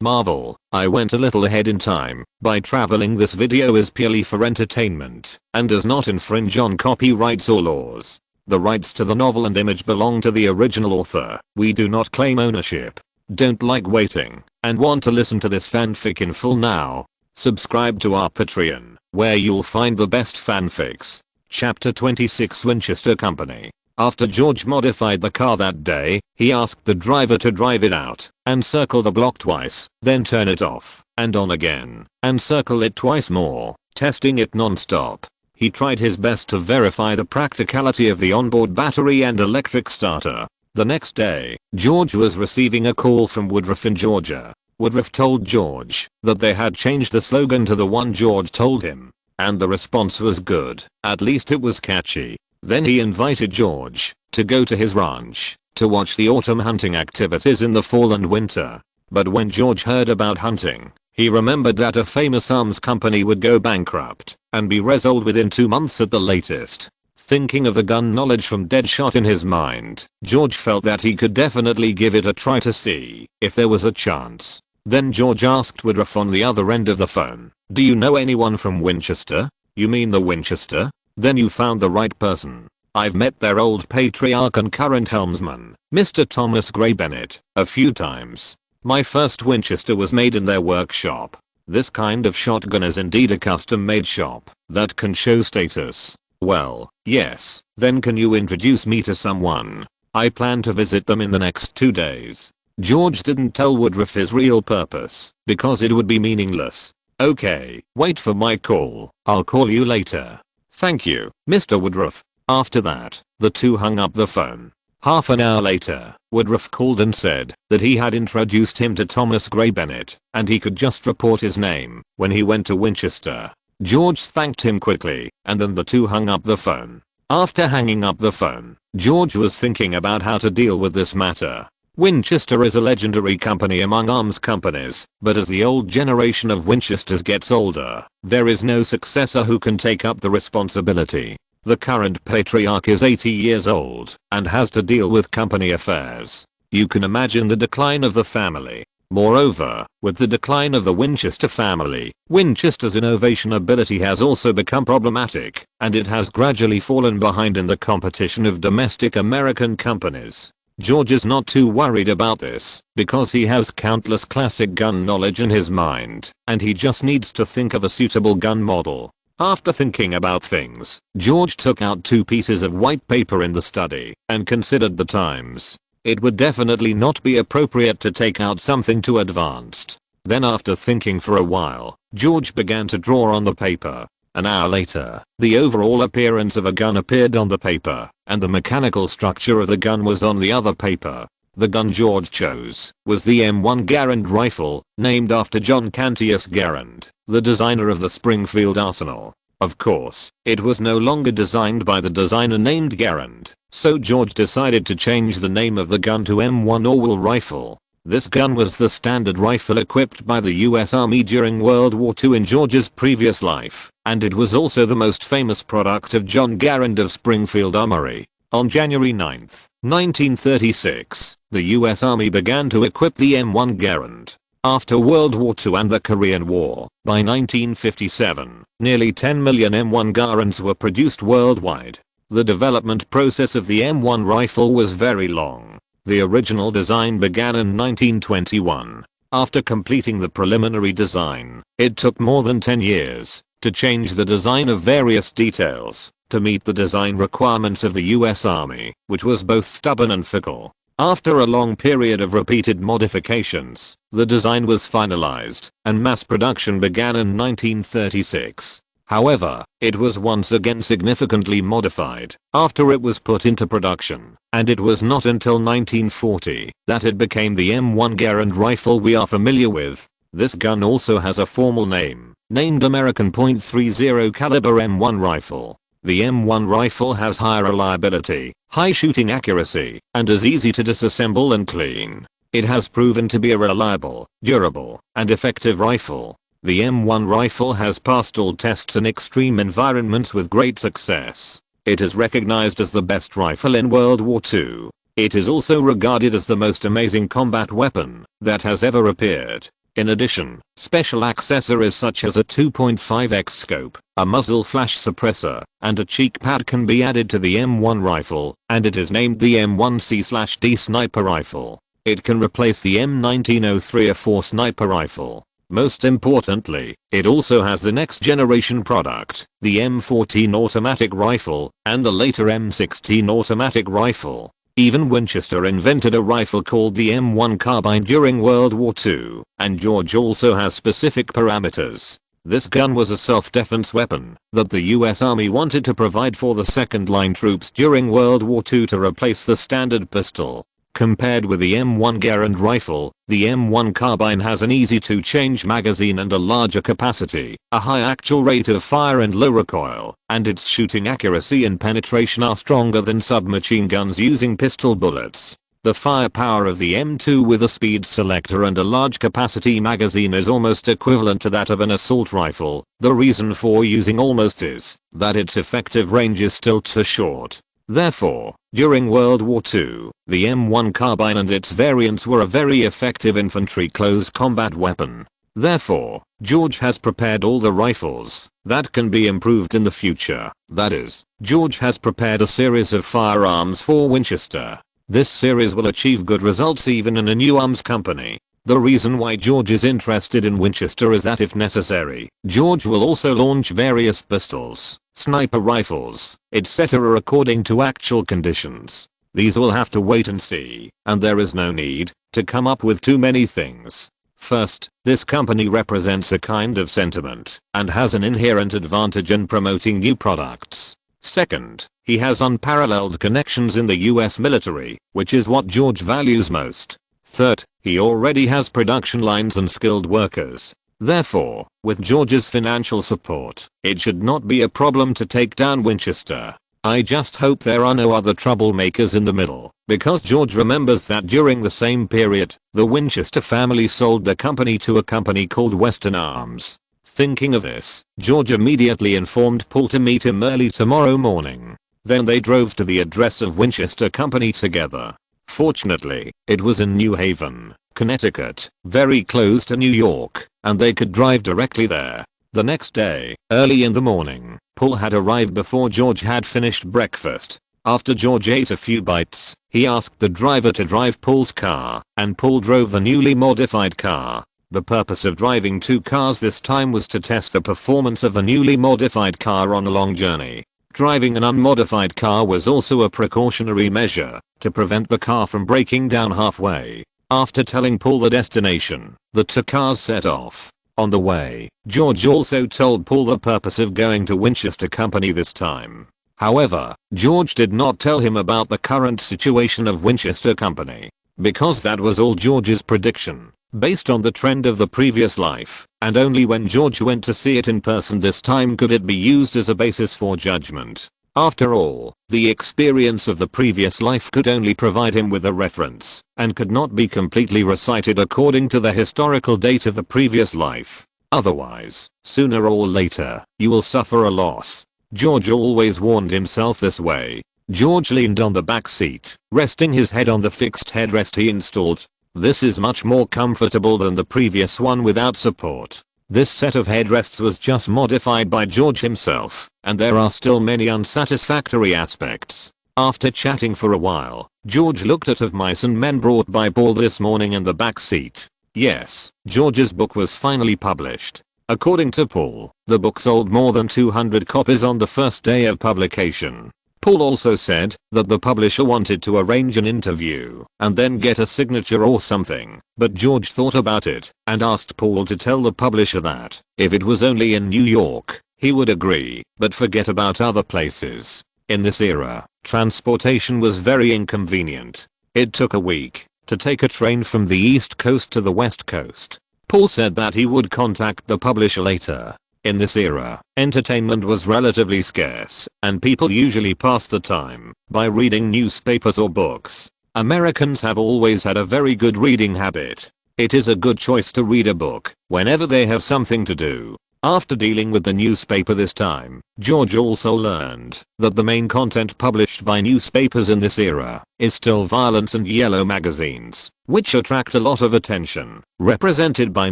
Marvel, I went a little ahead in time by traveling. This video is purely for entertainment and does not infringe on copyrights or laws. The rights to the novel and image belong to the original author. We do not claim ownership. Don't like waiting and want to listen to this fanfic in full now? Subscribe to our Patreon, where you'll find the best fanfics. Chapter 26 Winchester Company. After George modified the car that day, he asked the driver to drive it out and circle the block twice, then turn it off and on again and circle it twice more, testing it non-stop. He tried his best to verify the practicality of the onboard battery and electric starter. The next day, George was receiving a call from Woodruff in Georgia. Woodruff told George that they had changed the slogan to the one George told him, and the response was good. At least it was catchy. Then he invited George to go to his ranch to watch the autumn hunting activities in the fall and winter. But when George heard about hunting, he remembered that a famous arms company would go bankrupt and be resold within 2 months at the latest. Thinking of the gun knowledge from Deadshot in his mind, George felt that he could definitely give it a try to see if there was a chance. Then George asked Woodruff on the other end of the phone, "Do you know anyone from Winchester?" "You mean the Winchester? Then you found the right person. I've met their old patriarch and current helmsman, Mr. Thomas Gray Bennett, a few times. My first Winchester was made in their workshop. This kind of shotgun is indeed a custom-made shop that can show status." "Well, yes. Then can you introduce me to someone? I plan to visit them in the next 2 days." George didn't tell Woodruff his real purpose because it would be meaningless. "Okay, wait for my call. I'll call you later." "Thank you, Mr. Woodruff." After that, the two hung up the phone. Half an hour later, Woodruff called and said that he had introduced him to Thomas Gray Bennett and he could just report his name when he went to Winchester. George thanked him quickly and then the two hung up the phone. After hanging up the phone, George was thinking about how to deal with this matter. Winchester is a legendary company among arms companies, but as the old generation of Winchesters gets older, there is no successor who can take up the responsibility. The current patriarch is 80 years old and has to deal with company affairs. You can imagine the decline of the family. Moreover, with the decline of the Winchester family, Winchester's innovation ability has also become problematic, and it has gradually fallen behind in the competition of domestic American companies. George is not too worried about this because he has countless classic gun knowledge in his mind and he just needs to think of a suitable gun model. After thinking about things, George took out 2 pieces of white paper in the study and considered the times. It would definitely not be appropriate to take out something too advanced. Then after thinking for a while, George began to draw on the paper. An hour later, the overall appearance of a gun appeared on the paper, and the mechanical structure of the gun was on the other paper. The gun George chose was the M1 Garand rifle, named after John Cantius Garand, the designer of the Springfield Arsenal. Of course, it was no longer designed by the designer named Garand, so George decided to change the name of the gun to M1 Orwell rifle. This gun was the standard rifle equipped by the US Army during World War II in George's previous life, and it was also the most famous product of John Garand of Springfield Armory. On January 9, 1936, the US Army began to equip the M1 Garand. After World War II and the Korean War, by 1957, nearly 10 million M1 Garands were produced worldwide. The development process of the M1 rifle was very long. The original design began in 1921. After completing the preliminary design, it took more than 10 years to change the design of various details to meet the design requirements of the US Army, which was both stubborn and fickle. After a long period of repeated modifications, the design was finalized and mass production began in 1936. However, it was once again significantly modified after it was put into production, and it was not until 1940 that it became the M1 Garand rifle we are familiar with. This gun also has a formal name, named American .30 caliber M1 rifle. The M1 rifle has high reliability, high shooting accuracy, and is easy to disassemble and clean. It has proven to be a reliable, durable, and effective rifle. The M1 rifle has passed all tests in extreme environments with great success. It is recognized as the best rifle in World War II. It is also regarded as the most amazing combat weapon that has ever appeared. In addition, special accessories such as a 2.5x scope, a muzzle flash suppressor, and a cheek pad can be added to the M1 rifle, and it is named the M1C/D sniper rifle. It can replace the M1903A4 sniper rifle. Most importantly, it also has the next generation product, the M14 automatic rifle, and the later M16 automatic rifle. Even Winchester invented a rifle called the M1 carbine during World War II, and George also has specific parameters. This gun was a self-defense weapon that the US Army wanted to provide for the second-line troops during World War II to replace the standard pistol. Compared with the M1 Garand rifle, the M1 carbine has an easy-to-change magazine and a larger capacity, a high actual rate of fire and low recoil, and its shooting accuracy and penetration are stronger than submachine guns using pistol bullets. The firepower of the M2 with a speed selector and a large capacity magazine is almost equivalent to that of an assault rifle. The reason for using almost is that its effective range is still too short. Therefore, during World War II, the M1 carbine and its variants were a very effective infantry close combat weapon. Therefore, George has prepared all the rifles that can be improved in the future. That is, George has prepared a series of firearms for Winchester. This series will achieve good results even in a new arms company. The reason why George is interested in Winchester is that if necessary, George will also launch various pistols, sniper rifles, etc. according to actual conditions. These will have to wait and see, and there is no need to come up with too many things. First, this company represents a kind of sentiment and has an inherent advantage in promoting new products. Second, he has unparalleled connections in the US military, which is what George values most. Third, he already has production lines and skilled workers. Therefore, with George's financial support, it should not be a problem to take down Winchester. I just hope there are no other troublemakers in the middle, because George remembers that during the same period, the Winchester family sold the company to a company called Western Arms. Thinking of this, George immediately informed Paul to meet him early tomorrow morning. Then they drove to the address of Winchester Company together. Fortunately, it was in New Haven, Connecticut, very close to New York, and they could drive directly there. The next day, early in the morning, Paul had arrived before George had finished breakfast. After George ate a few bites, he asked the driver to drive Paul's car, and Paul drove the newly modified car. The purpose of driving two cars this time was to test the performance of the newly modified car on a long journey. Driving an unmodified car was also a precautionary measure to prevent the car from breaking down halfway. After telling Paul the destination, the two cars set off. On the way, George also told Paul the purpose of going to Winchester Company this time. However, George did not tell him about the current situation of Winchester Company, because that was all George's prediction, based on the trend of the previous life, and only when George went to see it in person this time could it be used as a basis for judgment. After all, the experience of the previous life could only provide him with a reference, and could not be completely recited according to the historical date of the previous life. Otherwise, sooner or later, you will suffer a loss. George always warned himself this way. George leaned on the back seat, resting his head on the fixed headrest he installed. This is much more comfortable than the previous one without support. This set of headrests was just modified by George himself, and there are still many unsatisfactory aspects. After chatting for a while, George looked at Of Mice and Men brought by Paul this morning in the back seat. Yes, George's book was finally published. According to Paul, the book sold more than 200 copies on the first day of publication. Paul also said that the publisher wanted to arrange an interview and then get a signature or something, but George thought about it and asked Paul to tell the publisher that if it was only in New York, he would agree, but forget about other places. In this era, transportation was very inconvenient. It took a week to take a train from the East Coast to the West Coast. Paul said that he would contact the publisher later. In this era, entertainment was relatively scarce, and people usually passed the time by reading newspapers or books. Americans have always had a very good reading habit. It is a good choice to read a book whenever they have something to do. After dealing with the newspaper this time, George also learned that the main content published by newspapers in this era is still violence and yellow magazines, which attract a lot of attention, represented by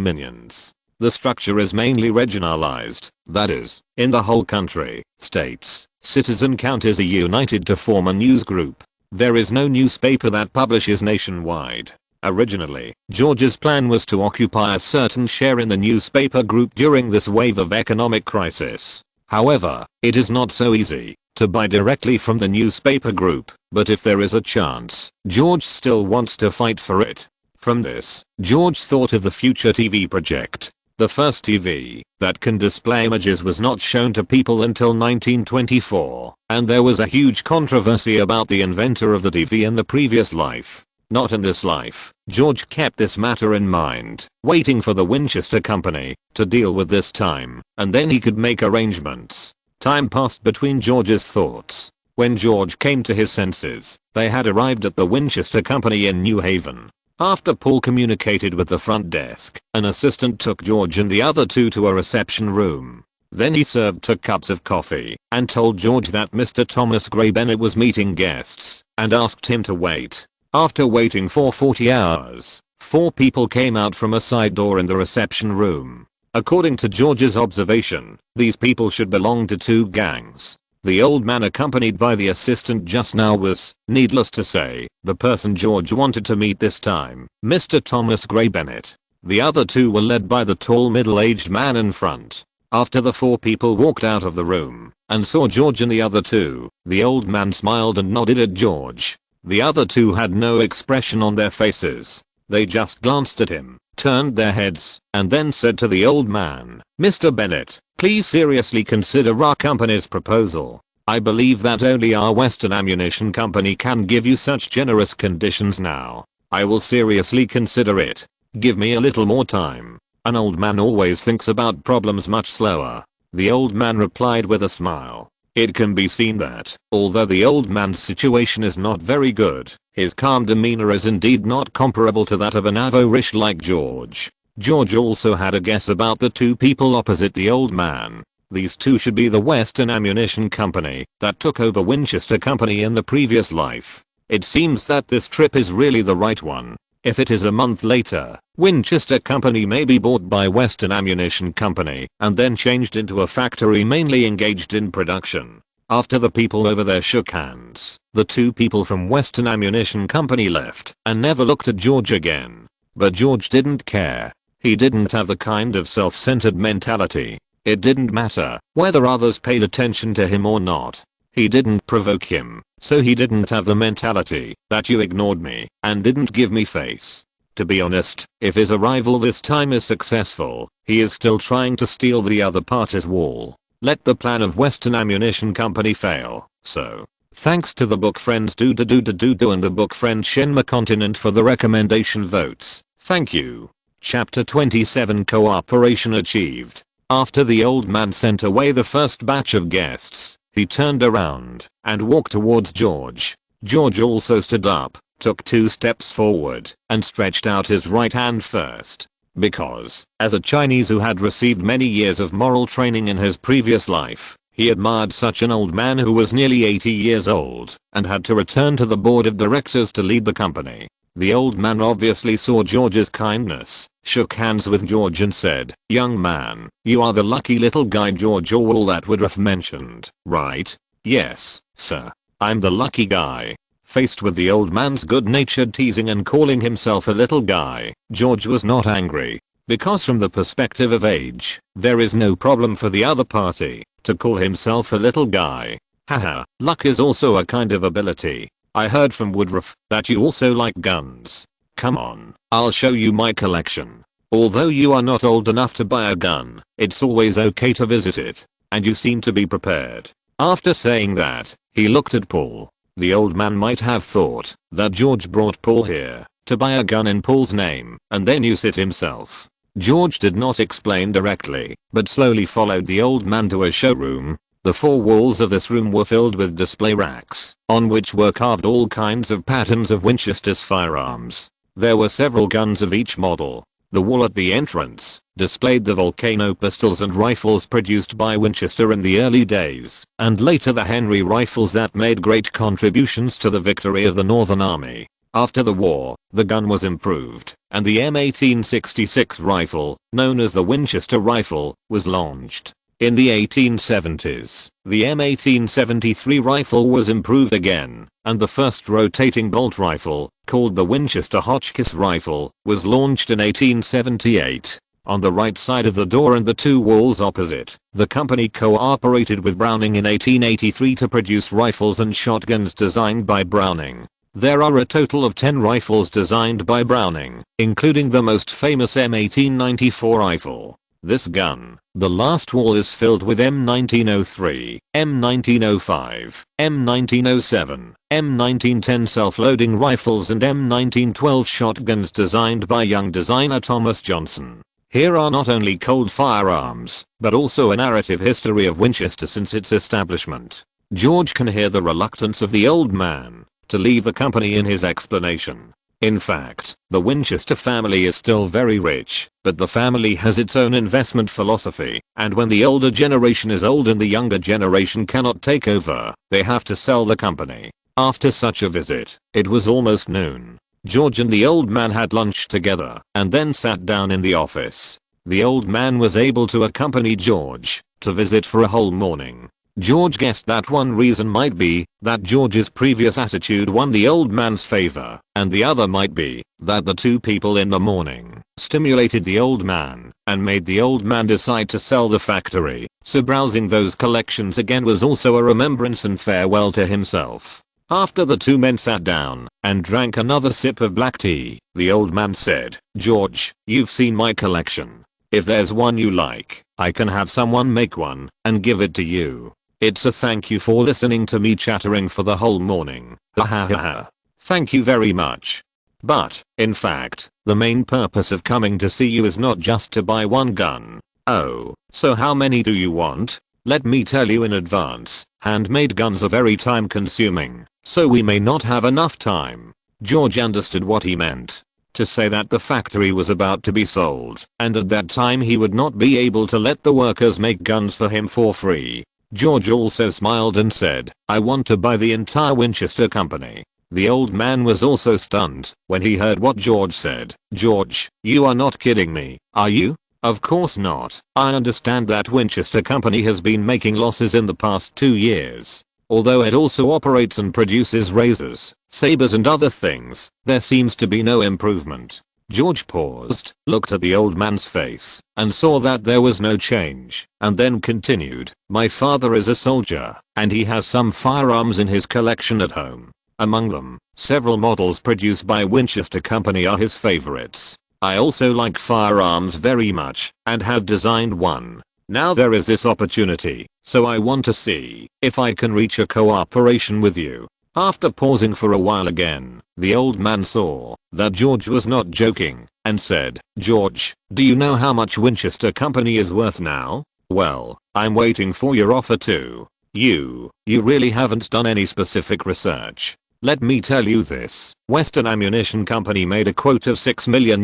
minions. The structure is mainly regionalized, that is, in the whole country, states, citizen counties are united to form a news group. There is no newspaper that publishes nationwide. Originally, George's plan was to occupy a certain share in the newspaper group during this wave of economic crisis. However, it is not so easy to buy directly from the newspaper group, but if there is a chance, George still wants to fight for it. From this, George thought of the future TV project. The first TV that can display images was not shown to people until 1924, and there was a huge controversy about the inventor of the TV in the previous life. Not in this life. George kept this matter in mind, waiting for the Winchester Company to deal with this time, and then he could make arrangements. Time passed between George's thoughts. When George came to his senses, they had arrived at the Winchester Company in New Haven. After Paul communicated with the front desk, an assistant took George and the other two to a reception room. Then he served 2 cups of coffee and told George that Mr. Thomas Gray Bennett was meeting guests and asked him to wait. After waiting for 40 hours, 4 people came out from a side door in the reception room. According to George's observation, these people should belong to 2 gangs. The old man accompanied by the assistant just now was, needless to say, the person George wanted to meet this time, Mr. Thomas Gray Bennett. The other 2 were led by the tall middle-aged man in front. After the 4 people walked out of the room and saw George and the other 2, the old man smiled and nodded at George. The other 2 had no expression on their faces. They just glanced at him, turned their heads, and then said to the old man, "Mr. Bennett, please seriously consider our company's proposal. I believe that only our Western Ammunition Company can give you such generous conditions now. I will seriously consider it. Give me a little more time." An old man always thinks about problems much slower. The old man replied with a smile. It can be seen that, although the old man's situation is not very good, his calm demeanor is indeed not comparable to that of an avarice like George. George also had a guess about the 2 people opposite the old man. These 2 should be the Western Ammunition Company that took over Winchester Company in the previous life. It seems that this trip is really the right one. If it is a month later, Winchester Company may be bought by Western Ammunition Company and then changed into a factory mainly engaged in production. After the people over there shook hands, the 2 people from Western Ammunition Company left and never looked at George again. But George didn't care. He didn't have the kind of self-centered mentality. It didn't matter whether others paid attention to him or not. He didn't provoke him, so he didn't have the mentality that you ignored me and didn't give me face. To be honest, if his arrival this time is successful, he is still trying to steal the other party's wall. Let the plan of Western Ammunition Company fail. So, thanks to the book friends and the book friend Shen Continent for the recommendation votes. Thank you. Chapter 27 Cooperation achieved. After the old man sent away the first batch of guests, he turned around and walked towards George. George also stood up, took 2 steps forward, and stretched out his right hand first. Because, as a Chinese who had received many years of moral training in his previous life, he admired such an old man who was nearly 80 years old and had to return to the board of directors to lead the company. The old man obviously saw George's kindness, shook hands with George and said, "Young man, you are the lucky little guy George Orwell that Woodruff mentioned, right?" "Yes, sir. I'm the lucky guy." Faced with the old man's good-natured teasing and calling himself a little guy, George was not angry. Because from the perspective of age, there is no problem for the other party to call himself a little guy. Haha, luck is also a kind of ability. I heard from Woodruff that you also like guns. Come on, I'll show you my collection. Although you are not old enough to buy a gun, it's always okay to visit it. And you seem to be prepared. After saying that, he looked at Paul. The old man might have thought that George brought Paul here to buy a gun in Paul's name and then use it himself. George did not explain directly, but slowly followed the old man to a showroom. The 4 walls of this room were filled with display racks, on which were carved all kinds of patterns of Winchester's firearms. There were several guns of each model. The wall at the entrance displayed the volcano pistols and rifles produced by Winchester in the early days, and later the Henry rifles that made great contributions to the victory of the Northern Army. After the war, the gun was improved, and the M1866 rifle, known as the Winchester rifle, was launched. In the 1870s, the M1873 rifle was improved again, and the first rotating bolt rifle, called the Winchester Hotchkiss rifle, was launched in 1878. On the right side of the door and the two walls opposite, the company cooperated with Browning in 1883 to produce rifles and shotguns designed by Browning. There are a total of 10 rifles designed by Browning, including the most famous M1894 rifle. This gun, the last wall is filled with M1903, M1905, M1907, M1910 self-loading rifles and M1912 shotguns designed by young designer Thomas Johnson. Here are not only cold firearms, but also a narrative history of Winchester since its establishment. George can hear the reluctance of the old man to leave the company in his explanation. In fact, the Winchester family is still very rich, but the family has its own investment philosophy, and when the older generation is old and the younger generation cannot take over, they have to sell the company. After such a visit, it was almost noon. George and the old man had lunch together and then sat down in the office. The old man was able to accompany George to visit for a whole morning. George guessed that one reason might be that George's previous attitude won the old man's favor, and the other might be that the two people in the morning stimulated the old man and made the old man decide to sell the factory, so browsing those collections again was also a remembrance and farewell to himself. After the two men sat down and drank another sip of black tea, the old man said, "George, you've seen my collection. If there's one you like, I can have someone make one and give it to you. It's a thank you for listening to me chattering for the whole morning. Ha ha ha ha. Thank you very much. But, in fact, the main purpose of coming to see you is not just to buy one gun. Oh, so how many do you want? Let me tell you in advance, handmade guns are very time consuming, so we may not have enough time." George understood what he meant. To say that the factory was about to be sold, and at that time he would not be able to let the workers make guns for him for free. George also smiled and said, "I want to buy the entire Winchester company." The old man was also stunned when he heard what George said. "George, you are not kidding me, are you?" "Of course not. I understand that Winchester company has been making losses in the past 2 years. Although it also operates and produces razors, sabers and other things, there seems to be no improvement." George paused, looked at the old man's face, and saw that there was no change, and then continued, "My father is a soldier, and he has some firearms in his collection at home. Among them, several models produced by Winchester Company are his favorites. I also like firearms very much, and have designed one. Now there is this opportunity, so I want to see if I can reach a cooperation with you." After pausing for a while again, the old man saw that George was not joking, and said, "George, do you know how much Winchester Company is worth now?" "Well, I'm waiting for your offer too. You really haven't done any specific research. Let me tell you this, Western Ammunition Company made a quote of $6 million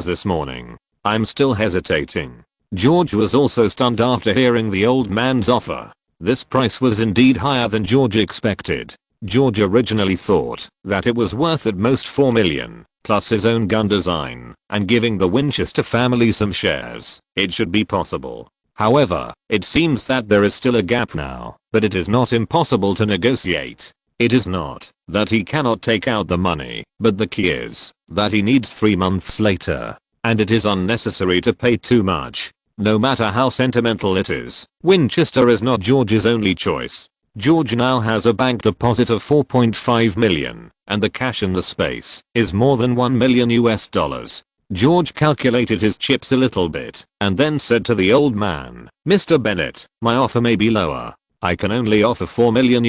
this morning. I'm still hesitating." George was also stunned after hearing the old man's offer. This price was indeed higher than George expected. George originally thought that it was worth at most $4 million, plus his own gun design, and giving the Winchester family some shares, it should be possible. However, it seems that there is still a gap now, but it is not impossible to negotiate. It is not that he cannot take out the money, but the key is that he needs 3 months later, and it is unnecessary to pay too much. No matter how sentimental it is, Winchester is not George's only choice. George now has a bank deposit of $4.5 million, and the cash in the space is more than $1 million. George calculated his chips a little bit, and then said to the old man, "Mr. Bennett, my offer may be lower. I can only offer $4 million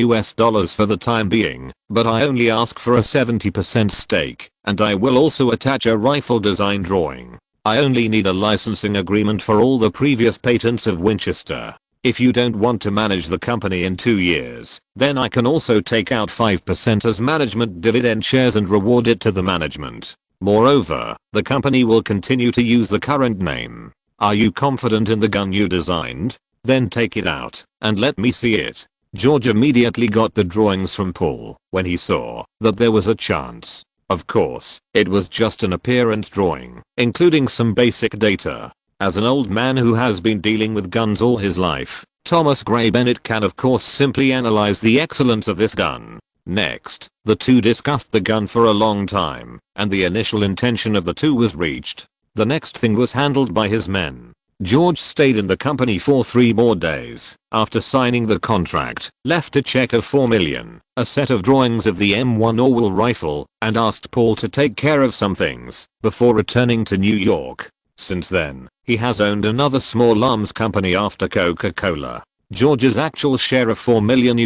for the time being, but I only ask for a 70% stake, and I will also attach a rifle design drawing. I only need a licensing agreement for all the previous patents of Winchester. If you don't want to manage the company in 2 years, then I can also take out 5% as management dividend shares and reward it to the management. Moreover, the company will continue to use the current name. Are you confident in the gun you designed? Then take it out and let me see it. George immediately got the drawings from Paul when he saw that there was a chance. Of course, it was just an appearance drawing, including some basic data. As an old man who has been dealing with guns all his life, Thomas Gray Bennett can of course simply analyze the excellence of this gun. Next, the two discussed the gun for a long time, and the initial intention of the two was reached. The next thing was handled by his men. George stayed in the company for 3 more days. After signing the contract, left a check of $4 million, a set of drawings of the M1 Orwell rifle, and asked Paul to take care of some things before returning to New York. Since then, he has owned another small arms company after Coca-Cola. George's actual share of $4 million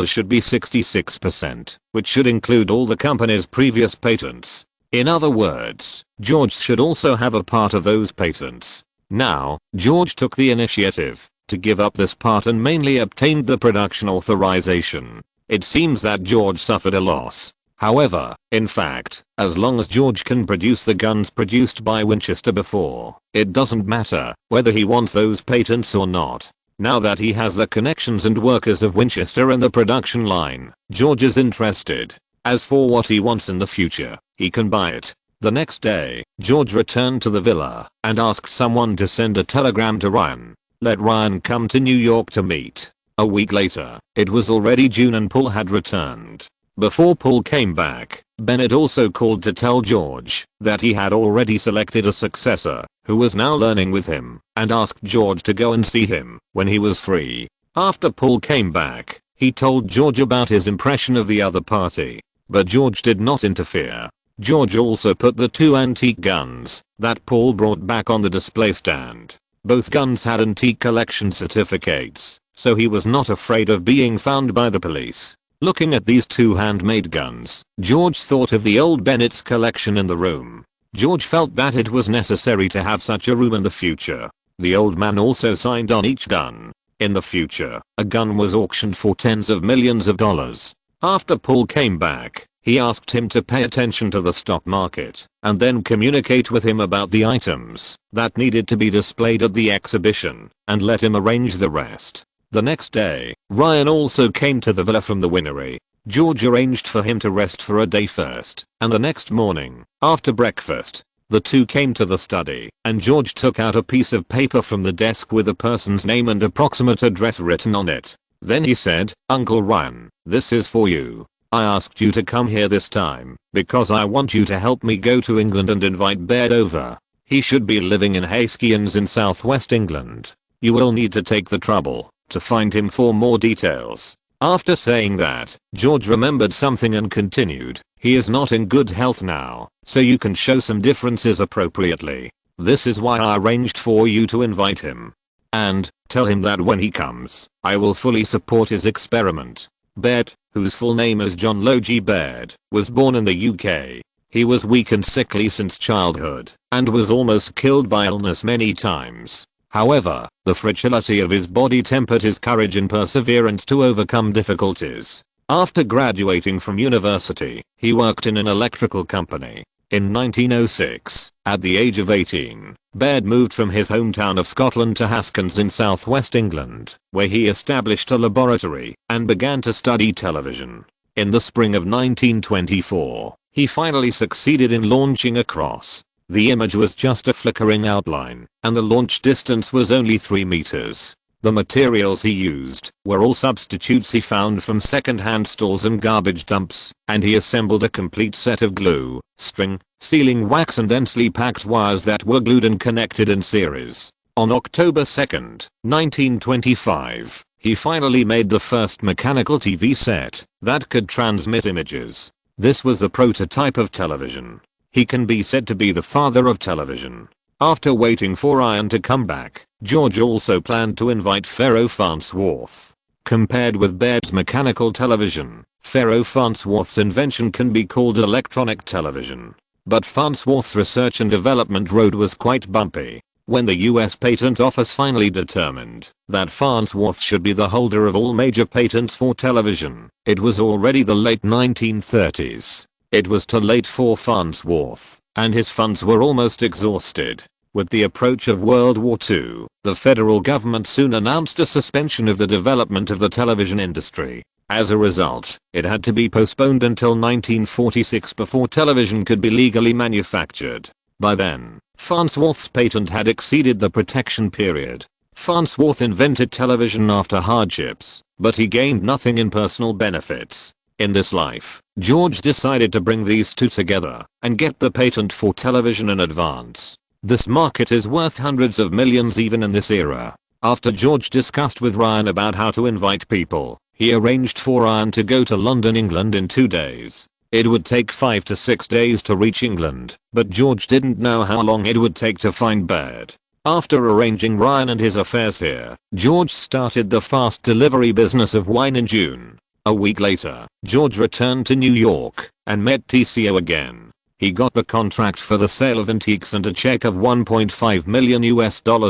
should be 66%, which should include all the company's previous patents. In other words, George should also have a part of those patents. Now, George took the initiative to give up this part and mainly obtained the production authorization. It seems that George suffered a loss. However, in fact, as long as George can produce the guns produced by Winchester before, it doesn't matter whether he wants those patents or not. Now that he has the connections and workers of Winchester in the production line, George is interested. As for what he wants in the future, he can buy it. The next day, George returned to the villa and asked someone to send a telegram to Ryan. Let Ryan come to New York to meet. A week later, it was already June and Paul had returned. Before Paul came back, Bennett also called to tell George that he had already selected a successor who was now learning with him and asked George to go and see him when he was free. After Paul came back, he told George about his impression of the other party, but George did not interfere. George also put the 2 antique guns that Paul brought back on the display stand. Both guns had antique collection certificates, so he was not afraid of being found by the police. Looking at these 2 handmade guns, George thought of the old Bennett's collection in the room. George felt that it was necessary to have such a room in the future. The old man also signed on each gun. In the future, a gun was auctioned for tens of millions of dollars. After Paul came back, he asked him to pay attention to the stock market and then communicate with him about the items that needed to be displayed at the exhibition and let him arrange the rest. The next day, Ryan also came to the villa from the winery. George arranged for him to rest for a day first, and the next morning, after breakfast, the two came to the study, and George took out a piece of paper from the desk with a person's name and approximate address written on it. Then he said, "Uncle Ryan, this is for you. I asked you to come here this time because I want you to help me go to England and invite Baird over. He should be living in Hayskins in southwest England. You will need to take the trouble to find him for more details." After saying that, George remembered something and continued, "He is not in good health now, so you can show some differences appropriately. This is why I arranged for you to invite him. And, tell him that when he comes, I will fully support his experiment." Baird, whose full name is John Logie Baird, was born in the UK. He was weak and sickly since childhood, and was almost killed by illness many times. However, the fragility of his body tempered his courage and perseverance to overcome difficulties. After graduating from university, he worked in an electrical company. In 1906, at the age of 18, Baird moved from his hometown of Scotland to Haskins in southwest England, where he established a laboratory and began to study television. In the spring of 1924, he finally succeeded in launching a cross. The image was just a flickering outline, and the launch distance was only 3 meters. The materials he used were all substitutes he found from second-hand stores and garbage dumps, and he assembled a complete set of glue, string, sealing wax and densely packed wires that were glued and connected in series. On October 2, 1925, he finally made the first mechanical TV set that could transmit images. This was the prototype of television. He can be said to be the father of television. After waiting for Ryan to come back, George also planned to invite Pharaoh Farnsworth. Compared with Baird's mechanical television, Pharaoh Farnsworth's invention can be called electronic television. But Farnsworth's research and development road was quite bumpy. When the US Patent Office finally determined that Farnsworth should be the holder of all major patents for television, it was already the late 1930s. It was too late for Farnsworth, and his funds were almost exhausted. With the approach of World War II, the federal government soon announced a suspension of the development of the television industry. As a result, it had to be postponed until 1946 before television could be legally manufactured. By then, Farnsworth's patent had exceeded the protection period. Farnsworth invented television after hardships, but he gained nothing in personal benefits. In this life, George decided to bring these two together and get the patent for television in advance. This market is worth hundreds of millions even in this era. After George discussed with Ryan about how to invite people, he arranged for Ryan to go to London, England in 2 days. It would take 5 to 6 days to reach England, but George didn't know how long it would take to find bed. After arranging Ryan and his affairs here, George started the fast delivery business of wine in June. A week later, George returned to New York and met TCO again. He got the contract for the sale of antiques and a check of $1.5 million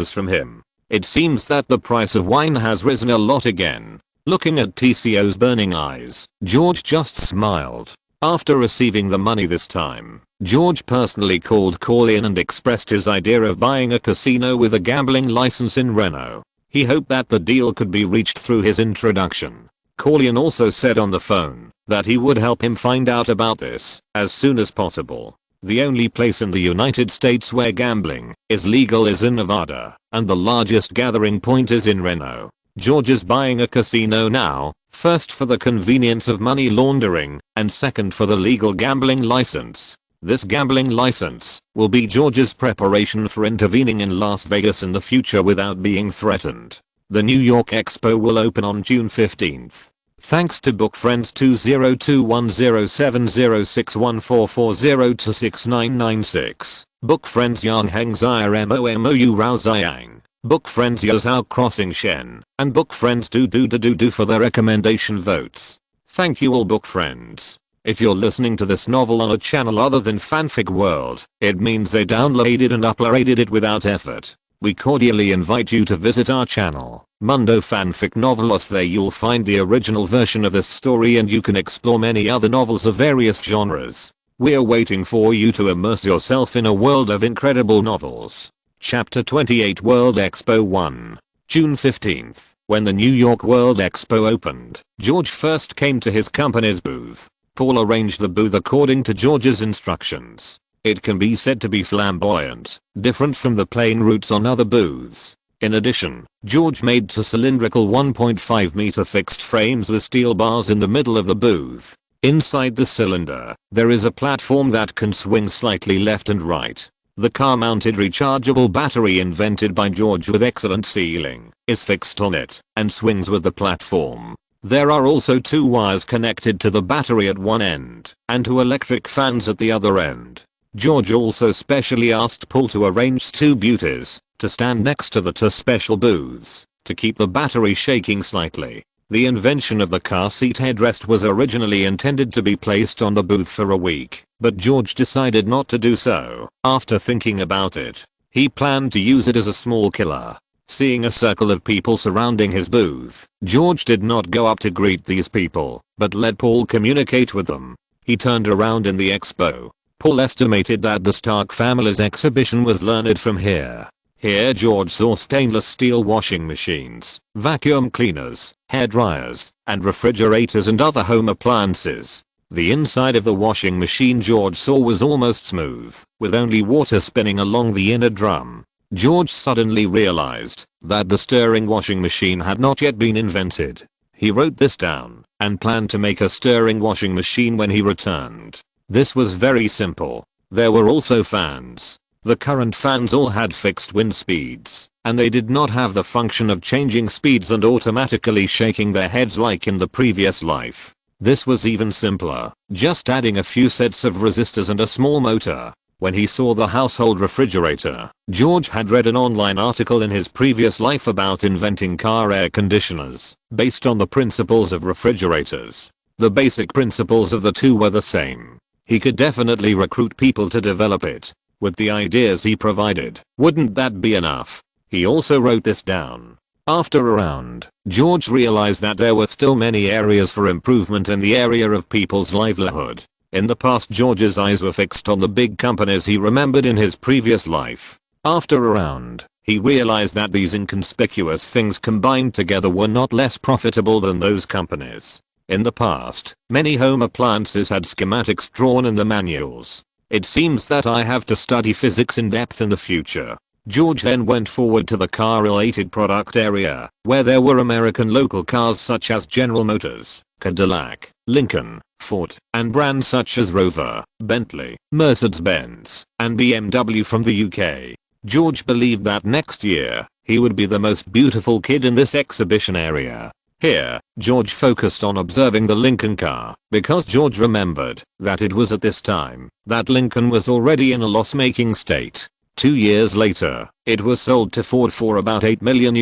from him. It seems that the price of wine has risen a lot again. Looking at TCO's burning eyes, George just smiled. After receiving the money this time, George personally called Corleone and expressed his idea of buying a casino with a gambling license in Reno. He hoped that the deal could be reached through his introduction. Corleone also said on the phone that he would help him find out about this as soon as possible. The only place in the United States where gambling is legal is in Nevada, and the largest gathering point is in Reno. George is buying a casino now, first for the convenience of money laundering, and second for the legal gambling license. This gambling license will be George's preparation for intervening in Las Vegas in the future without being threatened. The New York Expo will open on June 15th. Thanks to bookfriends 2021067061440-6996. Bookfriends Yang Heng Zia Mou Rao Ziyang. Bookfriends Yazhao Crossing Shen. And bookfriends do for their recommendation votes. Thank you all bookfriends. If you're listening to this novel on a channel other than Fanfic World, it means they downloaded and uploaded it without effort. We cordially invite you to visit our channel, Mundo Fanfic Novelos. There you'll find the original version of this story and you can explore many other novels of various genres. We're waiting for you to immerse yourself in a world of incredible novels. Chapter 28 World Expo 1. June 15th. When the New York World Expo opened, George first came to his company's booth. Paul arranged the booth according to George's instructions. It can be said to be flamboyant, different from the plain routes on other booths. In addition, George made two cylindrical 1.5 meter fixed frames with steel bars in the middle of the booth. Inside the cylinder, there is a platform that can swing slightly left and right. The car-mounted rechargeable battery invented by George with excellent sealing is fixed on it and swings with the platform. There are also 2 wires connected to the battery at one end and 2 electric fans at the other end. George also specially asked Paul to arrange 2 beauties to stand next to the 2 special booths to keep the battery shaking slightly. The invention of the car seat headrest was originally intended to be placed on the booth for a week, but George decided not to do so. After thinking about it, he planned to use it as a small killer. Seeing a circle of people surrounding his booth, George did not go up to greet these people, but let Paul communicate with them. He turned around in the expo. Paul estimated that the Stark family's exhibition was learned from here. Here George saw stainless steel washing machines, vacuum cleaners, hair dryers, and refrigerators and other home appliances. The inside of the washing machine George saw was almost smooth, with only water spinning along the inner drum. George suddenly realized that the stirring washing machine had not yet been invented. He wrote this down and planned to make a stirring washing machine when he returned. This was very simple. There were also fans. The current fans all had fixed wind speeds, and they did not have the function of changing speeds and automatically shaking their heads like in the previous life. This was even simpler, just adding a few sets of resistors and a small motor. When he saw the household refrigerator, George had read an online article in his previous life about inventing car air conditioners, based on the principles of refrigerators. The basic principles of the two were the same. He could definitely recruit people to develop it. With the ideas he provided, wouldn't that be enough? He also wrote this down. After a round, George realized that there were still many areas for improvement in the area of people's livelihood. In the past George's eyes were fixed on the big companies he remembered in his previous life. After a round, he realized that these inconspicuous things combined together were not less profitable than those companies. In the past, many home appliances had schematics drawn in the manuals. It seems that I have to study physics in depth in the future. George then went forward to the car-related product area, where there were American local cars such as General Motors, Cadillac, Lincoln, Ford, and brands such as Rover, Bentley, Mercedes-Benz, and BMW from the UK. George believed that next year, he would be the most beautiful kid in this exhibition area. Here, George focused on observing the Lincoln car, because George remembered that it was at this time that Lincoln was already in a loss-making state. 2 years later, it was sold to Ford for about $8 million.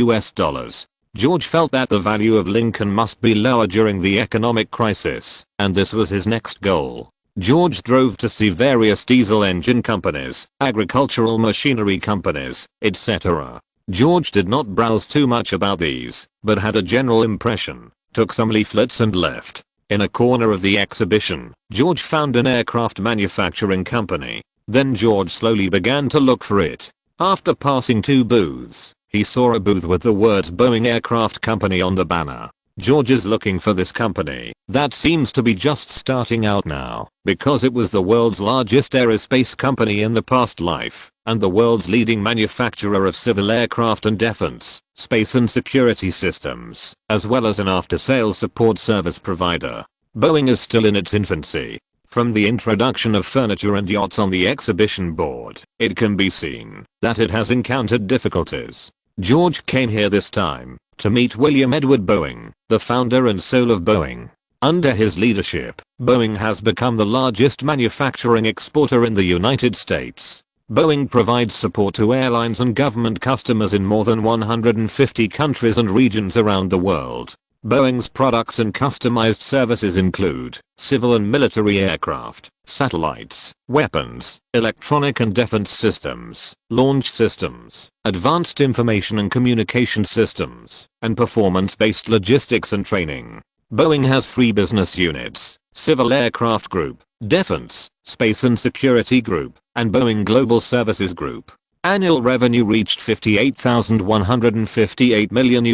George felt that the value of Lincoln must be lower during the economic crisis, and this was his next goal. George drove to see various diesel engine companies, agricultural machinery companies, etc. George did not browse too much about these, but had a general impression, took some leaflets and left. In a corner of the exhibition, George found an aircraft manufacturing company. Then George slowly began to look for it. After passing 2 booths, he saw a booth with the words Boeing Aircraft Company on the banner. George is looking for this company that seems to be just starting out now, because it was the world's largest aerospace company in the past life, and the world's leading manufacturer of civil aircraft and defense, space and security systems, as well as an after-sales support service provider. Boeing is still in its infancy. From the introduction of furniture and yachts on the exhibition board, it can be seen that it has encountered difficulties. George came here this time to meet William Edward Boeing, the founder and soul of Boeing. Under his leadership, Boeing has become the largest manufacturing exporter in the United States. Boeing provides support to airlines and government customers in more than 150 countries and regions around the world. Boeing's products and customized services include civil and military aircraft, satellites, weapons, electronic and defense systems, launch systems, advanced information and communication systems, and performance-based logistics and training. Boeing has 3 business units: Civil Aircraft Group, Defense, Space and Security Group, and Boeing Global Services Group. Annual revenue reached $58,158 million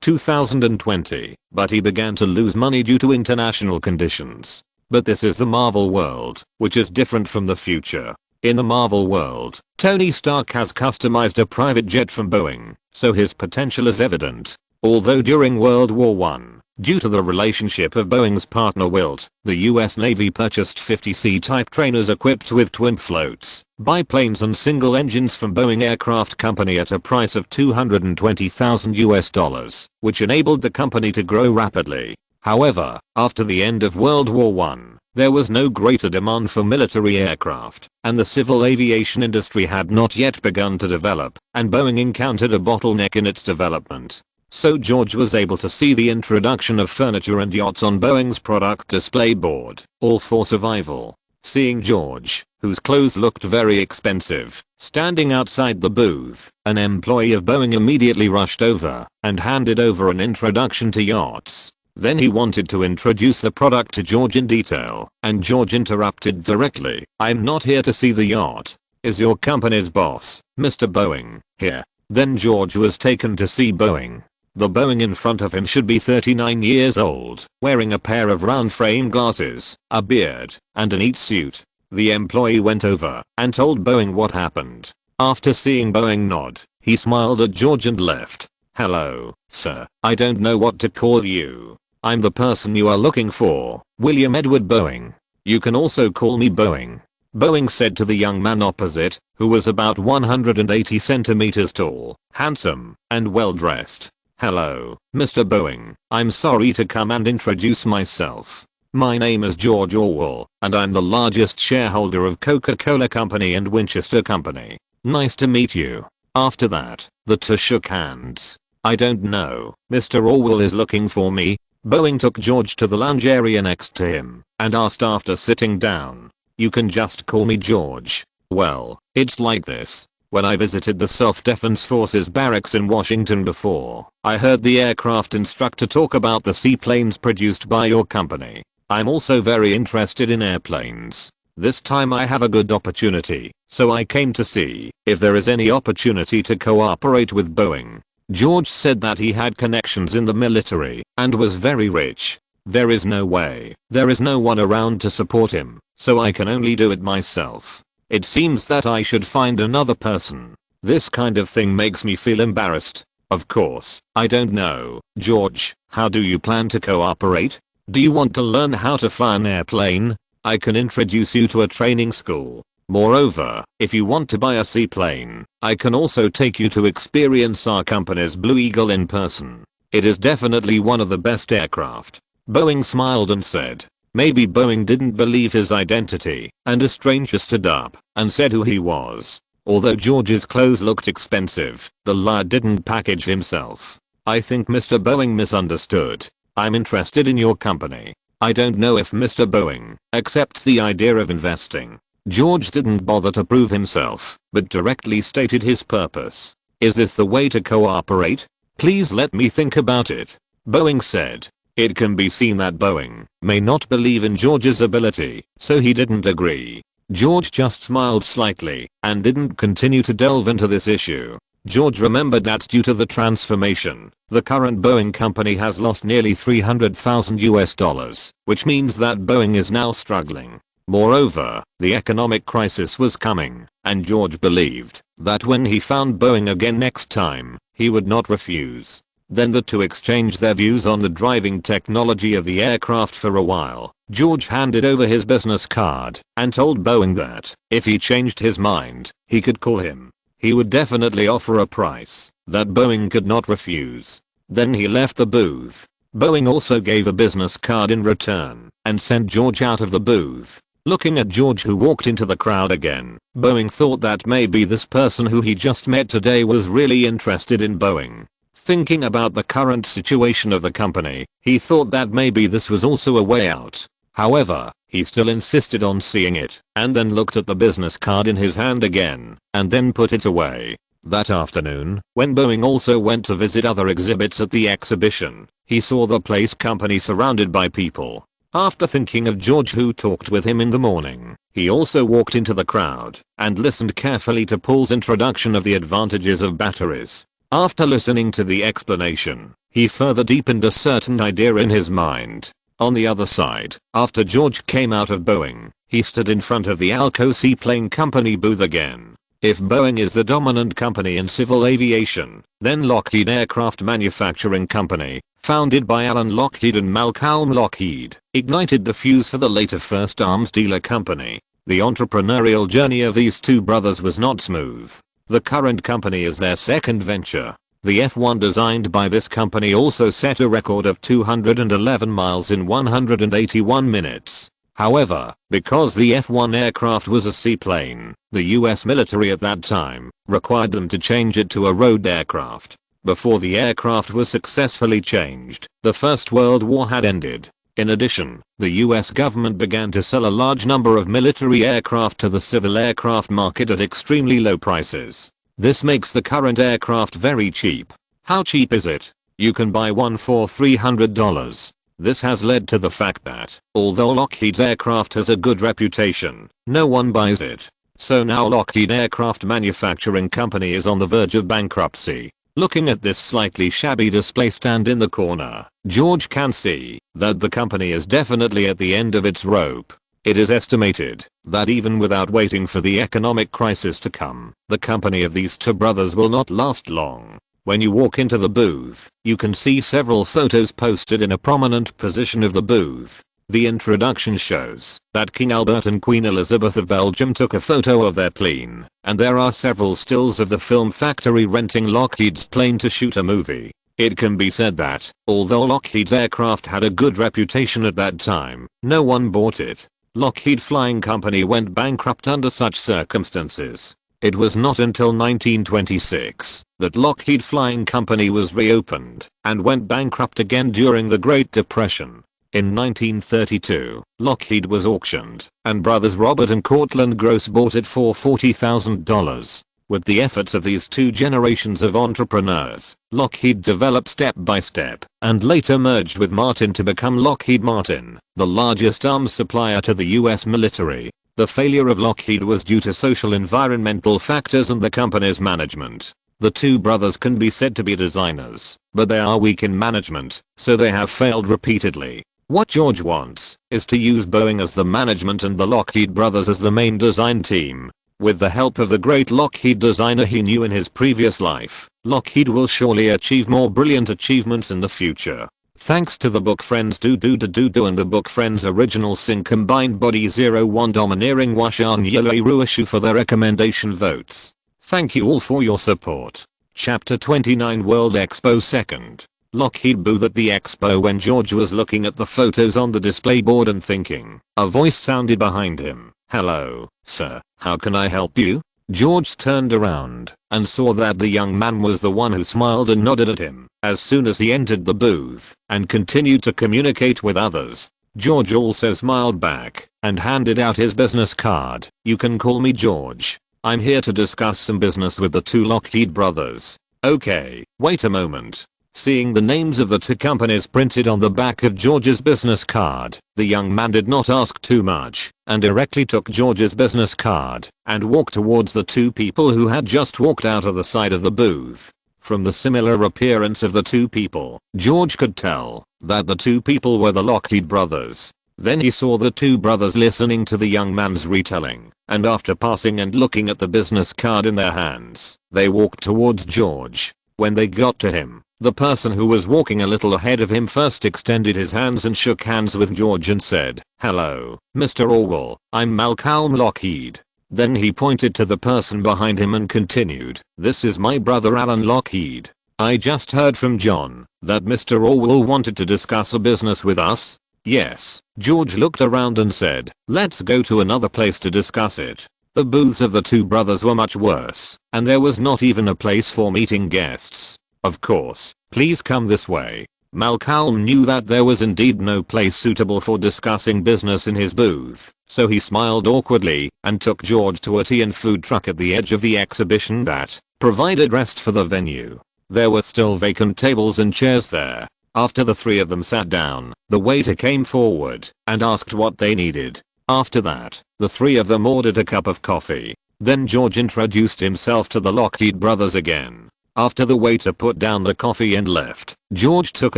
2020, but he began to lose money due to international conditions. But this is the Marvel world, which is different from the future. In the Marvel world, Tony Stark has customized a private jet from Boeing, so his potential is evident. Although during World War I, due to the relationship of Boeing's partner Wilt, the US Navy purchased 50 C-type trainers equipped with twin floats, biplanes and single engines from Boeing Aircraft Company at a price of $220,000, which enabled the company to grow rapidly. However, after the end of World War I, there was no greater demand for military aircraft, and the civil aviation industry had not yet begun to develop, and Boeing encountered a bottleneck in its development. So George was able to see the introduction of furniture and yachts on Boeing's product display board, all for survival. Seeing George, whose clothes looked very expensive, standing outside the booth, an employee of Boeing immediately rushed over and handed over an introduction to yachts. Then he wanted to introduce the product to George in detail, and George interrupted directly. "I'm not here to see the yacht. Is your company's boss, Mr. Boeing, here?" Then George was taken to see Boeing. The Boeing in front of him should be 39 years old, wearing a pair of round frame glasses, a beard, and a neat suit. The employee went over and told Boeing what happened. After seeing Boeing nod, he smiled at George and left. "Hello, sir. I don't know what to call you. I'm the person you are looking for, William Edward Boeing. You can also call me Boeing," Boeing said to the young man opposite, who was about 180 centimeters tall, handsome, and well dressed. "Hello, Mr. Boeing. I'm sorry to come and introduce myself. My name is George Orwell, and I'm the largest shareholder of Coca-Cola Company and Winchester Company. Nice to meet you." After that, the two shook hands. "I don't know, Mr. Orwell is looking for me." Boeing took George to the lounge area next to him and asked after sitting down, "You can just call me George. Well, it's like this. When I visited the Self-Defense Forces barracks in Washington before, I heard the aircraft instructor talk about the seaplanes produced by your company. I'm also very interested in airplanes. This time I have a good opportunity, so I came to see if there is any opportunity to cooperate with Boeing. George said that he had connections in the military and was very rich. There is no way. There is no one around to support him, so I can only do it myself. It seems that I should find another person. This kind of thing makes me feel embarrassed. Of course, I don't know. George, how do you plan to cooperate? Do you want to learn how to fly an airplane? I can introduce you to a training school. Moreover, if you want to buy a seaplane, I can also take you to experience our company's Blue Eagle in person. It is definitely one of the best aircraft. Boeing smiled and said. Maybe Boeing didn't believe his identity, and a stranger stood up and said who he was. Although George's clothes looked expensive, the liar didn't package himself. I think Mr. Boeing misunderstood. I'm interested in your company. I don't know if Mr. Boeing accepts the idea of investing. George didn't bother to prove himself, but directly stated his purpose. Is this the way to cooperate? Please let me think about it. Boeing said. It can be seen that Boeing may not believe in George's ability, so he didn't agree. George just smiled slightly and didn't continue to delve into this issue. George remembered that due to the transformation, the current Boeing company has lost nearly $300,000, which means that Boeing is now struggling. Moreover, the economic crisis was coming, and George believed that when he found Boeing again next time, he would not refuse. Then the two exchanged their views on the driving technology of the aircraft for a while. George handed over his business card and told Boeing that if he changed his mind, he could call him. He would definitely offer a price that Boeing could not refuse. Then he left the booth. Boeing also gave a business card in return and sent George out of the booth. Looking at George, who walked into the crowd again, Boeing thought that maybe this person who he just met today was really interested in Boeing. Thinking about the current situation of the company, he thought that maybe this was also a way out. However, he still insisted on seeing it, and then looked at the business card in his hand again, and then put it away. That afternoon, when Boeing also went to visit other exhibits at the exhibition, he saw the place company surrounded by people. After thinking of George, who talked with him in the morning, he also walked into the crowd and listened carefully to Paul's introduction of the advantages of batteries. After listening to the explanation, he further deepened a certain idea in his mind. On the other side, after George came out of Boeing, he stood in front of the Alco Seaplane Company booth again. If Boeing is the dominant company in civil aviation, then Lockheed Aircraft Manufacturing Company, founded by Alan Lockheed and Malcolm Lockheed, ignited the fuse for the later First Arms Dealer Company. The entrepreneurial journey of these two brothers was not smooth. The current company is their second venture. The F-1 designed by this company also set a record of 211 miles in 181 minutes. However, because the F-1 aircraft was a seaplane, the US military at that time required them to change it to a road aircraft. Before the aircraft was successfully changed, the First World War had ended. In addition, the US government began to sell a large number of military aircraft to the civil aircraft market at extremely low prices. This makes the current aircraft very cheap. How cheap is it? You can buy one for $300. This has led to the fact that, although Lockheed's aircraft has a good reputation, no one buys it. So now Lockheed Aircraft Manufacturing Company is on the verge of bankruptcy. Looking at this slightly shabby display stand in the corner, George can see that the company is definitely at the end of its rope. It is estimated that even without waiting for the economic crisis to come, the company of these two brothers will not last long. When you walk into the booth, you can see several photos posted in a prominent position of the booth. The introduction shows that King Albert and Queen Elizabeth of Belgium took a photo of their plane, and there are several stills of the film factory renting Lockheed's plane to shoot a movie. It can be said that, although Lockheed's aircraft had a good reputation at that time, no one bought it. Lockheed Flying Company went bankrupt under such circumstances. It was not until 1926 that Lockheed Flying Company was reopened and went bankrupt again during the Great Depression. In 1932, Lockheed was auctioned, and brothers Robert and Cortland Gross bought it for $40,000. With the efforts of these two generations of entrepreneurs, Lockheed developed step by step and later merged with Martin to become Lockheed Martin, the largest arms supplier to the US military. The failure of Lockheed was due to social environmental factors and the company's management. The two brothers can be said to be designers, but they are weak in management, so they have failed repeatedly. What George wants is to use Boeing as the management and the Lockheed brothers as the main design team. With the help of the great Lockheed designer he knew in his previous life, Lockheed will surely achieve more brilliant achievements in the future. Thanks to the book Friends Do and the book Friends original Sing combined body 01 domineering Washan Yellow Ruishu for their recommendation votes. Thank you all for your support. Chapter 29 World Expo 2nd. Lockheed booth at the expo. When George was looking at the photos on the display board and thinking, a voice sounded behind him. Hello, sir, how can I help you? George turned around and saw that the young man was the one who smiled and nodded at him as soon as he entered the booth and continued to communicate with others. George also smiled back and handed out his business card. You can call me George. I'm here to discuss some business with the two Lockheed brothers. Okay, wait a moment. Seeing the names of the two companies printed on the back of George's business card, the young man did not ask too much and directly took George's business card and walked towards the two people who had just walked out of the side of the booth. From the similar appearance of the two people, George could tell that the two people were the Lockheed brothers. Then he saw the two brothers listening to the young man's retelling, and after passing and looking at the business card in their hands, they walked towards George. When they got to him, the person who was walking a little ahead of him first extended his hands and shook hands with George and said, "Hello, Mr. Orwell, I'm Malcolm Lockheed." Then he pointed to the person behind him and continued, "This is my brother Alan Lockheed. I just heard from John that Mr. Orwell wanted to discuss a business with us." Yes, George looked around and said, "Let's go to another place to discuss it." The booths of the two brothers were much worse, and there was not even a place for meeting guests. "Of course, please come this way." Malcolm knew that there was indeed no place suitable for discussing business in his booth, so he smiled awkwardly and took George to a tea and food truck at the edge of the exhibition that provided rest for the venue. There were still vacant tables and chairs there. After the three of them sat down, the waiter came forward and asked what they needed. After that, the three of them ordered a cup of coffee. Then George introduced himself to the Lockheed brothers again. After the waiter put down the coffee and left, George took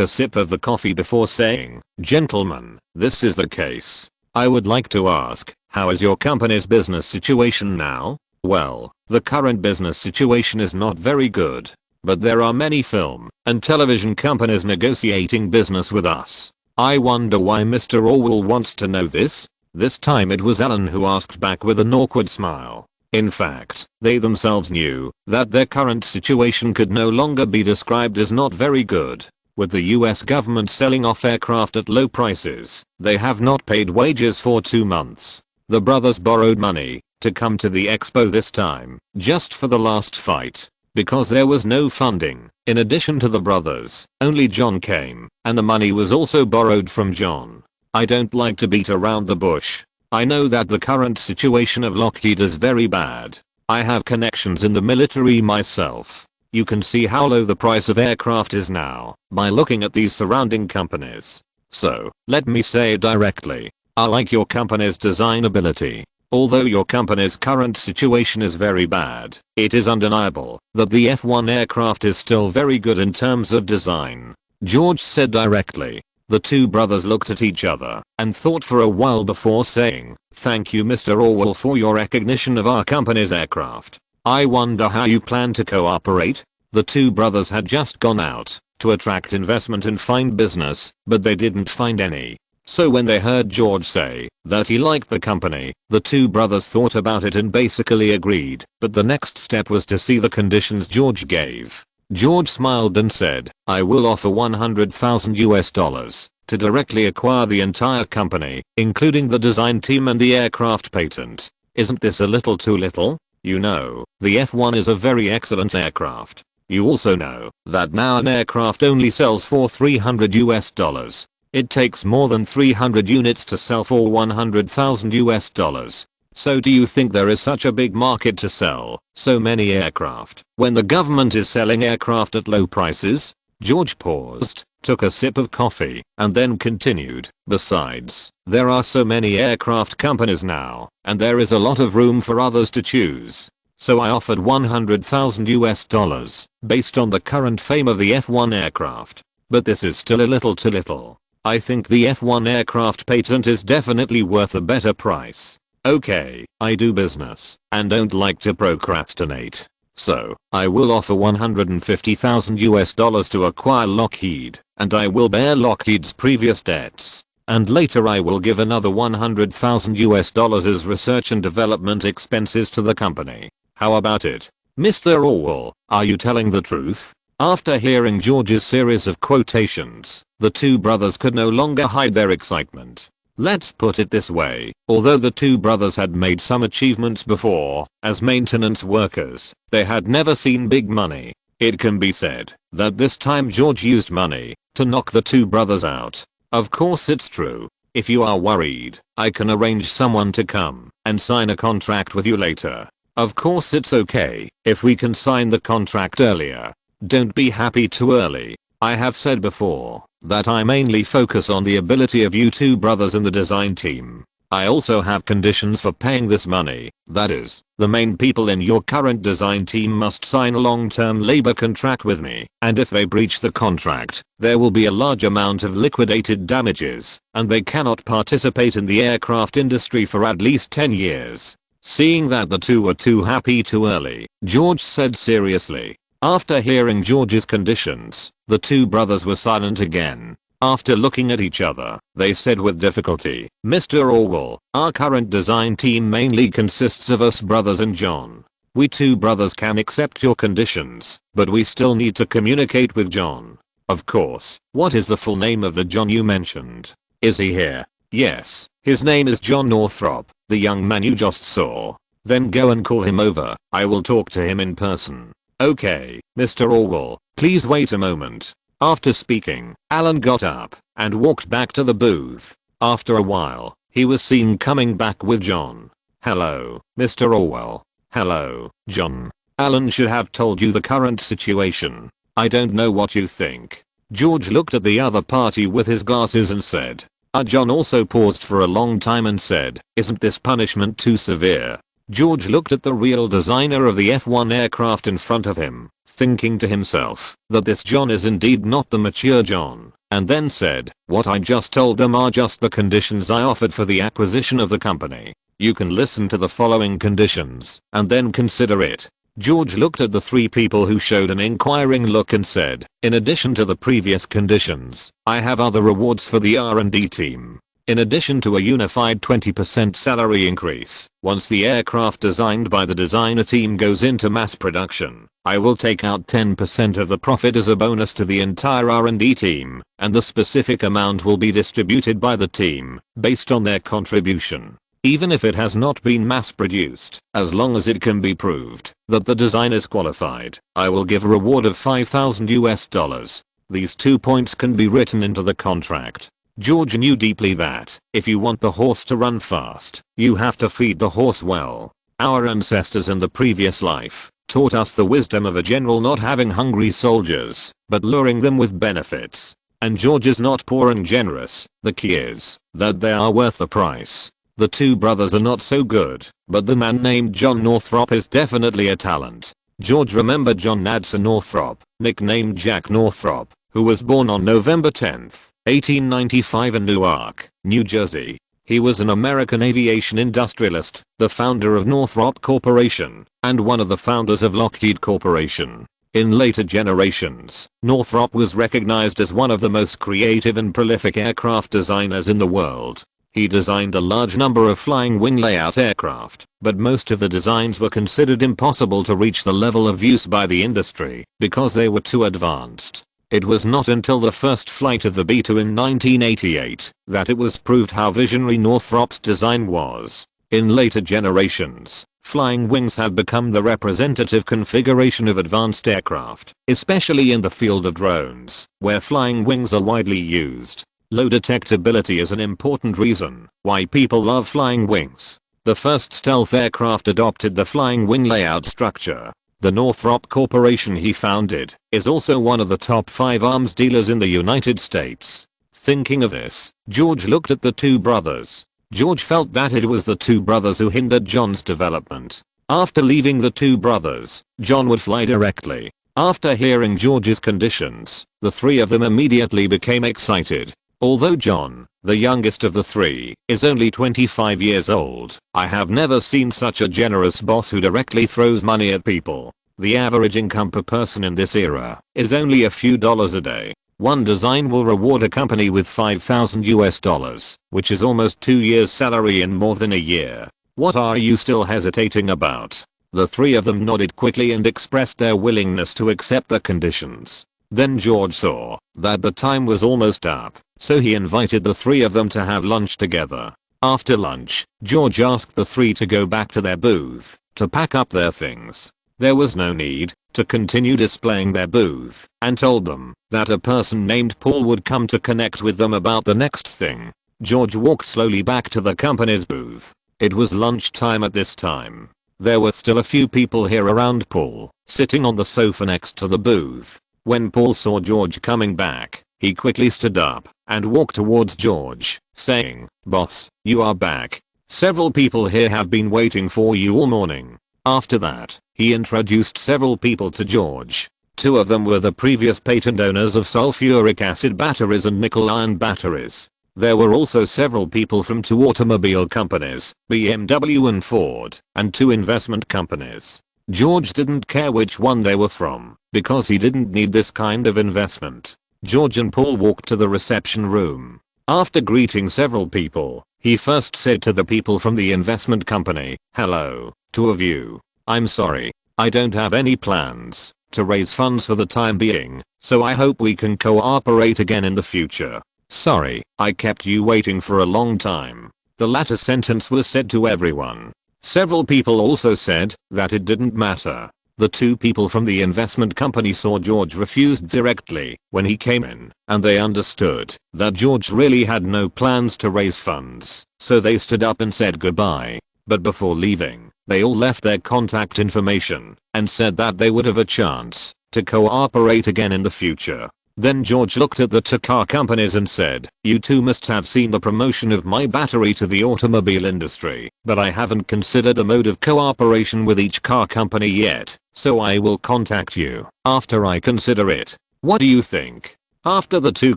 a sip of the coffee before saying, "Gentlemen, this is the case. I would like to ask, how is your company's business situation now?" "Well, the current business situation is not very good, but there are many film and television companies negotiating business with us. I wonder why Mr. Orwell wants to know this." This time it was Alan who asked back with an awkward smile. In fact, they themselves knew that their current situation could no longer be described as not very good. With the US government selling off aircraft at low prices, they have not paid wages for 2 months. The brothers borrowed money to come to the expo this time, just for the last fight. Because there was no funding, in addition to the brothers, only John came, and the money was also borrowed from John. I don't like to beat around the bush. I know that the current situation of Lockheed is very bad. I have connections in the military myself. You can see how low the price of aircraft is now by looking at these surrounding companies. So, let me say it directly. I like your company's design ability. Although your company's current situation is very bad, it is undeniable that the F-1 aircraft is still very good in terms of design. George said directly. The two brothers looked at each other and thought for a while before saying, "Thank you Mr. Orwell for your recognition of our company's aircraft. I wonder how you plan to cooperate?" The two brothers had just gone out to attract investment and find business, but they didn't find any. So when they heard George say that he liked the company, the two brothers thought about it and basically agreed, but the next step was to see the conditions George gave. George smiled and said, "I will offer $100,000 to directly acquire the entire company, including the design team and the aircraft patent. Isn't this a little too little? You know, the F-1 is a very excellent aircraft. You also know that now an aircraft only sells for $300. It takes more than 300 units to sell for $100,000. So do you think there is such a big market to sell so many aircraft when the government is selling aircraft at low prices?" George paused, took a sip of coffee, and then continued, "Besides, There are so many aircraft companies now, and there is a lot of room for others to choose. So I offered $100,000 based on the current fame of the F1 aircraft. But this is still a little too little. I think the F1 aircraft patent is definitely worth a better price. Okay, I do business and don't like to procrastinate. So, I will offer $150,000 to acquire Lockheed, and I will bear Lockheed's previous debts. And later I will give another $100,000 as research and development expenses to the company. How about it? Mr. Orwell, are you telling the truth? After hearing George's series of quotations, the two brothers could no longer hide their excitement. Let's put it this way, although the two brothers had made some achievements before, as maintenance workers, they had never seen big money. It can be said that this time George used money to knock the two brothers out. Of course it's true. If you are worried, I can arrange someone to come and sign a contract with you later. Of course it's okay if we can sign the contract earlier. Don't be happy too early. I have said before that I mainly focus on the ability of you two brothers in the design team. I also have conditions for paying this money. That is, the main people in your current design team must sign a long-term labor contract with me, and if they breach the contract, there will be a large amount of liquidated damages, and they cannot participate in the aircraft industry for at least 10 years. Seeing that the two were too happy too early, George said seriously. After hearing George's conditions, the two brothers were silent again. After looking at each other, they said with difficulty, Mr. Orwell, our current design team mainly consists of us brothers and John. We two brothers can accept your conditions, but we still need to communicate with John. Of course, what is the full name of the John you mentioned? Is he here? Yes, his name is John Northrop, the young man you just saw. Then go and call him over, I will talk to him in person. Okay, Mr. Orwell, please wait a moment. After speaking, Alan got up and walked back to the booth. After a while, he was seen coming back with John. Hello, Mr. Orwell. Hello, John. Alan should have told you the current situation. I don't know what you think. George looked at the other party with his glasses and said. John also paused for a long time and said, isn't this punishment too severe? George looked at the real designer of the F1 aircraft in front of him, thinking to himself that this John is indeed not the mature John, and then said, what I just told them are just the conditions I offered for the acquisition of the company. You can listen to the following conditions, and then consider it. George looked at the three people who showed an inquiring look and said, in addition to the previous conditions, I have other rewards for the R&D team. In addition to a unified 20% salary increase, once the aircraft designed by the designer team goes into mass production, I will take out 10% of the profit as a bonus to the entire R&D team, and the specific amount will be distributed by the team, based on their contribution. Even if it has not been mass produced, as long as it can be proved that the design is qualified, I will give a reward of $5,000. These 2 points can be written into the contract. George knew deeply that, if you want the horse to run fast, you have to feed the horse well. Our ancestors in the previous life taught us the wisdom of a general not having hungry soldiers, but luring them with benefits. And George is not poor and generous, the key is that they are worth the price. The two brothers are not so good, but the man named John Northrop is definitely a talent. George remembered John Nadson Northrop, nicknamed Jack Northrop, who was born on November 10th. 1895 in Newark, New Jersey. He was an American aviation industrialist, the founder of Northrop Corporation, and one of the founders of Lockheed Corporation. In later generations, Northrop was recognized as one of the most creative and prolific aircraft designers in the world. He designed a large number of flying wing layout aircraft, but most of the designs were considered impossible to reach the level of use by the industry because they were too advanced. It was not until the first flight of the B-2 in 1988 that it was proved how visionary Northrop's design was. In later generations, flying wings have become the representative configuration of advanced aircraft, especially in the field of drones, where flying wings are widely used. Low detectability is an important reason why people love flying wings. The first stealth aircraft adopted the flying wing layout structure. The Northrop Corporation he founded is also one of the top 5 arms dealers in the United States. Thinking of this, George looked at the two brothers. George felt that it was the two brothers who hindered John's development. After leaving the two brothers, John would fly directly. After hearing George's conditions, the three of them immediately became excited. Although John, the youngest of the three, is only 25 years old, I have never seen such a generous boss who directly throws money at people. The average income per person in this era is only a few dollars a day. One design will reward a company with $5,000, which is almost 2 years' salary in more than a year. What are you still hesitating about? The three of them nodded quickly and expressed their willingness to accept the conditions. Then George saw that the time was almost up, so he invited the three of them to have lunch together. After lunch, George asked the three to go back to their booth to pack up their things. There was no need to continue displaying their booth, and told them that a person named Paul would come to connect with them about the next thing. George walked slowly back to the company's booth. It was lunchtime at this time. There were still a few people here around Paul, sitting on the sofa next to the booth. When Paul saw George coming back, he quickly stood up and walked towards George, saying, "Boss, you are back. Several people here have been waiting for you all morning." After that, he introduced several people to George. Two of them were the previous patent owners of sulfuric acid batteries and nickel iron batteries. There were also several people from two automobile companies, BMW and Ford, and two investment companies. George didn't care which one they were from, because he didn't need this kind of investment. George and Paul walked to the reception room. After greeting several people, he first said to the people from the investment company, "Hello, two of you. I'm sorry, I don't have any plans to raise funds for the time being, so I hope we can cooperate again in the future. Sorry, I kept you waiting for a long time." The latter sentence was said to everyone. Several people also said that it didn't matter. The two people from the investment company saw George refused directly when he came in, and they understood that George really had no plans to raise funds, so they stood up and said goodbye. But before leaving, they all left their contact information and said that they would have a chance to cooperate again in the future. Then George looked at the two car companies and said, "You two must have seen the promotion of my battery to the automobile industry, but I haven't considered a mode of cooperation with each car company yet, so I will contact you after I consider it. What do you think?" After the two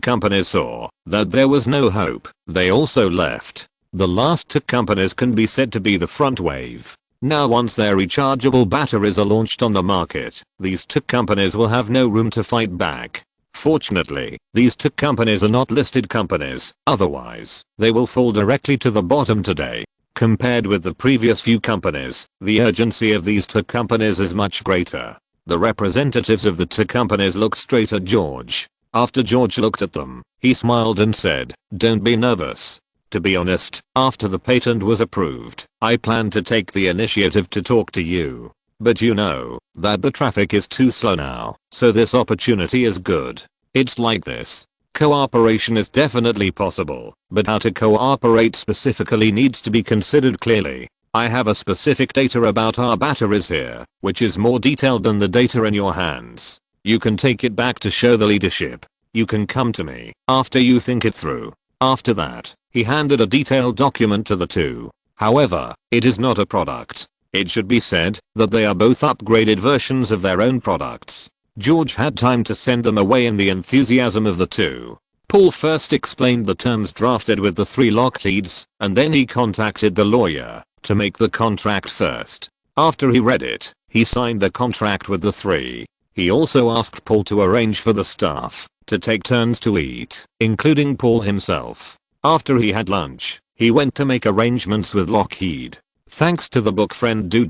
companies saw that there was no hope, they also left. The last two companies can be said to be the front wave. Now once their rechargeable batteries are launched on the market, these two companies will have no room to fight back. Fortunately, these two companies are not listed companies, otherwise, they will fall directly to the bottom today. Compared with the previous few companies, the urgency of these two companies is much greater. The representatives of the two companies looked straight at George. After George looked at them, he smiled and said, "Don't be nervous. To be honest, after the patent was approved, I planned to take the initiative to talk to you. But you know that the traffic is too slow now, so this opportunity is good. It's like this. Cooperation is definitely possible, but how to cooperate specifically needs to be considered clearly. I have a specific data about our batteries here, which is more detailed than the data in your hands. You can take it back to show the leadership. You can come to me after you think it through." After that, he handed a detailed document to the two. However, it is not a product. It should be said that they are both upgraded versions of their own products. George had time to send them away in the enthusiasm of the two. Paul first explained the terms drafted with the three Lockheeds, and then he contacted the lawyer to make the contract first. After he read it, he signed the contract with the three. He also asked Paul to arrange for the staff to take turns to eat, including Paul himself. After he had lunch, he went to make arrangements with Lockheed. Thanks to the book friend do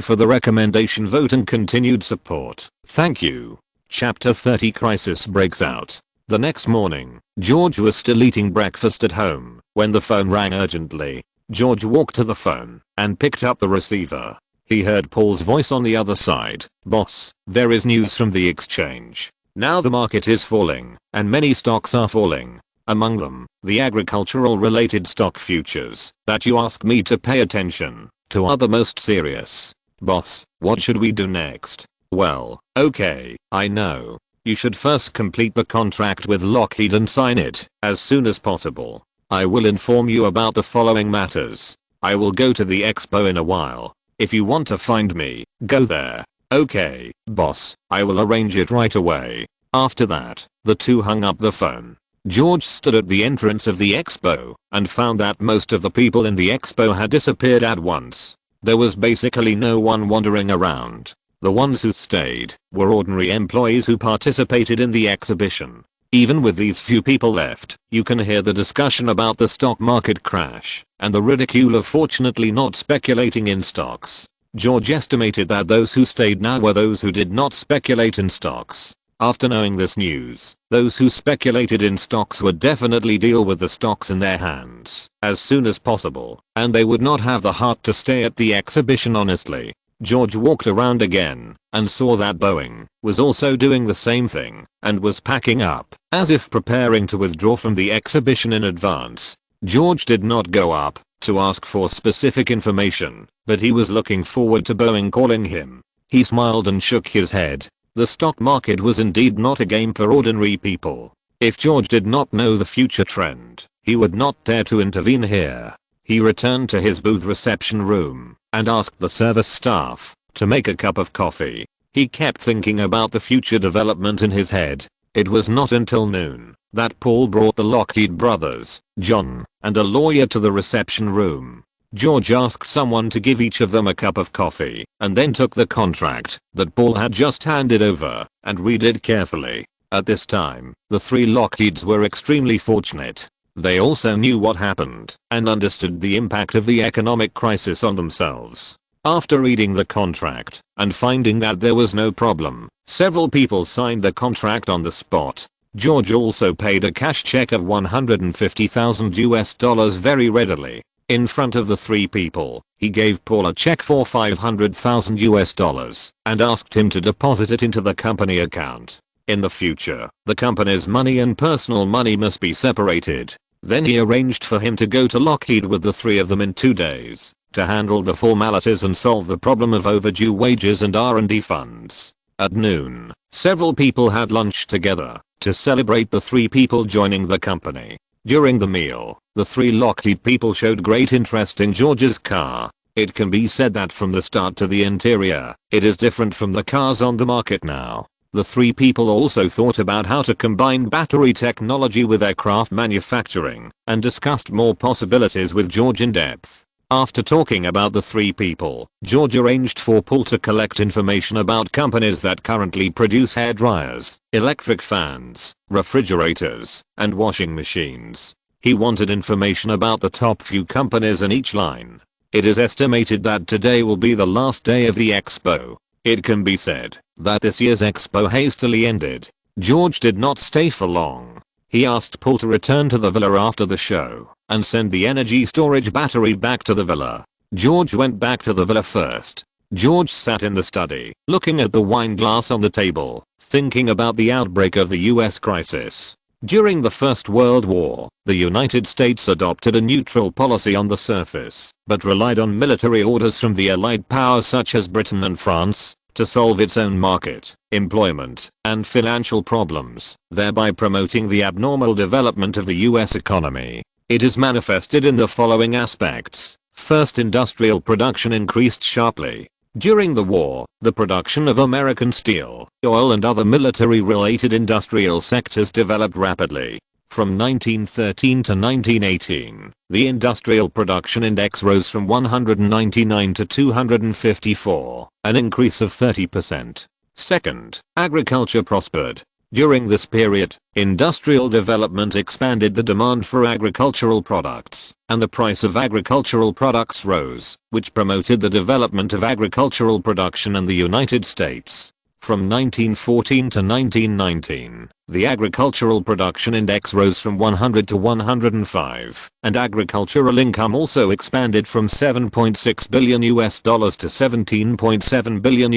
for the recommendation vote and continued support. Thank you. Chapter 30 Crisis breaks out. The next morning, George was still eating breakfast at home when the phone rang urgently. George walked to the phone and picked up the receiver. He heard Paul's voice on the other side. "Boss, there is news from the exchange. Now the market is falling, and many stocks are falling. Among them, the agricultural related stock futures that you asked me to pay attention to are the most serious. Boss, what should we do next?" "Well, okay, I know. You should first complete the contract with Lockheed and sign it as soon as possible. I will inform you about the following matters. I will go to the expo in a while. If you want to find me, go there. Okay, boss, I will arrange it right away. After that, the two hung up the phone. George stood at the entrance of the expo and found that most of the people in the expo had disappeared at once. There was basically no one wandering around. The ones who stayed were ordinary employees who participated in the exhibition. Even with these few people left, you can hear the discussion about the stock market crash and the ridicule of fortunately not speculating in stocks. George estimated that those who stayed now were those who did not speculate in stocks. After knowing this news, those who speculated in stocks would definitely deal with the stocks in their hands as soon as possible, and they would not have the heart to stay at the exhibition honestly. George walked around again and saw that Boeing was also doing the same thing and was packing up as if preparing to withdraw from the exhibition in advance. George did not go up to ask for specific information, but he was looking forward to Boeing calling him. He smiled and shook his head. The stock market was indeed not a game for ordinary people. If George did not know the future trend, he would not dare to intervene here. He returned to his booth reception room and asked the service staff to make a cup of coffee. He kept thinking about the future development in his head. It was not until noon that Paul brought the Lockheed brothers, John, and a lawyer to the reception room. George asked someone to give each of them a cup of coffee and then took the contract that Paul had just handed over and read it carefully. At this time, the three Lockheeds were extremely fortunate. They also knew what happened and understood the impact of the economic crisis on themselves. After reading the contract and finding that there was no problem, several people signed the contract on the spot. George also paid a cash check of $150,000 very readily. In front of the three people, he gave Paul a check for $500,000 and asked him to deposit it into the company account. In the future, the company's money and personal money must be separated. Then he arranged for him to go to Lockheed with the three of them in 2 days to handle the formalities and solve the problem of overdue wages and R&D funds. At noon, several people had lunch together to celebrate the three people joining the company. During the meal, the three Lockheed people showed great interest in George's car. It can be said that from the start to the interior, it is different from the cars on the market now. The three people also thought about how to combine battery technology with aircraft manufacturing and discussed more possibilities with George in depth. After talking about the three people, George arranged for Paul to collect information about companies that currently produce hair dryers, electric fans, refrigerators, and washing machines. He wanted information about the top few companies in each line. It is estimated that today will be the last day of the expo. It can be said that this year's expo hastily ended. George did not stay for long. He asked Paul to return to the villa after the show and send the energy storage battery back to the villa. George went back to the villa first. George sat in the study, looking at the wine glass on the table, thinking about the outbreak of the US crisis. During the First World War, the United States adopted a neutral policy on the surface, but relied on military orders from the Allied powers such as Britain and France to solve its own market, employment, and financial problems, thereby promoting the abnormal development of the US economy. It is manifested in the following aspects. First, industrial production increased sharply. During the war, the production of American steel, oil and other military-related industrial sectors developed rapidly. From 1913 to 1918, the industrial production index rose from 199 to 254, an increase of 30%. Second, agriculture prospered. During this period, industrial development expanded the demand for agricultural products, and the price of agricultural products rose, which promoted the development of agricultural production in the United States. From 1914 to 1919, the agricultural production index rose from 100 to 105, and agricultural income also expanded from $7.6 billion to $17.7 billion.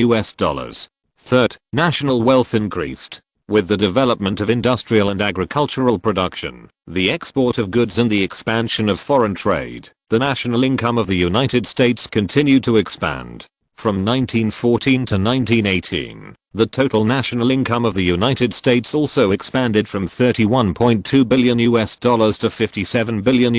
Third, national wealth increased. With the development of industrial and agricultural production, the export of goods and the expansion of foreign trade, the national income of the United States continued to expand. From 1914 to 1918, The total national income of the United States also expanded from $31.2 billion to $57 billion.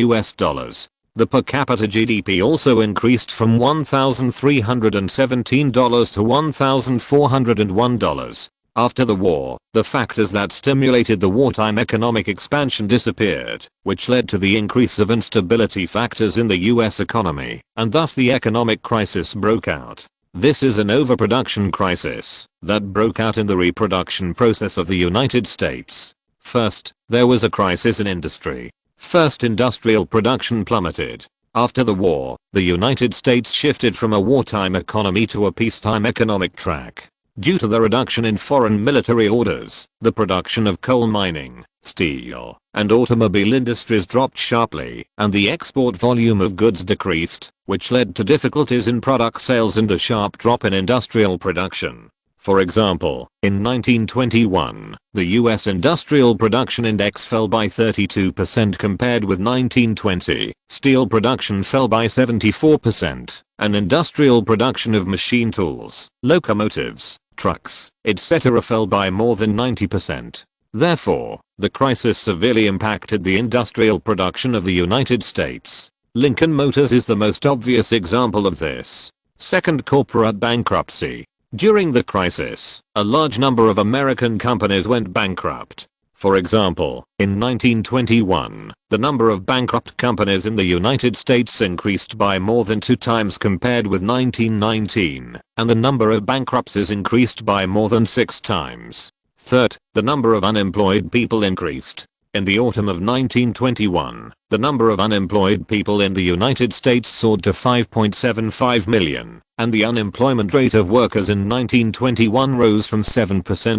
The per capita GDP also increased from $1,317 to $1,401. After the war, the factors that stimulated the wartime economic expansion disappeared, which led to the increase of instability factors in the US economy, and thus the economic crisis broke out. This is an overproduction crisis that broke out in the reproduction process of the United States. First, there was a crisis in industry. First, industrial production plummeted. After the war, the United States shifted from a wartime economy to a peacetime economic track. Due to the reduction in foreign military orders, the production of coal mining, steel, and automobile industries dropped sharply, and the export volume of goods decreased, which led to difficulties in product sales and a sharp drop in industrial production. For example, in 1921, the US Industrial Production Index fell by 32% compared with 1920, steel production fell by 74%, and industrial production of machine tools, locomotives, trucks, etc. fell by more than 90%. Therefore, the crisis severely impacted the industrial production of the United States. Lincoln Motors is the most obvious example of this. Second, corporate bankruptcy. During the crisis, a large number of American companies went bankrupt. For example, in 1921, the number of bankrupt companies in the United States increased by more than 2 times compared with 1919, and the number of bankruptcies increased by more than 6 times. Third, the number of unemployed people increased. In the autumn of 1921, the number of unemployed people in the United States soared to 5.75 million, and the unemployment rate of workers in 1921 rose from 7%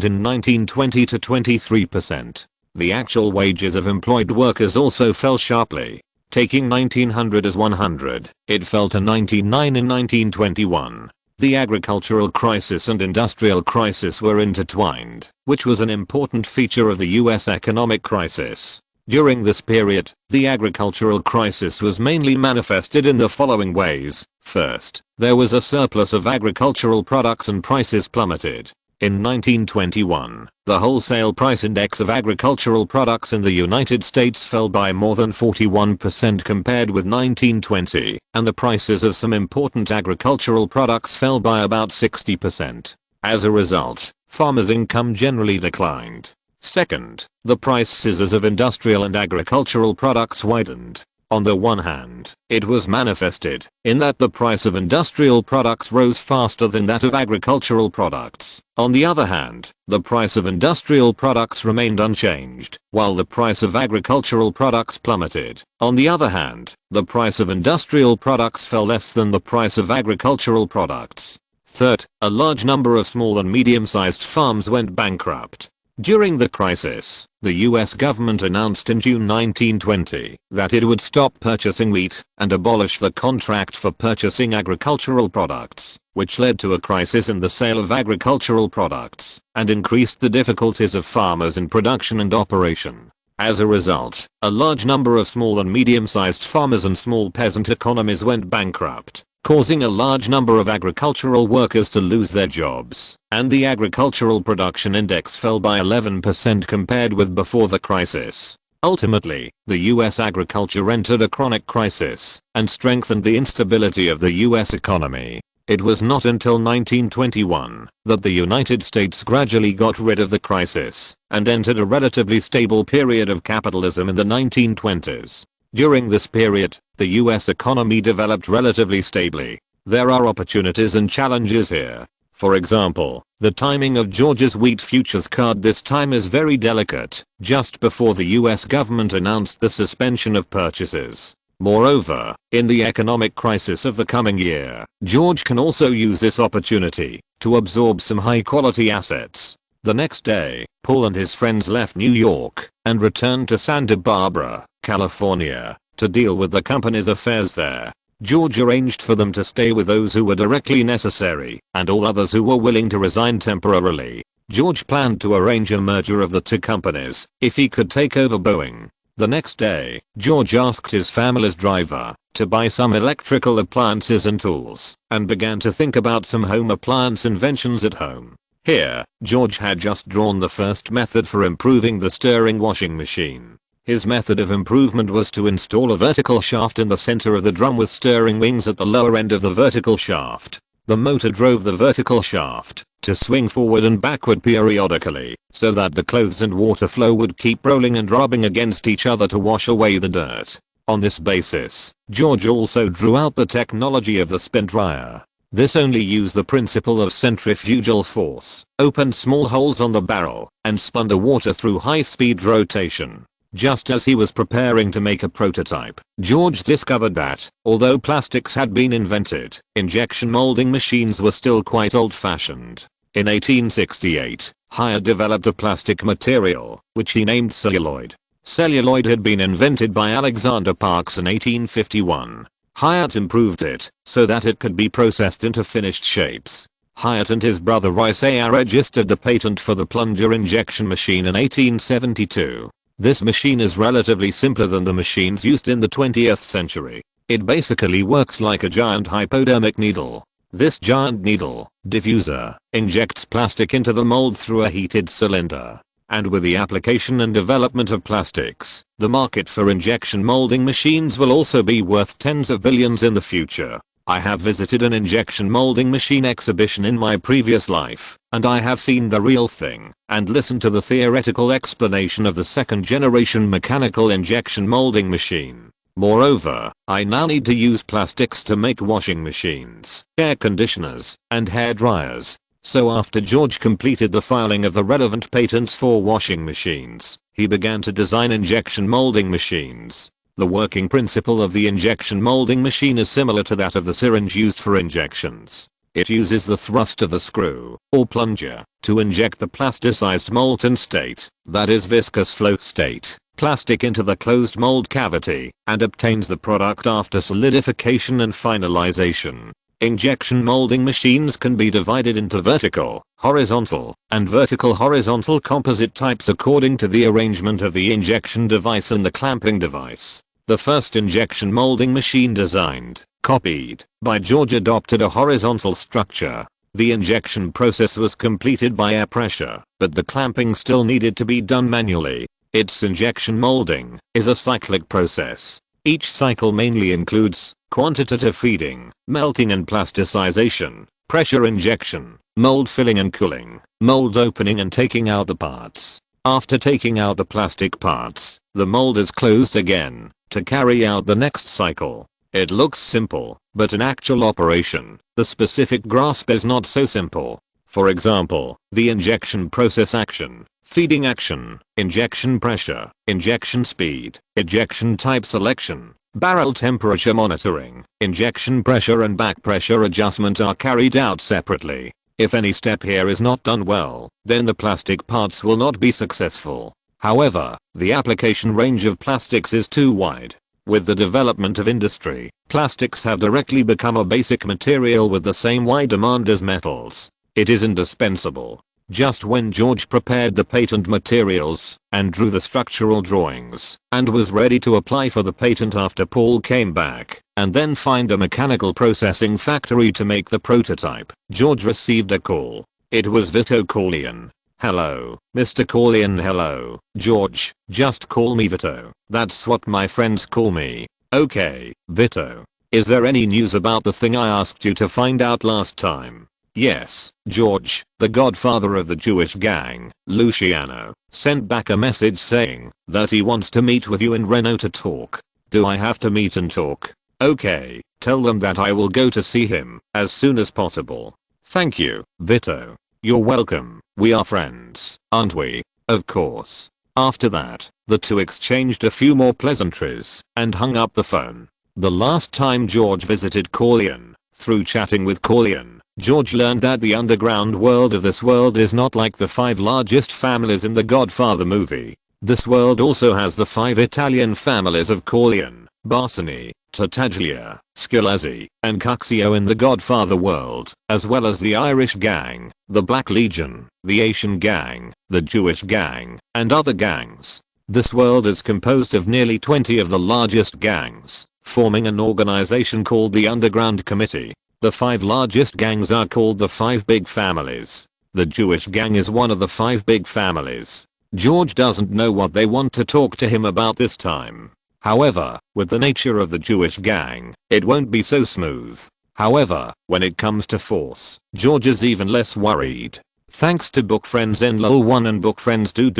in 1920 to 23%. The actual wages of employed workers also fell sharply. Taking 1900 as 100, it fell to 99 in 1921. The agricultural crisis and industrial crisis were intertwined, which was an important feature of the US economic crisis. During this period, the agricultural crisis was mainly manifested in the following ways. First, there was a surplus of agricultural products and prices plummeted. In 1921, the wholesale price index of agricultural products in the United States fell by more than 41% compared with 1920, and the prices of some important agricultural products fell by about 60%. As a result, farmers' income generally declined. Second, the price scissors of industrial and agricultural products widened. On the one hand, it was manifested in that the price of industrial products rose faster than that of agricultural products. On the other hand, the price of industrial products remained unchanged, while the price of agricultural products plummeted. On the other hand, the price of industrial products fell less than the price of agricultural products. Third, a large number of small and medium-sized farms went bankrupt. During the crisis, the US government announced in June 1920 that it would stop purchasing wheat and abolish the contract for purchasing agricultural products, which led to a crisis in the sale of agricultural products and increased the difficulties of farmers in production and operation. As a result, a large number of small and medium-sized farmers and small peasant economies went bankrupt, causing a large number of agricultural workers to lose their jobs, and the agricultural production index fell by 11% compared with before the crisis. Ultimately, the US agriculture entered a chronic crisis and strengthened the instability of the US economy. It was not until 1921 that the United States gradually got rid of the crisis and entered a relatively stable period of capitalism in the 1920s. During this period, the US economy developed relatively stably. There are opportunities and challenges here. For example, the timing of Georgia's wheat futures card this time is very delicate, just before the US government announced the suspension of purchases. Moreover, in the economic crisis of the coming year, George can also use this opportunity to absorb some high-quality assets. The next day, Paul and his friends left New York and returned to Santa Barbara, California, to deal with the company's affairs there. George arranged for them to stay with those who were directly necessary and all others who were willing to resign temporarily. George planned to arrange a merger of the two companies if he could take over Boeing. The next day, George asked his family's driver to buy some electrical appliances and tools and began to think about some home appliance inventions at home. Here, George had just drawn the first method for improving the stirring washing machine. His method of improvement was to install a vertical shaft in the center of the drum with stirring wings at the lower end of the vertical shaft. The motor drove the vertical shaft to swing forward and backward periodically, so that the clothes and water flow would keep rolling and rubbing against each other to wash away the dirt. On this basis, George also drew out the technology of the spin dryer. This only used the principle of centrifugal force, opened small holes on the barrel, and spun the water through high-speed rotation. Just as he was preparing to make a prototype, George discovered that, although plastics had been invented, injection molding machines were still quite old-fashioned. In 1868, Heir developed a plastic material, which he named celluloid. Celluloid had been invented by Alexander Parks in 1851. Hyatt improved it so that it could be processed into finished shapes. Hyatt and his brother Heir registered the patent for the plunger injection machine in 1872. This machine is relatively simpler than the machines used in the 20th century. It basically works like a giant hypodermic needle. This giant needle diffuser injects plastic into the mold through a heated cylinder. And with the application and development of plastics, the market for injection molding machines will also be worth tens of billions in the future. I have visited an injection molding machine exhibition in my previous life, and I have seen the real thing, and listened to the theoretical explanation of the second generation mechanical injection molding machine. Moreover, I now need to use plastics to make washing machines, air conditioners, and hair dryers. So after George completed the filing of the relevant patents for washing machines, he began to design injection molding machines. The working principle of the injection molding machine is similar to that of the syringe used for injections. It uses the thrust of the screw, or plunger, to inject the plasticized molten state, that is viscous flow state, plastic into the closed mold cavity, and obtains the product after solidification and finalization. Injection molding machines can be divided into vertical, horizontal, and vertical-horizontal composite types according to the arrangement of the injection device and the clamping device. The first injection molding machine designed, copied, by George adopted a horizontal structure. The injection process was completed by air pressure, but the clamping still needed to be done manually. Its injection molding is a cyclic process. Each cycle mainly includes quantitative feeding, melting and plasticization, pressure injection, mold filling and cooling, mold opening and taking out the parts. After taking out the plastic parts, the mold is closed again to carry out the next cycle. It looks simple, but in actual operation, the specific grasp is not so simple. For example, the injection process action, feeding action, injection pressure, injection speed, injection type selection, barrel temperature monitoring, injection pressure and back pressure adjustment are carried out separately. If any step here is not done well, then the plastic parts will not be successful. However, the application range of plastics is too wide. With the development of industry, plastics have directly become a basic material with the same wide demand as metals. It is indispensable. Just when George prepared the patent materials and drew the structural drawings and was ready to apply for the patent after Paul came back and then find a mechanical processing factory to make the prototype, George received a call. It was Vito Corleone. "Hello, Mr. Corleone." "Hello, George, just call me Vito. That's what my friends call me." "Okay, Vito. Is there any news about the thing I asked you to find out last time?" "Yes, George, the godfather of the Jewish gang, Luciano, sent back a message saying that he wants to meet with you in Reno to talk." "Do I have to meet and talk?" "Okay, tell them that I will go to see him as soon as possible." "Thank you, Vito." "You're welcome. We are friends, aren't we?" "Of course." After that, the two exchanged a few more pleasantries and hung up the phone. The last time George visited Corleone, through chatting with Corleone, George learned that the underground world of this world is not like the 5 largest families in the Godfather movie. This world also has the 5 Italian families of Corleone, Barsani, Tartaglia, Scalazzi, and Cuxio in the Godfather world, as well as the Irish gang, the Black Legion, the Asian gang, the Jewish gang, and other gangs. This world is composed of nearly 20 of the largest gangs, forming an organization called the Underground Committee. The 5 largest gangs are called the 5 big families. The Jewish gang is one of the 5 big families. George doesn't know what they want to talk to him about this time. However, with the nature of the Jewish gang, it won't be so smooth. However, when it comes to force, George is even less worried. Thanks to Book Friends NLOL1 and Book Friends do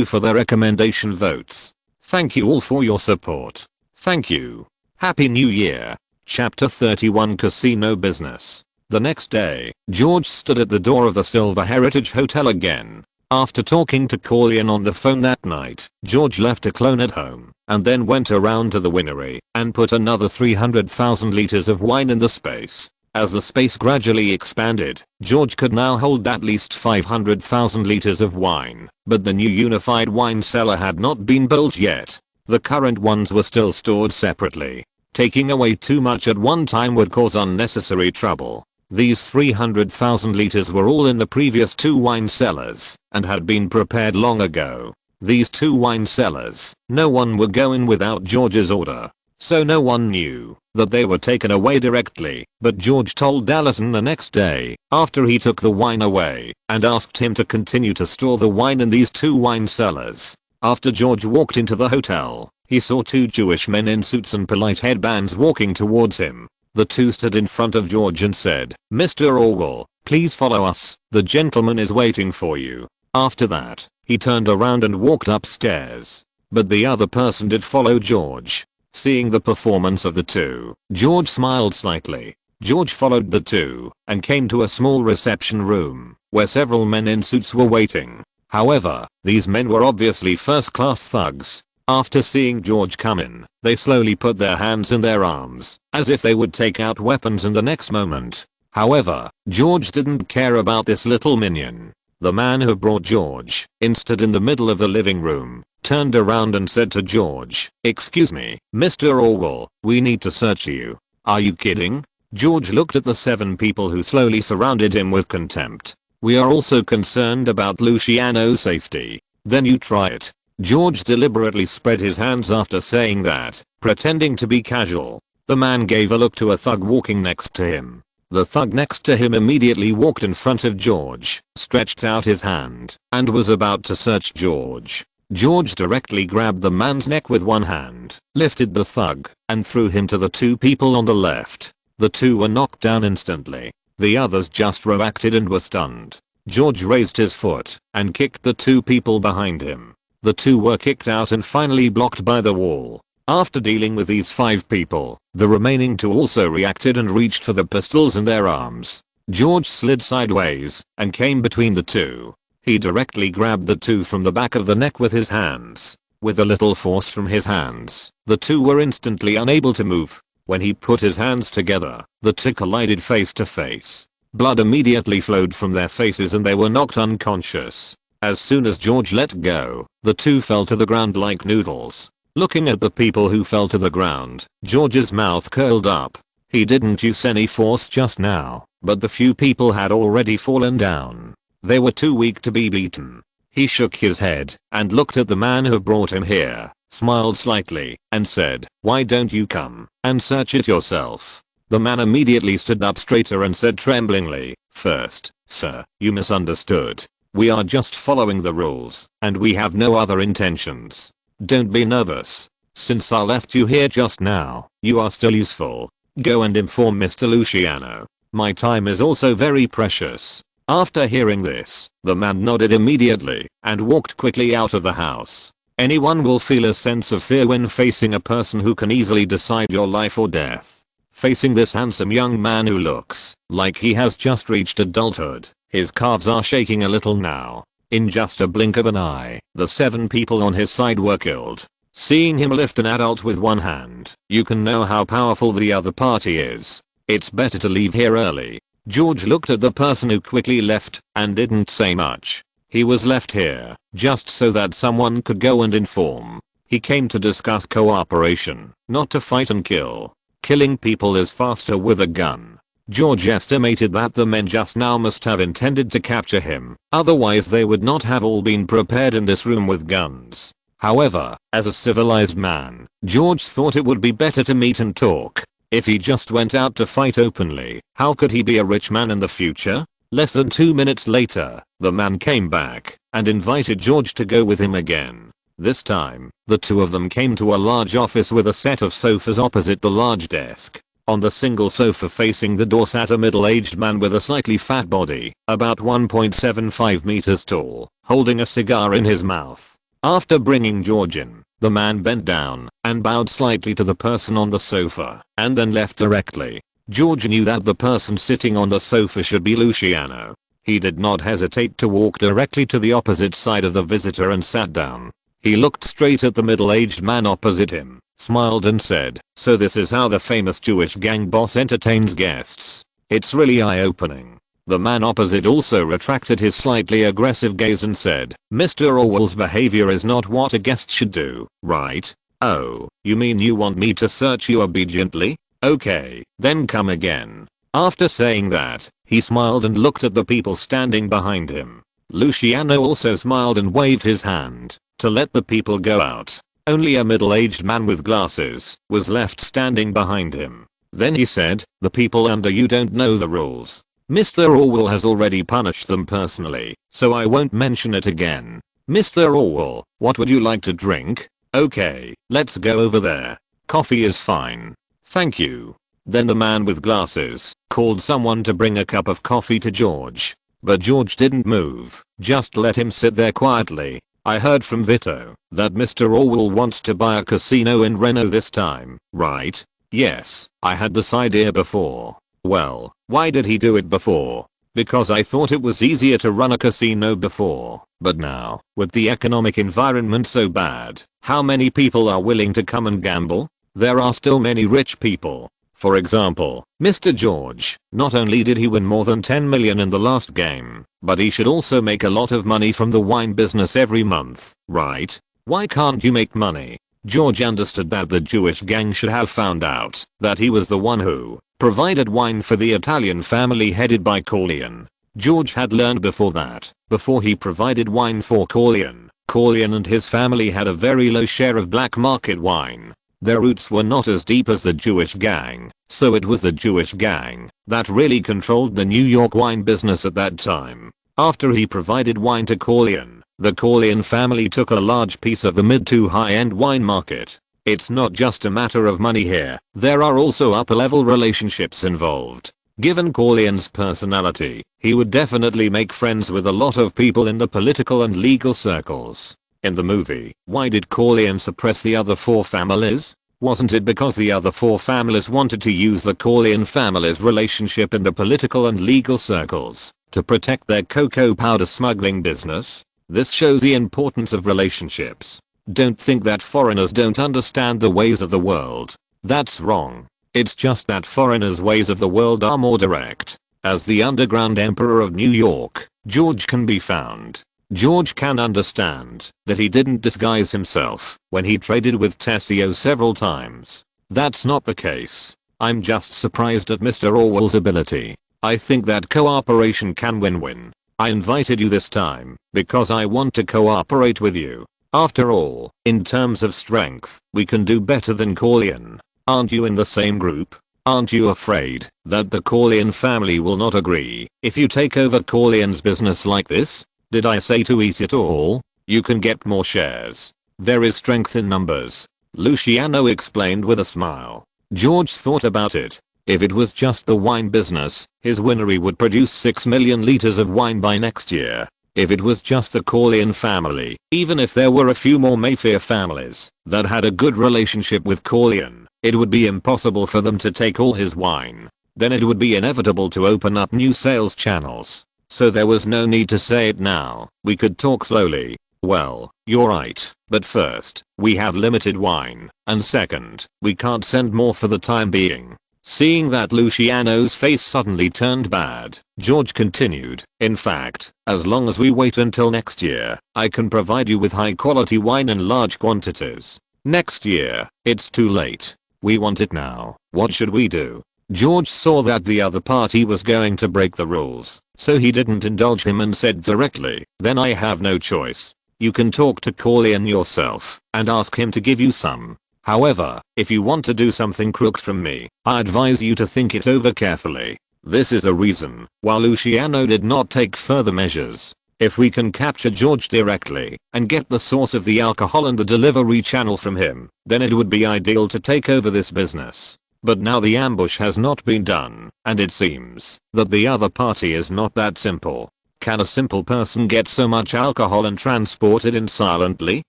for their recommendation votes. Thank you all for your support. Thank you. Happy New Year. Chapter 31 Casino Business. The next day, George stood at the door of the Silver Heritage Hotel again. After talking to Corleone on the phone that night, George left a clone at home, and then went around to the winery, and put another 300,000 liters of wine in the space. As the space gradually expanded, George could now hold at least 500,000 liters of wine, but the new unified wine cellar had not been built yet. The current ones were still stored separately. Taking away too much at one time would cause unnecessary trouble. These 300,000 liters were all in the previous 2 wine cellars, and had been prepared long ago. These 2 wine cellars, no one would go in without George's order. So no one knew that they were taken away directly, but George told Allison the next day, after he took the wine away, and asked him to continue to store the wine in these 2 wine cellars. After George walked into the hotel, he saw 2 Jewish men in suits and polite headbands walking towards him. The 2 stood in front of George and said, "Mr. Orwell, please follow us, the gentleman is waiting for you." After that, he turned around and walked upstairs. But the other person did follow George. Seeing the performance of the 2, George smiled slightly. George followed the 2, and came to a small reception room, where several men in suits were waiting. However, these men were obviously first-class thugs. After seeing George come in, they slowly put their hands in their arms, as if they would take out weapons in the next moment. However, George didn't care about this little minion. The man who brought George in stood in the middle of the living room, turned around and said to George, "Excuse me, Mr. Orwell, we need to search you." "Are you kidding?" George looked at the 7 people who slowly surrounded him with contempt. "We are also concerned about Luciano's safety." "Then you try it." George deliberately spread his hands after saying that, pretending to be casual. The man gave a look to a thug walking next to him. The thug next to him immediately walked in front of George, stretched out his hand, and was about to search George. George directly grabbed the man's neck with one hand, lifted the thug, and threw him to the 2 people on the left. The 2 were knocked down instantly. The others just reacted and were stunned. George raised his foot, and kicked the 2 people behind him. The 2 were kicked out and finally blocked by the wall. After dealing with these 5 people, the remaining 2 also reacted and reached for the pistols in their arms. George slid sideways and came between the 2. He directly grabbed the 2 from the back of the neck with his hands. With a little force from his hands, the 2 were instantly unable to move. When he put his hands together, the 2 collided face to face. Blood immediately flowed from their faces and they were knocked unconscious. As soon as George let go, the 2 fell to the ground like noodles. Looking at the people who fell to the ground, George's mouth curled up. He didn't use any force just now, but the few people had already fallen down. They were too weak to be beaten. He shook his head and looked at the man who brought him here, smiled slightly, and said, "Why don't you come and search it yourself?" The man immediately stood up straighter and said tremblingly, "First, sir, you misunderstood. We are just following the rules, and we have no other intentions. Don't be nervous. Since I left you here just now, you are still useful. Go and inform Mr. Luciano. My time is also very precious." After hearing this, the man nodded immediately and walked quickly out of the house. Anyone will feel a sense of fear when facing a person who can easily decide your life or death. Facing this handsome young man who looks like he has just reached adulthood, his calves are shaking a little now. In just a blink of an eye, the 7 people on his side were killed. Seeing him lift an adult with one hand, you can know how powerful the other party is. It's better to leave here early. George looked at the person who quickly left and didn't say much. He was left here just so that someone could go and inform. He came to discuss cooperation, not to fight and kill. Killing people is faster with a gun. George estimated that the men just now must have intended to capture him, otherwise they would not have all been prepared in this room with guns. However, as a civilized man, George thought it would be better to meet and talk. If he just went out to fight openly, how could he be a rich man in the future? Less than 2 minutes later, the man came back and invited George to go with him again. This time, the two of them came to a large office with a set of sofas opposite the large desk. On the single sofa facing the door sat a middle-aged man with a slightly fat body, about 1.75 meters tall, holding a cigar in his mouth. After bringing George in, the man bent down and bowed slightly to the person on the sofa and then left directly. George knew that the person sitting on the sofa should be Luciano. He did not hesitate to walk directly to the opposite side of the visitor and sat down. He looked straight at the middle-aged man opposite him, smiled and said, "So this is how the famous Jewish gang boss entertains guests. It's really eye-opening." The man opposite also retracted his slightly aggressive gaze and said, "Mr. Orwell's behavior is not what a guest should do, right? Oh, you mean you want me to search you obediently? Okay, then come again." After saying that, he smiled and looked at the people standing behind him. Luciano also smiled and waved his hand to let the people go out. Only a middle-aged man with glasses was left standing behind him. Then he said, "The people under you don't know the rules. Mr. Orwell has already punished them personally, so I won't mention it again. Mr. Orwell, what would you like to drink? Okay, let's go over there. Coffee is fine. Thank you." Then the man with glasses called someone to bring a cup of coffee to George. But George didn't move, just let him sit there quietly. "I heard from Vito that Mr. Orwell wants to buy a casino in Reno this time, right?" "Yes, I had this idea before." "Well, why did he do it before?" "Because I thought it was easier to run a casino before. But now, with the economic environment so bad, how many people are willing to come and gamble? There are still many rich people. For example, Mr. George, not only did he win more than 10 million in the last game, but he should also make a lot of money from the wine business every month, right? Why can't you make money?" George understood that the Jewish gang should have found out that he was the one who provided wine for the Italian family headed by Corleone. George had learned before that, before he provided wine for Corleone, Corleone and his family had a very low share of black market wine. Their roots were not as deep as the Jewish gang, so it was the Jewish gang that really controlled the New York wine business at that time. After he provided wine to Corleone, the Corleone family took a large piece of the mid to high-end wine market. It's not just a matter of money here, there are also upper-level relationships involved. Given Corleone's personality, he would definitely make friends with a lot of people in the political and legal circles. In the movie, why did Corleone suppress the other 4 families? Wasn't it because the other 4 families wanted to use the Corleone family's relationship in the political and legal circles to protect their cocoa powder smuggling business? This shows the importance of relationships. Don't think that foreigners don't understand the ways of the world. That's wrong. It's just that foreigners' ways of the world are more direct. As the underground emperor of New York, George can be found. George can understand that he didn't disguise himself when he traded with Tessio several times. That's not the case. I'm just surprised at Mr. Orwell's ability. I think that cooperation can win-win. I invited you this time because I want to cooperate with you. After all, in terms of strength, we can do better than Corleone. Aren't you in the same group? Aren't you afraid that the Corleone family will not agree if you take over Corleone's business like this? Did I say to eat it all? You can get more shares. There is strength in numbers. Luciano explained with a smile. George thought about it. If it was just the wine business, his winery would produce 6 million liters of wine by next year. If it was just the Corleone family, even if there were a few more Mayfair families that had a good relationship with Corleone, it would be impossible for them to take all his wine. Then it would be inevitable to open up new sales channels. So there was no need to say it now, we could talk slowly. Well, you're right, but first, we have limited wine, and second, we can't send more for the time being. Seeing that Luciano's face suddenly turned bad, George continued, in fact, as long as we wait until next year, I can provide you with high quality wine in large quantities. Next year, it's too late. We want it now. What should we do? George saw that the other party was going to break the rules, so he didn't indulge him and said directly, then I have no choice. You can talk to Corleone yourself and ask him to give you some. However, if you want to do something crooked from me, I advise you to think it over carefully. This is a reason why Luciano did not take further measures. If we can capture George directly and get the source of the alcohol and the delivery channel from him, then it would be ideal to take over this business. But now the ambush has not been done, and it seems that the other party is not that simple. Can a simple person get so much alcohol and transport it in silently?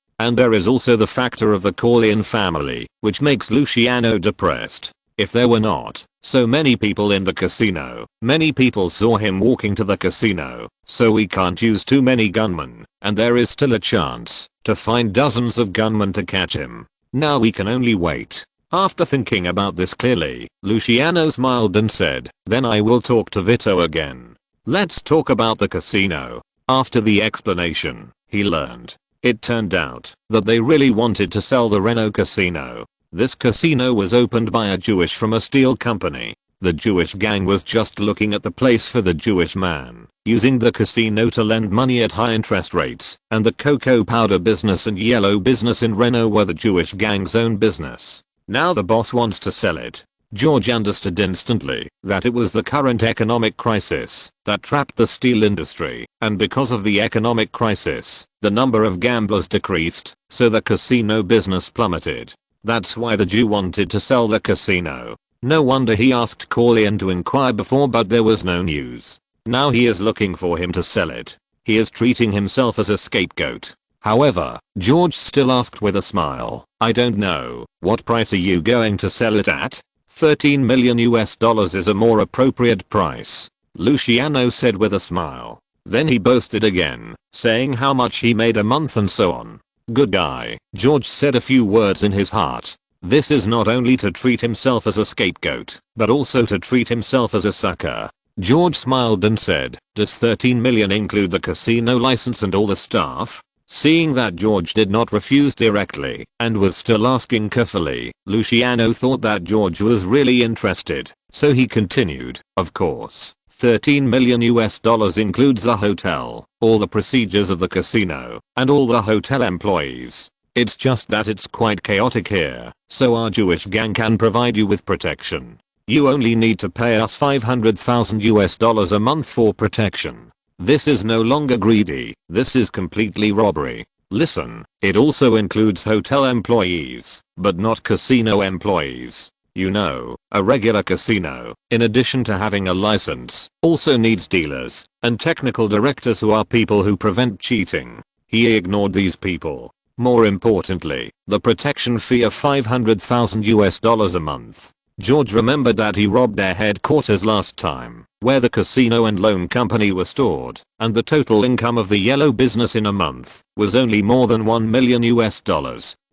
And there is also the factor of the Corleone family, which makes Luciano depressed. If there were not so many people in the casino, many people saw him walking to the casino, so we can't use too many gunmen, and there is still a chance to find dozens of gunmen to catch him. Now we can only wait. After thinking about this clearly, Luciano smiled and said, "Then I will talk to Vito again. Let's talk about the casino." After the explanation, he learned. It turned out that they really wanted to sell the Reno casino. This casino was opened by a Jewish from a steel company. The Jewish gang was just looking at the place for the Jewish man, using the casino to lend money at high interest rates, and the cocoa powder business and yellow business in Reno were the Jewish gang's own business. Now the boss wants to sell it. George understood instantly that it was the current economic crisis that trapped the steel industry, and because of the economic crisis, the number of gamblers decreased, so the casino business plummeted. That's why the Jew wanted to sell the casino. No wonder he asked Corleone to inquire before, but there was no news. Now he is looking for him to sell it. He is treating himself as a scapegoat. However, George still asked with a smile, "I don't know, what price are you going to sell it at?" $13 million is a more appropriate price, Luciano said with a smile. Then he boasted again, saying how much he made a month and so on. Good guy, George said a few words in his heart. This is not only to treat himself as a scapegoat, but also to treat himself as a sucker. George smiled and said, "Does 13 million include the casino license and all the staff?" Seeing that George did not refuse directly and was still asking carefully, Luciano thought that George was really interested, so he continued, "Of course, 13 million includes the hotel, all the procedures of the casino, and all the hotel employees. It's just that it's quite chaotic here, so our Jewish gang can provide you with protection. You only need to pay us $500,000 a month for protection. This is no longer greedy, this is completely robbery. Listen, it also includes hotel employees, but not casino employees. You know, a regular casino, in addition to having a license, also needs dealers and technical directors who are people who prevent cheating." He ignored these people. More importantly, the protection fee of $500,000 a month. George remembered that he robbed their headquarters last time, where the casino and loan company were stored, and the total income of the yellow business in a month was only more than $1 million.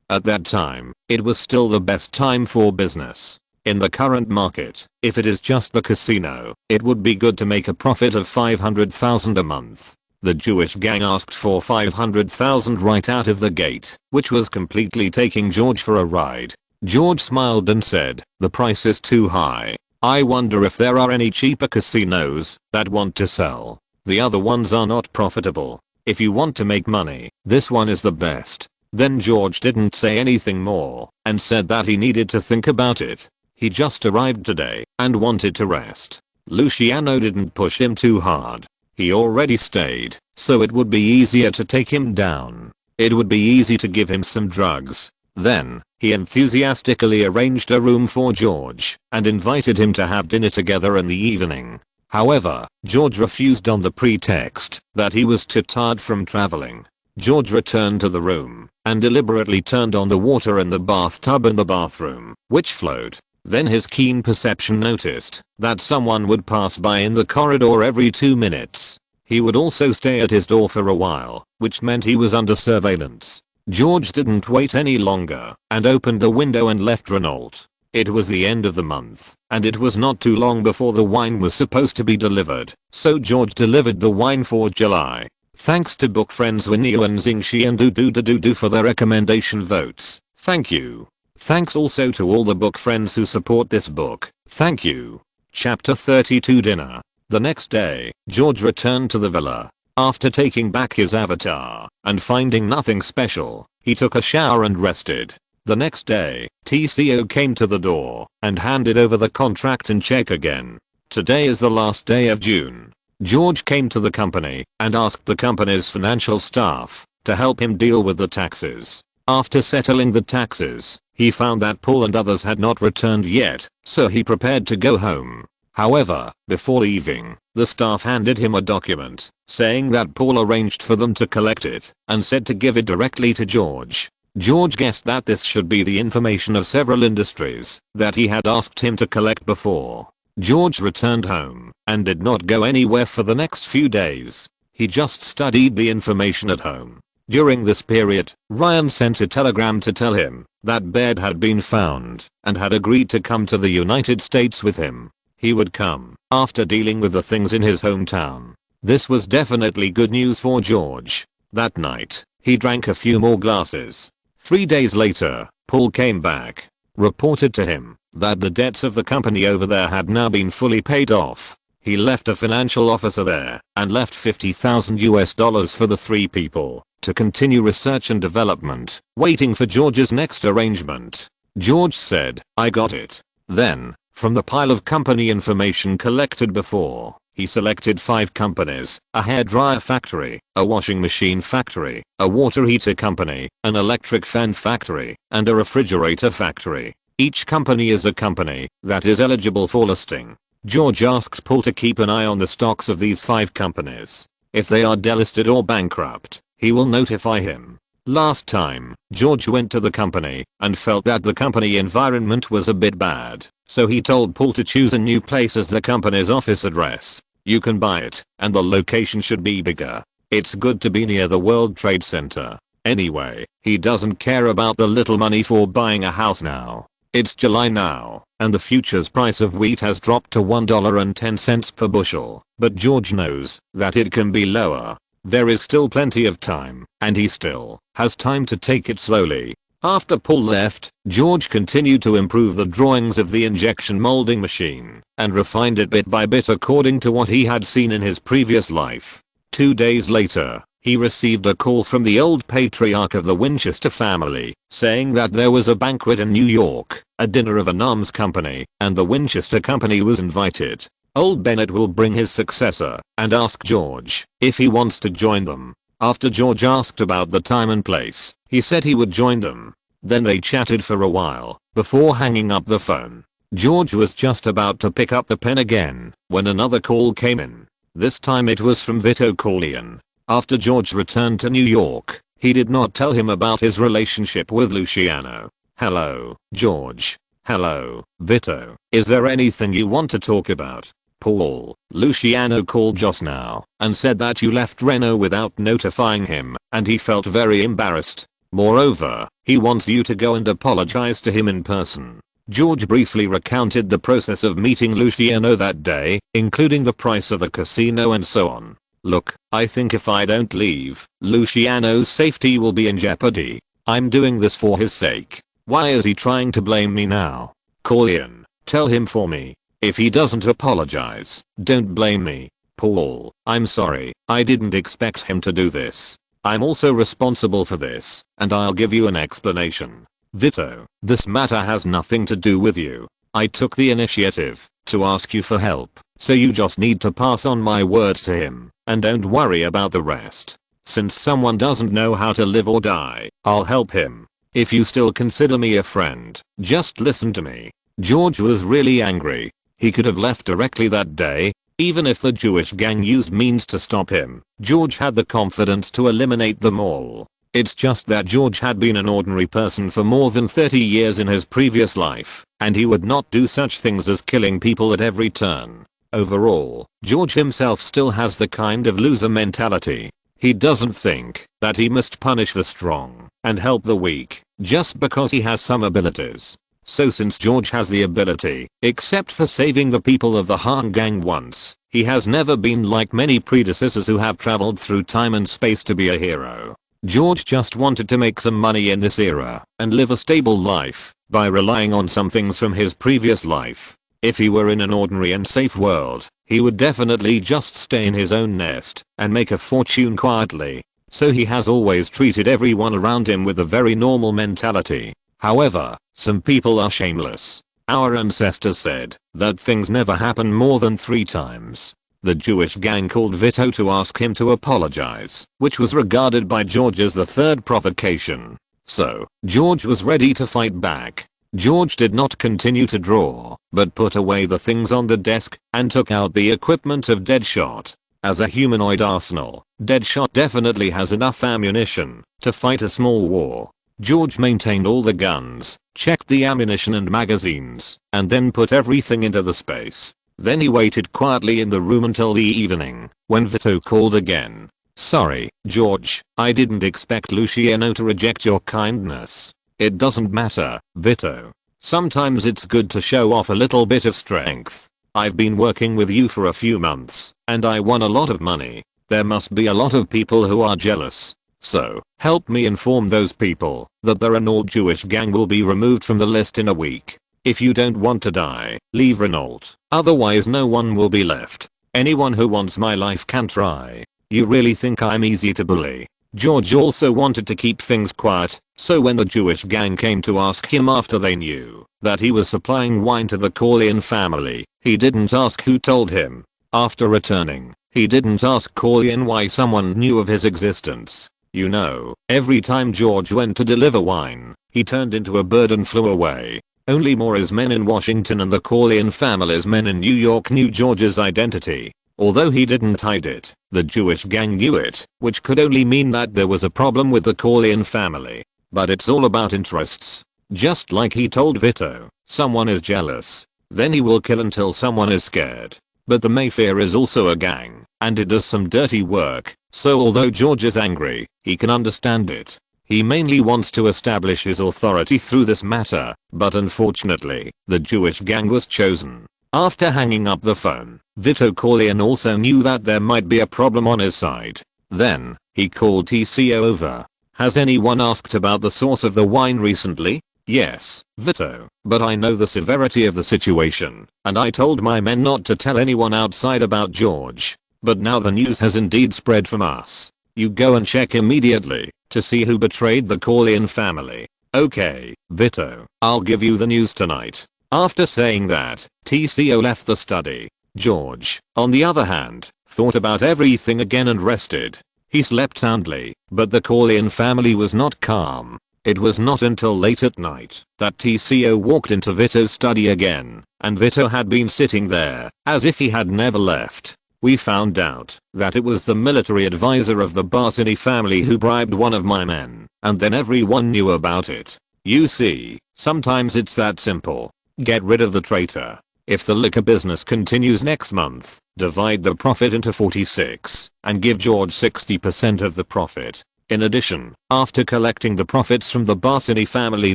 At that time, it was still the best time for business. In the current market, if it is just the casino, it would be good to make a profit of $500,000 a month. The Jewish gang asked for $500,000 right out of the gate, which was completely taking George for a ride. George smiled and said, "The price is too high. I wonder if there are any cheaper casinos that want to sell. The other ones are not profitable. If you want to make money, this one is the best." Then George didn't say anything more and said that he needed to think about it. He just arrived today and wanted to rest. Luciano didn't push him too hard. He already stayed, so it would be easier to take him down. It would be easy to give him some drugs. Then, he enthusiastically arranged a room for George and invited him to have dinner together in the evening. However, George refused on the pretext that he was too tired from traveling. George returned to the room and deliberately turned on the water in the bathtub in the bathroom, which flowed. Then his keen perception noticed that someone would pass by in the corridor every 2 minutes. He would also stay at his door for a while, which meant he was under surveillance. George didn't wait any longer and opened the window and left Renault. It was the end of the month, and it was not too long before the wine was supposed to be delivered, so George delivered the wine for July. Thanks to book friends Winnie and Zingshi and Do for their recommendation votes. Thank you. Thanks also to all the book friends who support this book. Thank you. Chapter 32 Dinner. The next day, George returned to the villa. After taking back his avatar and finding nothing special, he took a shower and rested. The next day, TCO came to the door and handed over the contract and check again. Today is the last day of June. George came to the company and asked the company's financial staff to help him deal with the taxes. After settling the taxes, he found that Paul and others had not returned yet, so he prepared to go home. However, before leaving, the staff handed him a document saying that Paul arranged for them to collect it and said to give it directly to George. George guessed that this should be the information of several industries that he had asked him to collect before. George returned home and did not go anywhere for the next few days. He just studied the information at home. During this period, Ryan sent a telegram to tell him that Baird had been found and had agreed to come to the United States with him. He would come after dealing with the things in his hometown. This was definitely good news for George. That night, he drank a few more glasses. 3 days later, Paul came back, reported to him that the debts of the company over there had now been fully paid off. He left a financial officer there and left $50,000 for the 3 people to continue research and development, waiting for George's next arrangement. George said, "I got it." Then, from the pile of company information collected before, he selected 5 companies: a hairdryer factory, a washing machine factory, a water heater company, an electric fan factory, and a refrigerator factory. Each company is a company that is eligible for listing. George asked Paul to keep an eye on the stocks of these 5 companies. If they are delisted or bankrupt, he will notify him. Last time, George went to the company and felt that the company environment was a bit bad, so he told Paul to choose a new place as the company's office address. You can buy it, and the location should be bigger. It's good to be near the World Trade Center. Anyway, he doesn't care about the little money for buying a house now. It's July now, and the futures price of wheat has dropped to $1.10 per bushel, but George knows that it can be lower. There is still plenty of time, and he still has time to take it slowly. After Paul left, George continued to improve the drawings of the injection molding machine and refined it bit by bit according to what he had seen in his previous life. 2 days later, he received a call from the old patriarch of the Winchester family, saying that there was a banquet in New York, a dinner of an arms company, and the Winchester company was invited. Old Bennett will bring his successor and ask George if he wants to join them. After George asked about the time and place, he said he would join them. Then they chatted for a while before hanging up the phone. George was just about to pick up the pen again when another call came in. This time it was from Vito Corleone. After George returned to New York, he did not tell him about his relationship with Luciano. "Hello, George." "Hello, Vito. Is there anything you want to talk about?" "Paul, Luciano called just now and said that you left Reno without notifying him, and he felt very embarrassed. Moreover, he wants you to go and apologize to him in person." George briefly recounted the process of meeting Luciano that day, including the price of the casino and so on. "Look, I think if I don't leave, Luciano's safety will be in jeopardy. I'm doing this for his sake. Why is he trying to blame me now? Corleone, tell him for me. If he doesn't apologize, don't blame me." "Paul, I'm sorry, I didn't expect him to do this. I'm also responsible for this, and I'll give you an explanation. Vito, this matter has nothing to do with you. I took the initiative to ask you for help, so you just need to pass on my words to him, and don't worry about the rest. Since someone doesn't know how to live or die, I'll help him. If you still consider me a friend, just listen to me." George was really angry. He could have left directly that day, even if the Jewish gang used means to stop him. George had the confidence to eliminate them all. It's just that George had been an ordinary person for more than 30 years in his previous life, and he would not do such things as killing people at every turn. Overall, George himself still has the kind of loser mentality. He doesn't think that he must punish the strong and help the weak just because he has some abilities. So since George has the ability, except for saving the people of the Han gang once, he has never been like many predecessors who have traveled through time and space to be a hero. George just wanted to make some money in this era and live a stable life by relying on some things from his previous life. If he were in an ordinary and safe world, he would definitely just stay in his own nest and make a fortune quietly. So he has always treated everyone around him with a very normal mentality. However, some people are shameless. Our ancestors said that things never happen more than 3 times. The Jewish gang called Vito to ask him to apologize, which was regarded by George as the 3rd provocation. So, George was ready to fight back. George did not continue to draw, but put away the things on the desk and took out the equipment of Deadshot. As a humanoid arsenal, Deadshot definitely has enough ammunition to fight a small war. George maintained all the guns, checked the ammunition and magazines, and then put everything into the space. Then he waited quietly in the room until the evening, when Vito called again. "Sorry, George, I didn't expect Luciano to reject your kindness." "It doesn't matter, Vito. Sometimes it's good to show off a little bit of strength. I've been working with you for a few months, and I won a lot of money. There must be a lot of people who are jealous. So, help me inform those people that the Renault Jewish gang will be removed from the list in a week. If you don't want to die, leave Renault. Otherwise no one will be left. Anyone who wants my life can try. You really think I'm easy to bully?" George also wanted to keep things quiet, so when the Jewish gang came to ask him after they knew that he was supplying wine to the Corleone family, he didn't ask who told him. After returning, he didn't ask Corleone why someone knew of his existence. You know, every time George went to deliver wine, he turned into a bird and flew away. Only Mora's men in Washington and the Corleone family's men in New York knew George's identity. Although he didn't hide it, the Jewish gang knew it, which could only mean that there was a problem with the Corleone family. But it's all about interests. Just like he told Vito, someone is jealous, then he will kill until someone is scared. But the Mayfair is also a gang, and it does some dirty work, so although George is angry, he can understand it. He mainly wants to establish his authority through this matter, but unfortunately, the Jewish gang was chosen. After hanging up the phone, Vito Corleone also knew that there might be a problem on his side. Then, he called TCO over. "Has anyone asked about the source of the wine recently?" "Yes, Vito, but I know the severity of the situation, and I told my men not to tell anyone outside about George. But now the news has indeed spread from us. You go and check immediately to see who betrayed the Corleone family." "Okay, Vito, I'll give you the news tonight." After saying that, TCO left the study. George, on the other hand, thought about everything again and rested. He slept soundly, but the Corleone family was not calm. It was not until late at night that TCO walked into Vito's study again, and Vito had been sitting there, as if he had never left. "We found out that it was the military advisor of the Barsini family who bribed one of my men, and then everyone knew about it. You see, sometimes it's that simple. Get rid of the traitor. If the liquor business continues next month, divide the profit into 46 and give George 60% of the profit. In addition, after collecting the profits from the Barsini family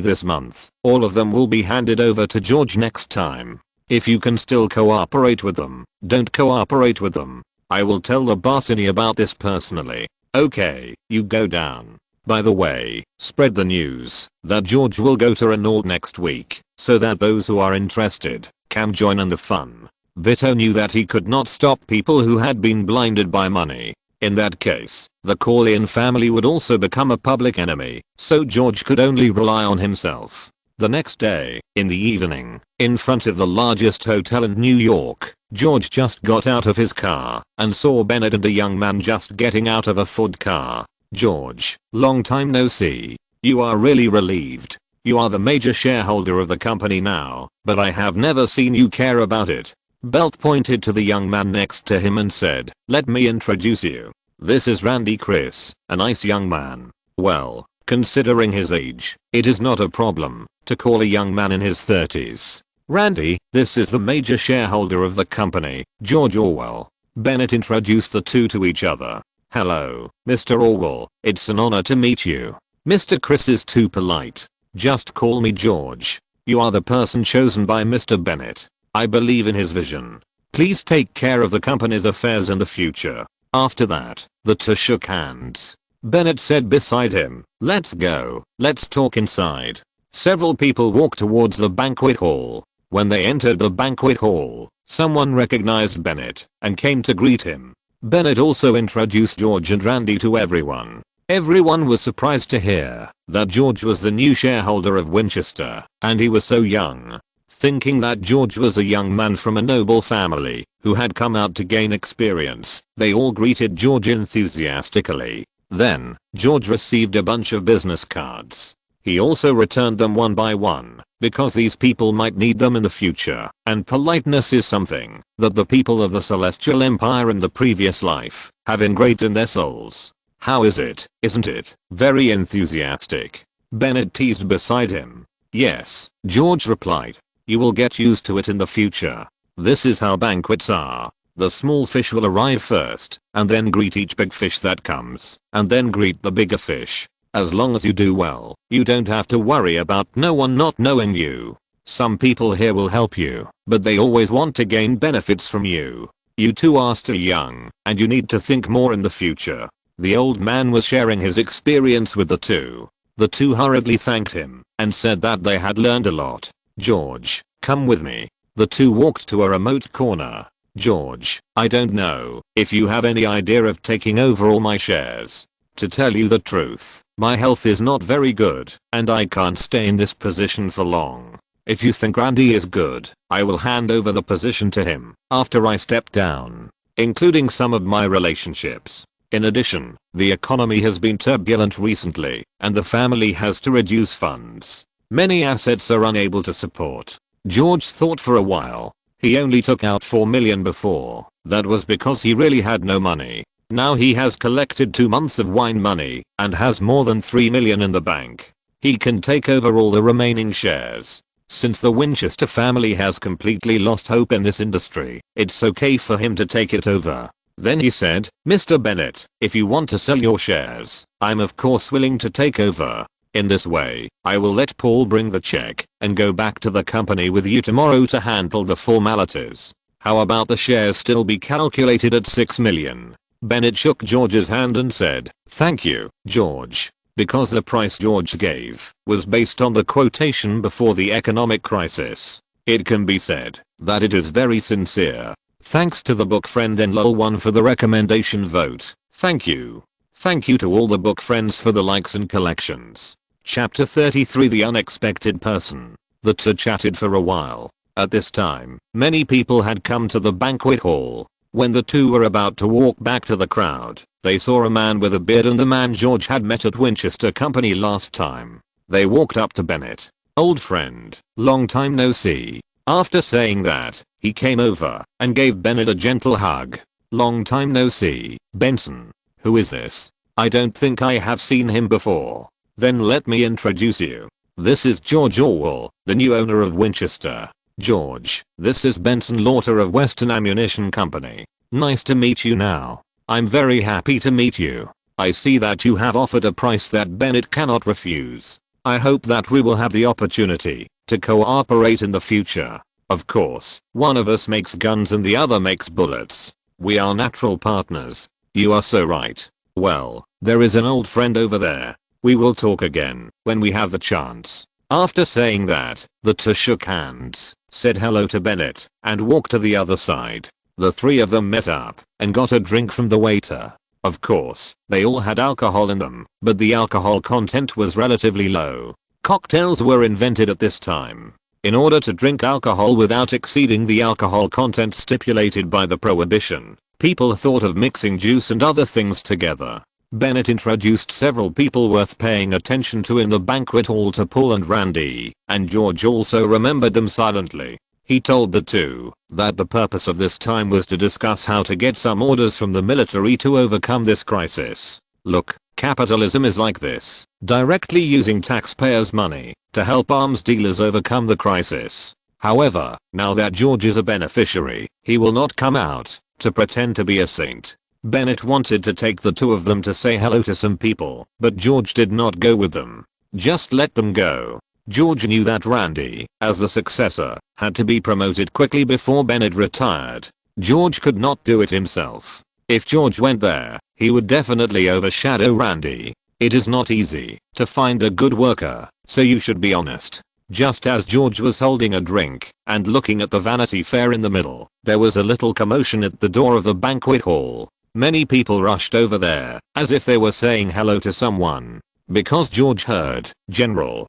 this month, all of them will be handed over to George next time. If you can still cooperate with them, don't cooperate with them. I will tell the Barsini about this personally." "Okay, you go down. By the way, spread the news that George will go to Renault next week, so that those who are interested can join in the fun." Vito knew that he could not stop people who had been blinded by money. In that case, the Corleone family would also become a public enemy, so George could only rely on himself. The next day, in the evening, in front of the largest hotel in New York, George just got out of his car and saw Bennett and a young man just getting out of a Ford car. "George, long time no see. You are really relieved. You are the major shareholder of the company now, but I have never seen you care about it." Belt pointed to the young man next to him and said, "Let me introduce you. This is Randy Chris, a nice young man. Well, considering his age, it is not a problem to call a young man in his 30s. Randy, this is the major shareholder of the company, George Orwell." Bennett introduced the two to each other. "Hello, Mr. Orwell, it's an honor to meet you." "Mr. Chris is too polite. Just call me George. You are the person chosen by Mr. Bennett. I believe in his vision. Please take care of the company's affairs in the future." After that, the two shook hands. Bennett said beside him, "Let's go, let's talk inside." Several people walked towards the banquet hall. When they entered the banquet hall, someone recognized Bennett and came to greet him. Bennett also introduced George and Randy to everyone. Everyone was surprised to hear that George was the new shareholder of Winchester, and he was so young. Thinking that George was a young man from a noble family who had come out to gain experience, they all greeted George enthusiastically. Then, George received a bunch of business cards. He also returned them one by one, because these people might need them in the future, and politeness is something that the people of the Celestial Empire in the previous life have engraved in their souls. How is it, isn't it? Very enthusiastic. Bennett teased beside him. Yes, George replied. You will get used to it in the future. This is how banquets are. The small fish will arrive first, and then greet each big fish that comes, and then greet the bigger fish. As long as you do well, you don't have to worry about no one not knowing you. Some people here will help you, but they always want to gain benefits from you. You two are still young, and you need to think more in the future. The old man was sharing his experience with the two. The two hurriedly thanked him, and said that they had learned a lot. George, come with me. The two walked to a remote corner. George, I don't know if you have any idea of taking over all my shares. To tell you the truth, my health is not very good, and I can't stay in this position for long. If you think Randy is good, I will hand over the position to him after I step down, including some of my relationships. In addition, the economy has been turbulent recently, and the family has to reduce funds. Many assets are unable to support. George thought for a while. He only took out $4 million before. That was because he really had no money. Now he has collected 2 months of wine money and has more than $3 million in the bank. He can take over all the remaining shares. Since the Winchester family has completely lost hope in this industry, it's okay for him to take it over. Then he said, Mr. Bennett, if you want to sell your shares, I'm of course willing to take over. In this way, I will let Paul bring the check and go back to the company with you tomorrow to handle the formalities. How about the shares still be calculated at $6 million? Bennett shook George's hand and said, thank you, George. Because the price George gave was based on the quotation before the economic crisis. It can be said that it is very sincere. Thanks to the book friend and lol1 for the recommendation vote. Thank you. Thank you to all the book friends for the likes and collections. Chapter 33 The Unexpected Person. The two chatted for a while. At this time, many people had come to the banquet hall. When the two were about to walk back to the crowd, they saw a man with a beard and the man George had met at Winchester Company last time. They walked up to Bennett. Old friend, long time no see. After saying that, he came over and gave Bennett a gentle hug. Long time no see, Benson. Who is this? I don't think I have seen him before. Then let me introduce you. This is George Orwell, the new owner of Winchester. George, this is Benson Laughter of Western Ammunition Company. Nice to meet you now. I'm very happy to meet you. I see that you have offered a price that Bennett cannot refuse. I hope that we will have the opportunity to cooperate in the future. Of course, one of us makes guns and the other makes bullets. We are natural partners. You are so right. Well, there is an old friend over there. We will talk again when we have the chance. After saying that, the two shook hands, said hello to Bennett, and walked to the other side. The three of them met up and got a drink from the waiter. Of course, they all had alcohol in them, but the alcohol content was relatively low. Cocktails were invented at this time. In order to drink alcohol without exceeding the alcohol content stipulated by the prohibition, people thought of mixing juice and other things together. Bennett introduced several people worth paying attention to in the banquet hall to Paul and Randy, and George also remembered them silently. He told the two that the purpose of this time was to discuss how to get some orders from the military to overcome this crisis. Look, capitalism is like this, directly using taxpayers' money to help arms dealers overcome the crisis. However, now that George is a beneficiary, he will not come out to pretend to be a saint. Bennett wanted to take the two of them to say hello to some people, but George did not go with them. Just let them go. George knew that Randy, as the successor, had to be promoted quickly before Bennett retired. George could not do it himself. If George went there, he would definitely overshadow Randy. It is not easy to find a good worker, so you should be honest. Just as George was holding a drink and looking at the Vanity Fair in the middle, there was a little commotion at the door of the banquet hall. Many people rushed over there, as if they were saying hello to someone. Because George heard, General.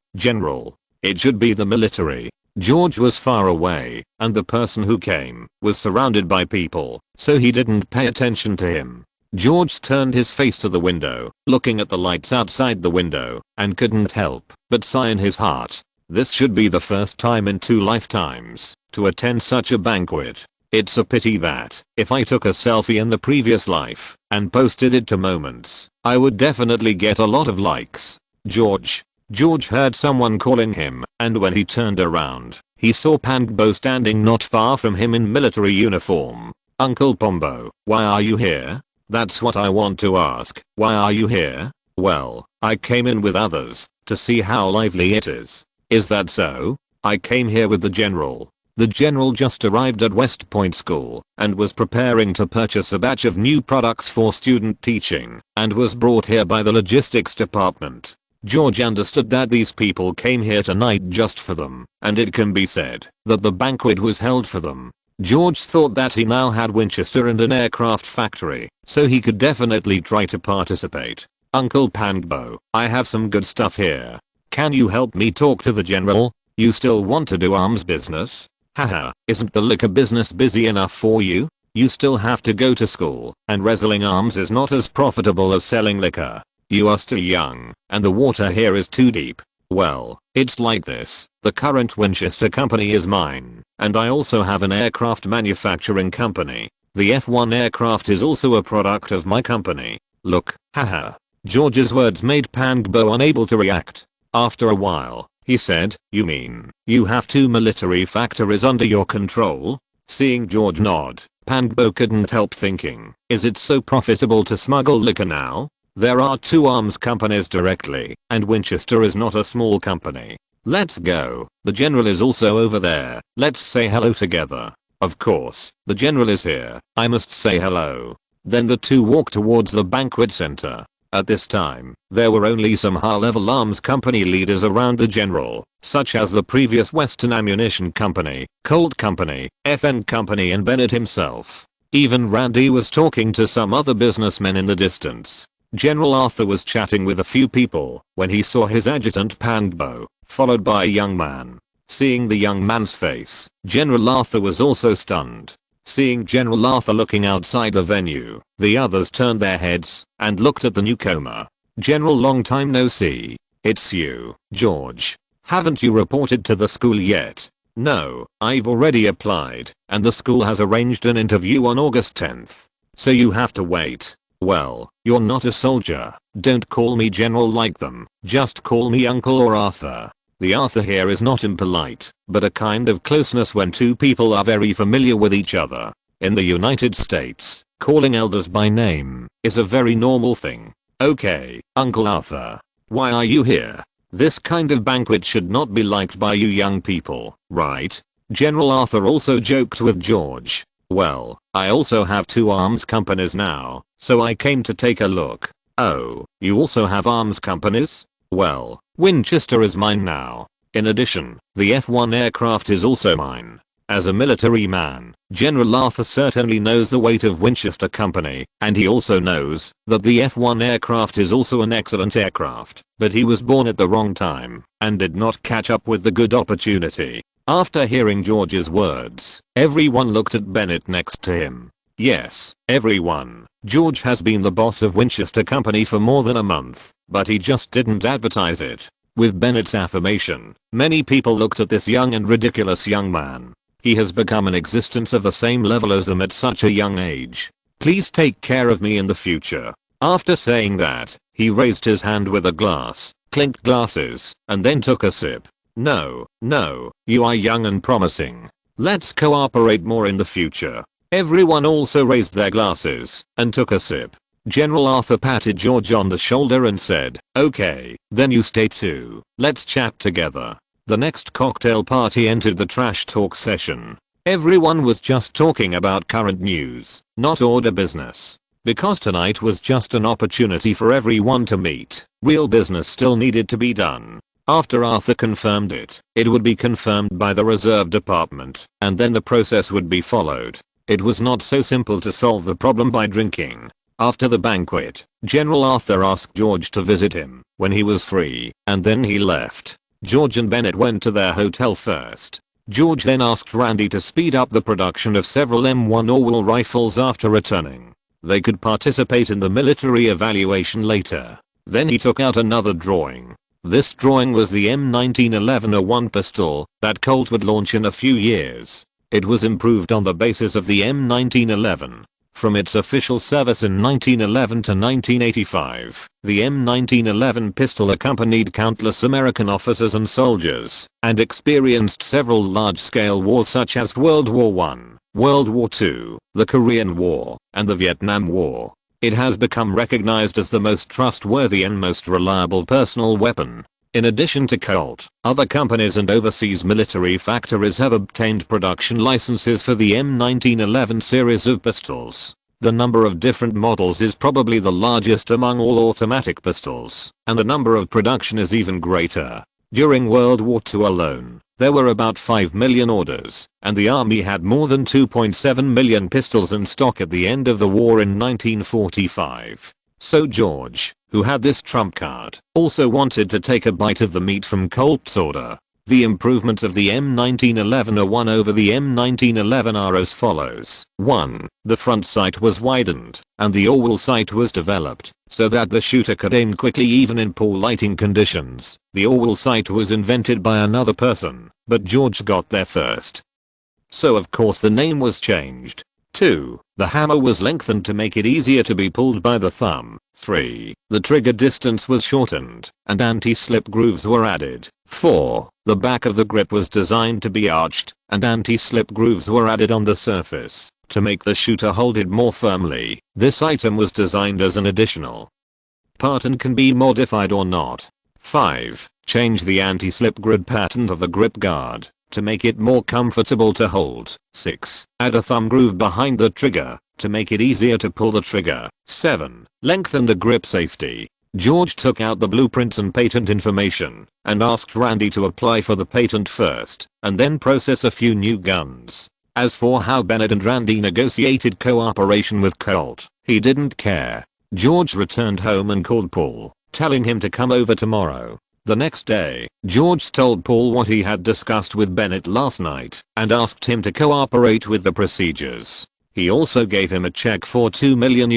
It should be the military. George was far away, and the person who came was surrounded by people, so he didn't pay attention to him. George turned his face to the window, looking at the lights outside the window, and couldn't help but sigh in his heart. This should be the first time in 2 lifetimes to attend such a banquet. It's a pity that if I took a selfie in the previous life and posted it to Moments, I would definitely get a lot of likes. George heard someone calling him, and when he turned around, he saw Pangbo standing not far from him in military uniform. Uncle Pombo, why are you here? That's what I want to ask. Why are you here? Well, I came in with others to see how lively it is. Is that so? I came here with the general. The general just arrived at West Point School and was preparing to purchase a batch of new products for student teaching and was brought here by the logistics department. George understood that these people came here tonight just for them, and it can be said that the banquet was held for them. George thought that he now had Winchester and an aircraft factory, so he could definitely try to participate. Uncle Pangbo, I have some good stuff here. Can you help me talk to the general? You still want to do arms business? Haha, isn't the liquor business busy enough for you? You still have to go to school, and wrestling arms is not as profitable as selling liquor. You are still young, and the water here is too deep. Well, it's like this. The current Winchester company is mine, and I also have an aircraft manufacturing company. The F-1 aircraft is also a product of my company. Look, haha. George's words made Pangbo unable to react. After a while, he said, you mean, you have 2 military factories under your control? Seeing George nod, Pangbo couldn't help thinking, is it so profitable to smuggle liquor now? There are 2 arms companies directly, and Winchester is not a small company. Let's go. The general is also over there. Let's say hello together. Of course, the general is here. I must say hello. Then the 2 walked towards the banquet center. At this time, there were only some high-level arms company leaders around the general, such as the previous Western Ammunition Company, Colt Company, FN Company and Bennett himself. Even Randy was talking to some other businessmen in the distance. General Arthur was chatting with a few people when he saw his adjutant Pangbo, followed by a young man. Seeing the young man's face, General Arthur was also stunned. Seeing General Arthur looking outside the venue, the others turned their heads and looked at the newcomer. General, long time no see. It's you, George. Haven't you reported to the school yet? No, I've already applied, and the school has arranged an interview on August 10th. So you have to wait. Well, you're not a soldier. Don't call me general like them. Just call me uncle or Arthur. The Arthur here is not impolite, but a kind of closeness when 2 people are very familiar with each other. In the United States, calling elders by name is a very normal thing. Okay, Uncle Arthur. Why are you here? This kind of banquet should not be liked by you young people, right? General Arthur also joked with George. Well, I also have 2 arms companies now, so I came to take a look. Oh, you also have arms companies? Well, Winchester is mine now. In addition, the F-1 aircraft is also mine. As a military man, General Arthur certainly knows the weight of Winchester Company, and he also knows that the F-1 aircraft is also an excellent aircraft, but he was born at the wrong time and did not catch up with the good opportunity. After hearing George's words, everyone looked at Bennett next to him. Yes, everyone. George has been the boss of Winchester Company for more than a month, but he just didn't advertise it. With Bennett's affirmation, many people looked at this young and ridiculous young man. He has become an existence of the same level as them at such a young age. Please take care of me in the future. After saying that, he raised his hand with a glass, clinked glasses, and then took a sip. No, you are young and promising. Let's cooperate more in the future. Everyone also raised their glasses and took a sip. General Arthur patted George on the shoulder and said, okay, then you stay too. Let's chat together. The next cocktail party entered the trash talk session. Everyone was just talking about current news, not order business. Because tonight was just an opportunity for everyone to meet, real business still needed to be done. After Arthur confirmed it, it would be confirmed by the reserve department, and then the process would be followed. It was not so simple to solve the problem by drinking. After the banquet, General Arthur asked George to visit him when he was free, and then he left. George and Bennett went to their hotel first, George then asked Randy to speed up the production of several M1 Orwell rifles after returning. They could participate in the military evaluation later. Then he took out another drawing. This drawing was the M1911-01 pistol that Colt would launch in a few years. It was improved on the basis of the M1911. From its official service in 1911 to 1985, the M1911 pistol accompanied countless American officers and soldiers, and experienced several large-scale wars such as World War I, World War II, the Korean War, and the Vietnam War. It has become recognized as the most trustworthy and most reliable personal weapon. In addition to Colt, other companies and overseas military factories have obtained production licenses for the M1911 series of pistols. The number of different models is probably the largest among all automatic pistols, and the number of production is even greater. During World War II alone, there were about 5 million orders, and the army had more than 2.7 million pistols in stock at the end of the war in 1945. So George, who had this trump card, also wanted to take a bite of the meat from Colt's order. The improvements of the M1911-01 over the M1911 are as follows. 1. The front sight was widened, and the Orwell sight was developed, so that the shooter could aim quickly even in poor lighting conditions. The Orwell sight was invented by another person, but George got there first. So of course the name was changed. 2. The hammer was lengthened to make it easier to be pulled by the thumb. 3. The trigger distance was shortened, and anti-slip grooves were added. 4. The back of the grip was designed to be arched, and anti-slip grooves were added on the surface, to make the shooter hold it more firmly. This item was designed as an additional part and can be modified or not. 5. Change the anti-slip grid pattern of the grip guard, to make it more comfortable to hold. 6. Add a thumb groove behind the trigger, to make it easier to pull the trigger. 7. Lengthen the grip safety. George took out the blueprints and patent information, and asked Randy to apply for the patent first, and then process a few new guns. As for how Bennett and Randy negotiated cooperation with Colt, he didn't care. George returned home and called Paul, telling him to come over tomorrow. The next day, George told Paul what he had discussed with Bennett last night, and asked him to cooperate with the procedures. He also gave him a check for $2 million.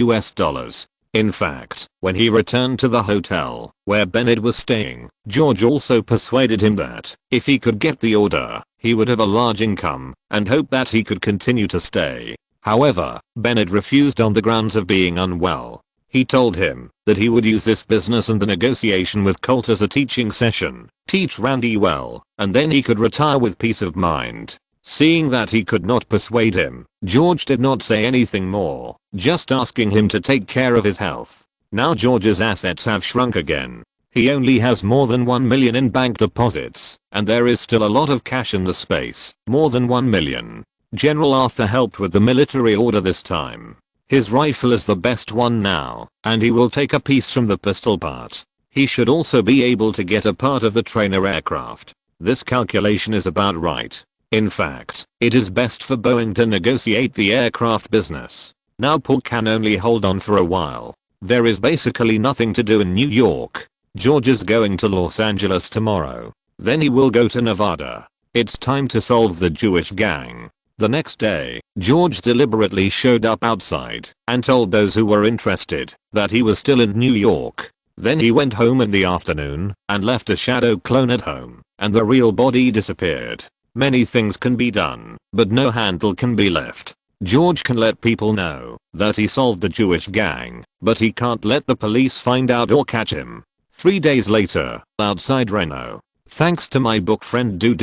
In fact, when he returned to the hotel where Bennett was staying, George also persuaded him that, if he could get the order, he would have a large income, and hoped that he could continue to stay. However, Bennett refused on the grounds of being unwell. He told him that he would use this business and the negotiation with Colt as a teaching session, teach Randy well, and then he could retire with peace of mind. Seeing that he could not persuade him, George did not say anything more, just asking him to take care of his health. Now George's assets have shrunk again. He only has more than $1 million in bank deposits, and there is still a lot of cash in the space, more than $1 million. General Arthur helped with the military order this time. His rifle is the best one now, and he will take a piece from the pistol part. He should also be able to get a part of the trainer aircraft. This calculation is about right. In fact, it is best for Boeing to negotiate the aircraft business. Now Paul can only hold on for a while. There is basically nothing to do in New York. George is going to Los Angeles tomorrow. Then he will go to Nevada. It's time to solve the Jewish gang. The next day, George deliberately showed up outside and told those who were interested that he was still in New York. Then he went home in the afternoon and left a shadow clone at home, and the real body disappeared. Many things can be done, but no handle can be left. George can let people know that he solved the Jewish gang, but he can't let the police find out or catch him. 3 days later, outside Reno. Thanks to my book friend do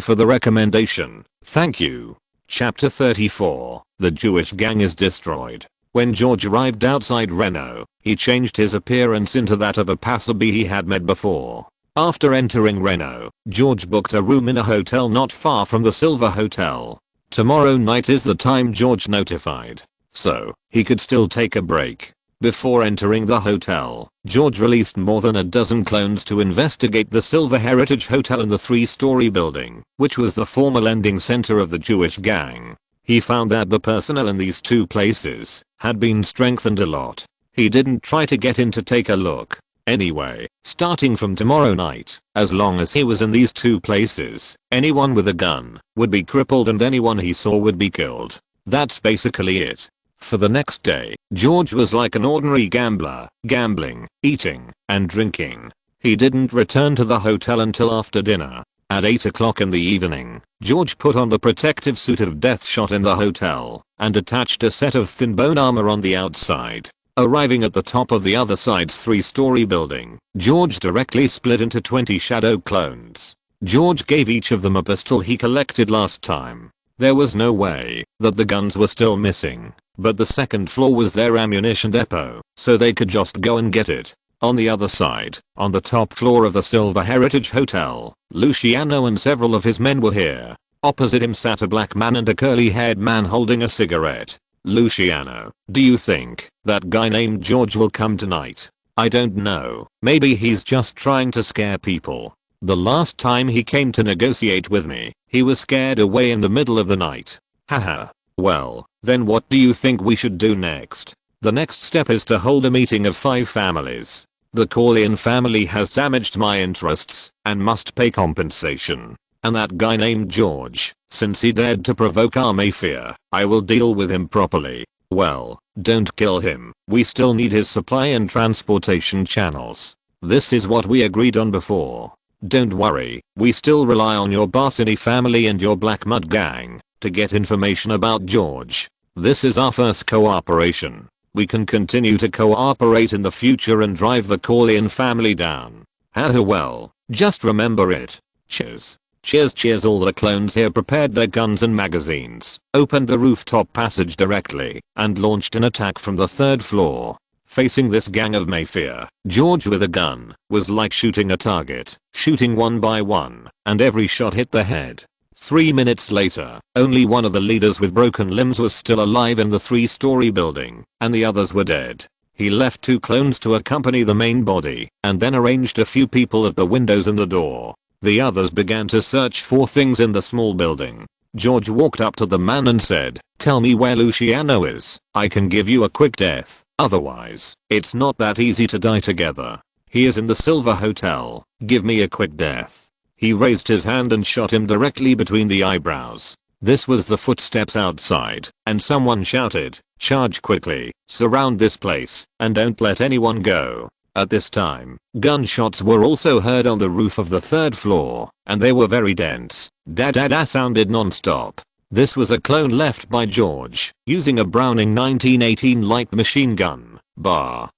for the recommendation. Thank you. Chapter 34. The Jewish gang is destroyed. When George arrived outside Reno, he changed his appearance into that of a passerby he had met before. After entering Reno, George booked a room in a hotel not far from the Silver Hotel. Tomorrow night is the time George notified, so he could still take a break. Before entering the hotel, George released more than a dozen clones to investigate the Silver Heritage Hotel in the 3-story building, which was the former lending center of the Jewish gang. He found that the personnel in these two places had been strengthened a lot. He didn't try to get in to take a look. Anyway, Starting from tomorrow night, as long as he was in these two places, anyone with a gun would be crippled and anyone he saw would be killed. That's basically it. For the next day, George was like an ordinary gambler, gambling, eating, and drinking. He didn't return to the hotel until after dinner. At 8 o'clock in the evening, George put on the protective suit of death shot in the hotel and attached a set of thin bone armor on the outside. Arriving at the top of the other side's 3-story building, George directly split into 20 shadow clones. George gave each of them a pistol he collected last time. There was no way that the guns were still missing, but the second floor was their ammunition depot, so they could just go and get it. On the other side, on the top floor of the Silver Heritage Hotel, Luciano and several of his men were here. Opposite him sat a black man and a curly-haired man holding a cigarette. Luciano, do you think that guy named George will come tonight? I don't know, maybe he's just trying to scare people. The last time he came to negotiate with me, he was scared away in the middle of the night. Haha. Well, then what do you think we should do next? The next step is to hold a meeting of 5 families. The Corleone family has damaged my interests and must pay compensation. And that guy named George, since he dared to provoke our mafia, I will deal with him properly. Well, don't kill him. We still need his supply and transportation channels. This is what we agreed on before. Don't worry, we still rely on your Barsini family and your Black Mud gang to get information about George. This is our first cooperation. We can continue to cooperate in the future and drive the Corleone family down. Well, just remember it. Cheers. Cheers, cheers. All the clones here prepared their guns and magazines, opened the rooftop passage directly, and launched an attack from the 3rd floor. Facing this gang of mafia, George with a gun was like shooting a target, shooting one by one, and every shot hit the head. 3 minutes later, only one of the leaders with broken limbs was still alive in the 3-story building, and the others were dead. He left 2 clones to accompany the main body, and then arranged a few people at the windows and the door. The others began to search for things in the small building. George walked up to the man and said, "Tell me where Luciano is. I can give you a quick death. Otherwise, it's not that easy to die together. He is in the Silver Hotel. Give me a quick death." He raised his hand and shot him directly between the eyebrows. This was the footsteps outside, and someone shouted, "Charge quickly, surround this place, and don't let anyone go." At this time, gunshots were also heard on the roof of the 3rd floor, and they were very dense. Da-da-da sounded non-stop. This was a clone left by George, using a Browning 1918 light machine gun,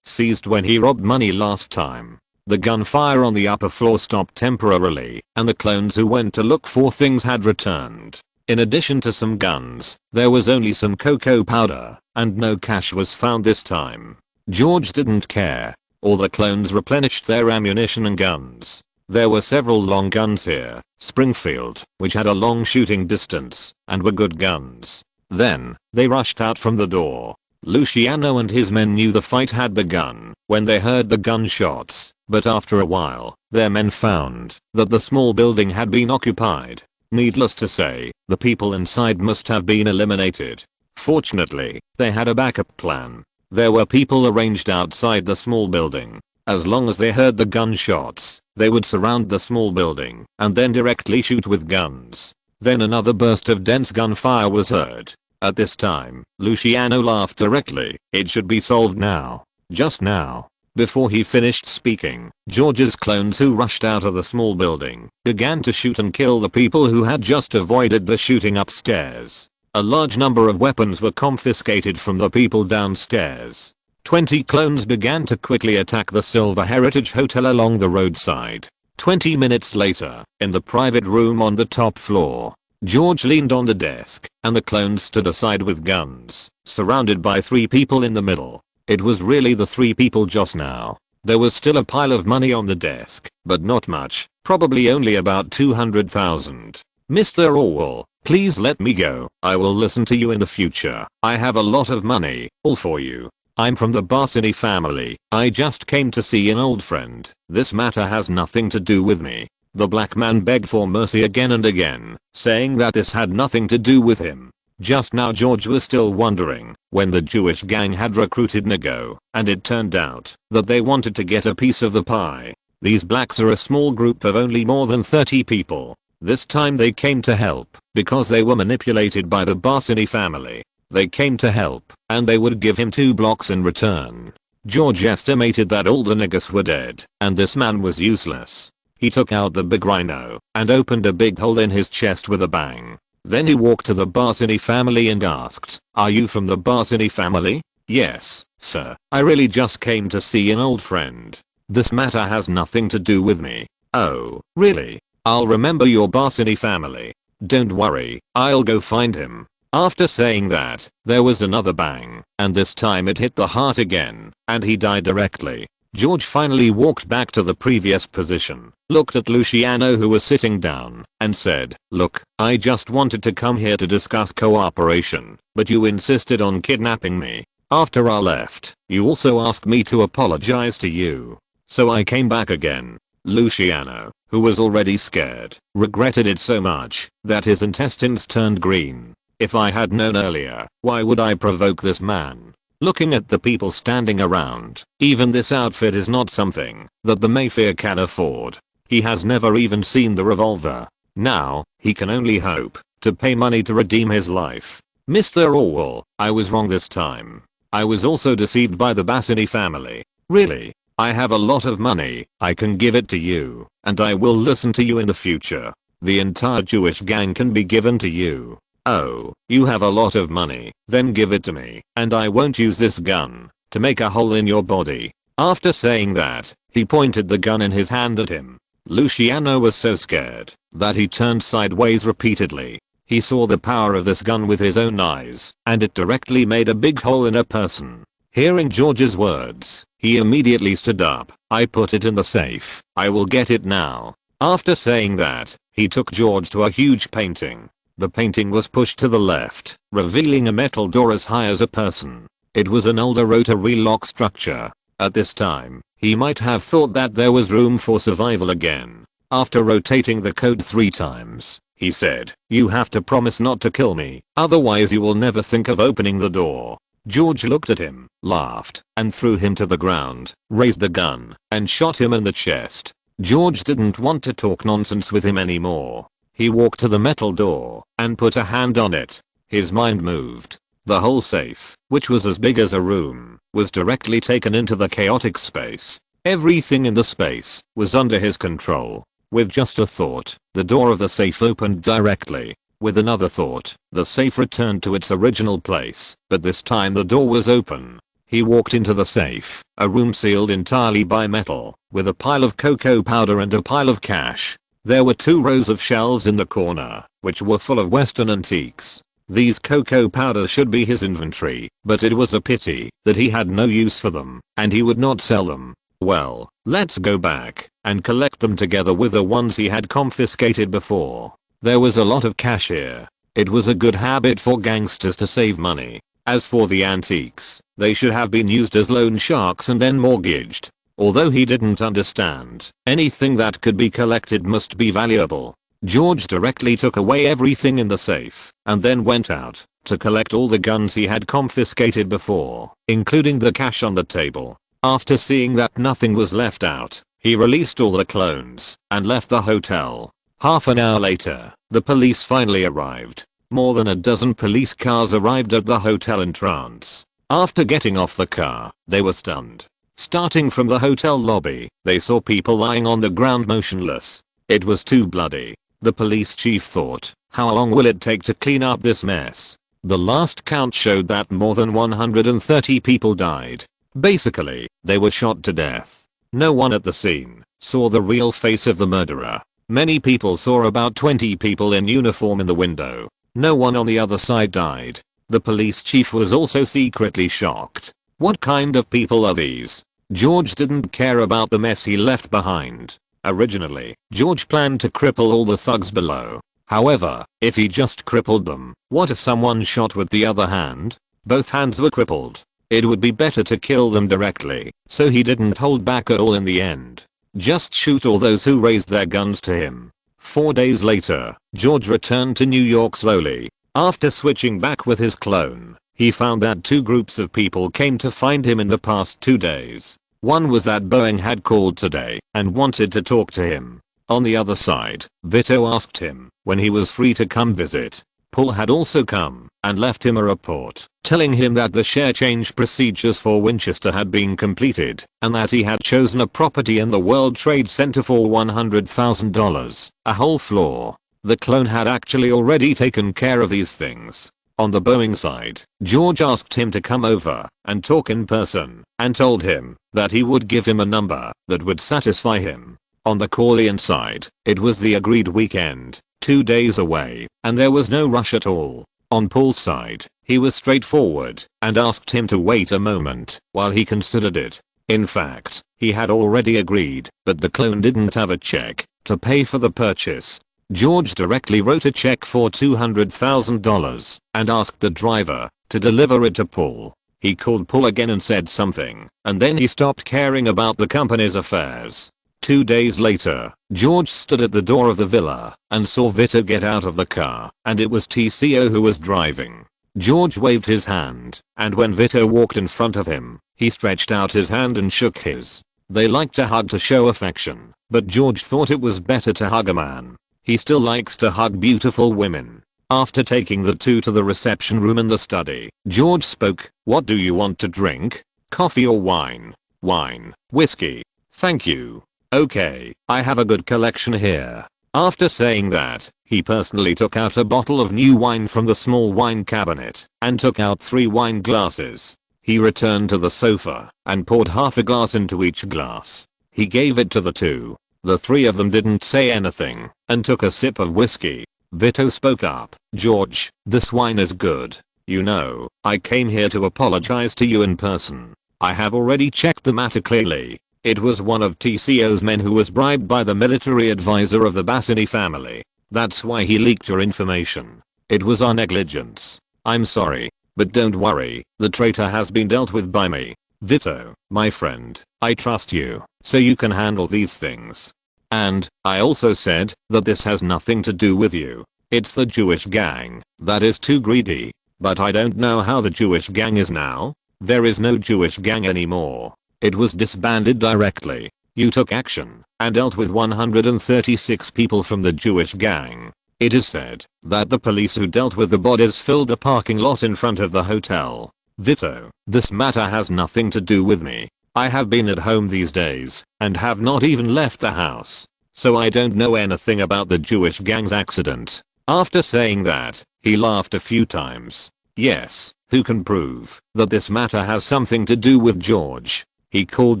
seized when he robbed money last time. The gunfire on the upper floor stopped temporarily, and the clones who went to look for things had returned. In addition to some guns, there was only some cocoa powder, and no cash was found this time. George didn't care. All the clones replenished their ammunition and guns. There were several long guns here, Springfield, which had a long shooting distance, and were good guns. Then, they rushed out from the door. Luciano and his men knew the fight had begun when they heard the gunshots, but after a while, their men found that the small building had been occupied. Needless to say, the people inside must have been eliminated. Fortunately, they had a backup plan. There were people arranged outside the small building. As long as they heard the gunshots, they would surround the small building and then directly shoot with guns. Then another burst of dense gunfire was heard. At this time, Luciano laughed directly. It should be solved now. Just now. Before he finished speaking, George's clones who rushed out of the small building began to shoot and kill the people who had just avoided the shooting upstairs. A large number of weapons were confiscated from the people downstairs. 20 clones began to quickly attack the Silver Heritage Hotel along the roadside. 20 minutes later, in the private room on the top floor, George leaned on the desk, and the clones stood aside with guns, surrounded by 3 people in the middle. It was really the 3 people just now. There was still a pile of money on the desk, but not much, probably only about 200,000. "Mr. Orwell, please let me go. I will listen to you in the future. I have a lot of money, all for you. I'm from the Barsini family. I just came to see an old friend. This matter has nothing to do with me." The black man begged for mercy again and again, saying that this had nothing to do with him. Just now George was still wondering when the Jewish gang had recruited Nego, and it turned out that they wanted to get a piece of the pie. These blacks are a small group of only more than 30 people. This time they came to help because they were manipulated by the Barsini family. They came to help and they would give him 2 blocks in return. George estimated that all the niggas were dead and this man was useless. He took out the big rhino and opened a big hole in his chest with a bang. Then he walked to the Barsini family and asked, "Are you from the Barsini family?" "Yes, sir. I really just came to see an old friend. This matter has nothing to do with me." "Oh, really? I'll remember your Barsini family. Don't worry, I'll go find him." After saying that, there was another bang, and this time it hit the heart again, and he died directly. George finally walked back to the previous position, looked at Luciano who was sitting down, and said, "Look, I just wanted to come here to discuss cooperation, but you insisted on kidnapping me. After I left, you also asked me to apologize to you. So I came back again." Luciano, who was already scared, regretted it so much that his intestines turned green. "If I had known earlier, why would I provoke this man?" Looking at the people standing around, even this outfit is not something that the Mafia can afford. He has never even seen the revolver. Now, he can only hope to pay money to redeem his life. "Mr. Orwell, I was wrong this time. I was also deceived by the Bassini family. Really, I have a lot of money, I can give it to you, and I will listen to you in the future. The entire Jewish gang can be given to you." "Oh, you have a lot of money, then give it to me, and I won't use this gun to make a hole in your body." After saying that, he pointed the gun in his hand at him. Luciano was so scared that he turned sideways repeatedly. He saw the power of this gun with his own eyes, and it directly made a big hole in a person. Hearing George's words, he immediately stood up. "I put it in the safe. I will get it now." After saying that, he took George to a huge painting. The painting was pushed to the left, revealing a metal door as high as a person. It was an older rotary lock structure. At this time, he might have thought that there was room for survival again. After rotating the code 3 times, he said, "You have to promise not to kill me, otherwise you will never think of opening the door." George looked at him, laughed, and threw him to the ground, raised the gun, and shot him in the chest. George didn't want to talk nonsense with him anymore. He walked to the metal door and put a hand on it. His mind moved. The whole safe, which was as big as a room, was directly taken into the chaotic space. Everything in the space was under his control. With just a thought, the door of the safe opened directly. With another thought, the safe returned to its original place, but this time the door was open. He walked into the safe, a room sealed entirely by metal, with a pile of cocoa powder and a pile of cash. There were 2 rows of shelves in the corner, which were full of Western antiques. These cocoa powders should be his inventory, but it was a pity that he had no use for them, and he would not sell them. "Well, let's go back and collect them together with the ones he had confiscated before." There was a lot of cash here. It was a good habit for gangsters to save money. As for the antiques, they should have been used as loan sharks and then mortgaged. Although he didn't understand, anything that could be collected must be valuable. George directly took away everything in the safe and then went out to collect all the guns he had confiscated before, including the cash on the table. After seeing that nothing was left out, he released all the clones and left the hotel. Half an hour later, the police finally arrived. More than a dozen police cars arrived at the hotel in trance. After getting off the car, they were stunned. Starting from the hotel lobby, they saw people lying on the ground motionless. It was too bloody. The police chief thought, how long will it take to clean up this mess? The last count showed that more than 130 people died. Basically, they were shot to death. No one at the scene saw the real face of the murderer. Many people saw about 20 people in uniform in the window. No one on the other side died. The police chief was also secretly shocked. What kind of people are these? George didn't care about the mess he left behind. Originally, George planned to cripple all the thugs below. However, if he just crippled them, what if someone shot with the other hand? Both hands were crippled. It would be better to kill them directly, so he didn't hold back at all in the end. Just shoot all those who raised their guns to him. 4 days later, George returned to New York slowly. After switching back with his clone, he found that 2 groups of people came to find him in the past 2 days. One was that Boeing had called today and wanted to talk to him. On the other side, Vito asked him when he was free to come visit. Paul had also come and left him a report telling him that the share change procedures for Winchester had been completed and that he had chosen a property in the World Trade Center for $100,000, a whole floor. The clone had actually already taken care of these things. On the Boeing side, George asked him to come over and talk in person and told him that he would give him a number that would satisfy him. On the Corleone side, it was the agreed weekend, 2 days away, and there was no rush at all. On Paul's side, he was straightforward and asked him to wait a moment while he considered it. In fact, he had already agreed, but the clone didn't have a check to pay for the purchase. George directly wrote a check for $200,000 and asked the driver to deliver it to Paul. He called Paul again and said something, and then he stopped caring about the company's affairs. 2 days later, George stood at the door of the villa and saw Vito get out of the car, and it was TCO who was driving. George waved his hand, and when Vito walked in front of him, he stretched out his hand and shook his. They like to hug to show affection, but George thought it was better to hug a man. He still likes to hug beautiful women. After taking the two to the reception room in the study, George spoke. "What do you want to drink? Coffee or wine?" "Wine. Whiskey. Thank you." "Okay, I have a good collection here." After saying that, he personally took out a bottle of new wine from the small wine cabinet and took out 3 wine glasses. He returned to the sofa and poured half a glass into each glass. He gave it to the two. The 3 of them didn't say anything and took a sip of whiskey. Vito spoke up. "George, this wine is good. You know, I came here to apologize to you in person. I have already checked the matter clearly. It was one of TCO's men who was bribed by the military advisor of the Bassini family. That's why he leaked your information. It was our negligence. I'm sorry, but don't worry, the traitor has been dealt with by me. Vito, my friend, I trust you, so you can handle these things. And, I also said that this has nothing to do with you. It's the Jewish gang that is too greedy. But I don't know how the Jewish gang is now. There is no Jewish gang anymore. It was disbanded directly. You took action and dealt with 136 people from the Jewish gang. It is said that the police who dealt with the bodies filled a parking lot in front of the hotel. Vito, this matter has nothing to do with me. I have been at home these days and have not even left the house. So I don't know anything about the Jewish gang's accident." After saying that, he laughed a few times. Yes, who can prove that this matter has something to do with George? He called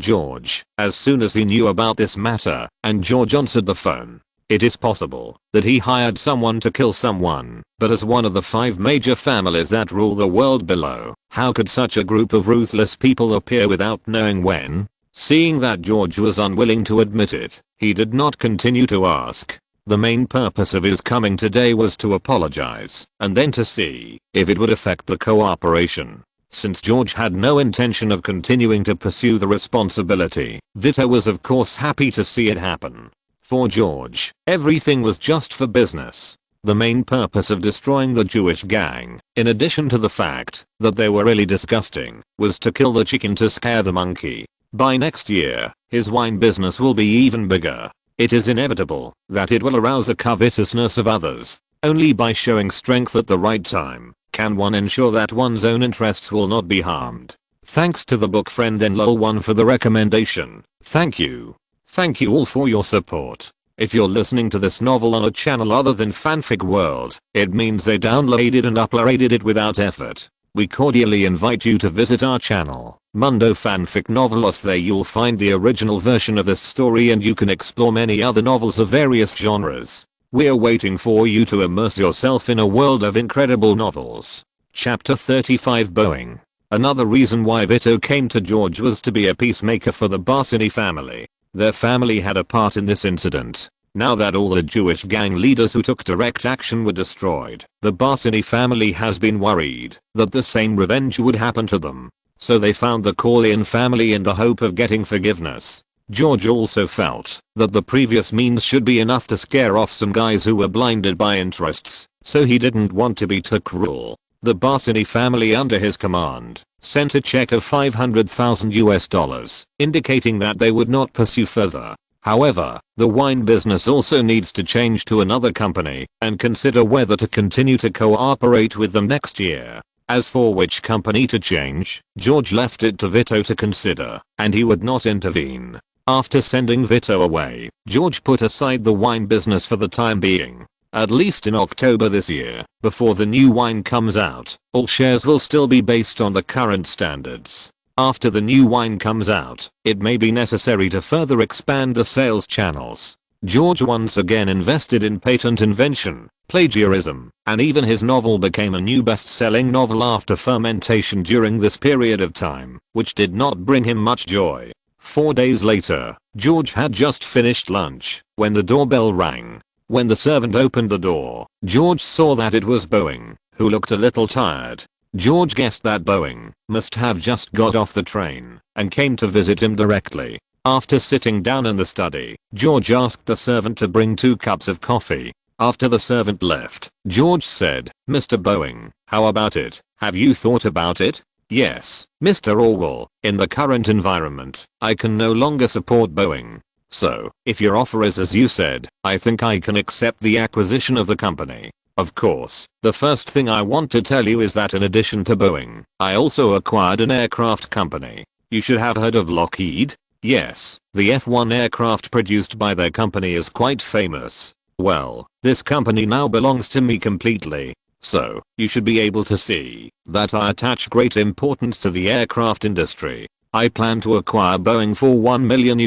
George as soon as he knew about this matter, and George answered the phone. It is possible that he hired someone to kill someone, but as one of the 5 major families that rule the world below, how could such a group of ruthless people appear without knowing when? Seeing that George was unwilling to admit it, he did not continue to ask. The main purpose of his coming today was to apologize, and then to see if it would affect the cooperation. Since George had no intention of continuing to pursue the responsibility, Vito was of course happy to see it happen. For George, everything was just for business. The main purpose of destroying the Jewish gang, in addition to the fact that they were really disgusting, was to kill the chicken to scare the monkey. By next year, his wine business will be even bigger. It is inevitable that it will arouse the covetousness of others. Only by showing strength at the right time can one ensure that one's own interests will not be harmed. Thanks to the book friend NLOL1 for the recommendation. Thank you. Thank you all for your support. If you're listening to this novel on a channel other than Fanfic World, it means they downloaded and uploaded it without effort. We cordially invite you to visit our channel, Mundo Fanfic Novelos. There you'll find the original version of this story and you can explore many other novels of various genres. We're waiting for you to immerse yourself in a world of incredible novels. Chapter 35 Boeing. Another reason why Vito came to George was to be a peacemaker for the Bassini family. Their family had a part in this incident. Now that all the Jewish gang leaders who took direct action were destroyed, the Bassini family has been worried that the same revenge would happen to them. So they found the Corleone family in the hope of getting forgiveness. George also felt that the previous means should be enough to scare off some guys who were blinded by interests, so he didn't want to be too cruel. The Barsini family under his command sent a check of $500,000 indicating that they would not pursue further. However, the wine business also needs to change to another company and consider whether to continue to cooperate with them next year. As for which company to change, George left it to Vito to consider, and he would not intervene. After sending Vito away, George put aside the wine business for the time being. At least in October this year, before the new wine comes out, all shares will still be based on the current standards. After the new wine comes out, it may be necessary to further expand the sales channels. George once again invested in patent invention, plagiarism, and even his novel became a new best-selling novel after fermentation during this period of time, which did not bring him much joy. 4 days later, George had just finished lunch when the doorbell rang. When the servant opened the door, George saw that it was Boeing, who looked a little tired. George guessed that Boeing must have just got off the train and came to visit him directly. After sitting down in the study, George asked the servant to bring 2 cups of coffee. After the servant left, George said, "Mr. Boeing, how about it? Have you thought about it?" "Yes, Mr. Orwell, in the current environment, I can no longer support Boeing. So, if your offer is as you said, I think I can accept the acquisition of the company. Of course, the first thing I want to tell you is that in addition to Boeing, I also acquired an aircraft company. You should have heard of Lockheed? Yes, the F-1 aircraft produced by their company is quite famous. Well, this company now belongs to me completely. So, you should be able to see that I attach great importance to the aircraft industry. I plan to acquire Boeing for $1 million.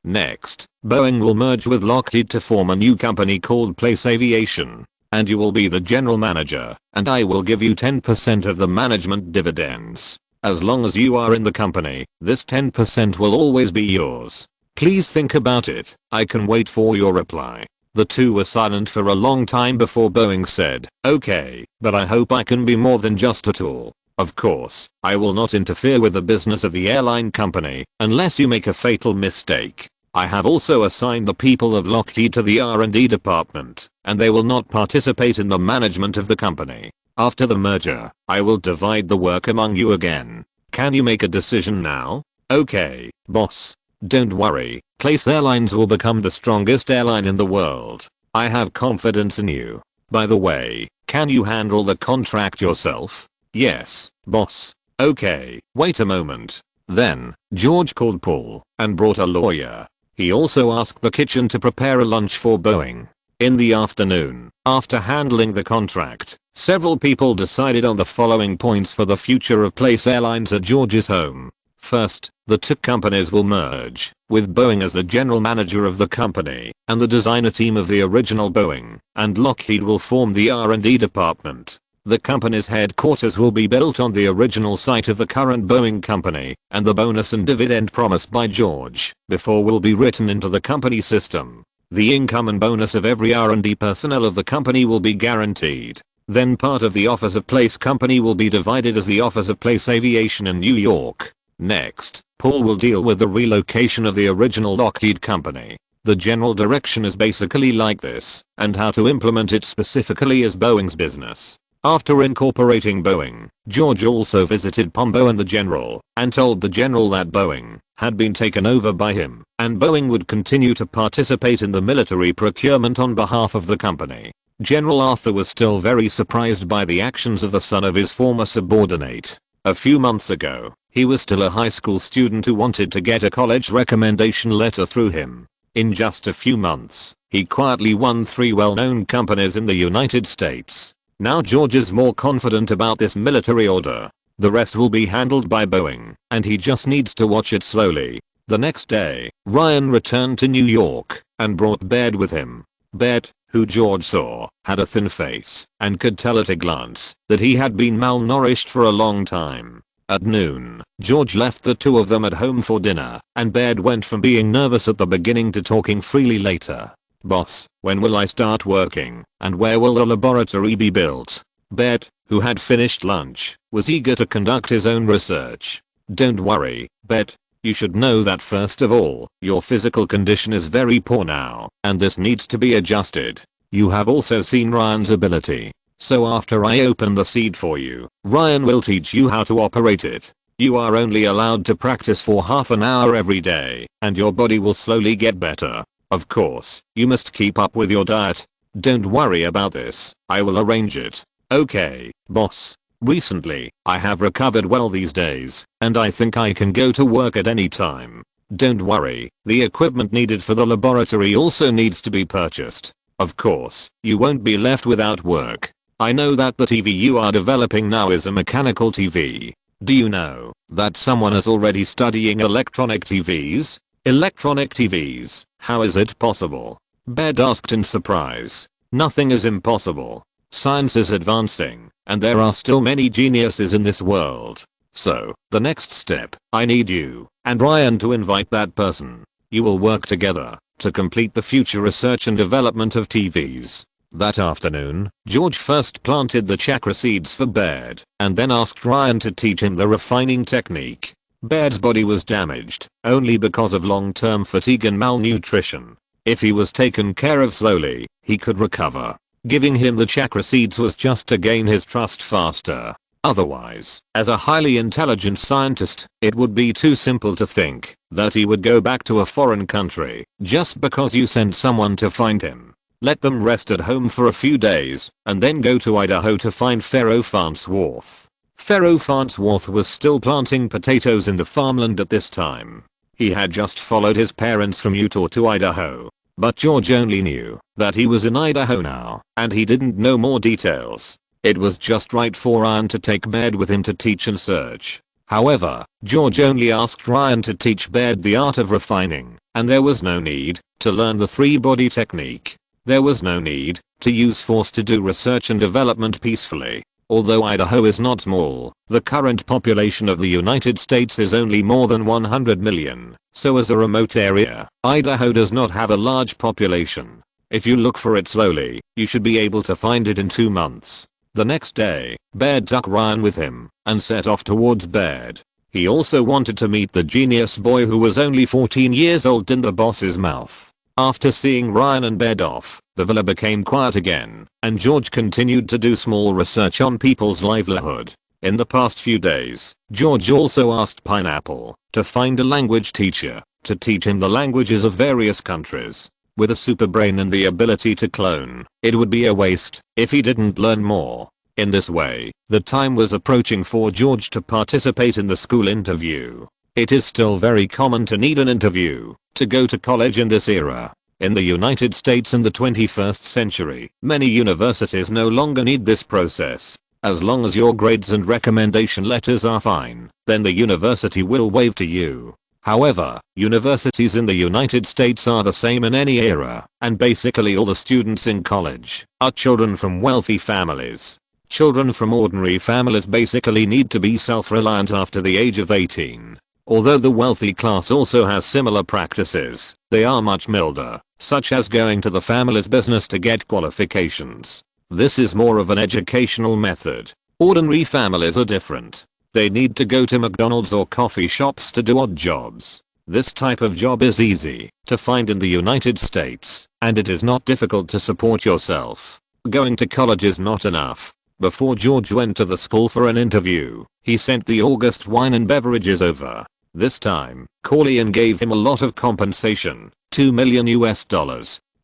Next, Boeing will merge with Lockheed to form a new company called Place Aviation, and you will be the general manager, and I will give you 10% of the management dividends. As long as you are in the company, this 10% will always be yours. Please think about it. I can wait for your reply." The two were silent for a long time before Boeing said, "Okay, but I hope I can be more than just a tool. Of course, I will not interfere with the business of the airline company unless you make a fatal mistake. I have also assigned the people of Lockheed to the R&D department, and they will not participate in the management of the company. After the merger, I will divide the work among you again. Can you make a decision now?" "Okay, boss. Don't worry, Place Airlines will become the strongest airline in the world. I have confidence in you. By the way, can you handle the contract yourself?" "Yes, boss." "Okay, wait a moment." Then, George called Paul and brought a lawyer. He also asked the kitchen to prepare a lunch for Boeing. In the afternoon, after handling the contract, several people decided on the following points for the future of Place Airlines at George's home. First, the two companies will merge, with Boeing as the general manager of the company and the designer team of the original Boeing, and Lockheed will form the R&D department. The company's headquarters will be built on the original site of the current Boeing company, and the bonus and dividend promised by George before will be written into the company system. The income and bonus of every R&D personnel of the company will be guaranteed. Then part of the Office of Place company will be divided as the Office of Place Aviation in New York. Next, Paul will deal with the relocation of the original Lockheed company. The general direction is basically like this, and how to implement it specifically is Boeing's business. After incorporating Boeing, George also visited Pombo and the general, and told the general that Boeing had been taken over by him, and Boeing would continue to participate in the military procurement on behalf of the company. General Arthur was still very surprised by the actions of the son of his former subordinate. A few months ago, he was still a high school student who wanted to get a college recommendation letter through him. In just a few months, he quietly won 3 well-known companies in the United States. Now George is more confident about this military order. The rest will be handled by Boeing, and he just needs to watch it slowly. The next day, Ryan returned to New York and brought Baird with him. Baird, who George saw, had a thin face and could tell at a glance that he had been malnourished for a long time. At noon, George left the two of them at home for dinner, and Baird went from being nervous at the beginning to talking freely later. "Boss, when will I start working, and where will the laboratory be built?" Baird, who had finished lunch, was eager to conduct his own research. "Don't worry, Baird. You should know that first of all, your physical condition is very poor now, and this needs to be adjusted. You have also seen Ryan's ability. So after I open the seed for you, Ryan will teach you how to operate it. You are only allowed to practice for half an hour every day, and your body will slowly get better. Of course, you must keep up with your diet. Don't worry about this, I will arrange it. Okay, boss. Recently, I have recovered well these days, and I think I can go to work at any time. Don't worry, the equipment needed for the laboratory also needs to be purchased. Of course, you won't be left without work. I know that the TV you are developing now is a mechanical TV. Do you know that someone is already studying electronic TVs? Electronic TVs, how is it possible? Bed asked in surprise. Nothing is impossible. Science is advancing, and there are still many geniuses in this world. So, the next step, I need you and Ryan to invite that person. You will work together to complete the future research and development of TVs. That afternoon, George first planted the chakra seeds for Baird, and then asked Ryan to teach him the refining technique. Baird's body was damaged, only because of long-term fatigue and malnutrition. If he was taken care of slowly, he could recover. Giving him the chakra seeds was just to gain his trust faster. Otherwise, as a highly intelligent scientist, it would be too simple to think that he would go back to a foreign country just because you sent someone to find him. Let them rest at home for a few days, and then go to Idaho to find Pharaoh Farnsworth. Pharaoh Farnsworth was still planting potatoes in the farmland at this time. He had just followed his parents from Utah to Idaho. But George only knew that he was in Idaho now, and he didn't know more details. It was just right for Ryan to take Baird with him to teach and search. However, George only asked Ryan to teach Baird the art of refining, and there was no need to learn the three-body technique. There was no need to use force to do research and development peacefully. Although Idaho is not small, the current population of the United States is only more than 100 million, so as a remote area, Idaho does not have a large population. If you look for it slowly, you should be able to find it in 2 months. The next day, Baird took Ryan with him and set off towards Baird. He also wanted to meet the genius boy who was only 14 years old in the boss's mouth. After seeing Ryan and Baird off, the villa became quiet again, and George continued to do small research on people's livelihood. In the past few days, George also asked Pineapple to find a language teacher to teach him the languages of various countries. With a super brain and the ability to clone, it would be a waste if he didn't learn more. In this way, the time was approaching for George to participate in the school interview. It is still very common to need an interview to go to college in this era. In the United States in the 21st century, many universities no longer need this process. As long as your grades and recommendation letters are fine, then the university will wave to you. However, universities in the United States are the same in any era, and basically all the students in college are children from wealthy families. Children from ordinary families basically need to be self-reliant after the age of 18. Although the wealthy class also has similar practices, they are much milder, such as going to the family's business to get qualifications. This is more of an educational method. Ordinary families are different. They need to go to McDonald's or coffee shops to do odd jobs. This type of job is easy to find in the United States, and it is not difficult to support yourself. Going to college is not enough. Before George went to the school for an interview, he sent the August wine and beverages over. This time, Corleone gave him a lot of compensation, $2 million US.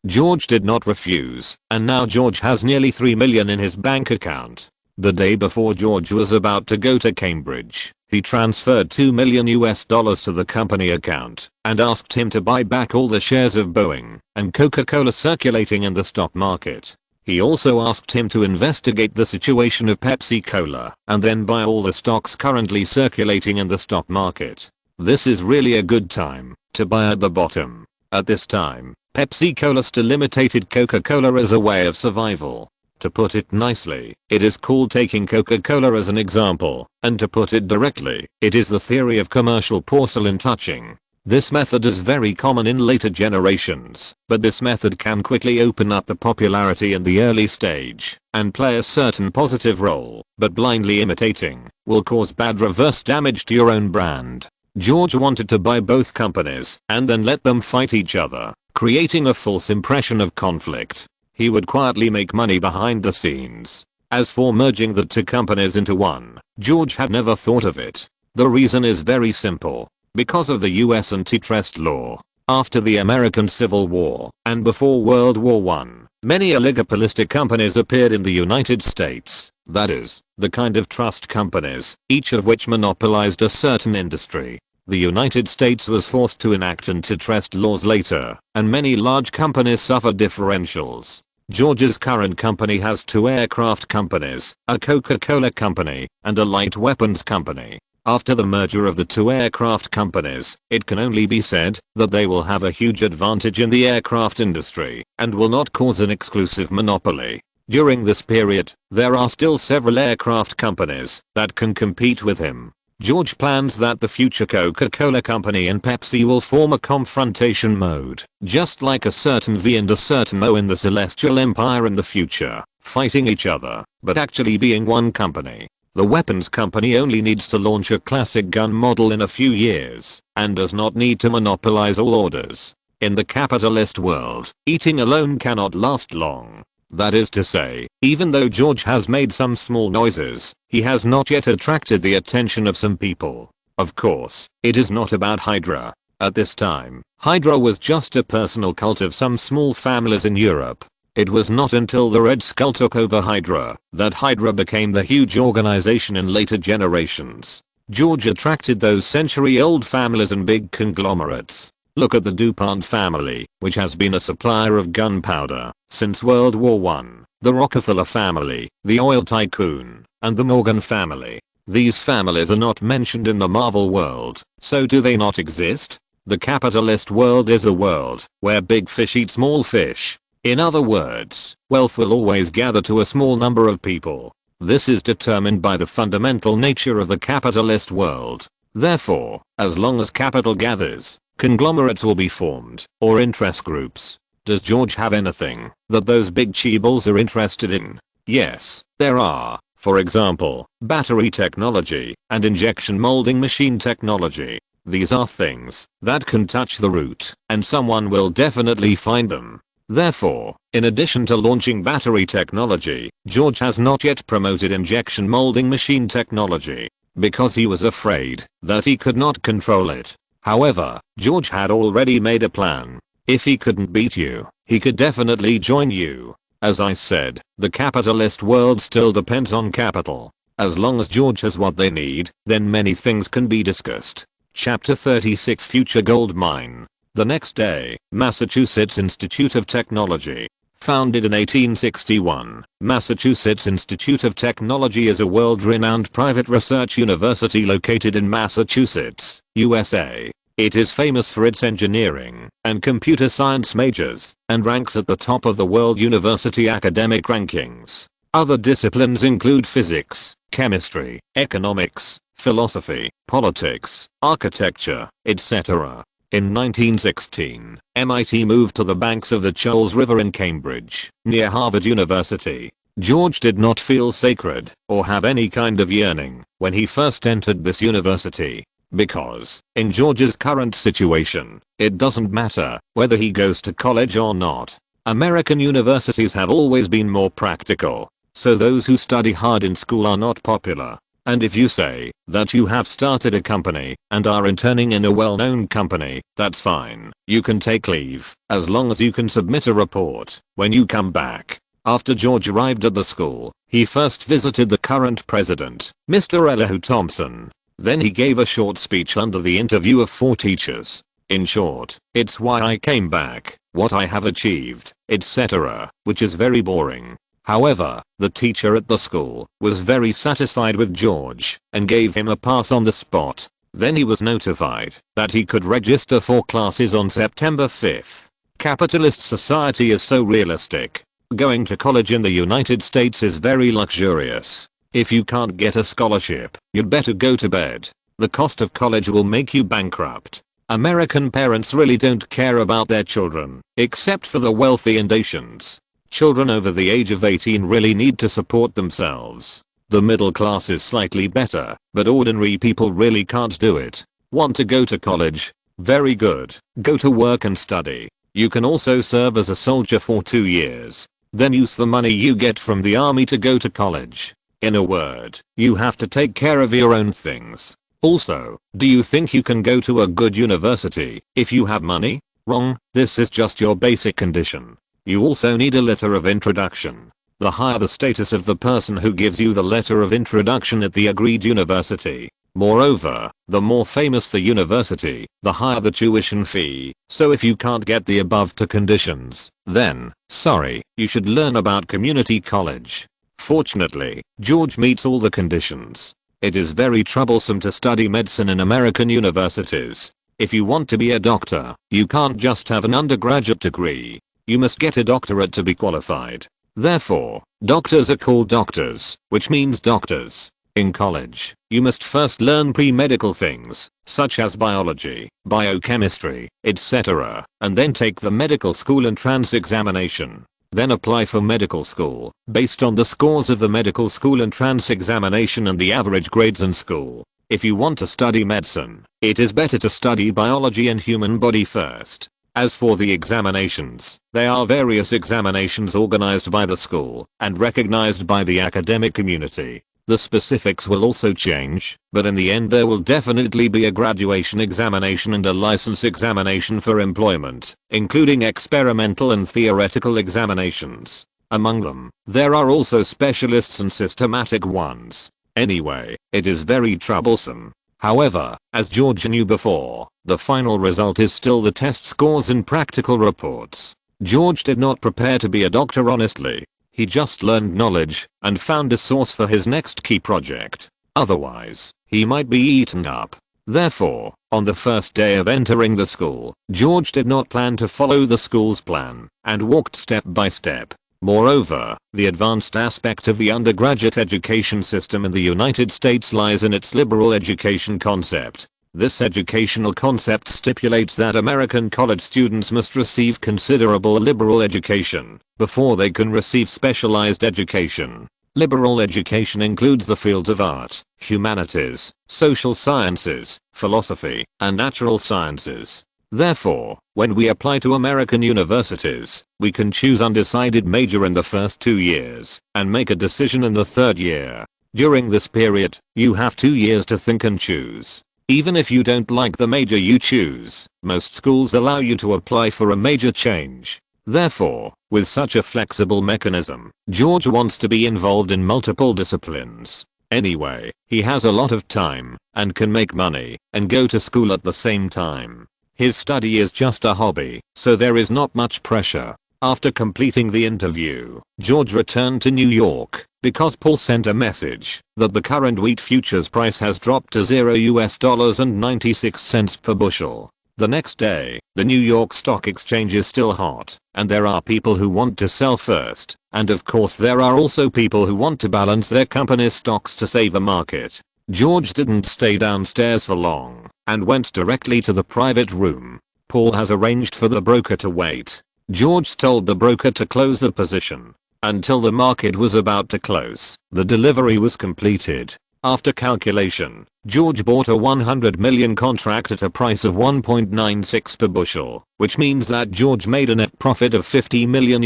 George did not refuse, and now George has nearly $3 million in his bank account. The day before George was about to go to Cambridge, he transferred $2 million US to the company account and asked him to buy back all the shares of Boeing and Coca-Cola circulating in the stock market. He also asked him to investigate the situation of Pepsi-Cola and then buy all the stocks currently circulating in the stock market. This is really a good time to buy at the bottom. At this time, Pepsi-Cola still imitated Coca-Cola as a way of survival. To put it nicely, it is called taking Coca-Cola as an example, and to put it directly, it is the theory of commercial porcelain touching. This method is very common in later generations, but this method can quickly open up the popularity in the early stage and play a certain positive role, but blindly imitating will cause bad reverse damage to your own brand. George wanted to buy both companies and then let them fight each other, creating a false impression of conflict. He would quietly make money behind the scenes. As for merging the two companies into one, George had never thought of it. The reason is very simple. Because of the US antitrust law. After the American Civil War and before World War I, many oligopolistic companies appeared in the United States. That is, the kind of trust companies, each of which monopolized a certain industry. The United States was forced to enact antitrust laws later, and many large companies suffered differentials. George's current company has two aircraft companies, a Coca-Cola company, and a light weapons company. After the merger of the two aircraft companies, it can only be said that they will have a huge advantage in the aircraft industry and will not cause an exclusive monopoly. During this period, there are still several aircraft companies that can compete with him. George plans that the future Coca-Cola company and Pepsi will form a confrontation mode, just like a certain V and a certain O in the Celestial Empire in the future, fighting each other, but actually being one company. The weapons company only needs to launch a classic gun model in a few years, and does not need to monopolize all orders. In the capitalist world, eating alone cannot last long. That is to say, even though George has made some small noises, he has not yet attracted the attention of some people. Of course, it is not about Hydra. At this time, Hydra was just a personal cult of some small families in Europe. It was not until the Red Skull took over Hydra that Hydra became the huge organization in later generations. George attracted those century-old families and big conglomerates. Look at the DuPont family, which has been a supplier of gunpowder since World War I, the Rockefeller family, the oil tycoon, and the Morgan family. These families are not mentioned in the Marvel world, so do they not exist? The capitalist world is a world where big fish eat small fish. In other words, wealth will always gather to a small number of people. This is determined by the fundamental nature of the capitalist world. Therefore, as long as capital gathers, conglomerates will be formed, or interest groups. Does George have anything that those big cheeballs are interested in? Yes, there are. For example, battery technology and injection molding machine technology. These are things that can touch the root, and someone will definitely find them. Therefore, in addition to launching battery technology, George has not yet promoted injection molding machine technology, because he was afraid that he could not control it. However, George had already made a plan. If he couldn't beat you, he could definitely join you. As I said, the capitalist world still depends on capital. As long as George has what they need, then many things can be discussed. Chapter 36 Future Gold Mine. The next day, Massachusetts Institute of Technology. Founded in 1861, Massachusetts Institute of Technology is a world-renowned private research university located in Massachusetts, USA. It is famous for its engineering and computer science majors, and ranks at the top of the world university academic rankings. Other disciplines include physics, chemistry, economics, philosophy, politics, architecture, etc. In 1916, MIT moved to the banks of the Charles River in Cambridge, near Harvard University. George did not feel sacred or have any kind of yearning when he first entered this university. Because, in George's current situation, it doesn't matter whether he goes to college or not. American universities have always been more practical, so those who study hard in school are not popular. And if you say that you have started a company and are interning in a well-known company, that's fine. You can take leave, as long as you can submit a report when you come back. After George arrived at the school, he first visited the current president, Mr. Elihu Thompson. Then he gave a short speech under the interview of 4 teachers. In short, it's why I came back, what I have achieved, etc., which is very boring. However, the teacher at the school was very satisfied with George and gave him a pass on the spot. Then he was notified that he could register for classes on September 5th. Capitalist society is so realistic. Going to college in the United States is very luxurious. If you can't get a scholarship, you'd better go to bed. The cost of college will make you bankrupt. American parents really don't care about their children, except for the wealthy and Asians. Children over the age of 18 really need to support themselves. The middle class is slightly better, but ordinary people really can't do it. Want to go to college? Very good. Go to work and study. You can also serve as a soldier for 2 years. then use the money you get from the army to go to college. In a word, you have to take care of your own things. Also, do you think you can go to a good university if you have money? Wrong, this is just your basic condition. You also need a letter of introduction. The higher the status of the person who gives you the letter of introduction at the agreed university. Moreover, the more famous the university, the higher the tuition fee. So if you can't get the above two conditions, then, sorry, you should learn about community college. Fortunately, George meets all the conditions. It is very troublesome to study medicine in American universities. If you want to be a doctor, you can't just have an undergraduate degree. You must get a doctorate to be qualified. Therefore, doctors are called doctors, which means doctors. In college, you must first learn pre-medical things, such as biology, biochemistry, etc., and then take the medical school entrance examination. Then apply for medical school, based on the scores of the medical school entrance examination and the average grades in school. If you want to study medicine, it is better to study biology and human body first. As for the examinations, there are various examinations organized by the school and recognized by the academic community. The specifics will also change, but in the end there will definitely be a graduation examination and a license examination for employment, including experimental and theoretical examinations. Among them, there are also specialists and systematic ones. Anyway, it is very troublesome. However, as George knew before, the final result is still the test scores and practical reports. George did not prepare to be a doctor honestly. He just learned knowledge and found a source for his next key project. Otherwise, he might be eaten up. Therefore, on the first day of entering the school, George did not plan to follow the school's plan and walked step by step. Moreover, the advanced aspect of the undergraduate education system in the United States lies in its liberal education concept. This educational concept stipulates that American college students must receive considerable liberal education before they can receive specialized education. Liberal education includes the fields of art, humanities, social sciences, philosophy, and natural sciences. Therefore, when we apply to American universities, we can choose undecided major in the first 2 years and make a decision in the third year. During this period, you have 2 years to think and choose. Even if you don't like the major you choose, most schools allow you to apply for a major change. Therefore, with such a flexible mechanism, George wants to be involved in multiple disciplines. Anyway, he has a lot of time and can make money and go to school at the same time. His study is just a hobby, so there is not much pressure. After completing the interview, George returned to New York because Paul sent a message that the current wheat futures price has dropped to $0.96 per bushel. The next day, the New York Stock Exchange is still hot, and there are people who want to sell first, and of course there are also people who want to balance their company's stocks to save the market. George didn't stay downstairs for long and went directly to the private room. Paul has arranged for the broker to wait. George told the broker to close the position until the market was about to close. The delivery was completed. After calculation, George bought a 100 million contract at a price of 1.96 per bushel, which means that George made a net profit of $50 million.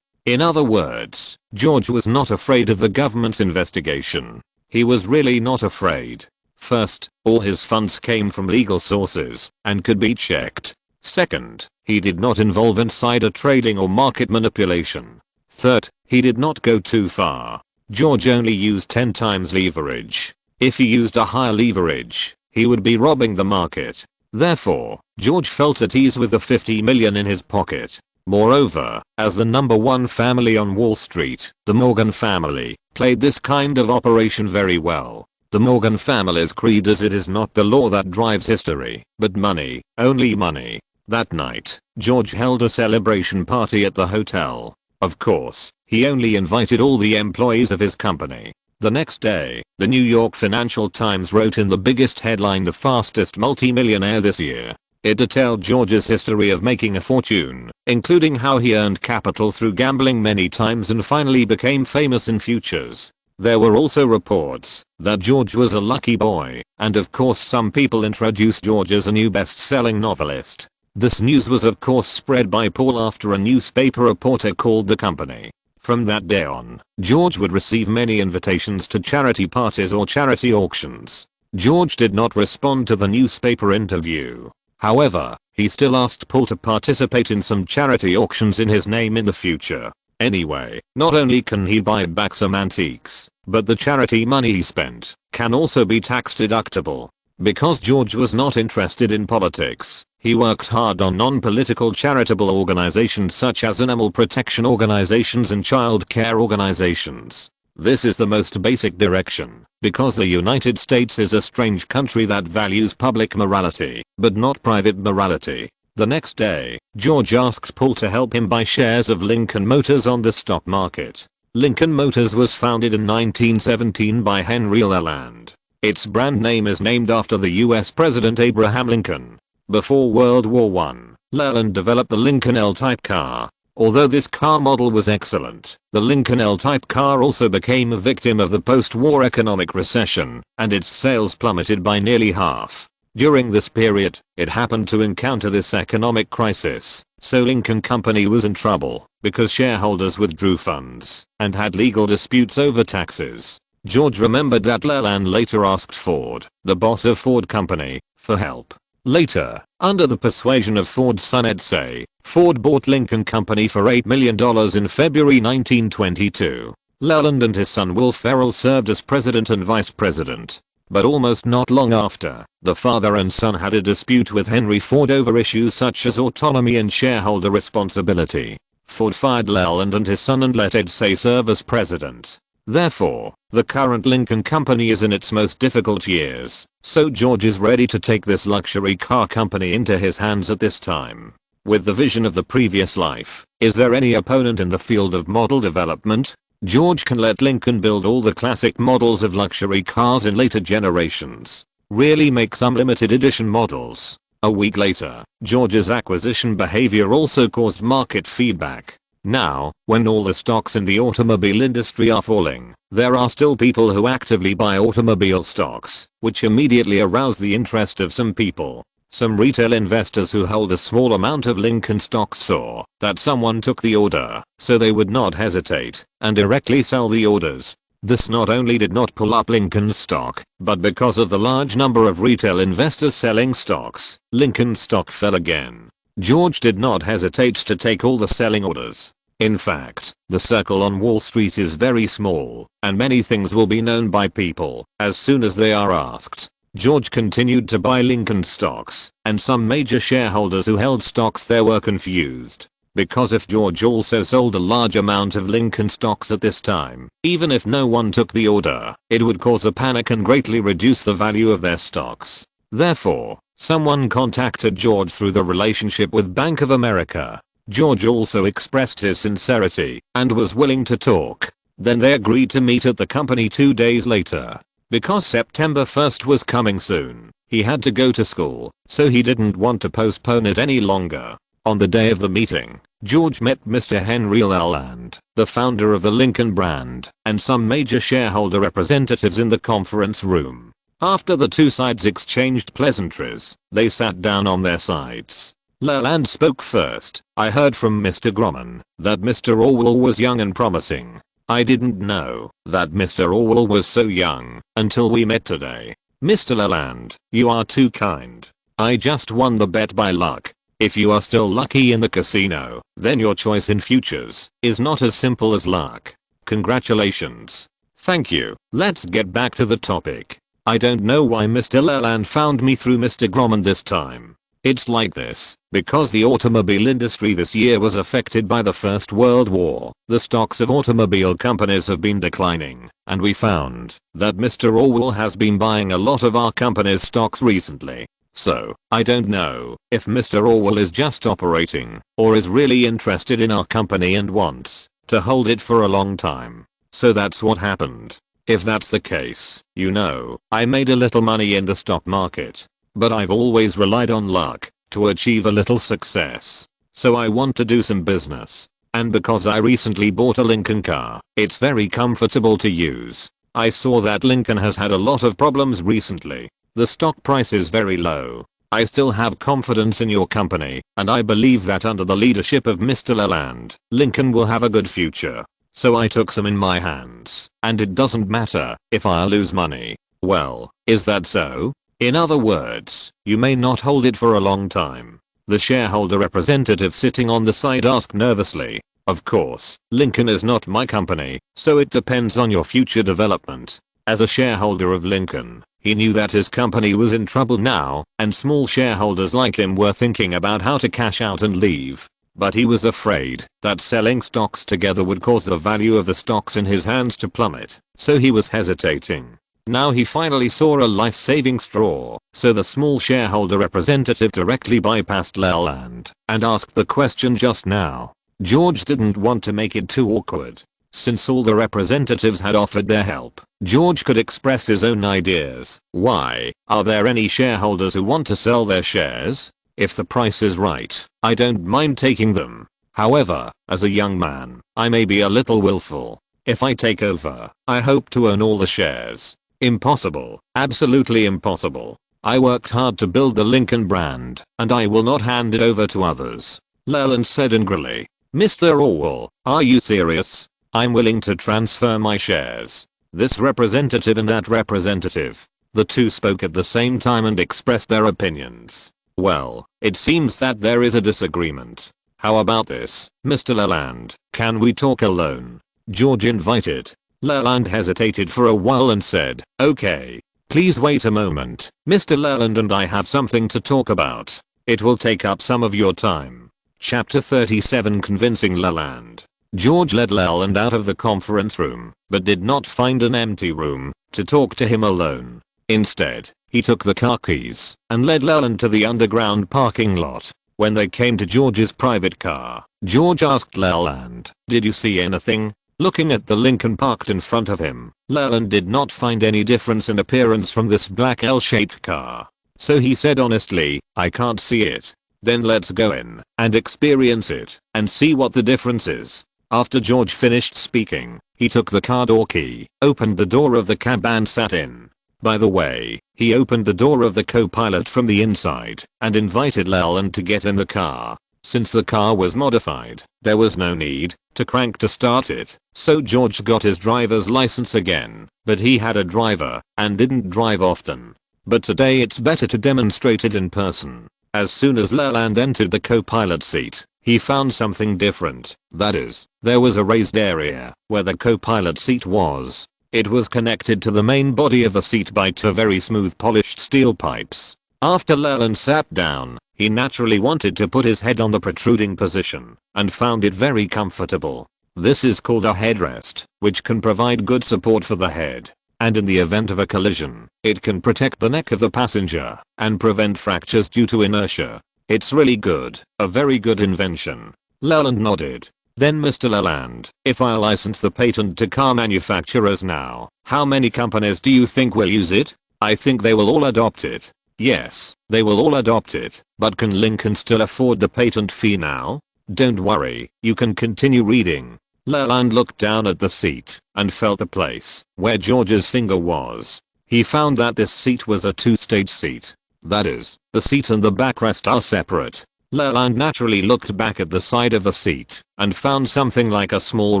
In other words, George was not afraid of the government's investigation. He was really not afraid. First, all his funds came from legal sources and could be checked. Second, he did not involve insider trading or market manipulation. Third, he did not go too far. George only used 10 times leverage. If he used a higher leverage, he would be robbing the market. Therefore, George felt at ease with the $50 million in his pocket. Moreover, as the #1 family on Wall Street, the Morgan family played this kind of operation very well. The Morgan family's creed is it is not the law that drives history, but money, only money. That night, George held a celebration party at the hotel. Of course, he only invited all the employees of his company. The next day, the New York Financial Times wrote in the biggest headline, the fastest multimillionaire this year. It detailed George's history of making a fortune, including how he earned capital through gambling many times and finally became famous in futures. There were also reports that George was a lucky boy, and of course some people introduced George as a new best-selling novelist. This news was of course spread by Paul after a newspaper reporter called the company. From that day on, George would receive many invitations to charity parties or charity auctions. George did not respond to the newspaper interview. However, he still asked Paul to participate in some charity auctions in his name in the future. Anyway, not only can he buy back some antiques, but the charity money he spent can also be tax deductible. Because George was not interested in politics, he worked hard on non-political charitable organizations such as animal protection organizations and child care organizations. This is the most basic direction, because the United States is a strange country that values public morality, but not private morality. The next day, George asked Paul to help him buy shares of Lincoln Motors on the stock market. Lincoln Motors was founded in 1917 by Henry Leland. Its brand name is named after the US President Abraham Lincoln. Before World War I, Leland developed the Lincoln L-type car. Although this car model was excellent, the Lincoln L-type car also became a victim of the post-war economic recession, and its sales plummeted by nearly half. During this period, it happened to encounter this economic crisis, so Lincoln Company was in trouble because shareholders withdrew funds and had legal disputes over taxes. George remembered that Leland later asked Ford, the boss of Ford Company, for help. Later, under the persuasion of Ford's son Ed Say, Ford bought Lincoln Company for $8 million in February 1922. Leland and his son Will Ferrell served as president and vice president. But almost not long after, the father and son had a dispute with Henry Ford over issues such as autonomy and shareholder responsibility. Ford fired Leland and his son and let Ed Say serve as president. Therefore, the current Lincoln Company is in its most difficult years, so George is ready to take this luxury car company into his hands at this time. With the vision of the previous life, is there any opponent in the field of model development? George can let Lincoln build all the classic models of luxury cars in later generations. Really make some limited edition models. A week later, George's acquisition behavior also caused market feedback. Now, when all the stocks in the automobile industry are falling, there are still people who actively buy automobile stocks, which immediately arouse the interest of some people. Some retail investors who hold a small amount of Lincoln stocks saw that someone took the order, so they would not hesitate and directly sell the orders. This not only did not pull up Lincoln's stock, but because of the large number of retail investors selling stocks, Lincoln's stock fell again. George did not hesitate to take all the selling orders. In fact, the circle on Wall Street is very small, and many things will be known by people as soon as they are asked. George continued to buy Lincoln stocks, and some major shareholders who held stocks there were confused. Because if George also sold a large amount of Lincoln stocks at this time, even if no one took the order, it would cause a panic and greatly reduce the value of their stocks. Therefore, someone contacted George through the relationship with Bank of America. George also expressed his sincerity and was willing to talk. Then they agreed to meet at the company 2 days later. Because September 1st was coming soon, he had to go to school, so he didn't want to postpone it any longer. On the day of the meeting, George met Mr. Henry Leland, the founder of the Lincoln brand, and some major shareholder representatives in the conference room. After the two sides exchanged pleasantries, they sat down on their sides. Leland spoke first. "I heard from Mr. Gromman that Mr. Orwell was young and promising. I didn't know that Mr. Orwell was so young until we met today. Mr. Leland, you are too kind. I just won the bet by luck. If you are still lucky in the casino, then your choice in futures is not as simple as luck. Congratulations." "Thank you. Let's get back to the topic. I don't know why Mr. Leland found me through Mr. Gromman this time. It's like this, because the automobile industry this year was affected by the First World War, the stocks of automobile companies have been declining, and we found that Mr. Orwell has been buying a lot of our company's stocks recently. So, I don't know if Mr. Orwell is just operating, or is really interested in our company and wants to hold it for a long time. So that's what happened. If that's the case, you know, I made a little money in the stock market. But I've always relied on luck to achieve a little success. So I want to do some business. And because I recently bought a Lincoln car, it's very comfortable to use. I saw that Lincoln has had a lot of problems recently. The stock price is very low. I still have confidence in your company, and I believe that under the leadership of Mr. Leland, Lincoln will have a good future. So I took some in my hands, and it doesn't matter if I lose money. Well, is that so? In other words, you may not hold it for a long time. The shareholder representative sitting on the side asked nervously. Of course, Lincoln is not my company, so it depends on your future development. As a shareholder of Lincoln, he knew that his company was in trouble now, and small shareholders like him were thinking about how to cash out and leave. But he was afraid that selling stocks together would cause the value of the stocks in his hands to plummet, so he was hesitating. Now he finally saw a life-saving straw, so the small shareholder representative directly bypassed Leland and asked the question just now. George didn't want to make it too awkward. Since all the representatives had offered their help, George could express his own ideas. Why, are there any shareholders who want to sell their shares? If the price is right, I don't mind taking them. However, as a young man, I may be a little willful. If I take over, I hope to own all the shares. Impossible. Absolutely impossible. I worked hard to build the Lincoln brand, and I will not hand it over to others. Leland said angrily. Mr. Orwell, are you serious? I'm willing to transfer my shares. This representative and that representative. The two spoke at the same time and expressed their opinions. Well, it seems that there is a disagreement. How about this, Mr. Leland? Can we talk alone? George invited. Leland hesitated for a while and said, okay. Please wait a moment. Mr. Leland and I have something to talk about. It will take up some of your time. Chapter 37 Convincing Leland. George led Leland out of the conference room, but did not find an empty room to talk to him alone. Instead, he took the car keys and led Leland to the underground parking lot. When they came to George's private car, George asked Leland, did you see anything? Looking at the Lincoln parked in front of him, Leland did not find any difference in appearance from this black L-shaped car. So he said honestly, I can't see it. Then let's go in and experience it and see what the difference is. After George finished speaking, he took the car door key, opened the door of the cab and sat in. By the way, he opened the door of the co-pilot from the inside and invited Leland to get in the car. Since the car was modified, there was no need to crank to start it, so George got his driver's license again, but he had a driver and didn't drive often. But today it's better to demonstrate it in person. As soon as Leland entered the co-pilot seat, he found something different. That is, there was a raised area where the co-pilot seat was. It was connected to the main body of the seat by two very smooth polished steel pipes. After Leland sat down, he naturally wanted to put his head on the protruding position and found it very comfortable. This is called a headrest, which can provide good support for the head. And in the event of a collision, it can protect the neck of the passenger and prevent fractures due to inertia. It's really good, a very good invention. Leland nodded. Then Mr. Leland, if I license the patent to car manufacturers now, how many companies do you think will use it? I think they will all adopt it. Yes, they will all adopt it, but can Lincoln still afford the patent fee now? Don't worry, you can continue reading. Leland looked down at the seat and felt the place where George's finger was. He found that this seat was a two-stage seat. That is, the seat and the backrest are separate. Leland naturally looked back at the side of the seat and found something like a small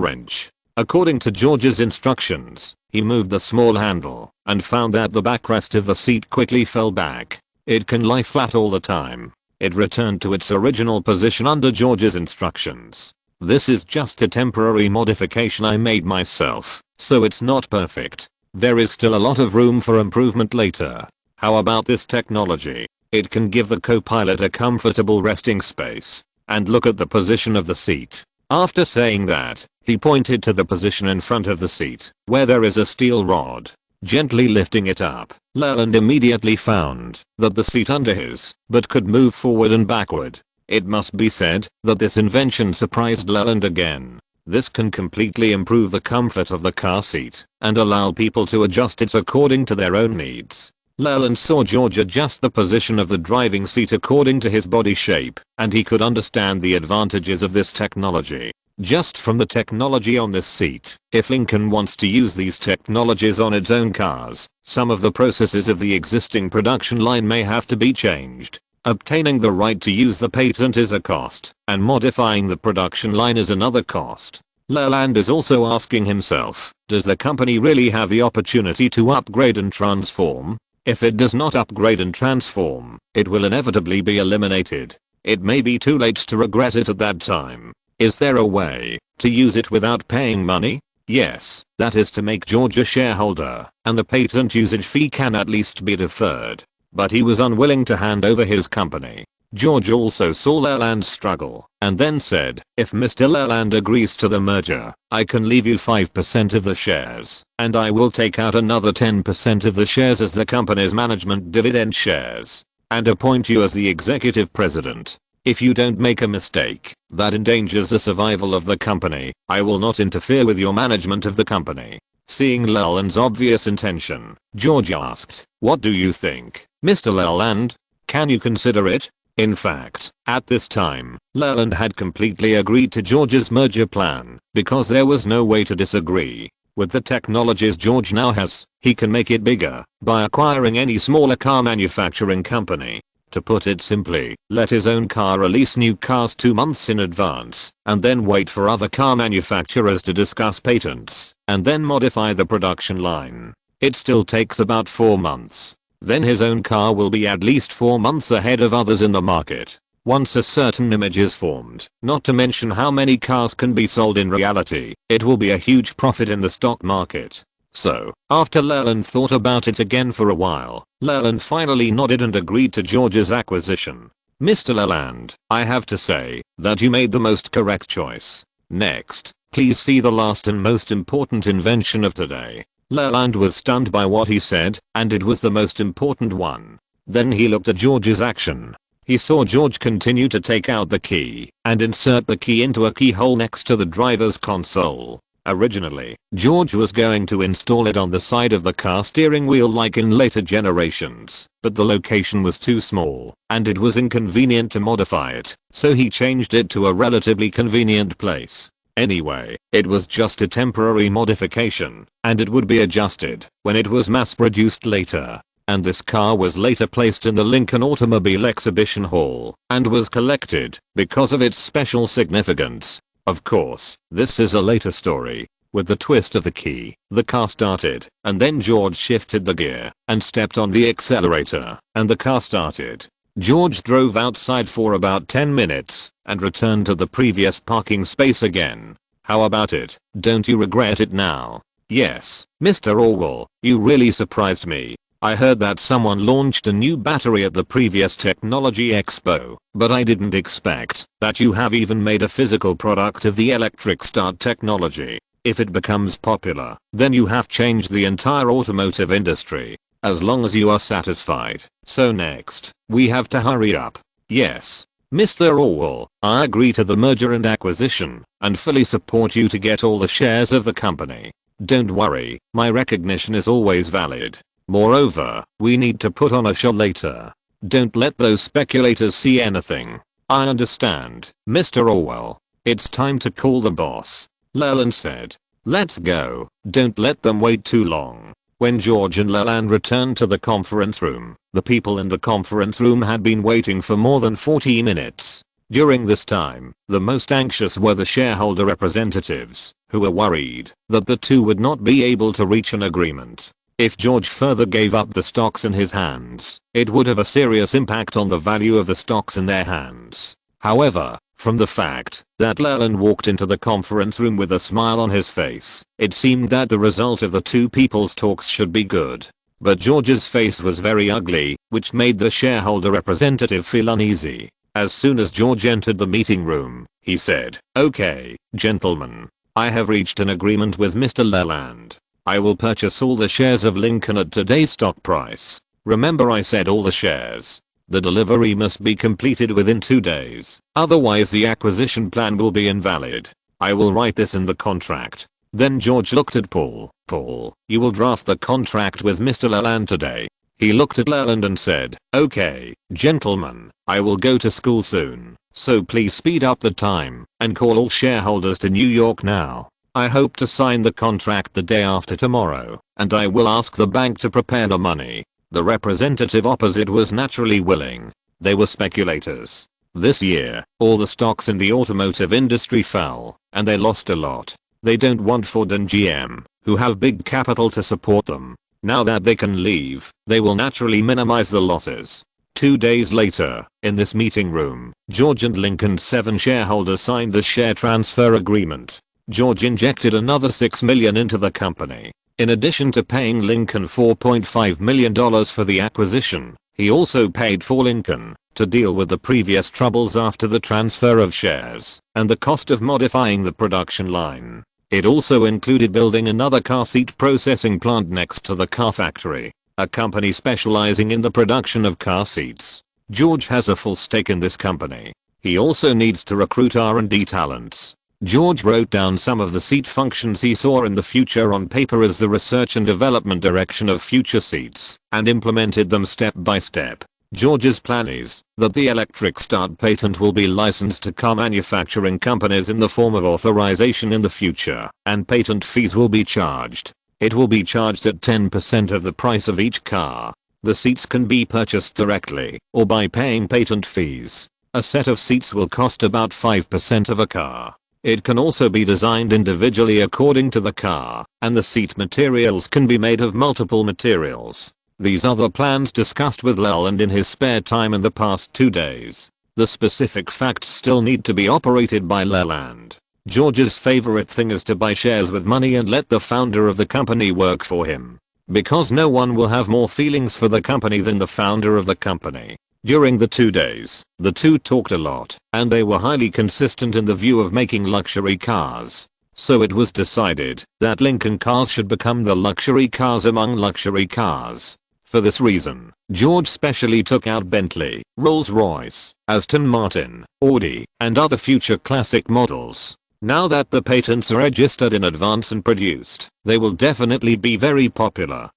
wrench. According to George's instructions, he moved the small handle and found that the backrest of the seat quickly fell back. It can lie flat all the time. It returned to its original position under George's instructions. This is just a temporary modification I made myself, so it's not perfect. There is still a lot of room for improvement later. How about this technology? It can give the co-pilot a comfortable resting space. And look at the position of the seat. After saying that, he pointed to the position in front of the seat, where there is a steel rod. Gently lifting it up, Leland immediately found that the seat under his butt could move forward and backward. It must be said that this invention surprised Leland again. This can completely improve the comfort of the car seat and allow people to adjust it according to their own needs. Leland saw George adjust the position of the driving seat according to his body shape, and he could understand the advantages of this technology. just from the technology on this seat. If Lincoln wants to use these technologies on its own cars, some of the processes of the existing production line may have to be changed. Obtaining the right to use the patent is a cost, and modifying the production line is another cost. Leland is also asking himself, does the company really have the opportunity to upgrade and transform? If it does not upgrade and transform, it will inevitably be eliminated. It may be too late to regret it at that time. Is there a way to use it without paying money? Yes, that is to make George a shareholder, and the patent usage fee can at least be deferred. But he was unwilling to hand over his company. George also saw Leland struggle, and then said, if Mr. Leland agrees to the merger, I can leave you 5% of the shares, and I will take out another 10% of the shares as the company's management dividend shares, and appoint you as the executive president. If you don't make a mistake that endangers the survival of the company, I will not interfere with your management of the company. Seeing Leland's obvious intention, George asked, what do you think, Mr. Leland? Can you consider it? In fact, at this time, Leland had completely agreed to George's merger plan because there was no way to disagree. With the technologies George now has, he can make it bigger by acquiring any smaller car manufacturing company. To put it simply, let his own car release new cars 2 months in advance, and then wait for other car manufacturers to discuss patents, and then modify the production line. It still takes about 4 months. Then his own car will be at least 4 months ahead of others in the market. Once a certain image is formed, not to mention how many cars can be sold in reality, it will be a huge profit in the stock market. So, after Leland thought about it again for a while, Leland finally nodded and agreed to George's acquisition. Mr. Leland, I have to say that you made the most correct choice. Next, please see the last and most important invention of today. Leland was stunned by what he said, and it was the most important one. Then he looked at George's action. He saw George continue to take out the key and insert the key into a keyhole next to the driver's console. Originally, George was going to install it on the side of the car steering wheel like in later generations, but the location was too small, and it was inconvenient to modify it, so he changed it to a relatively convenient place. Anyway, it was just a temporary modification, and it would be adjusted when it was mass-produced later. And this car was later placed in the Lincoln Automobile Exhibition Hall, and was collected because of its special significance. Of course, this is a later story. With the twist of the key, the car started, and then George shifted the gear, and stepped on the accelerator, and the car started. George drove outside for about 10 minutes, and returned to the previous parking space again. How about it? Don't you regret it now? Yes, Mr. Orwell, you really surprised me. I heard that someone launched a new battery at the previous technology expo, but I didn't expect that you have even made a physical product of the electric start technology. If it becomes popular, then you have changed the entire automotive industry. As long as you are satisfied. So next, we have to hurry up. Yes, Mr. Orwell, I agree to the merger and acquisition, and fully support you to get all the shares of the company. Don't worry, my recognition is always valid. Moreover, we need to put on a show later. Don't let those speculators see anything. I understand, Mr. Orwell. It's time to call the boss. Leland said. Let's go. Don't let them wait too long. When George and Leland returned to the conference room, the people in the conference room had been waiting for more than 40 minutes. During this time, the most anxious were the shareholder representatives, who were worried that the two would not be able to reach an agreement. If George further gave up the stocks in his hands, it would have a serious impact on the value of the stocks in their hands. However, from the fact that Leland walked into the conference room with a smile on his face, it seemed that the result of the two people's talks should be good. But George's face was very ugly, which made the shareholder representative feel uneasy. As soon as George entered the meeting room, he said, "Okay, gentlemen, I have reached an agreement with Mr. Leland. I will purchase all the shares of Lincoln at today's stock price. Remember I said all the shares. The delivery must be completed within 2 days, otherwise the acquisition plan will be invalid. I will write this in the contract." Then George looked at Paul. "Paul, you will draft the contract with Mr. Leland today." He looked at Leland and said, "Okay, gentlemen, I will go to school soon. So please speed up the time and call all shareholders to New York now. I hope to sign the contract the day after tomorrow, and I will ask the bank to prepare the money." The representative opposite was naturally willing. They were speculators. This year, all the stocks in the automotive industry fell, and they lost a lot. They don't want Ford and GM, who have big capital to support them. Now that they can leave, they will naturally minimize the losses. 2 days later, in this meeting room, George and Lincoln's 7 shareholders signed the share transfer agreement. George injected another $6 million into the company. In addition to paying Lincoln $4.5 million for the acquisition, he also paid for Lincoln to deal with the previous troubles after the transfer of shares and the cost of modifying the production line. It also included building another car seat processing plant next to the car factory, a company specializing in the production of car seats. George has a full stake in this company. He also needs to recruit R&D talents. George wrote down some of the seat functions he saw in the future on paper as the research and development direction of future seats, and implemented them step by step. George's plan is that the electric start patent will be licensed to car manufacturing companies in the form of authorization in the future, and patent fees will be charged. It will be charged at 10% of the price of each car. The seats can be purchased directly or by paying patent fees. A set of seats will cost about 5% of a car. It can also be designed individually according to the car, and the seat materials can be made of multiple materials. These are the plans discussed with Leland in his spare time in the past 2 days. The specific facts still need to be operated by Leland. George's favorite thing is to buy shares with money and let the founder of the company work for him. Because no one will have more feelings for the company than the founder of the company. During the 2 days, the two talked a lot, and they were highly consistent in the view of making luxury cars. So it was decided that Lincoln cars should become the luxury cars among luxury cars. For this reason, George specially took out Bentley, Rolls-Royce, Aston Martin, Audi, and other future classic models. Now that the patents are registered in advance and produced, they will definitely be very popular.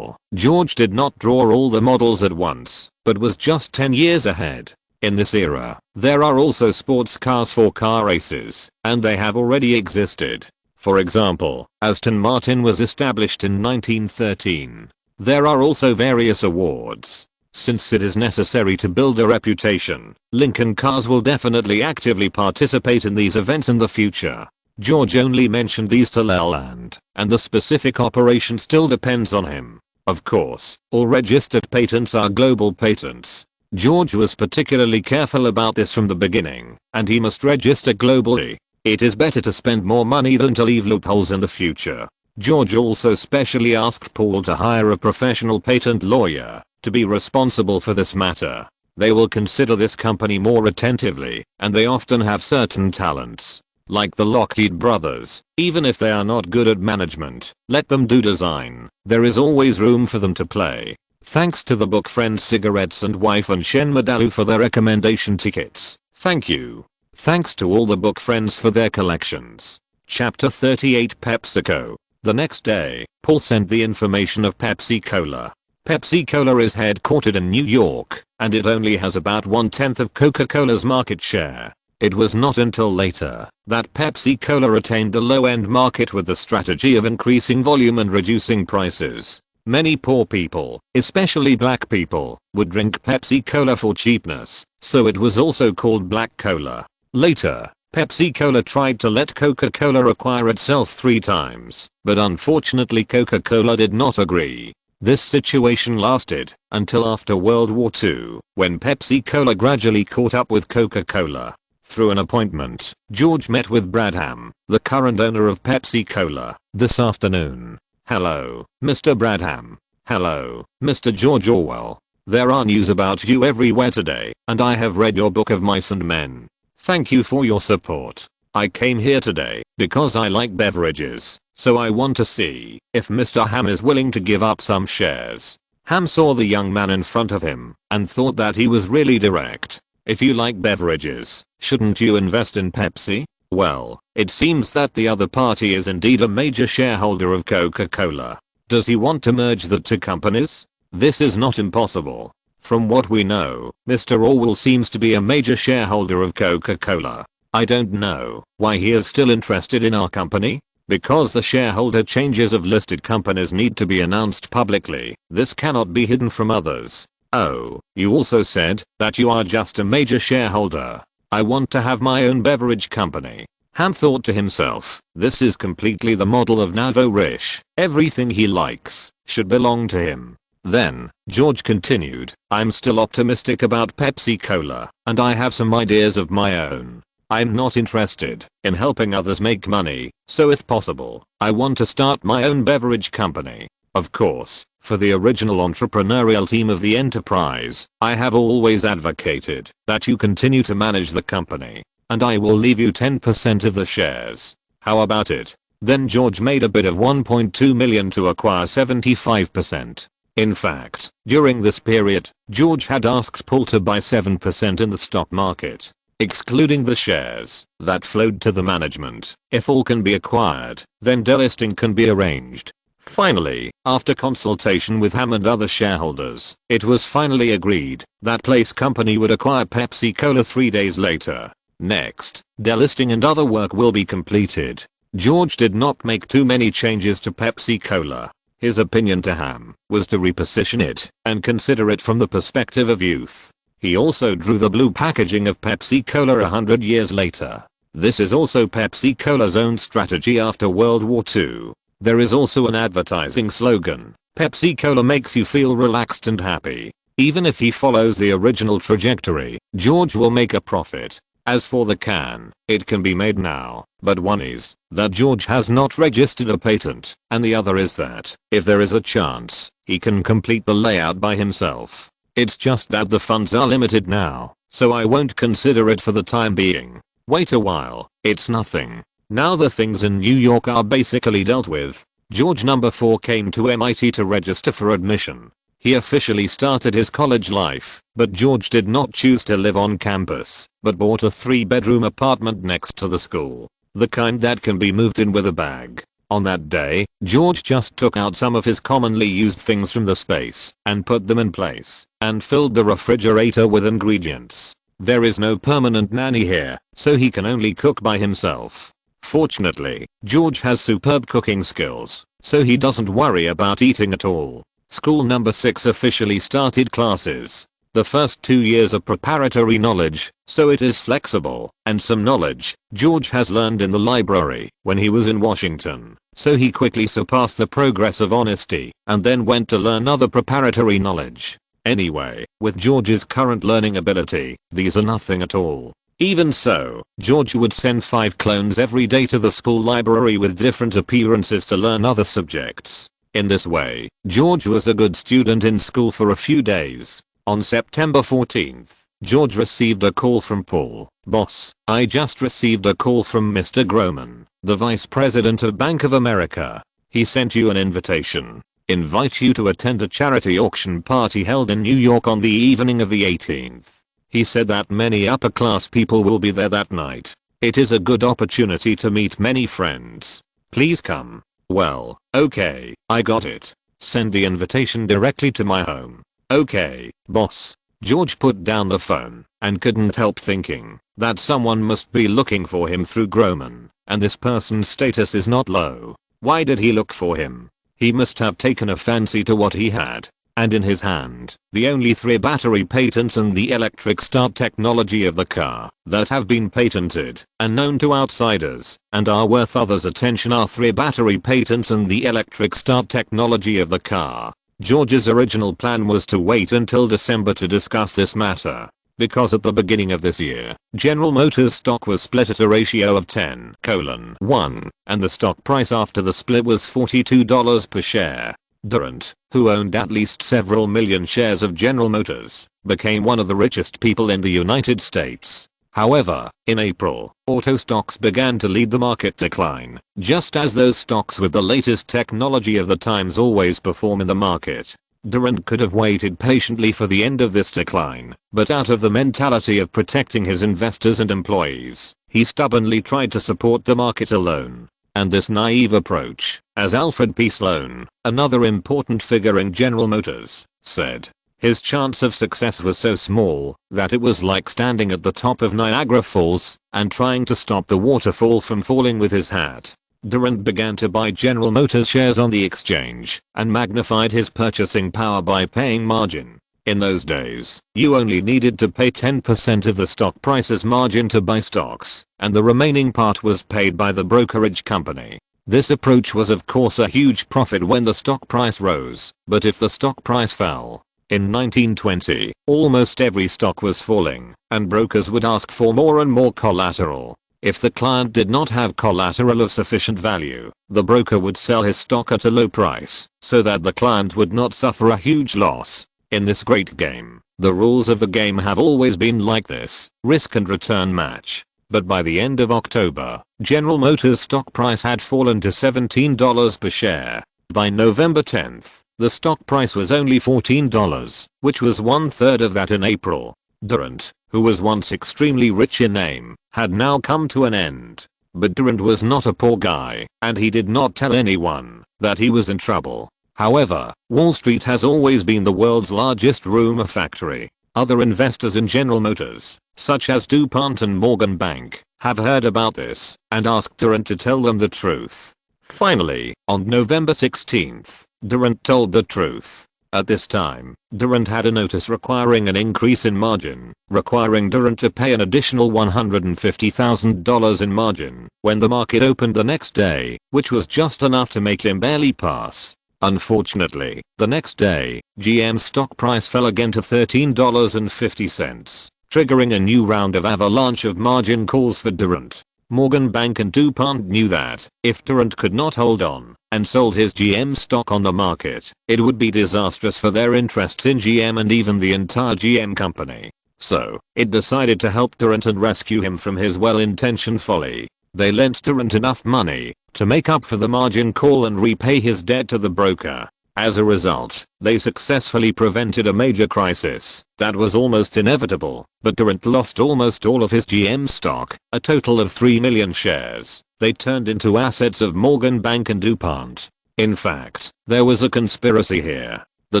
George did not draw all the models at once, but was just 10 years ahead. In this era, there are also sports cars for car races, and they have already existed. For example, Aston Martin was established in 1913. There are also various awards. Since it is necessary to build a reputation, Lincoln cars will definitely actively participate in these events in the future. George only mentioned these to Leland, and the specific operation still depends on him. Of course, all registered patents are global patents. George was particularly careful about this from the beginning, and he must register globally. It is better to spend more money than to leave loopholes in the future. George also specially asked Paul to hire a professional patent lawyer to be responsible for this matter. They will consider this company more attentively, and they often have certain talents. Like the Lockheed brothers, even if they are not good at management, let them do design. There is always room for them to play. Thanks to the book Friends Cigarettes and Wife and Shen Madalu for their recommendation tickets. Thank you. Thanks to all the book friends for their collections. Chapter 38 PepsiCo. The next day, Paul sent the information of Pepsi Cola. Pepsi Cola is headquartered in New York, and it only has about 1/10 of Coca-Cola's market share. It was not until later that Pepsi Cola attained the low-end market with the strategy of increasing volume and reducing prices. Many poor people, especially black people, would drink Pepsi Cola for cheapness, so it was also called Black Cola. Later, Pepsi Cola tried to let Coca-Cola acquire itself 3 times, but unfortunately Coca-Cola did not agree. This situation lasted until after World War II, when Pepsi Cola gradually caught up with Coca-Cola. Through an appointment, George met with Bradham, the current owner of Pepsi Cola, this afternoon. Hello, Mr. Bradham. Hello, Mr. George Orwell. There are news about you everywhere today, and I have read your book of Mice and Men. Thank you for your support. I came here today because I like beverages, so I want to see if Mr. Ham is willing to give up some shares. Ham saw the young man in front of him and thought that he was really direct. If you like beverages, shouldn't you invest in Pepsi? Well, it seems that the other party is indeed a major shareholder of Coca-Cola. Does he want to merge the two companies? This is not impossible. From what we know, Mr. Orwell seems to be a major shareholder of Coca-Cola. I don't know why he is still interested in our company. Because the shareholder changes of listed companies need to be announced publicly, this cannot be hidden from others. Oh, you also said that you are just a major shareholder. I want to have my own beverage company. Ham thought to himself, this is completely the model of Navo Rish. Everything he likes should belong to him. Then, George continued, I'm still optimistic about Pepsi Cola, and I have some ideas of my own. I'm not interested in helping others make money, so if possible, I want to start my own beverage company. Of course, for the original entrepreneurial team of the enterprise, I have always advocated that you continue to manage the company, and I will leave you 10% of the shares. How about it? Then George made a bid of $1.2 million to acquire 75%. In fact, during this period, George had asked Paul to buy 7% in the stock market, excluding the shares that flowed to the management. If all can be acquired, then delisting can be arranged. Finally, after consultation with Ham and other shareholders, it was finally agreed that Place Company would acquire Pepsi Cola 3 days later. Next, delisting and other work will be completed. George did not make too many changes to Pepsi Cola. His opinion to Ham was to reposition it and consider it from the perspective of youth. He also drew the blue packaging of Pepsi Cola 100 years later. This is also Pepsi Cola's own strategy after World War II. There is also an advertising slogan, Pepsi Cola makes you feel relaxed and happy. Even if he follows the original trajectory, George will make a profit. As for the can, it can be made now, but one is that George has not registered a patent, and the other is that, if there is a chance, he can complete the layout by himself. It's just that the funds are limited now, so I won't consider it for the time being. Wait a while, it's nothing. Now the things in New York are basically dealt with. George number 4 came to MIT to register for admission. He officially started his college life, but George did not choose to live on campus, but bought a 3-bedroom apartment next to the school, the kind that can be moved in with a bag. On that day, George just took out some of his commonly used things from the space and put them in place, and filled the refrigerator with ingredients. There is no permanent nanny here, so he can only cook by himself. Fortunately, George has superb cooking skills, so he doesn't worry about eating at all. School number 6 officially started classes. The first 2 years are preparatory knowledge, so it is flexible, and some knowledge George has learned in the library when he was in Washington, so he quickly surpassed the progress of honesty and then went to learn other preparatory knowledge. Anyway, with George's current learning ability, these are nothing at all. Even so, George would send 5 clones every day to the school library with different appearances to learn other subjects. In this way, George was a good student in school for a few days. On September 14th, George received a call from Paul. Boss, I just received a call from Mr. Groman, the Vice President of Bank of America. He sent you an invitation. Invite you to attend a charity auction party held in New York on the evening of the 18th. He said that many upper class people will be there that night. It is a good opportunity to meet many friends. Please come. Well, okay, I got it. Send the invitation directly to my home. Okay, boss. George put down the phone and couldn't help thinking that someone must be looking for him through Groman, and this person's status is not low. Why did he look for him? He must have taken a fancy to what he had, and in his hand, the only 3 battery patents and the electric start technology of the car that have been patented and known to outsiders and are worth others' attention are 3 battery patents and the electric start technology of the car. George's original plan was to wait until December to discuss this matter, because at the beginning of this year, General Motors stock was split at a ratio of 10:1, and the stock price after the split was $42 per share. Durant, who owned at least several million shares of General Motors, became one of the richest people in the United States. However, in April, auto stocks began to lead the market decline, just as those stocks with the latest technology of the times always perform in the market. Durant could have waited patiently for the end of this decline, but out of the mentality of protecting his investors and employees, he stubbornly tried to support the market alone. And this naive approach, as Alfred P. Sloan, another important figure in General Motors, said, His chance of success was so small that it was like standing at the top of Niagara Falls and trying to stop the waterfall from falling with his hat. Durant began to buy General Motors shares on the exchange and magnified his purchasing power by paying margin. In those days, you only needed to pay 10% of the stock price as margin to buy stocks, and the remaining part was paid by the brokerage company. This approach was of course a huge profit when the stock price rose, but if the stock price fell, in 1920, almost every stock was falling, and brokers would ask for more and more collateral. If the client did not have collateral of sufficient value, the broker would sell his stock at a low price, so that the client would not suffer a huge loss. In this great game, the rules of the game have always been like this, risk and return match. But by the end of October, General Motors stock price had fallen to $17 per share. By November 10th, the stock price was only $14, which was 1/3 of that in April. Durant, who was once extremely rich in name, had now come to an end. But Durant was not a poor guy, and he did not tell anyone that he was in trouble. However, Wall Street has always been the world's largest rumor factory. Other investors in General Motors, such as DuPont and Morgan Bank, have heard about this and asked Durant to tell them the truth. Finally, on November 16th, Durant told the truth. At this time, Durant had a notice requiring an increase in margin, requiring Durant to pay an additional $150,000 in margin when the market opened the next day, which was just enough to make him barely pass. Unfortunately, the next day, GM's stock price fell again to $13.50, triggering a new round of avalanche of margin calls for Durant. Morgan Bank and DuPont knew that if Durant could not hold on and sold his GM stock on the market, it would be disastrous for their interests in GM and even the entire GM company. So, it decided to help Durant and rescue him from his well-intentioned folly. They lent Durant enough money to make up for the margin call and repay his debt to the broker. As a result, they successfully prevented a major crisis that was almost inevitable, but Durant lost almost all of his GM stock, a total of 3 million shares. They turned into assets of Morgan Bank and DuPont. In fact, there was a conspiracy here. The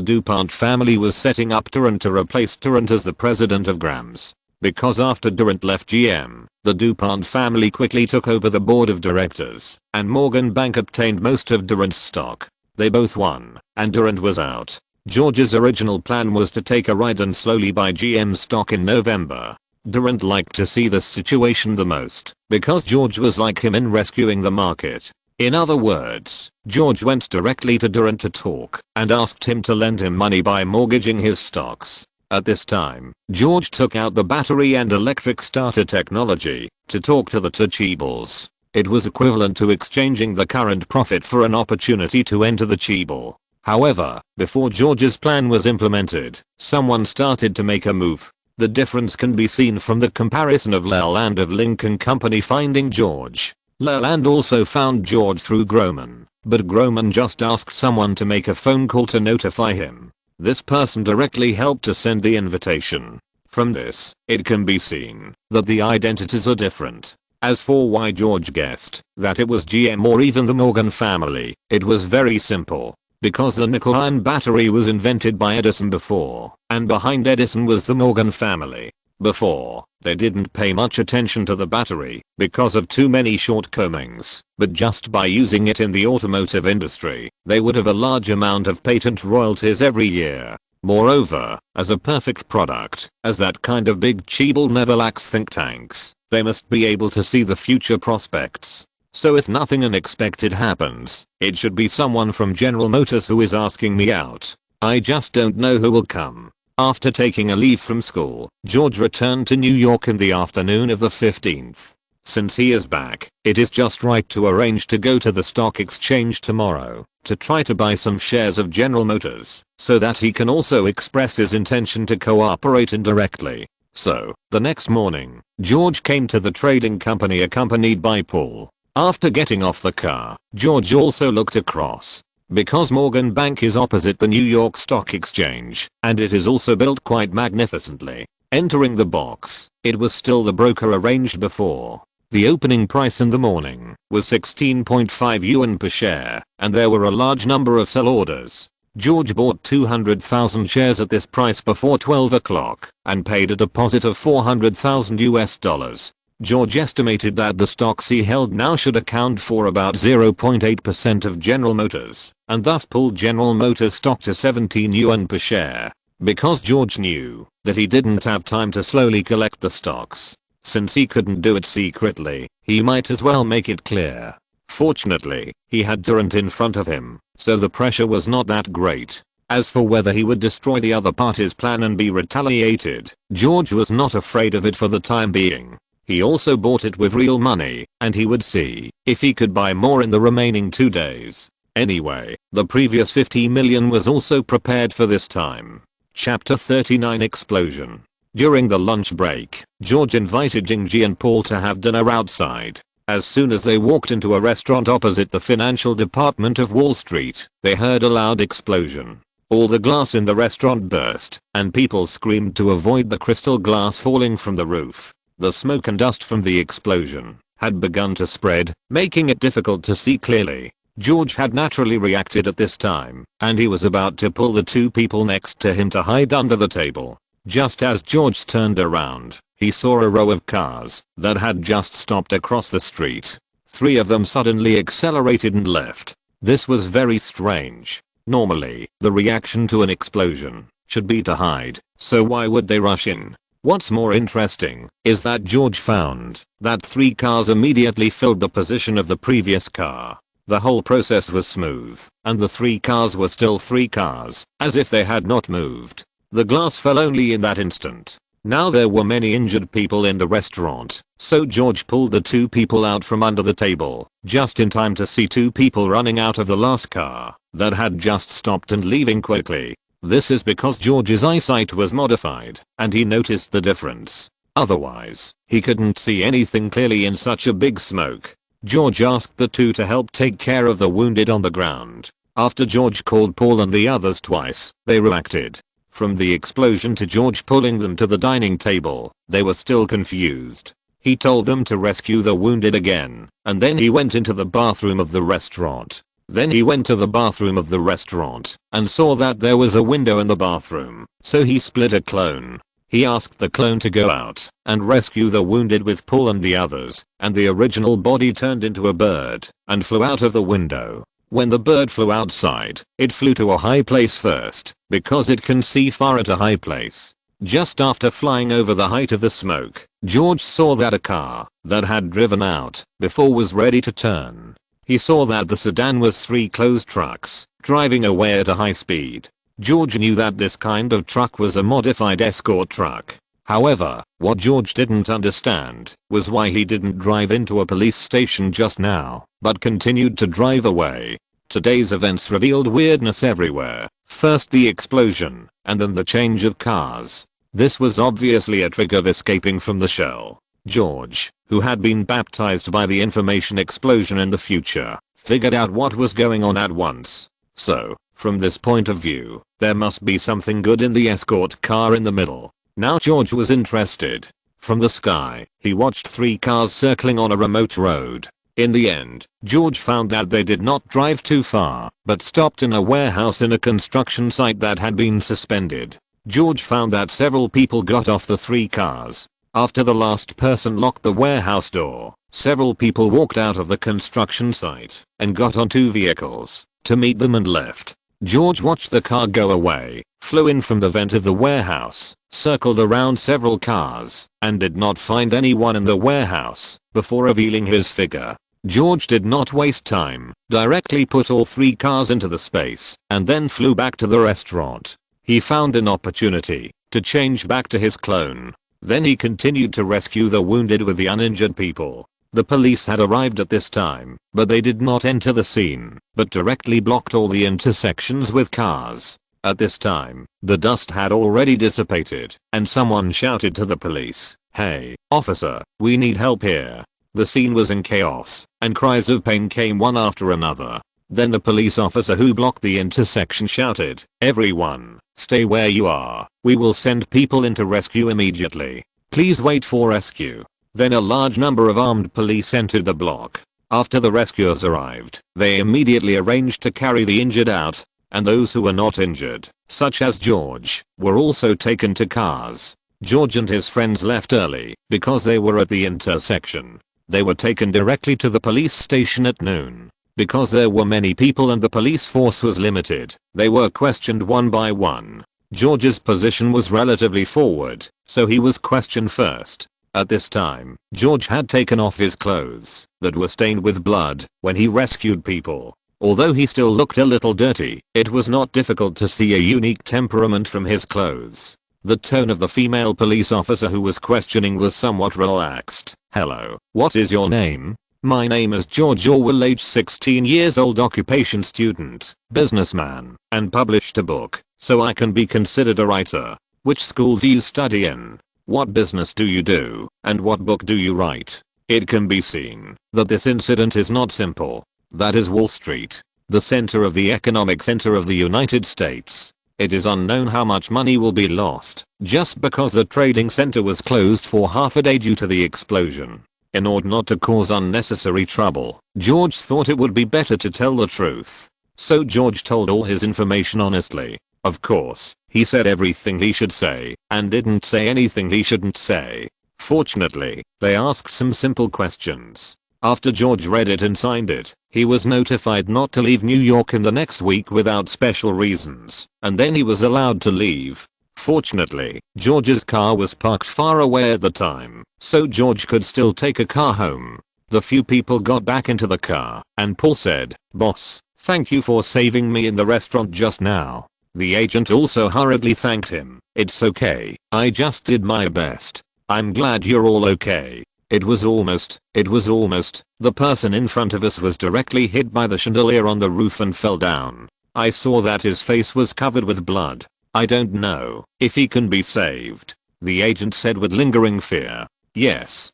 DuPont family was setting up Durant to replace Durant as the president of Grams. Because after Durant left GM, the DuPont family quickly took over the board of directors, and Morgan Bank obtained most of Durant's stock. They both won, and Durant was out. George's original plan was to take a ride and slowly buy GM stock in November. Durant liked to see this situation the most, because George was like him in rescuing the market. In other words, George went directly to Durant to talk and asked him to lend him money by mortgaging his stocks. At this time, George took out the battery and electric starter technology to talk to the Touchables. It was equivalent to exchanging the current profit for an opportunity to enter the Cheeble. However, before George's plan was implemented, someone started to make a move. The difference can be seen from the comparison of Leland of Lincoln Company finding George. Leland also found George through Groman, but Groman just asked someone to make a phone call to notify him. This person directly helped to send the invitation. From this, it can be seen that the identities are different. As for why George guessed that it was GM or even the Morgan family, it was very simple. Because the nickel iron battery was invented by Edison before, and behind Edison was the Morgan family. Before, they didn't pay much attention to the battery because of too many shortcomings, but just by using it in the automotive industry, they would have a large amount of patent royalties every year. Moreover, as a perfect product, as that kind of big Cheeble never lacks think tanks, they must be able to see the future prospects. So if nothing unexpected happens, it should be someone from General Motors who is asking me out. I just don't know who will come. After taking a leave from school, George returned to New York in the afternoon of the 15th. Since he is back, it is just right to arrange to go to the stock exchange tomorrow to try to buy some shares of General Motors so that he can also express his intention to cooperate indirectly. So, the next morning, George came to the trading company accompanied by Paul. After getting off the car, George also looked across. Because Morgan Bank is opposite the New York Stock Exchange, and it is also built quite magnificently. Entering the box, it was still the broker arranged before. The opening price in the morning was 16.5 yuan per share, and there were a large number of sell orders. George bought 200,000 shares at this price before 12 o'clock and paid a deposit of $400,000. George estimated that the stocks he held now should account for about 0.8% of General Motors, and thus pulled General Motors stock to 17 yuan per share. Because George knew that he didn't have time to slowly collect the stocks, since he couldn't do it secretly, he might as well make it clear. Fortunately, he had Durant in front of him, so the pressure was not that great. As for whether he would destroy the other party's plan and be retaliated, George was not afraid of it for the time being. He also bought it with real money, and he would see if he could buy more in the remaining 2 days. Anyway, the previous 50 million was also prepared for this time. Chapter 39 Explosion. During the lunch break, George invited Jingji and Paul to have dinner outside. As soon as they walked into a restaurant opposite the financial department of Wall Street, they heard a loud explosion. All the glass in the restaurant burst, and people screamed to avoid the crystal glass falling from the roof. The smoke and dust from the explosion had begun to spread, making it difficult to see clearly. George had naturally reacted at this time, and he was about to pull the two people next to him to hide under the table. Just as George turned around, he saw a row of cars that had just stopped across the street. 3 of them suddenly accelerated and left. This was very strange. Normally, the reaction to an explosion should be to hide, so why would they rush in? What's more interesting is that George found that 3 cars immediately filled the position of the previous car. The whole process was smooth, and the 3 cars were still 3 cars, as if they had not moved. The glass fell only in that instant. Now there were many injured people in the restaurant, so George pulled the 2 people out from under the table, just in time to see 2 people running out of the last car that had just stopped and leaving quickly. This is because George's eyesight was modified, and he noticed the difference. Otherwise, he couldn't see anything clearly in such a big smoke. George asked the 2 to help take care of the wounded on the ground. After George called Paul and the others twice, they reacted. From the explosion to George pulling them to the dining table, they were still confused. He told them to rescue the wounded again, and then he went into the bathroom of the restaurant. Then he went to the bathroom of the restaurant and saw that there was a window in the bathroom, so he split a clone. He asked the clone to go out and rescue the wounded with Paul and the others, and the original body turned into a bird and flew out of the window. When the bird flew outside, it flew to a high place first, because it can see far at a high place. Just after flying over the height of the smoke, George saw that a car that had driven out before was ready to turn. He saw that the sedan was 3 closed trucks, driving away at a high speed. George knew that this kind of truck was a modified escort truck. However, what George didn't understand was why he didn't drive into a police station just now, but continued to drive away. Today's events revealed weirdness everywhere. First the explosion, and then the change of cars. This was obviously a trick of escaping from the shell. George, who had been baptized by the information explosion in the future, figured out what was going on at once. So, from this point of view, there must be something good in the escort car in the middle. Now George was interested. From the sky, he watched 3 cars circling on a remote road. In the end, George found that they did not drive too far, but stopped in a warehouse in a construction site that had been suspended. George found that several people got off the 3 cars. After the last person locked the warehouse door, several people walked out of the construction site and got on 2 vehicles to meet them and left. George watched the car go away, flew in from the vent of the warehouse, circled around several cars, and did not find anyone in the warehouse before revealing his figure. George did not waste time, directly put all 3 cars into the space, and then flew back to the restaurant. He found an opportunity to change back to his clone. Then he continued to rescue the wounded with the uninjured people. The police had arrived at this time, but they did not enter the scene, but directly blocked all the intersections with cars. At this time, the dust had already dissipated, and someone shouted to the police, "Hey, officer, we need help here." The scene was in chaos, and cries of pain came one after another. Then the police officer who blocked the intersection shouted, "Everyone, stay where you are. We will send people in to rescue immediately. Please wait for rescue." Then a large number of armed police entered the block. After the rescuers arrived, they immediately arranged to carry the injured out. and those who were not injured, such as George, were also taken to cars. George and his friends left early because they were at the intersection. They were taken directly to the police station at noon. Because there were many people and the police force was limited, they were questioned one by one. George's position was relatively forward, so he was questioned first. At this time, George had taken off his clothes that were stained with blood when he rescued people. Although he still looked a little dirty, it was not difficult to see a unique temperament from his clothes. The tone of the female police officer who was questioning was somewhat relaxed. "Hello, what is your name?" "My name is George Orwell, age 16 years old, occupation student, businessman, and published a book, so I can be considered a writer." "Which school do you study in? What business do you do, and what book do you write?" It can be seen that this incident is not simple. That is Wall Street, the center of the economic center of the United States. It is unknown how much money will be lost just because the trading center was closed for half a day due to the explosion. In order not to cause unnecessary trouble, George thought it would be better to tell the truth. So George told all his information honestly. Of course, he said everything he should say and didn't say anything he shouldn't say. Fortunately, they asked some simple questions. After George read it and signed it, he was notified not to leave New York in the next week without special reasons, and then he was allowed to leave. Fortunately, George's car was parked far away at the time, so George could still take a car home. The few people got back into the car, and Paul said, "Boss, thank you for saving me in the restaurant just now." The agent also hurriedly thanked him. "It's okay, I just did my best. I'm glad you're all okay." It was almost. The person in front of us was directly hit by the chandelier on the roof and fell down. I saw that his face was covered with blood. I don't know if he can be saved," the agent said with lingering fear. Yes.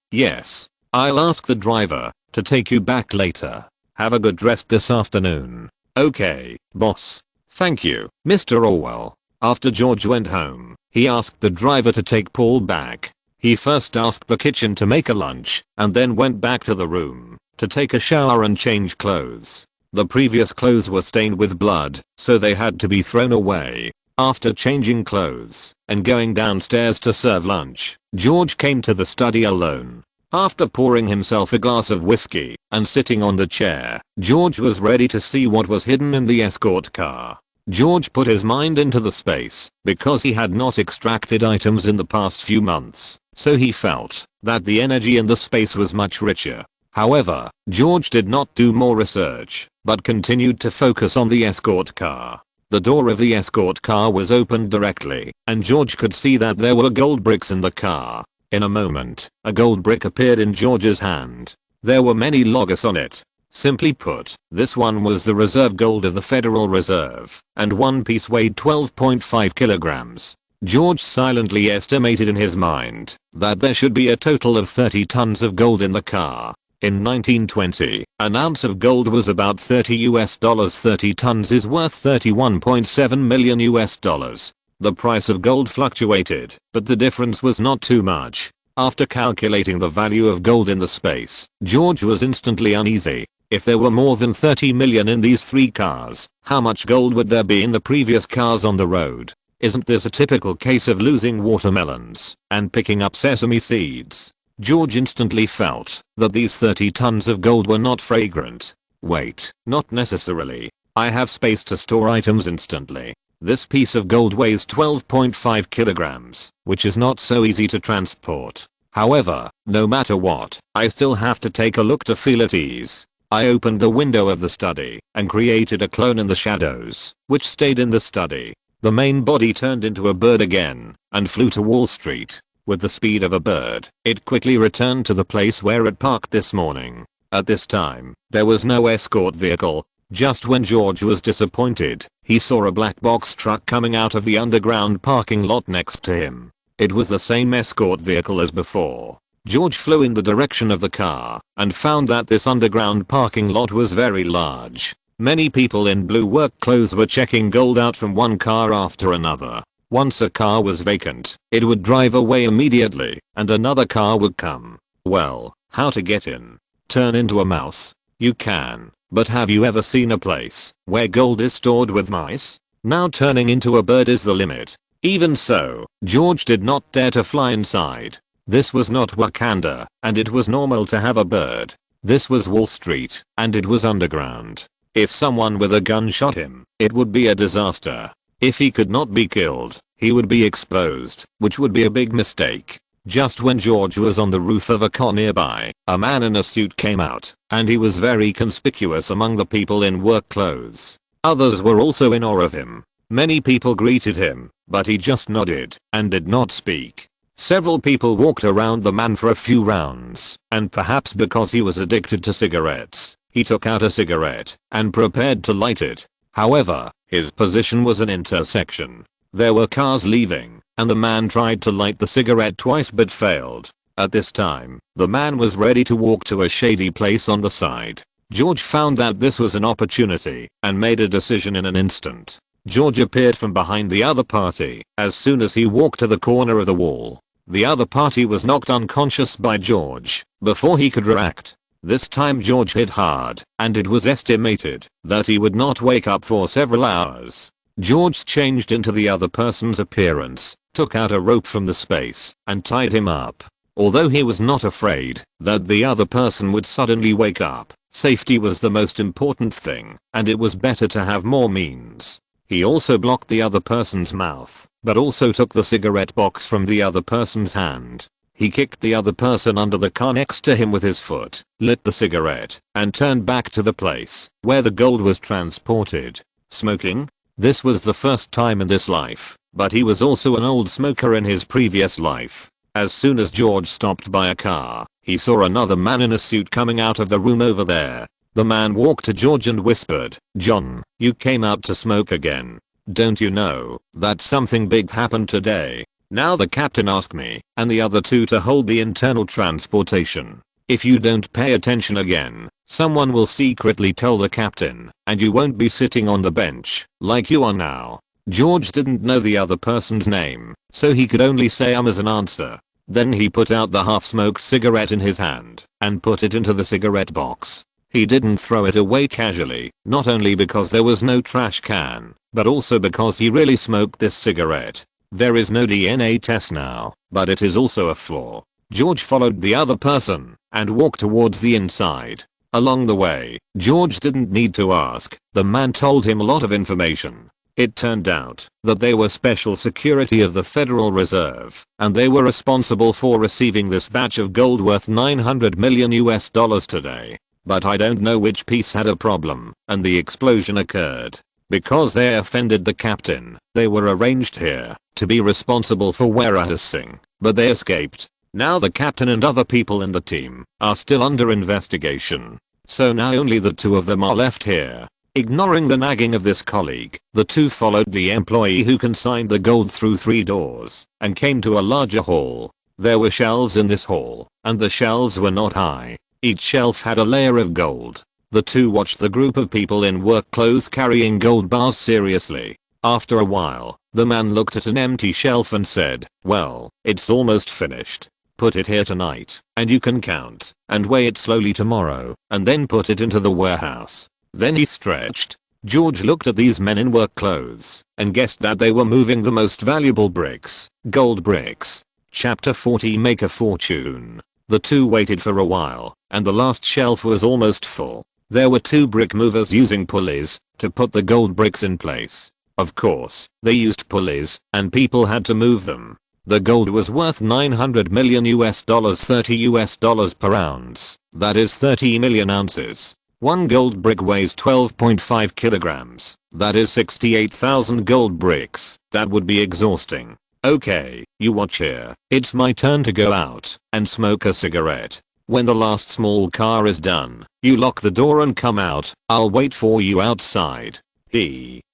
I'll ask the driver to take you back later. Have a good rest this afternoon." "Okay, boss. Thank you, Mr. Orwell." After George went home, he asked the driver to take Paul back. He first asked the kitchen to make a lunch and then went back to the room to take a shower and change clothes. The previous clothes were stained with blood, so they had to be thrown away. After changing clothes and going downstairs to serve lunch, George came to the study alone. After pouring himself a glass of whiskey and sitting on the chair, George was ready to see what was hidden in the escort car. George put his mind into the space because he had not extracted items in the past few months, so he felt that the energy in the space was much richer. However, George did not do more research, but continued to focus on the escort car. The door of the escort car was opened directly, and George could see that there were gold bricks in the car. In a moment, a gold brick appeared in George's hand. There were many logos on it. Simply put, this one was the reserve gold of the Federal Reserve, and one piece weighed 12.5 kilograms. George silently estimated in his mind that there should be a total of 30 tons of gold in the car. In 1920, an ounce of gold was about $30. 30 tons is worth $31.7 million. The price of gold fluctuated, but the difference was not too much. After calculating the value of gold in the space, George was instantly uneasy. If there were more than 30 million in these 3 cars, how much gold would there be in the previous cars on the road? Isn't this a typical case of losing watermelons and picking up sesame seeds? George instantly felt that these 30 tons of gold were not fragrant. Wait, not necessarily. I have space to store items instantly. This piece of gold weighs 12.5 kilograms, which is not so easy to transport. However, no matter what, I still have to take a look to feel at ease. I opened the window of the study and created a clone in the shadows, which stayed in the study. The main body turned into a bird again and flew to Wall Street. With the speed of a bird, it quickly returned to the place where it parked this morning. At this time, there was no escort vehicle. Just when George was disappointed, he saw a black box truck coming out of the underground parking lot next to him. It was the same escort vehicle as before. George flew in the direction of the car and found that this underground parking lot was very large. Many people in blue work clothes were checking gold out from one car after another. Once a car was vacant, it would drive away immediately and another car would come. Well, how to get in? Turn into a mouse? You can, but have you ever seen a place where gold is stored with mice? Now turning into a bird is the limit. Even so, George did not dare to fly inside. This was not Wakanda, and it was normal to have a bird. This was Wall Street, and it was underground. If someone with a gun shot him, it would be a disaster. If he could not be killed, he would be exposed, which would be a big mistake. Just when George was on the roof of a car nearby, a man in a suit came out, and he was very conspicuous among the people in work clothes. Others were also in awe of him. Many people greeted him, but he just nodded and did not speak. Several people walked around the man for a few rounds, and perhaps because he was addicted to cigarettes, he took out a cigarette and prepared to light it. However, his position was an intersection. There were cars leaving, and the man tried to light the cigarette twice but failed. At this time, the man was ready to walk to a shady place on the side. George found that this was an opportunity and made a decision in an instant. George appeared from behind the other party as soon as he walked to the corner of the wall. The other party was knocked unconscious by George before he could react. This time George hit hard, and it was estimated that he would not wake up for several hours. George changed into the other person's appearance, took out a rope from the space, and tied him up. Although he was not afraid that the other person would suddenly wake up, safety was the most important thing, and it was better to have more means. He also blocked the other person's mouth, but also took the cigarette box from the other person's hand. He kicked the other person under the car next to him with his foot, lit the cigarette, and turned back to the place where the gold was transported. Smoking? This was the first time in this life, but he was also an old smoker in his previous life. As soon as George stopped by a car, he saw another man in a suit coming out of the room over there. The man walked to George and whispered, "John, you came out to smoke again. Don't you know that something big happened today?" Now the captain asked me and the other two to hold the internal transportation. If you don't pay attention again, someone will secretly tell the captain, and you won't be sitting on the bench like you are now. George didn't know the other person's name, so he could only say as an answer. Then he put out the half-smoked cigarette in his hand and put it into the cigarette box. He didn't throw it away casually, not only because there was no trash can, but also because he really smoked this cigarette. There is no DNA test now, but it is also a flaw. George followed the other person and walked towards the inside. Along the way, George didn't need to ask, the man told him a lot of information. It turned out that they were special security of the Federal Reserve, and they were responsible for receiving this batch of gold worth $900 million today. But I don't know which piece had a problem, and the explosion occurred. Because they offended the captain, they were arranged here to be responsible for warehousing, but they escaped. Now the captain and other people in the team are still under investigation. So now only the two of them are left here. Ignoring the nagging of this colleague, the two followed the employee who consigned the gold through 3 doors and came to a larger hall. There were shelves in this hall, and the shelves were not high. Each shelf had a layer of gold. The two watched the group of people in work clothes carrying gold bars seriously. After a while, the man looked at an empty shelf and said, "Well, it's almost finished. Put it here tonight, and you can count and weigh it slowly tomorrow, and then put it into the warehouse." Then he stretched. George looked at these men in work clothes and guessed that they were moving the most valuable bricks, gold bricks. Chapter 40 Make a Fortune. The two waited for a while, and the last shelf was almost full. There were 2 brick movers using pulleys to put the gold bricks in place. Of course, they used pulleys, and people had to move them. The gold was worth $900 million $30 per ounce. That is 30 million ounces. One gold brick weighs 12.5 kilograms. That is 68,000 gold bricks. That would be exhausting. Okay, you watch here. It's my turn to go out and smoke a cigarette. When the last small car is done, you lock the door and come out. I'll wait for you outside.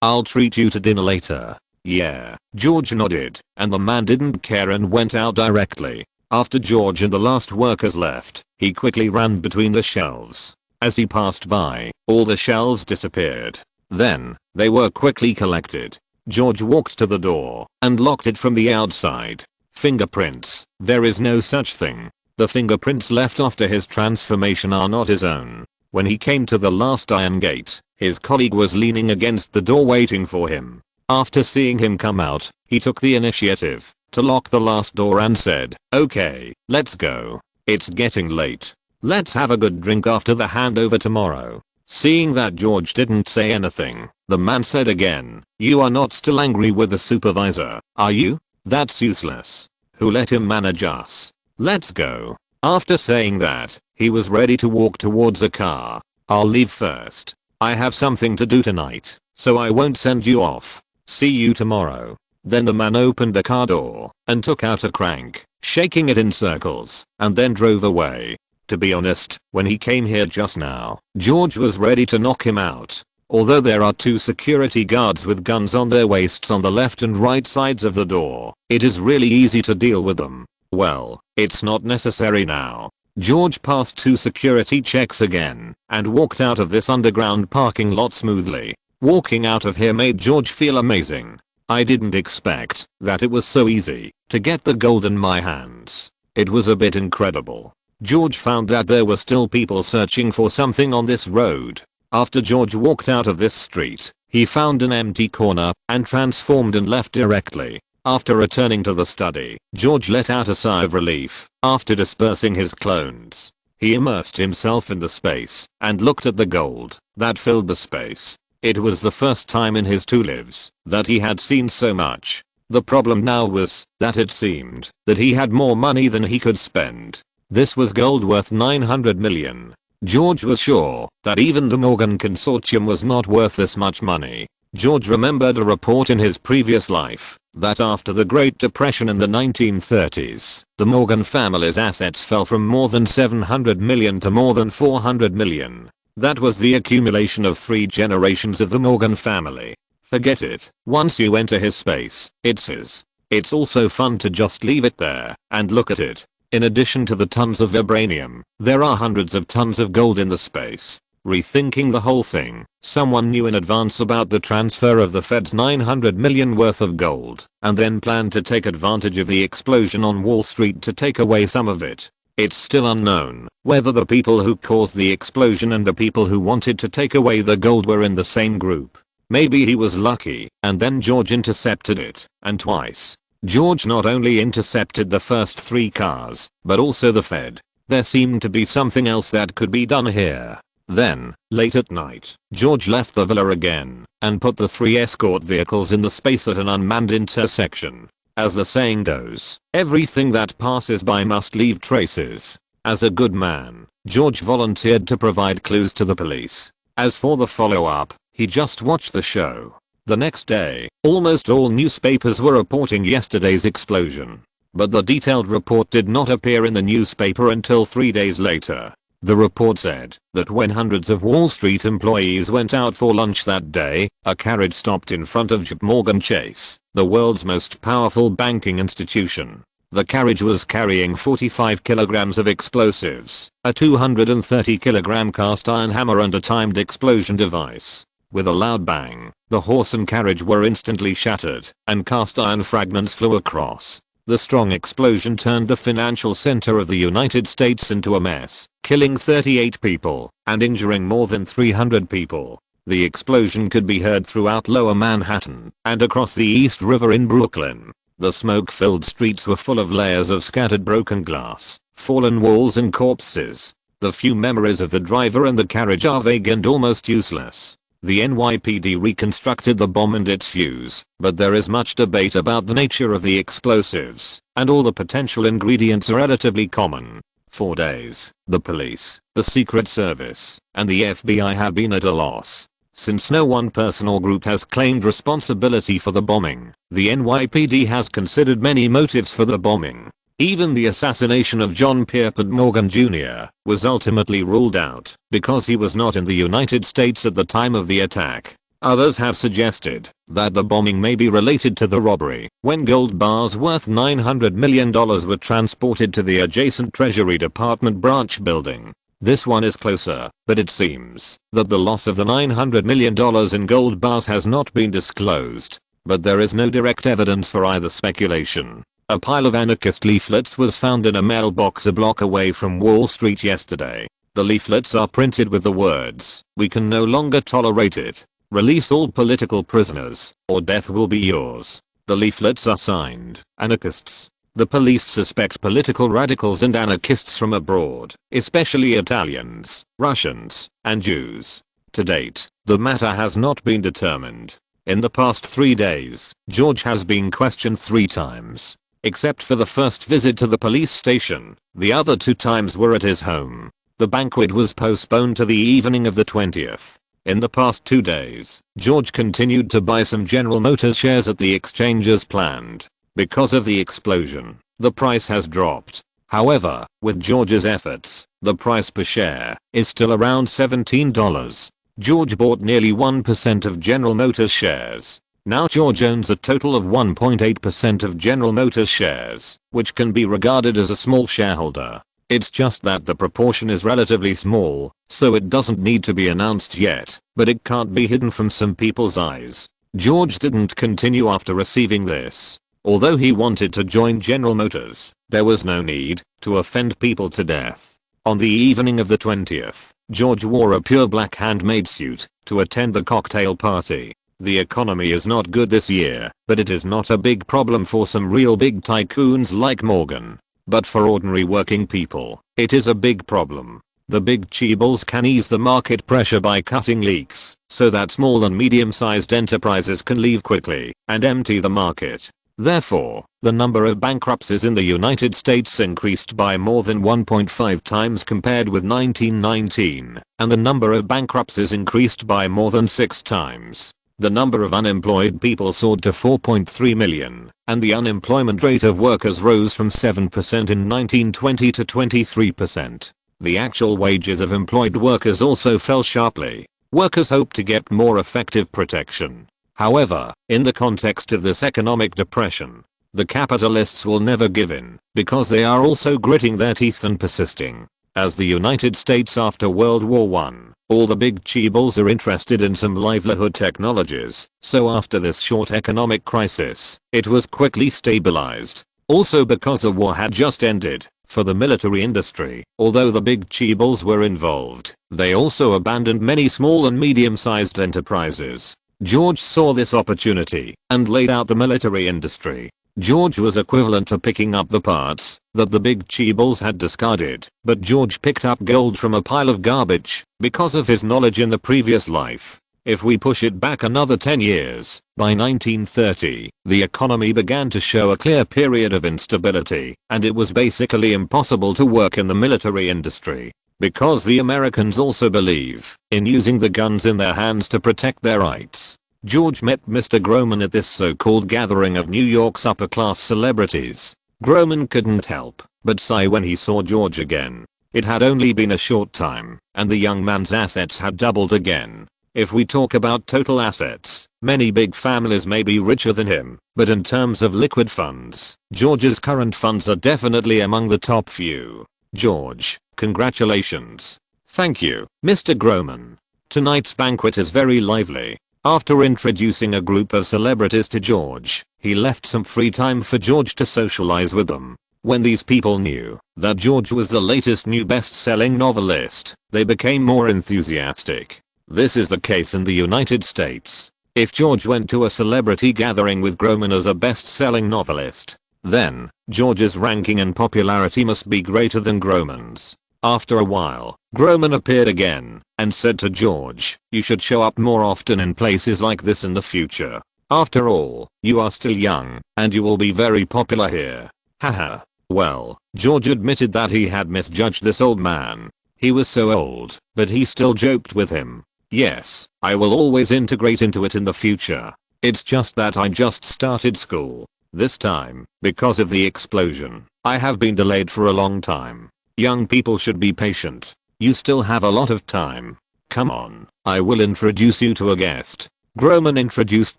I'll treat you to dinner later. Yeah. George nodded, and the man didn't care and went out directly. After George and the last workers left, he quickly ran between the shelves. As he passed by, all the shelves disappeared. Then, they were quickly collected. George walked to the door and locked it from the outside. Fingerprints. There is no such thing. The fingerprints left after his transformation are not his own. When he came to the last iron gate, his colleague was leaning against the door waiting for him. After seeing him come out, he took the initiative to lock the last door and said, "Okay, let's go. It's getting late. Let's have a good drink after the handover tomorrow." Seeing that George didn't say anything, the man said again, "You are not still angry with the supervisor, are you? That's useless. Who let him manage us? Let's go." After saying that, he was ready to walk towards the car. "I'll leave first. I have something to do tonight, so I won't send you off. See you tomorrow." Then the man opened the car door and took out a crank, shaking it in circles, and then drove away. To be honest, when he came here just now, George was ready to knock him out. Although there are 2 security guards with guns on their waists on the left and right sides of the door, it is really easy to deal with them. Well, it's not necessary now. George passed 2 security checks again and walked out of this underground parking lot smoothly. Walking out of here made George feel amazing. I didn't expect that it was so easy to get the gold in my hands. It was a bit incredible. George found that there were still people searching for something on this road. After George walked out of this street, he found an empty corner and transformed and left directly. After returning to the study, George let out a sigh of relief. After dispersing his clones, he immersed himself in the space and looked at the gold that filled the space. It was the first time in his 2 lives that he had seen so much. The problem now was that it seemed that he had more money than he could spend. This was gold worth 900 million. George was sure that even the Morgan Consortium was not worth this much money. George remembered a report in his previous life that after the Great Depression in the 1930s, the Morgan family's assets fell from more than 700 million to more than 400 million. That was the accumulation of 3 generations of the Morgan family. Forget it. Once you enter his space, it's his. It's also fun to just leave it there and look at it. In addition to the tons of vibranium, there are hundreds of tons of gold in the space. Rethinking the whole thing, someone knew in advance about the transfer of the Fed's 900 million worth of gold, and then planned to take advantage of the explosion on Wall Street to take away some of it. It's still unknown whether the people who caused the explosion and the people who wanted to take away the gold were in the same group. Maybe he was lucky, and then George intercepted it, and twice. George not only intercepted the first 3 cars, but also the Fed. There seemed to be something else that could be done here. Then, late at night, George left the villa again and put the 3 escort vehicles in the space at an unmanned intersection. As the saying goes, everything that passes by must leave traces. As a good man, George volunteered to provide clues to the police. As for the follow-up, he just watched the show. The next day, almost all newspapers were reporting yesterday's explosion. But the detailed report did not appear in the newspaper until 3 days later. The report said that when hundreds of Wall Street employees went out for lunch that day, a carriage stopped in front of JP Morgan Chase, the world's most powerful banking institution. The carriage was carrying 45 kilograms of explosives, a 230 kilogram cast iron hammer and a timed explosion device. With a loud bang, the horse and carriage were instantly shattered, and cast iron fragments flew across. The strong explosion turned the financial center of the United States into a mess, killing 38 people and injuring more than 300 people. The explosion could be heard throughout Lower Manhattan and across the East River in Brooklyn. The smoke-filled streets were full of layers of scattered broken glass, fallen walls and corpses. The few memories of the driver and the carriage are vague and almost useless. The NYPD reconstructed the bomb and its fuse, but there is much debate about the nature of the explosives, and all the potential ingredients are relatively common. For days, the police, the Secret Service, and the FBI have been at a loss. Since no one person or group has claimed responsibility for the bombing, the NYPD has considered many motives for the bombing. Even the assassination of John Pierpont Morgan Jr. was ultimately ruled out because he was not in the United States at the time of the attack. Others have suggested that the bombing may be related to the robbery when gold bars worth $900 million were transported to the adjacent Treasury Department branch building. This one is closer, but it seems that the loss of the $900 million in gold bars has not been disclosed. But there is no direct evidence for either speculation. A pile of anarchist leaflets was found in a mailbox a block away from Wall Street yesterday. The leaflets are printed with the words, "We can no longer tolerate it. Release all political prisoners, or death will be yours." The leaflets are signed, "Anarchists." The police suspect political radicals and anarchists from abroad, especially Italians, Russians, and Jews. To date, the matter has not been determined. In the past 3 days, George has been questioned 3 times. Except for the first visit to the police station, the other 2 times were at his home. The banquet was postponed to the evening of the 20th. In the past 2 days, George continued to buy some General Motors shares at the exchange as planned. Because of the explosion, the price has dropped. However, with George's efforts, the price per share is still around $17. George bought nearly 1% of General Motors shares. Now George owns a total of 1.8% of General Motors shares, which can be regarded as a small shareholder. It's just that the proportion is relatively small, so it doesn't need to be announced yet, but it can't be hidden from some people's eyes. George didn't continue after receiving this. Although he wanted to join General Motors, there was no need to offend people to death. On the evening of the 20th, George wore a pure black handmade suit to attend the cocktail party. The economy is not good this year, but it is not a big problem for some real big tycoons like Morgan. But for ordinary working people, it is a big problem. The big chaebols can ease the market pressure by cutting leaks, so that small and medium-sized enterprises can leave quickly and empty the market. Therefore, the number of bankruptcies in the United States increased by more than 1.5 times compared with 1919, and the number of bankruptcies increased by more than 6 times. The number of unemployed people soared to 4.3 million, and the unemployment rate of workers rose from 7% in 1920 to 23%. The actual wages of employed workers also fell sharply. Workers hope to get more effective protection. However, in the context of this economic depression, the capitalists will never give in, because they are also gritting their teeth and persisting. As the United States after World War I, all the big chaebols are interested in some livelihood technologies, so after this short economic crisis, it was quickly stabilized. Also because the war had just ended, for the military industry, although the big chaebols were involved, they also abandoned many small and medium-sized enterprises. George saw this opportunity and laid out the military industry. George was equivalent to picking up the parts that the big chaebols had discarded, but George picked up gold from a pile of garbage because of his knowledge in the previous life. If we push it back another 10 years, by 1930, the economy began to show a clear period of instability, and it was basically impossible to work in the military industry. Because the Americans also believe in using the guns in their hands to protect their rights. George met Mr. Groman at this so-called gathering of New York's upper-class celebrities. Groman couldn't help but sigh when he saw George again. It had only been a short time, and the young man's assets had doubled again. If we talk about total assets, many big families may be richer than him, but in terms of liquid funds, George's current funds are definitely among the top few. George, congratulations. Thank you, Mr. Groman. Tonight's banquet is very lively. After introducing a group of celebrities to George, he left some free time for George to socialize with them. When these people knew that George was the latest new best-selling novelist, they became more enthusiastic. This is the case in the United States. If George went to a celebrity gathering with Groman as a best-selling novelist, then George's ranking and popularity must be greater than Groman's. After a while, Groman appeared again and said to George, "You should show up more often in places like this in the future. After all, you are still young, and you will be very popular here." Haha. Well, George admitted that he had misjudged this old man. He was so old, but he still joked with him. "Yes, I will always integrate into it in the future. It's just that I just started school. This time, because of the explosion, I have been delayed for a long time. Young people should be patient. You still have a lot of time. Come on, I will introduce you to a guest." Groman introduced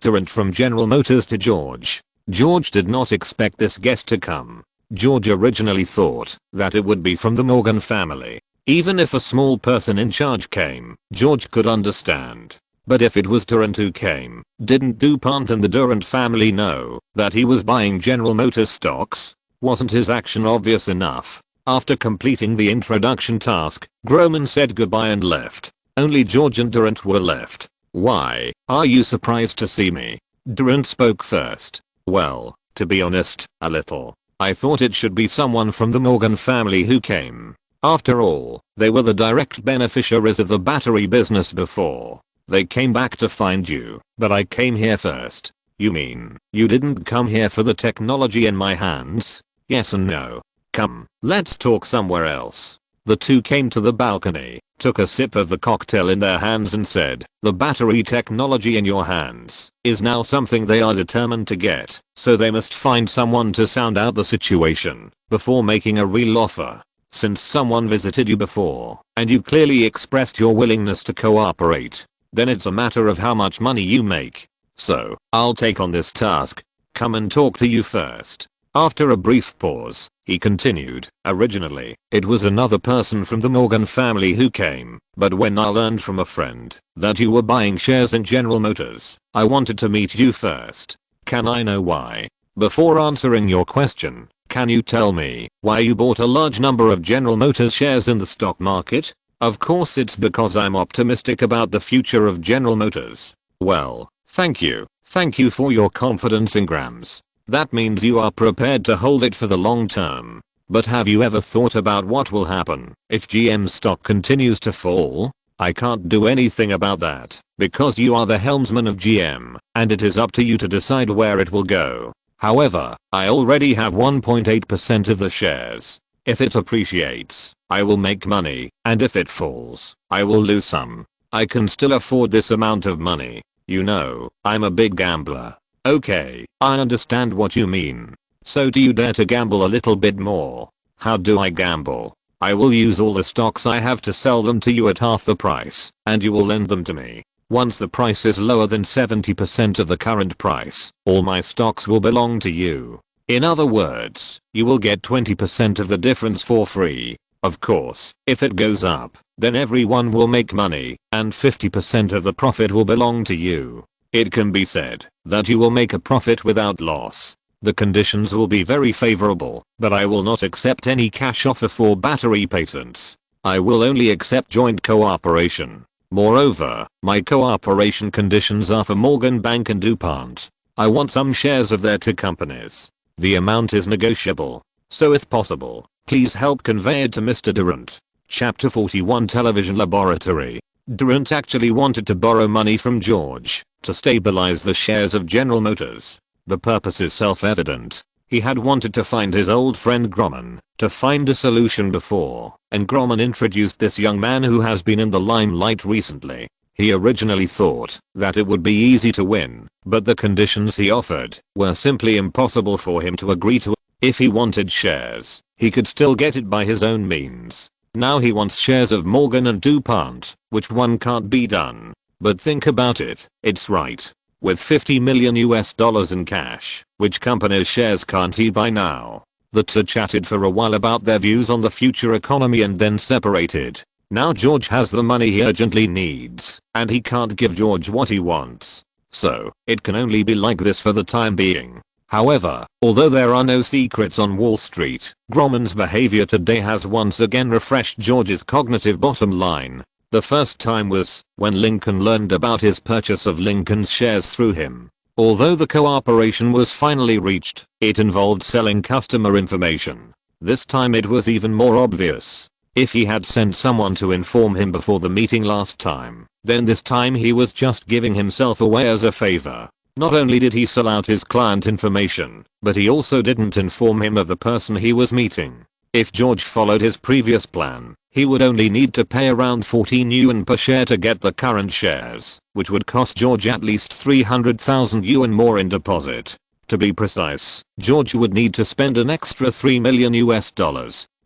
Terrence from General Motors to George. George did not expect this guest to come. George originally thought that it would be from the Morgan family. Even if a small person in charge came, George could understand. But if it was Durant who came, didn't DuPont and the Durant family know that he was buying General Motors stocks? Wasn't his action obvious enough? After completing the introduction task, Groman said goodbye and left. Only George and Durant were left. "Why, are you surprised to see me?" Durant spoke first. "Well, to be honest, a little. I thought it should be someone from the Morgan family who came. After all, they were the direct beneficiaries of the battery business before. They came back to find you, but I came here first." "You mean, you didn't come here for the technology in my hands?" "Yes and no. Come, let's talk somewhere else." The two came to the balcony, took a sip of the cocktail in their hands and said, "The battery technology in your hands is now something they are determined to get, so they must find someone to sound out the situation before making a real offer. Since someone visited you before, and you clearly expressed your willingness to cooperate, then it's a matter of how much money you make. So, I'll take on this task. Come and talk to you first." After a brief pause, he continued, "Originally, it was another person from the Morgan family who came, but when I learned from a friend that you were buying shares in General Motors, I wanted to meet you first. Can I know why? Before answering your question, can you tell me why you bought a large number of General Motors shares in the stock market?" "Of course it's because I'm optimistic about the future of General Motors." "Well, thank you. Thank you for your confidence in Grams. That means you are prepared to hold it for the long term. But have you ever thought about what will happen if GM stock continues to fall?" "I can't do anything about that, because you are the helmsman of GM, and it is up to you to decide where it will go. However, I already have 1.8% of the shares. If it appreciates, I will make money, and if it falls, I will lose some. I can still afford this amount of money. You know, I'm a big gambler." "Okay, I understand what you mean. So do you dare to gamble a little bit more?" "How do I gamble?" "I will use all the stocks I have to sell them to you at half the price, and you will lend them to me. Once the price is lower than 70% of the current price, all my stocks will belong to you. In other words, you will get 20% of the difference for free. Of course, if it goes up, then everyone will make money, and 50% of the profit will belong to you. It can be said that you will make a profit without loss. The conditions will be very favorable, but I will not accept any cash offer for battery patents. I will only accept joint cooperation. Moreover, my cooperation conditions are for Morgan Bank and DuPont. I want some shares of their two companies. The amount is negotiable. So if possible, please help convey it to Mr. Durant." Chapter 41 Television Laboratory. Durant actually wanted to borrow money from George to stabilize the shares of General Motors. The purpose is self-evident. He had wanted to find his old friend Groman to find a solution before, and Groman introduced this young man who has been in the limelight recently. He originally thought that it would be easy to win, but the conditions he offered were simply impossible for him to agree to. If he wanted shares, he could still get it by his own means. Now he wants shares of Morgan and DuPont, which one can't be done. But think about it, it's right. With $50 million in cash, which company's shares can't he buy now? The two chatted for a while about their views on the future economy and then separated. Now George has the money he urgently needs, and he can't give George what he wants. So, it can only be like this for the time being. However, although there are no secrets on Wall Street, Groman's behavior today has once again refreshed George's cognitive bottom line. The first time was when Lincoln learned about his purchase of Lincoln's shares through him. Although the cooperation was finally reached, it involved selling customer information. This time it was even more obvious. If he had sent someone to inform him before the meeting last time, then this time he was just giving himself away as a favor. Not only did he sell out his client information, but he also didn't inform him of the person he was meeting. If George followed his previous plan, he would only need to pay around 14 yuan per share to get the current shares, which would cost George at least 300,000 yuan more in deposit. To be precise, George would need to spend an extra $3 million.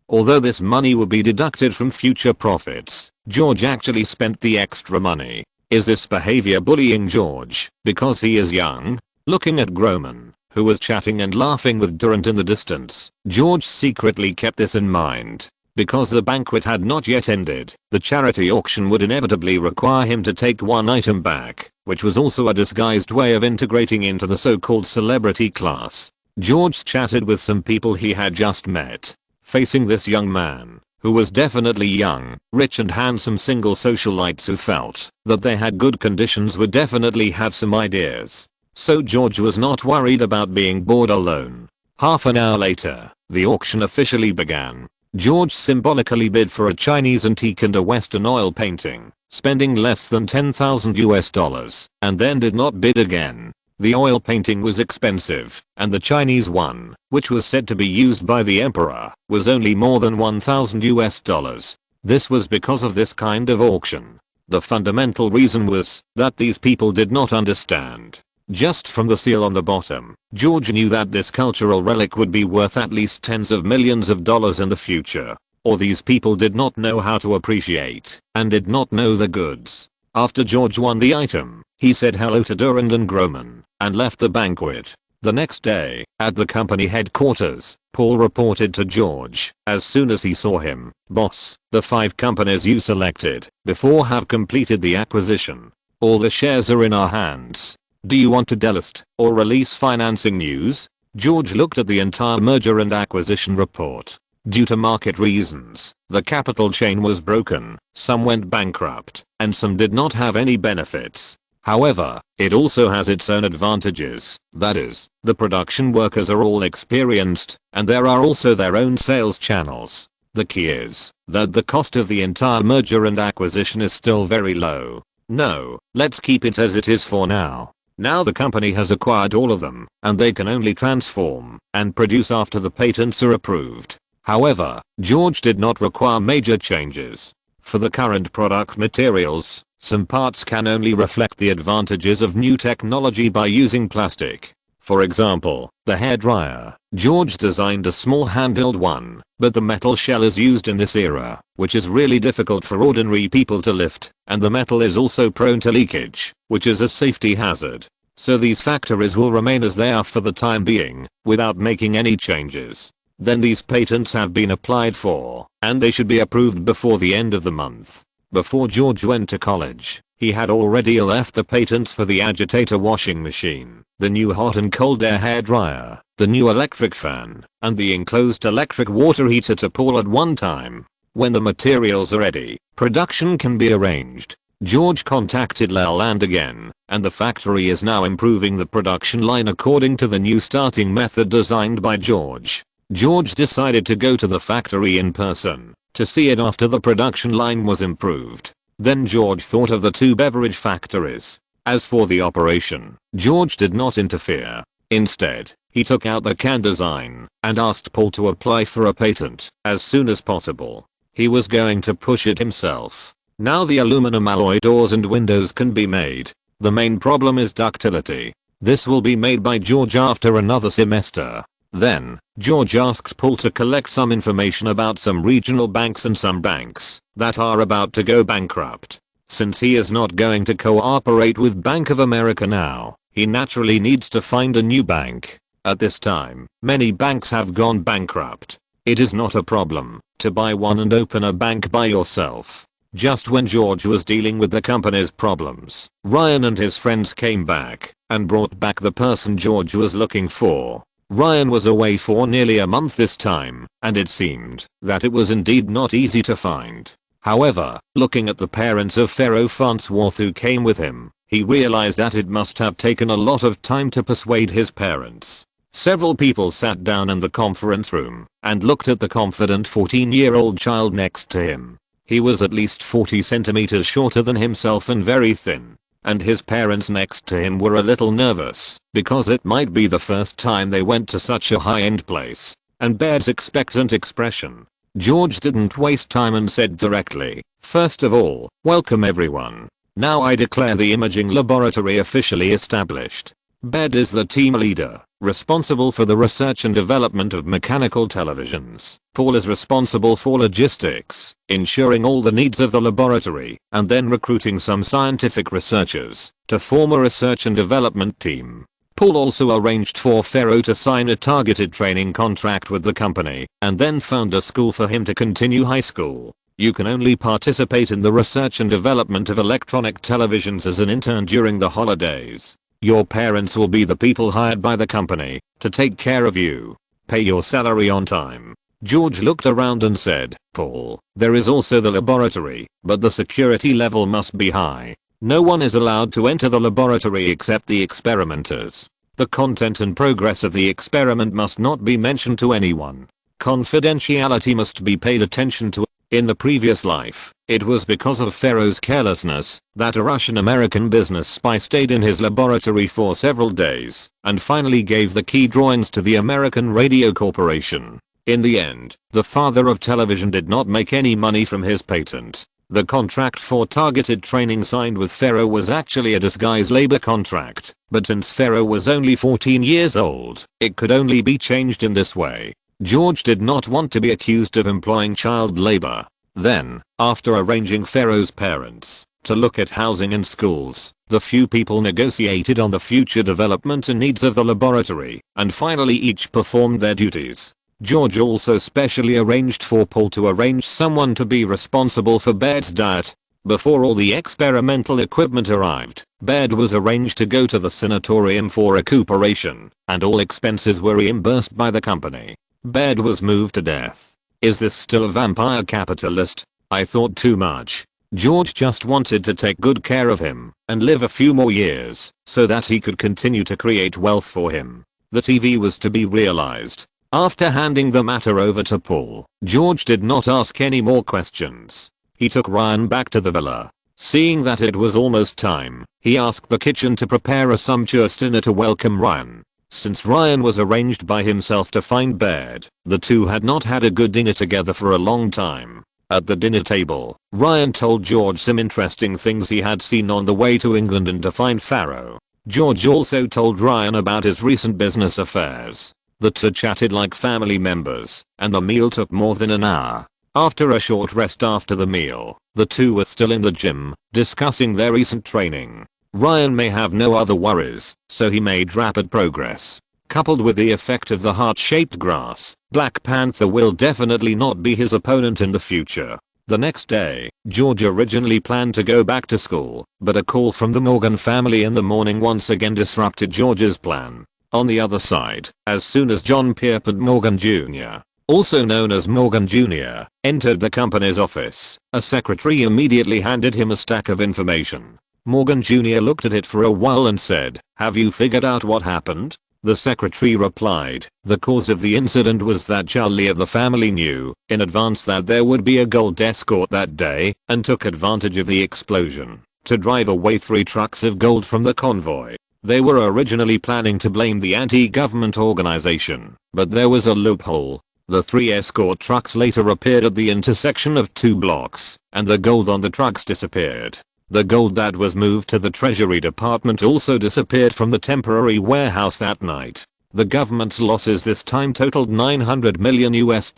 Although this money would be deducted from future profits, George actually spent the extra money. Is this behavior bullying George because he is young? Looking at Groman, who was chatting and laughing with Durant in the distance, George secretly kept this in mind. Because the banquet had not yet ended, the charity auction would inevitably require him to take one item back, which was also a disguised way of integrating into the so-called celebrity class. George chatted with some people he had just met. facing this young man, who was definitely young, rich and handsome single socialites who felt that they had good conditions would definitely have some ideas. So George was not worried about being bored alone. Half an hour later, the auction officially began. George symbolically bid for a Chinese antique and a Western oil painting, spending less than $10,000, and then did not bid again. The oil painting was expensive, and the Chinese one, which was said to be used by the emperor, was only more than $1,000. This was because of this kind of auction. The fundamental reason was that these people did not understand. Just from the seal on the bottom, George knew that this cultural relic would be worth at least tens of millions of dollars in the future. Or these people did not know how to appreciate, and did not know the goods. After George won the item, he said hello to Durand and Groman, and left the banquet. The next day, at the company headquarters, Paul reported to George, as soon as he saw him, "Boss, the 5 companies you selected before have completed the acquisition. All the shares are in our hands. Do you want to delist or release financing news?" George looked at the entire merger and acquisition report. Due to market reasons, the capital chain was broken, some went bankrupt, and some did not have any benefits. However, it also has its own advantages, that is, the production workers are all experienced, and there are also their own sales channels. The key is that the cost of the entire merger and acquisition is still very low. No, let's keep it as it is for now. Now the company has acquired all of them, and they can only transform and produce after the patents are approved. However, George did not require major changes. For the current product materials, some parts can only reflect the advantages of new technology by using plastic. For example, the hairdryer. George designed a small handheld one, but the metal shell is used in this era, which is really difficult for ordinary people to lift, and the metal is also prone to leakage, which is a safety hazard. So these factories will remain as they are for the time being, without making any changes. Then these patents have been applied for, and they should be approved before the end of the month. Before George went to college, he had already left the patents for the agitator washing machine, the new hot and cold air hairdryer, the new electric fan, and the enclosed electric water heater to Paul at one time. When the materials are ready, production can be arranged. George contacted Leland again, and the factory is now improving the production line according to the new starting method designed by George. George decided to go to the factory in person to see it after the production line was improved. Then George thought of the 2 beverage factories. As for the operation, George did not interfere. Instead, he took out the can design and asked Paul to apply for a patent as soon as possible. He was going to push it himself. Now the aluminum alloy doors and windows can be made. The main problem is ductility. This will be made by George after another semester. Then, George asked Paul to collect some information about some regional banks and some banks that are about to go bankrupt. Since he is not going to cooperate with Bank of America now, he naturally needs to find a new bank. At this time, many banks have gone bankrupt. It is not a problem to buy one and open a bank by yourself. Just when George was dealing with the company's problems, Ryan and his friends came back and brought back the person George was looking for. Ryan was away for nearly a month this time, and it seemed that it was indeed not easy to find. However, looking at the parents of Pharaoh Farnsworth who came with him, he realized that it must have taken a lot of time to persuade his parents. Several people sat down in the conference room and looked at the confident 14-year-old child next to him. He was at least 40 centimeters shorter than himself and very thin. And his parents next to him were a little nervous, because it might be the first time they went to such a high-end place, and Baird's expectant expression. George didn't waste time and said directly, "First of all, welcome everyone. Now I declare the imaging laboratory officially established. Baird is the team leader, responsible for the research and development of mechanical televisions. Paul is responsible for logistics, ensuring all the needs of the laboratory, and then recruiting some scientific researchers to form a research and development team. Paul also arranged for Pharaoh to sign a targeted training contract with the company, and then found a school for him to continue high school. You can only participate in the research and development of electronic televisions as an intern during the holidays. Your parents will be the people hired by the company to take care of you. Pay your salary on time. George looked around and said, "Paul, there is also the laboratory, but the security level must be high. No one is allowed to enter the laboratory except the experimenters. The content and progress of the experiment must not be mentioned to anyone. Confidentiality must be paid attention to." In the previous life, it was because of Pharaoh's carelessness that a Russian-American business spy stayed in his laboratory for several days and finally gave the key drawings to the American Radio Corporation. In the end, the father of television did not make any money from his patent. The contract for targeted training signed with Pharaoh was actually a disguised labor contract, but since Pharaoh was only 14 years old, it could only be changed in this way. George did not want to be accused of employing child labor. Then, after arranging Pharaoh's parents to look at housing and schools, the few people negotiated on the future development and needs of the laboratory, and finally each performed their duties. George also specially arranged for Paul to arrange someone to be responsible for Baird's diet. Before all the experimental equipment arrived, Baird was arranged to go to the sanatorium for recuperation, and all expenses were reimbursed by the company. Baird was moved to death. Is this still a vampire capitalist? I thought too much. George just wanted to take good care of him and live a few more years so that he could continue to create wealth for him. The TV was to be realized. After handing the matter over to Paul, George did not ask any more questions. He took Ryan back to the villa. Seeing that it was almost time, he asked the kitchen to prepare a sumptuous dinner to welcome Ryan. Since Ryan was arranged by himself to find Baird, the two had not had a good dinner together for a long time. At the dinner table, Ryan told George some interesting things he had seen on the way to England and to find Pharaoh. George also told Ryan about his recent business affairs. The two chatted like family members, and the meal took more than an hour. After a short rest after the meal, the two were still in the gym, discussing their recent training. Ryan may have no other worries, so he made rapid progress. Coupled with the effect of the heart-shaped grass, Black Panther will definitely not be his opponent in the future. The next day, George originally planned to go back to school, but a call from the Morgan family in the morning once again disrupted George's plan. On the other side, as soon as John Pierpont Morgan Jr., also known as Morgan Jr., entered the company's office, a secretary immediately handed him a stack of information. Morgan Jr. looked at it for a while and said, "Have you figured out what happened?" The secretary replied, "The cause of the incident was that Charlie of the family knew in advance that there would be a gold escort that day and took advantage of the explosion to drive away 3 trucks of gold from the convoy. They were originally planning to blame the anti-government organization, but there was a loophole. The 3 escort trucks later appeared at the intersection of 2 blocks, and the gold on the trucks disappeared. The gold that was moved to the Treasury Department also disappeared from the temporary warehouse that night. The government's losses this time totaled $900 million US.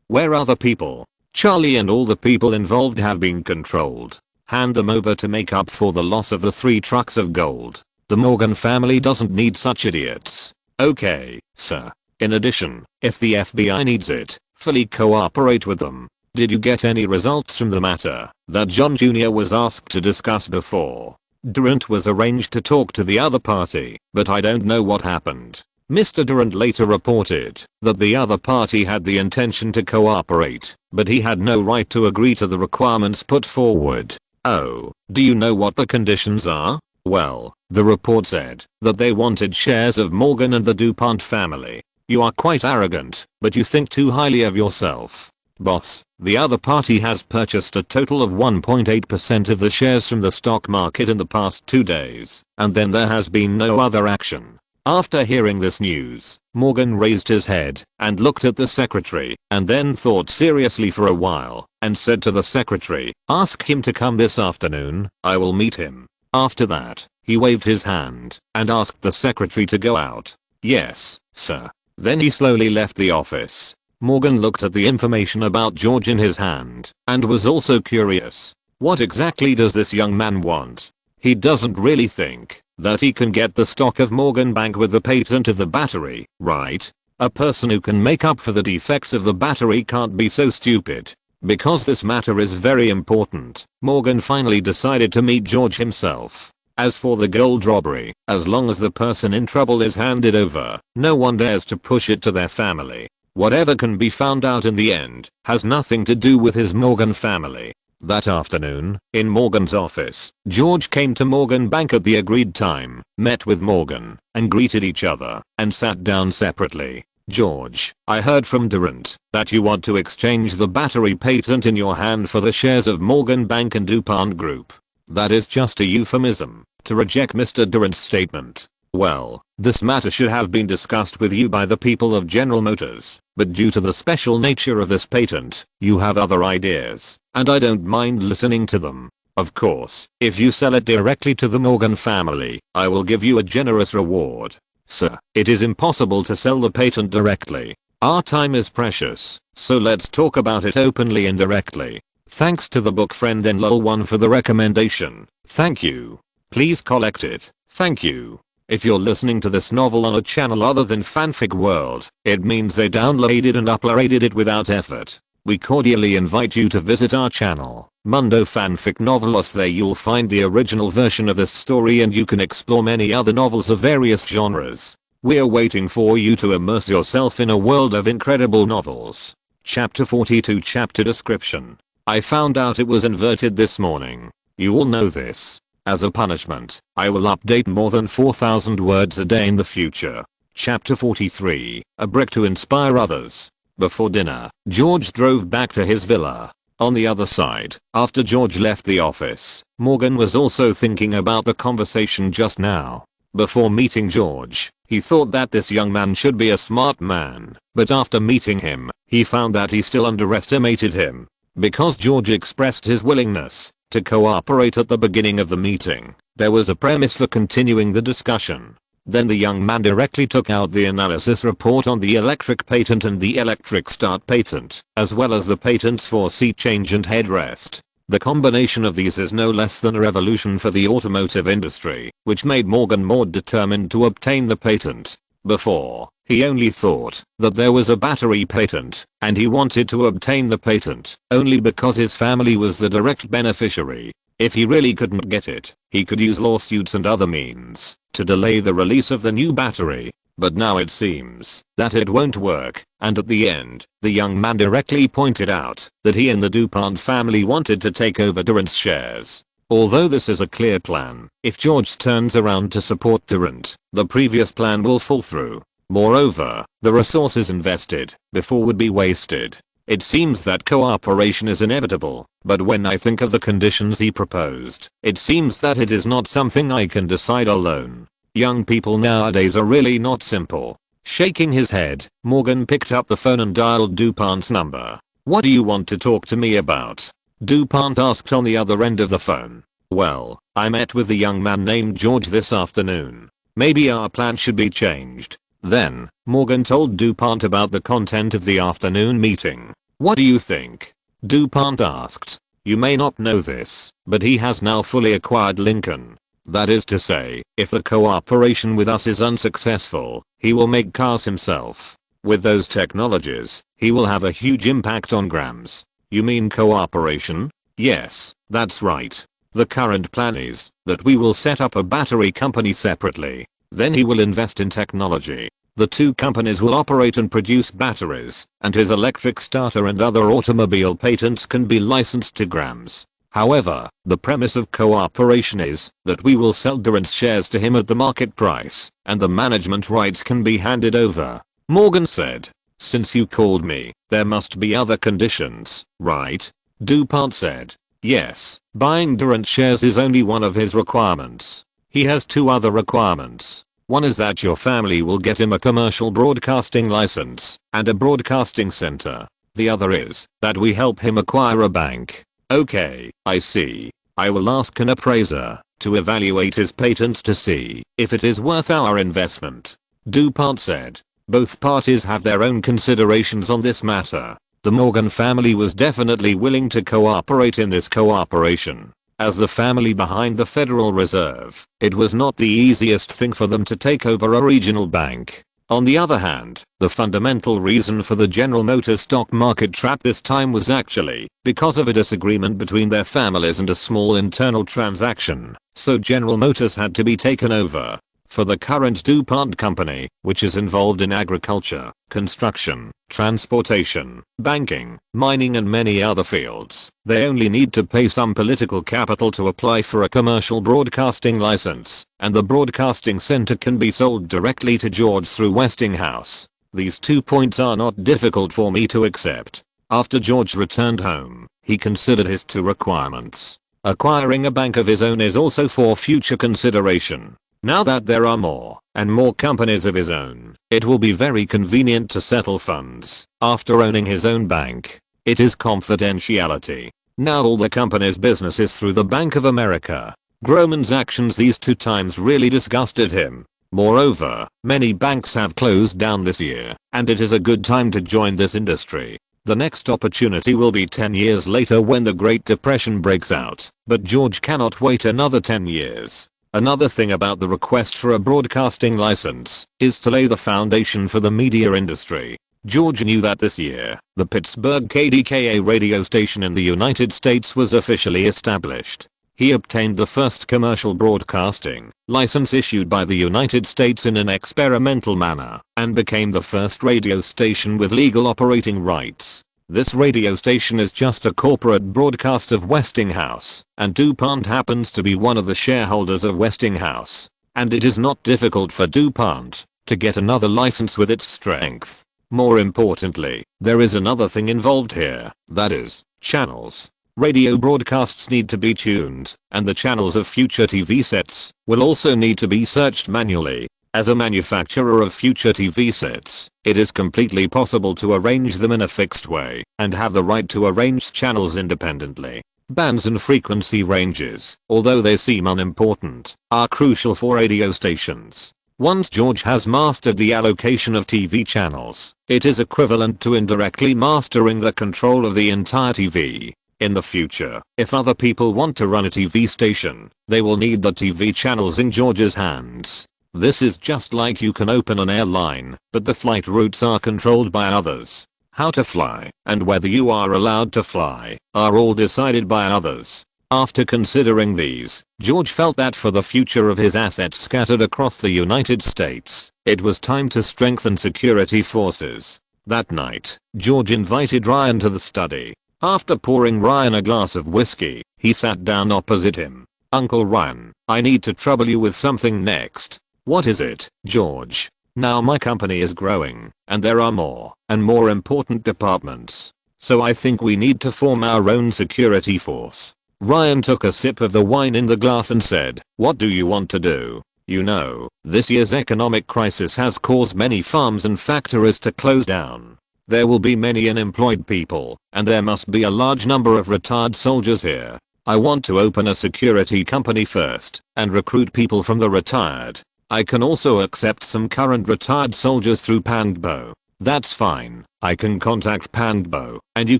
Where are the people? Charlie and all the people involved have been controlled. Hand them over to make up for the loss of the 3 trucks of gold. The Morgan family doesn't need such idiots." "Okay, sir. In addition, if the FBI needs it, fully cooperate with them." "Did you get any results from the matter that John Jr. was asked to discuss before?" Durant was arranged to talk to the other party, but I don't know what happened. Mr. Durant later reported that the other party had the intention to cooperate, but he had no right to agree to the requirements put forward. "Oh, do you know what the conditions are?" "Well, the report said that they wanted shares of Morgan and the DuPont family." "You are quite arrogant, but you think too highly of yourself." "Boss, the other party has purchased a total of 1.8% of the shares from the stock market in the past 2 days, and then there has been no other action." After hearing this news, Morgan raised his head and looked at the secretary, and then thought seriously for a while, and said to the secretary, "Ask him to come this afternoon, I will meet him." After that, he waved his hand and asked the secretary to go out. "Yes, sir." Then he slowly left the office. Morgan looked at the information about George in his hand and was also curious. What exactly does this young man want? He doesn't really think that he can get the stock of Morgan Bank with the patent of the battery, right? A person who can make up for the defects of the battery can't be so stupid. Because this matter is very important, Morgan finally decided to meet George himself. As for the gold robbery, as long as the person in trouble is handed over, no one dares to push it to their family. Whatever can be found out in the end has nothing to do with his Morgan family. That afternoon, in Morgan's office, George came to Morgan Bank at the agreed time, met with Morgan, and greeted each other, and sat down separately. George, I heard from Durant that you want to exchange the battery patent in your hand for the shares of Morgan Bank and DuPont Group. That is just a euphemism to reject Mr. Durant's statement. Well, this matter should have been discussed with you by the people of General Motors, but due to the special nature of this patent, you have other ideas, and I don't mind listening to them. Of course, if you sell it directly to the Morgan family, I will give you a generous reward. Sir, it is impossible to sell the patent directly. Our time is precious, so let's talk about it openly and directly. Thanks to the book friend and lol1 for the recommendation. Thank you. Please collect it. Thank you. If you're listening to this novel on a channel other than Fanfic World, it means they downloaded and uploaded it without effort. We cordially invite you to visit our channel, Mundo Fanfic Novelos. There you'll find the original version of this story and you can explore many other novels of various genres. We're waiting for you to immerse yourself in a world of incredible novels. Chapter 42 Chapter Description. I found out it was inverted this morning. You all know this. As a punishment, I will update more than 4,000 words a day in the future. Chapter 43, A Brick to Inspire Others. Before dinner, George drove back to his villa. On the other side, after George left the office, Morgan was also thinking about the conversation just now. Before meeting George, he thought that this young man should be a smart man, but after meeting him, he found that he still underestimated him. Because George expressed his willingness to cooperate at the beginning of the meeting, there was a premise for continuing the discussion. Then the young man directly took out the analysis report on the electric patent and the electric start patent, as well as the patents for seat change and headrest. The combination of these is no less than a revolution for the automotive industry, which made Morgan more determined to obtain the patent. Before, he only thought that there was a battery patent, and he wanted to obtain the patent only because his family was the direct beneficiary. If he really couldn't get it, he could use lawsuits and other means to delay the release of the new battery. But now it seems that it won't work, and at the end, the young man directly pointed out that he and the DuPont family wanted to take over Durant's shares. Although this is a clear plan, if George turns around to support Durant, the previous plan will fall through. Moreover, the resources invested before would be wasted. It seems that cooperation is inevitable, but when I think of the conditions he proposed, it seems that it is not something I can decide alone. Young people nowadays are really not simple. Shaking his head, Morgan picked up the phone and dialed DuPont's number. What do you want to talk to me about? DuPont asked on the other end of the phone. Well, I met with a young man named George this afternoon. Maybe our plan should be changed. Then, Morgan told DuPont about the content of the afternoon meeting. What do you think? DuPont asked. You may not know this, but he has now fully acquired Lincoln. That is to say, if the cooperation with us is unsuccessful, he will make cars himself. With those technologies, he will have a huge impact on Grams. You mean cooperation? Yes, that's right. The current plan is that we will set up a battery company separately. Then he will invest in technology. The two companies will operate and produce batteries, and his electric starter and other automobile patents can be licensed to Grams. However, the premise of cooperation is that we will sell Durant's shares to him at the market price, and the management rights can be handed over. Morgan said. Since you called me, there must be other conditions, right? DuPont said. Yes, buying Durant shares is only one of his requirements. He has two other requirements. One is that your family will get him a commercial broadcasting license and a broadcasting center. The other is that we help him acquire a bank. Okay, I see. I will ask an appraiser to evaluate his patents to see if it is worth our investment. DuPont said. Both parties have their own considerations on this matter. The Morgan family was definitely willing to cooperate in this cooperation. As the family behind the Federal Reserve, it was not the easiest thing for them to take over a regional bank. On the other hand, the fundamental reason for the General Motors stock market trap this time was actually because of a disagreement between their families and a small internal transaction, so General Motors had to be taken over. for the current DuPont company, which is involved in agriculture, construction, transportation, banking, mining and many other fields. They only need to pay some political capital to apply for a commercial broadcasting license, and the broadcasting center can be sold directly to George through Westinghouse. These 2 points are not difficult for me to accept. After George returned home, he considered his 2 requirements. Acquiring a bank of his own is also for future consideration. Now that there are more and more companies of his own, it will be very convenient to settle funds. After owning his own bank, it is confidentiality. Now all the company's business is through the Bank of America. Groman's actions these 2 times really disgusted him. Moreover, many banks have closed down this year, and it is a good time to join this industry. The next opportunity will be 10 years later when the Great Depression breaks out, but George cannot wait another 10 years. Another thing about the request for a broadcasting license is to lay the foundation for the media industry. George knew that this year, the Pittsburgh KDKA radio station in the United States was officially established. He obtained the first commercial broadcasting license issued by the United States in an experimental manner and became the first radio station with legal operating rights. This radio station is just a corporate broadcast of Westinghouse, and DuPont happens to be one of the shareholders of Westinghouse. And it is not difficult for DuPont to get another license with its strength. More importantly, there is another thing involved here, that is, channels. Radio broadcasts need to be tuned, and the channels of future TV sets will also need to be searched manually. As a manufacturer of future TV sets, it is completely possible to arrange them in a fixed way and have the right to arrange channels independently. Bands and frequency ranges, although they seem unimportant, are crucial for radio stations. Once George has mastered the allocation of TV channels, it is equivalent to indirectly mastering the control of the entire TV. In the future, if other people want to run a TV station, they will need the TV channels in George's hands. This is just like you can open an airline, but the flight routes are controlled by others. How to fly, and whether you are allowed to fly, are all decided by others. After considering these, George felt that for the future of his assets scattered across the United States, it was time to strengthen security forces. That night, George invited Ryan to the study. After pouring Ryan a glass of whiskey, he sat down opposite him. "Uncle Ryan, I need to trouble you with something next." "What is it, George?" "Now my company is growing, and there are more and more important departments. So I think we need to form our own security force." Ryan took a sip of the wine in the glass and said, "What do you want to do? You know, this year's economic crisis has caused many farms and factories to close down. There will be many unemployed people, and there must be a large number of retired soldiers here. I want to open a security company first, and recruit people from the retired. I can also accept some current retired soldiers through Pangbo." "That's fine. I can contact Pangbo, and you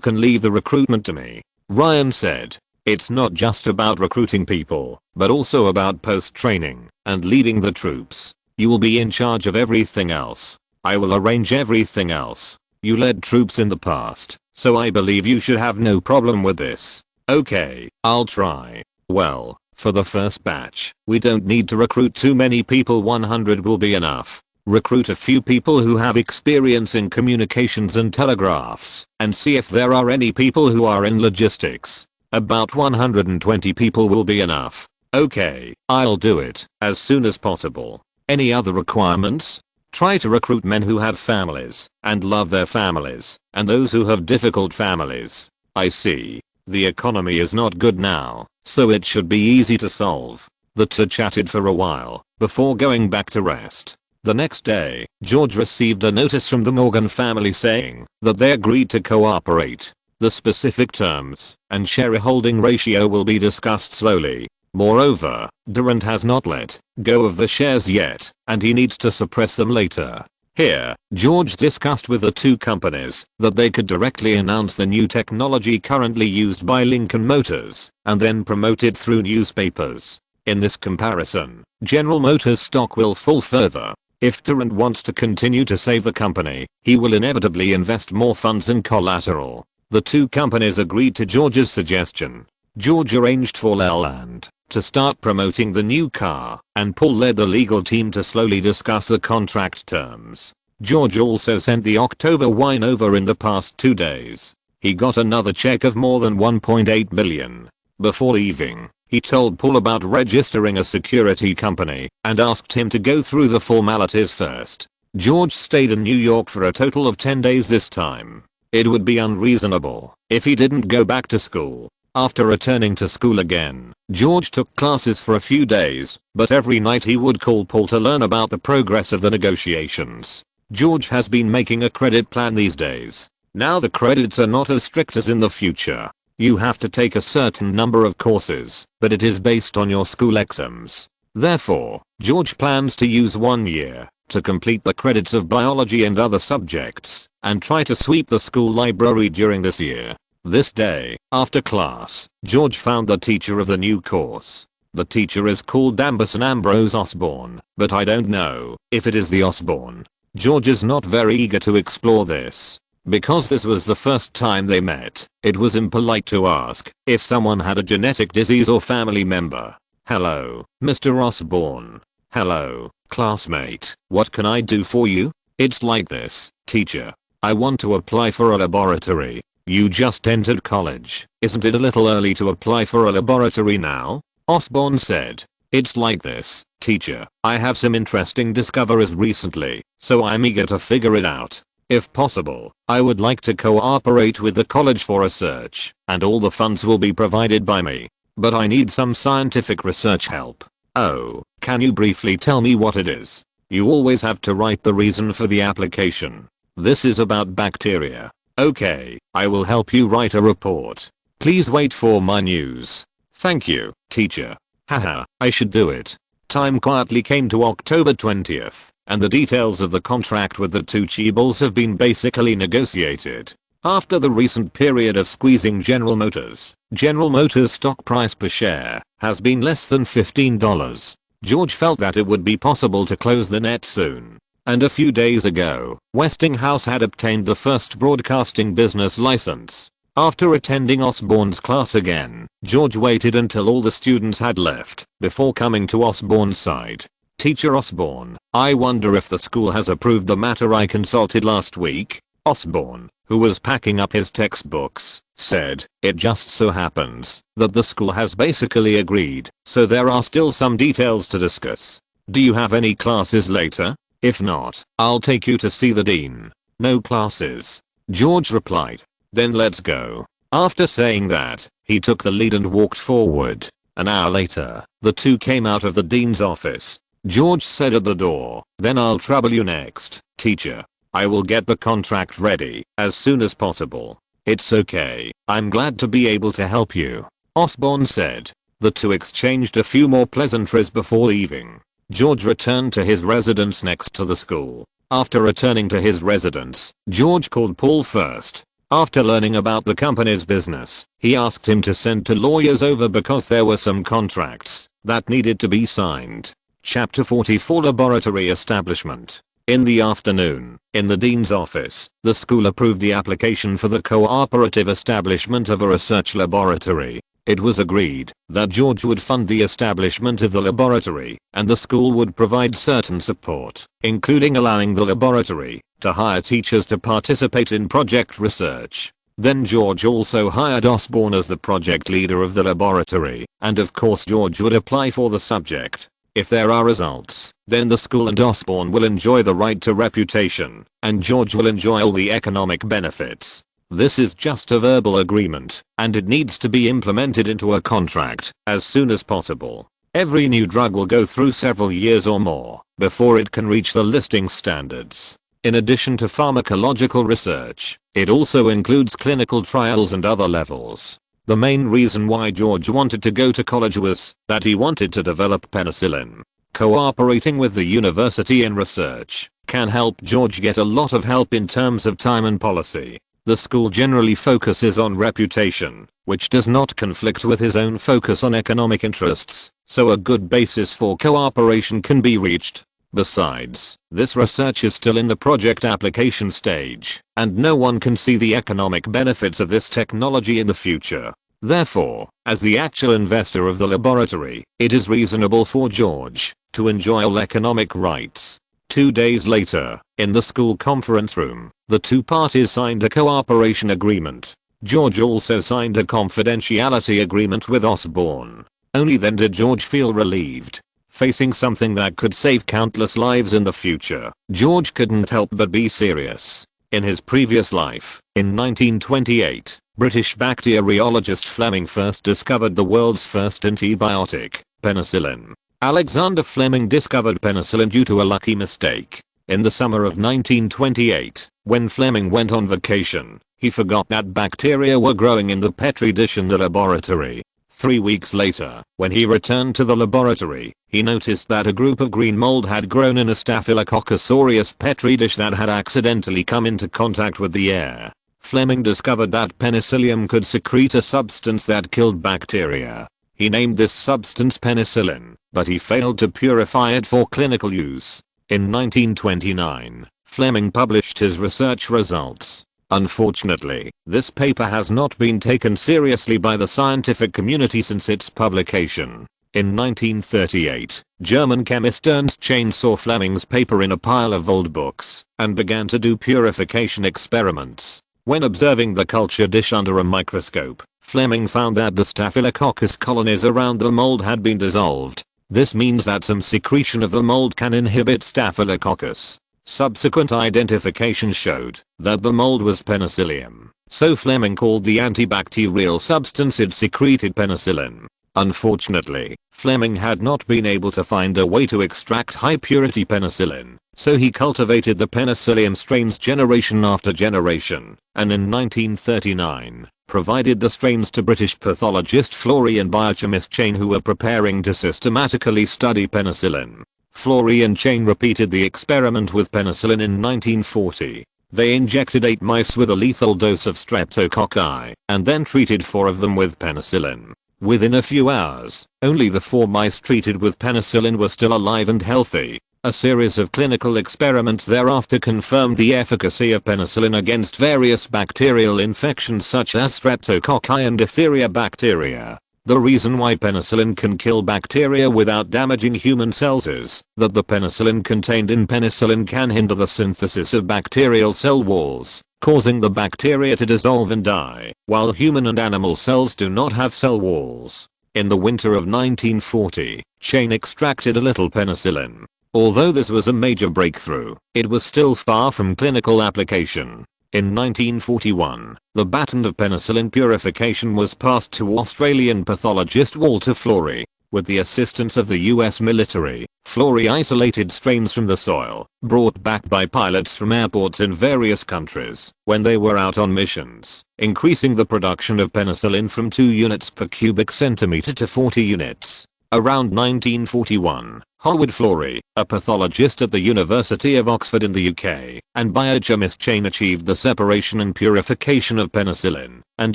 can leave the recruitment to me," Ryan said. "It's not just about recruiting people, but also about post-training and leading the troops. You will be in charge of everything else. I will arrange everything else. You led troops in the past, so I believe you should have no problem with this." "Okay, I'll try." "Well, for the first batch, we don't need to recruit too many people. 100 will be enough. Recruit a few people who have experience in communications and telegraphs, and see if there are any people who are in logistics. About 120 people will be enough." "Okay, I'll do it as soon as possible." "Any other requirements?" "Try to recruit men who have families and love their families, and those who have difficult families." "I see. The economy is not good now, so it should be easy to solve." The two chatted for a while before going back to rest. The next day, George received a notice from the Morgan family saying that they agreed to cooperate. The specific terms and shareholding ratio will be discussed slowly. Moreover, Durant has not let go of the shares yet, and he needs to suppress them later. Here, George discussed with the two companies that they could directly announce the new technology currently used by Lincoln Motors, and then promote it through newspapers. In this comparison, General Motors stock will fall further. If Durant wants to continue to save the company, he will inevitably invest more funds in collateral. The two companies agreed to George's suggestion. George arranged for Leland to start promoting the new car, and Paul led the legal team to slowly discuss the contract terms. George also sent the October wine over in the past 2 days. He got another check of more than 1.8 million. Before leaving, he told Paul about registering a security company and asked him to go through the formalities first. George stayed in New York for a total of 10 days this time. It would be unreasonable if he didn't go back to school. After returning to school again, George took classes for a few days, but every night he would call Paul to learn about the progress of the negotiations. George has been making a credit plan these days. Now the credits are not as strict as in the future. You have to take a certain number of courses, but it is based on your school exams. Therefore, George plans to use 1 year to complete the credits of biology and other subjects, and try to sweep the school library during this year. This day, after class, George found the teacher of the new course. The teacher is called Ambrose Osborne, but I don't know if it is the Osborne. George is not very eager to explore this. Because this was the first time they met, it was impolite to ask if someone had a genetic disease or family member. Hello, Mr. Osborne. Hello, classmate. What can I do for you? It's like this, teacher. I want to apply for a laboratory. You just entered college. Isn't it a little early to apply for a laboratory now? Osborne said. It's like this, teacher. I have some interesting discoveries recently, so I'm eager to figure it out. If possible, I would like to cooperate with the college for research, and all the funds will be provided by me. But I need some scientific research help. Oh, can you briefly tell me what it is? You always have to write the reason for the application. This is about bacteria. Okay, I will help you write a report. Please wait for my news. Thank you, teacher. Haha, I should do it. Time quietly came to October 20th, and the details of the contract with the two Cheebles have been basically negotiated. After the recent period of squeezing General Motors stock price per share has been less than $15. George felt that it would be possible to close the net soon. And a few days ago, Westinghouse had obtained the first broadcasting business license. After attending Osborne's class again, George waited until all the students had left before coming to Osborne's side. Teacher Osborne, I wonder if the school has approved the matter I consulted last week. Osborne, who was packing up his textbooks, said, it just so happens that the school has basically agreed, so there are still some details to discuss. Do you have any classes later? If not, I'll take you to see the dean. No classes. George replied. Then let's go. After saying that, he took the lead and walked forward. An hour later, the two came out of the dean's office. George said at the door, then I'll trouble you next, teacher. I will get the contract ready as soon as possible. It's okay. I'm glad to be able to help you. Osborne said. The two exchanged a few more pleasantries before leaving. George returned to his residence next to the school. After returning to his residence, George called Paul first. After learning about the company's business, he asked him to send two lawyers over because there were some contracts that needed to be signed. Chapter 44 Laboratory Establishment. In the afternoon, in the dean's office, the school approved the application for the cooperative establishment of a research laboratory. It was agreed that George would fund the establishment of the laboratory, and the school would provide certain support, including allowing the laboratory to hire teachers to participate in project research. Then George also hired Osborne as the project leader of the laboratory, and of course George would apply for the subject. If there are results, then the school and Osborne will enjoy the right to reputation, and George will enjoy all the economic benefits. This is just a verbal agreement, and it needs to be implemented into a contract as soon as possible. Every new drug will go through several years or more before it can reach the listing standards. In addition to pharmacological research, it also includes clinical trials and other levels. The main reason why George wanted to go to college was that he wanted to develop penicillin. Cooperating with the university in research can help George get a lot of help in terms of time and policy. The school generally focuses on reputation, which does not conflict with his own focus on economic interests, so a good basis for cooperation can be reached. Besides, this research is still in the project application stage, and no one can see the economic benefits of this technology in the future. Therefore, as the actual investor of the laboratory, it is reasonable for George to enjoy all economic rights. 2 days later, in the school conference room, the two parties signed a cooperation agreement. George also signed a confidentiality agreement with Osborn. Only then did George feel relieved. Facing something that could save countless lives in the future, George couldn't help but be serious. In his previous life, in 1928, British bacteriologist Fleming first discovered the world's first antibiotic, penicillin. Alexander Fleming discovered penicillin due to a lucky mistake. In the summer of 1928, when Fleming went on vacation, he forgot that bacteria were growing in the petri dish in the laboratory. 3 weeks later, when he returned to the laboratory, he noticed that a group of green mold had grown in a Staphylococcus aureus petri dish that had accidentally come into contact with the air. Fleming discovered that penicillium could secrete a substance that killed bacteria. He named this substance penicillin, but he failed to purify it for clinical use. In 1929, Fleming published his research results. Unfortunately, this paper has not been taken seriously by the scientific community since its publication. In 1938, German chemist Ernst Chain saw Fleming's paper in a pile of old books and began to do purification experiments. When observing the culture dish under a microscope, Fleming found that the Staphylococcus colonies around the mold had been dissolved. This means that some secretion of the mold can inhibit Staphylococcus. Subsequent identification showed that the mold was penicillium, so Fleming called the antibacterial substance it secreted penicillin. Unfortunately, Fleming had not been able to find a way to extract high purity penicillin, so he cultivated the penicillium strains generation after generation, and in 1939, provided the strains to British pathologist Florey and biochemist Chain, who were preparing to systematically study penicillin. Florey and Chain repeated the experiment with penicillin in 1940. They injected 8 mice with a lethal dose of streptococci and then treated 4 of them with penicillin. Within a few hours, only the 4 mice treated with penicillin were still alive and healthy. A series of clinical experiments thereafter confirmed the efficacy of penicillin against various bacterial infections such as streptococci and diphtheria bacteria. The reason why penicillin can kill bacteria without damaging human cells is that the penicillin contained in penicillin can hinder the synthesis of bacterial cell walls, causing the bacteria to dissolve and die, while human and animal cells do not have cell walls. In the winter of 1940, Chain extracted a little penicillin. Although this was a major breakthrough, it was still far from clinical application. In 1941, the baton of penicillin purification was passed to Australian pathologist Walter Florey. With the assistance of the US military, Florey isolated strains from the soil, brought back by pilots from airports in various countries when they were out on missions, increasing the production of penicillin from 2 units per cubic centimeter to 40 units. Around 1941, Howard Florey, a pathologist at the University of Oxford in the UK, and biochemist Chain achieved the separation and purification of penicillin and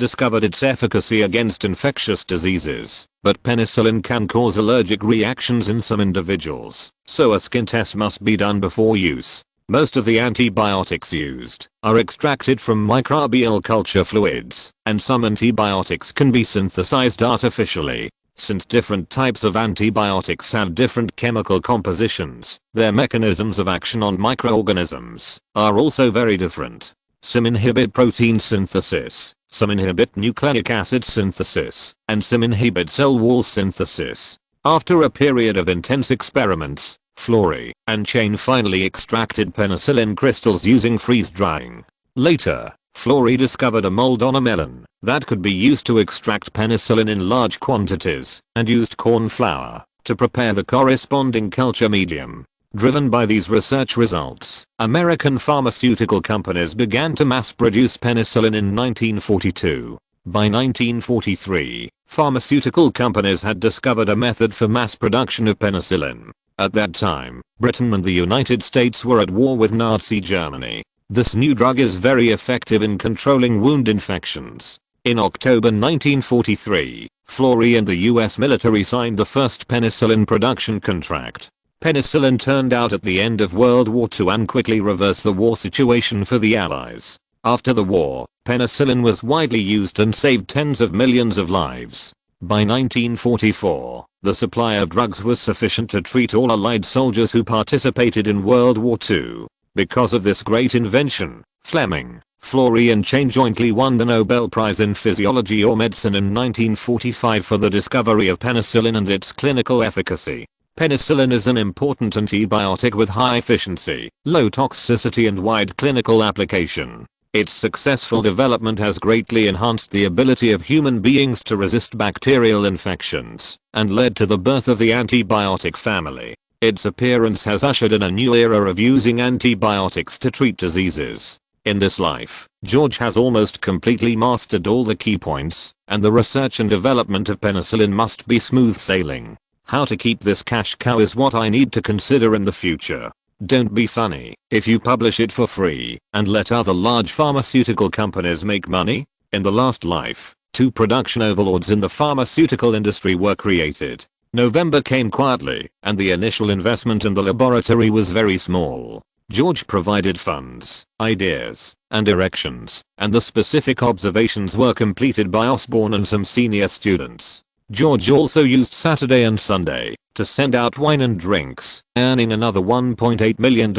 discovered its efficacy against infectious diseases. But penicillin can cause allergic reactions in some individuals, so a skin test must be done before use. Most of the antibiotics used are extracted from microbial culture fluids, and some antibiotics can be synthesized artificially. Since different types of antibiotics have different chemical compositions, their mechanisms of action on microorganisms are also very different. Some inhibit protein synthesis, some inhibit nucleic acid synthesis, and some inhibit cell wall synthesis. After a period of intense experiments, Florey and Chain finally extracted penicillin crystals using freeze drying. Later, Florey discovered a mold on a melon that could be used to extract penicillin in large quantities and used corn flour to prepare the corresponding culture medium. Driven by these research results, American pharmaceutical companies began to mass produce penicillin in 1942. By 1943, pharmaceutical companies had discovered a method for mass production of penicillin. At that time, Britain and the United States were at war with Nazi Germany. This new drug is very effective in controlling wound infections. In October 1943, Florey and the US military signed the first penicillin production contract. Penicillin turned out at the end of World War II and quickly reversed the war situation for the Allies. After the war, Penicillin was widely used and saved tens of millions of lives. By 1944, the supply of drugs was sufficient to treat all Allied soldiers who participated in World War II. Because of this great invention, Fleming, Florey and Chain jointly won the Nobel Prize in Physiology or Medicine in 1945 for the discovery of penicillin and its clinical efficacy. Penicillin is an important antibiotic with high efficiency, low toxicity and wide clinical application. Its successful development has greatly enhanced the ability of human beings to resist bacterial infections, and led to the birth of the antibiotic family. Its appearance has ushered in a new era of using antibiotics to treat diseases. In this life, George has almost completely mastered all the key points, and the research and development of penicillin must be smooth sailing. How to keep this cash cow is what I need to consider in the future. Don't be funny if you publish it for free and let other large pharmaceutical companies make money. In the last life, 2 production overlords in the pharmaceutical industry were created. November came quietly, and the initial investment in the laboratory was very small. George provided funds, ideas, and directions, and the specific observations were completed by Osborne and some senior students. George also used Saturday and Sunday to send out wine and drinks, earning another $1.8 million.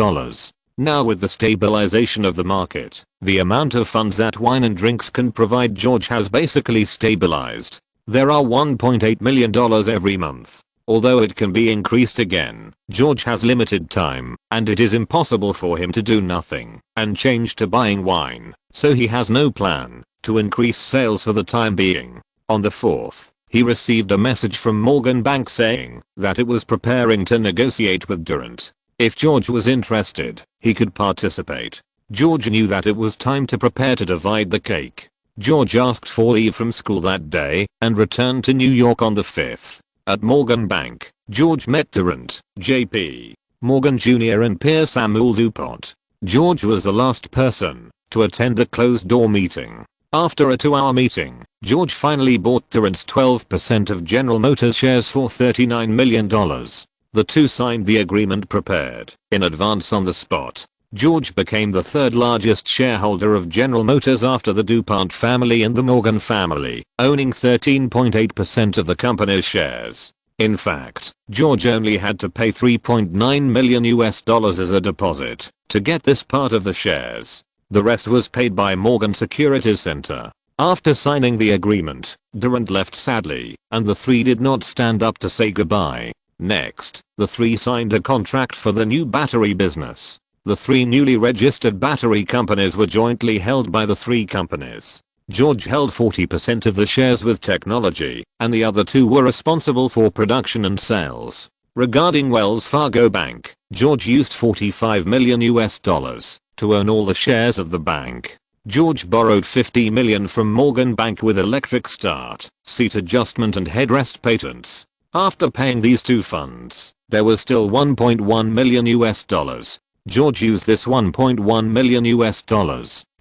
Now with the stabilization of the market, the amount of funds that wine and drinks can provide George has basically stabilized. There are $1.8 million every month. Although it can be increased again, George has limited time, and it is impossible for him to do nothing and change to buying wine, so he has no plan to increase sales for the time being. On the 4th, he received a message from Morgan Bank saying that it was preparing to negotiate with Durant. If George was interested, he could participate. George knew that it was time to prepare to divide the cake. George asked for leave from school that day and returned to New York on the 5th. At Morgan Bank, George met Durant, J.P. Morgan Jr. and Pierre Samuel DuPont. George was the last person to attend the closed-door meeting. After a 2-hour meeting, George finally bought Durant's 12% of General Motors shares for $39 million. The two signed the agreement prepared in advance on the spot. George became the 3rd largest shareholder of General Motors after the DuPont family and the Morgan family, owning 13.8% of the company's shares. In fact, George only had to pay $3.9 million as a deposit to get this part of the shares. The rest was paid by Morgan Securities Center. After signing the agreement, Durant left sadly, and the three did not stand up to say goodbye. Next, the three signed a contract for the new battery business. The 3 newly registered battery companies were jointly held by the 3 companies. George held 40% of the shares with technology, and the other 2 were responsible for production and sales. Regarding Wells Fargo Bank, George used $45 million to own all the shares of the bank. George borrowed $50 million from Morgan Bank with electric start, seat adjustment and headrest patents. After paying these 2 funds, there was still $1.1 million. George used this $1.1 million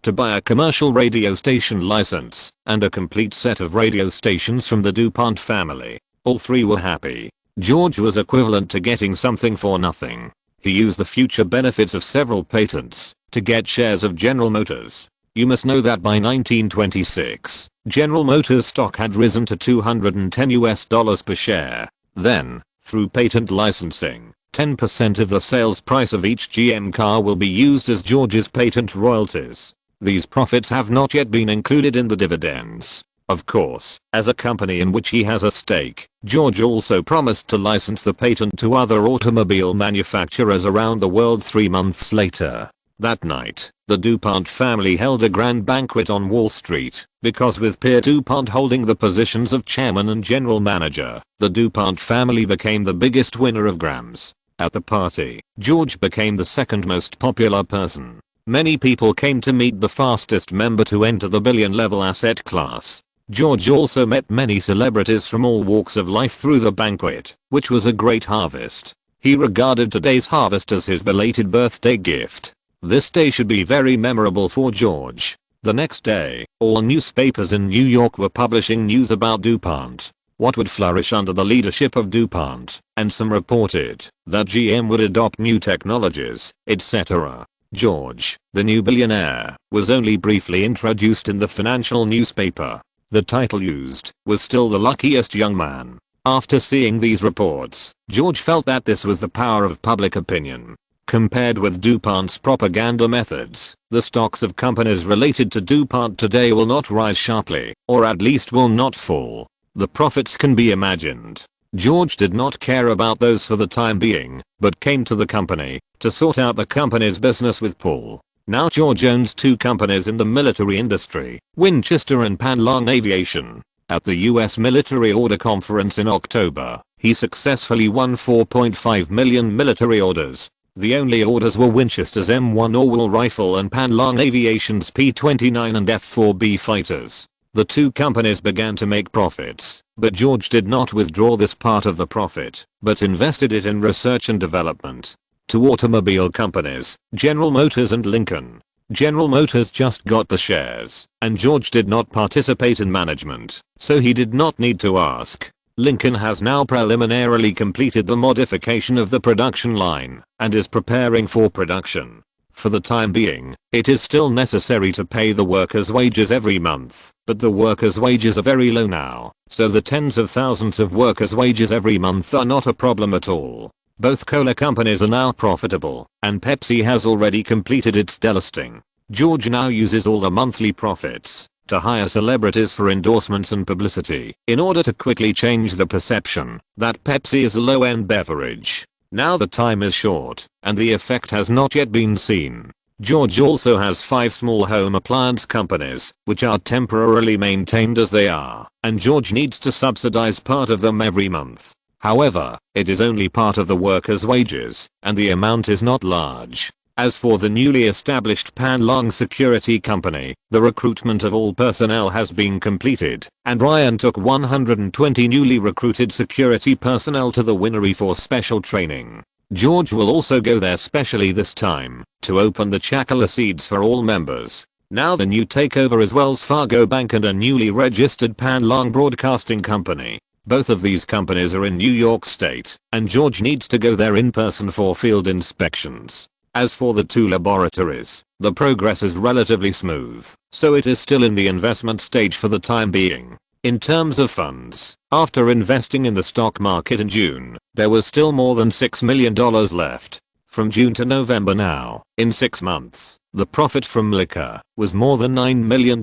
to buy a commercial radio station license and a complete set of radio stations from the DuPont family. All 3 were happy. George was equivalent to getting something for nothing. He used the future benefits of several patents to get shares of General Motors. You must know that by 1926, General Motors stock had risen to $210 per share. Then, through patent licensing, 10% of the sales price of each GM car will be used as George's patent royalties. These profits have not yet been included in the dividends. Of course, as a company in which he has a stake, George also promised to license the patent to other automobile manufacturers around the world 3 months later. That night, the DuPont family held a grand banquet on Wall Street, because with Pierre DuPont holding the positions of chairman and general manager, the DuPont family became the biggest winner of Grams. At the party, George became the 2nd most popular person. Many people came to meet the fastest member to enter the billion-level asset class. George also met many celebrities from all walks of life through the banquet, which was a great harvest. He regarded today's harvest as his belated birthday gift. This day should be very memorable for George. The next day, all newspapers in New York were publishing news about DuPont, what would flourish under the leadership of DuPont, and some reported that GM would adopt new technologies, etc. George, the new billionaire, was only briefly introduced in the financial newspaper. The title used was still the luckiest young man. After seeing these reports, George felt that this was the power of public opinion. Compared with DuPont's propaganda methods, the stocks of companies related to DuPont today will not rise sharply, or at least will not fall. The profits can be imagined. George did not care about those for the time being, but came to the company to sort out the company's business with Paul. Now George owns 2 companies in the military industry, Winchester and Panlong Aviation. At the US Military Order Conference in October, he successfully won 4.5 million military orders. The only orders were Winchester's M1 Orwell rifle and Panlong Aviation's P-29 and F-4B fighters. The 2 companies began to make profits, but George did not withdraw this part of the profit, but invested it in research and development. 2 automobile companies, General Motors and Lincoln. General Motors just got the shares, and George did not participate in management, so he did not need to ask. Lincoln has now preliminarily completed the modification of the production line, and is preparing for production. For the time being, it is still necessary to pay the workers' wages every month, but the workers' wages are very low now, so the tens of thousands of workers' wages every month are not a problem at all. Both cola companies are now profitable, and Pepsi has already completed its delisting. George now uses all the monthly profits to hire celebrities for endorsements and publicity in order to quickly change the perception that Pepsi is a low-end beverage. Now the time is short, and the effect has not yet been seen. George also has 5 small home appliance companies, which are temporarily maintained as they are, and George needs to subsidize part of them every month. However, it is only part of the workers' wages, and the amount is not large. As for the newly established Panlong Security Company, the recruitment of all personnel has been completed, and Ryan took 120 newly recruited security personnel to the winery for special training. George will also go there specially this time to open the Chakala seeds for all members. Now the new takeover is Wells Fargo Bank and a newly registered Panlong Broadcasting Company. Both of these companies are in New York State, and George needs to go there in person for field inspections. As for the 2 laboratories, the progress is relatively smooth, so it is still in the investment stage for the time being. In terms of funds, after investing in the stock market in June, there was still more than $6 million left. From June to November now, in 6 months, the profit from liquor was more than $9 million.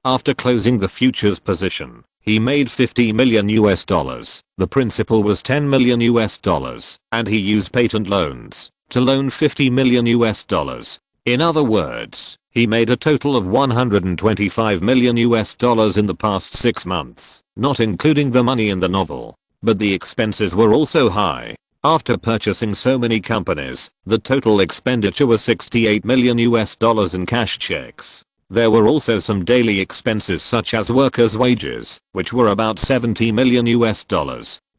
After closing the futures position, he made $50 million US. The principal was $10 million US, and he used patent loans to loan $50 million US. In other words, he made a total of $125 million US in the past 6 months, not including the money in the novel. But the expenses were also high. After purchasing so many companies, the total expenditure was $68 million US in cash checks. There were also some daily expenses such as workers' wages, which were about $70 million US.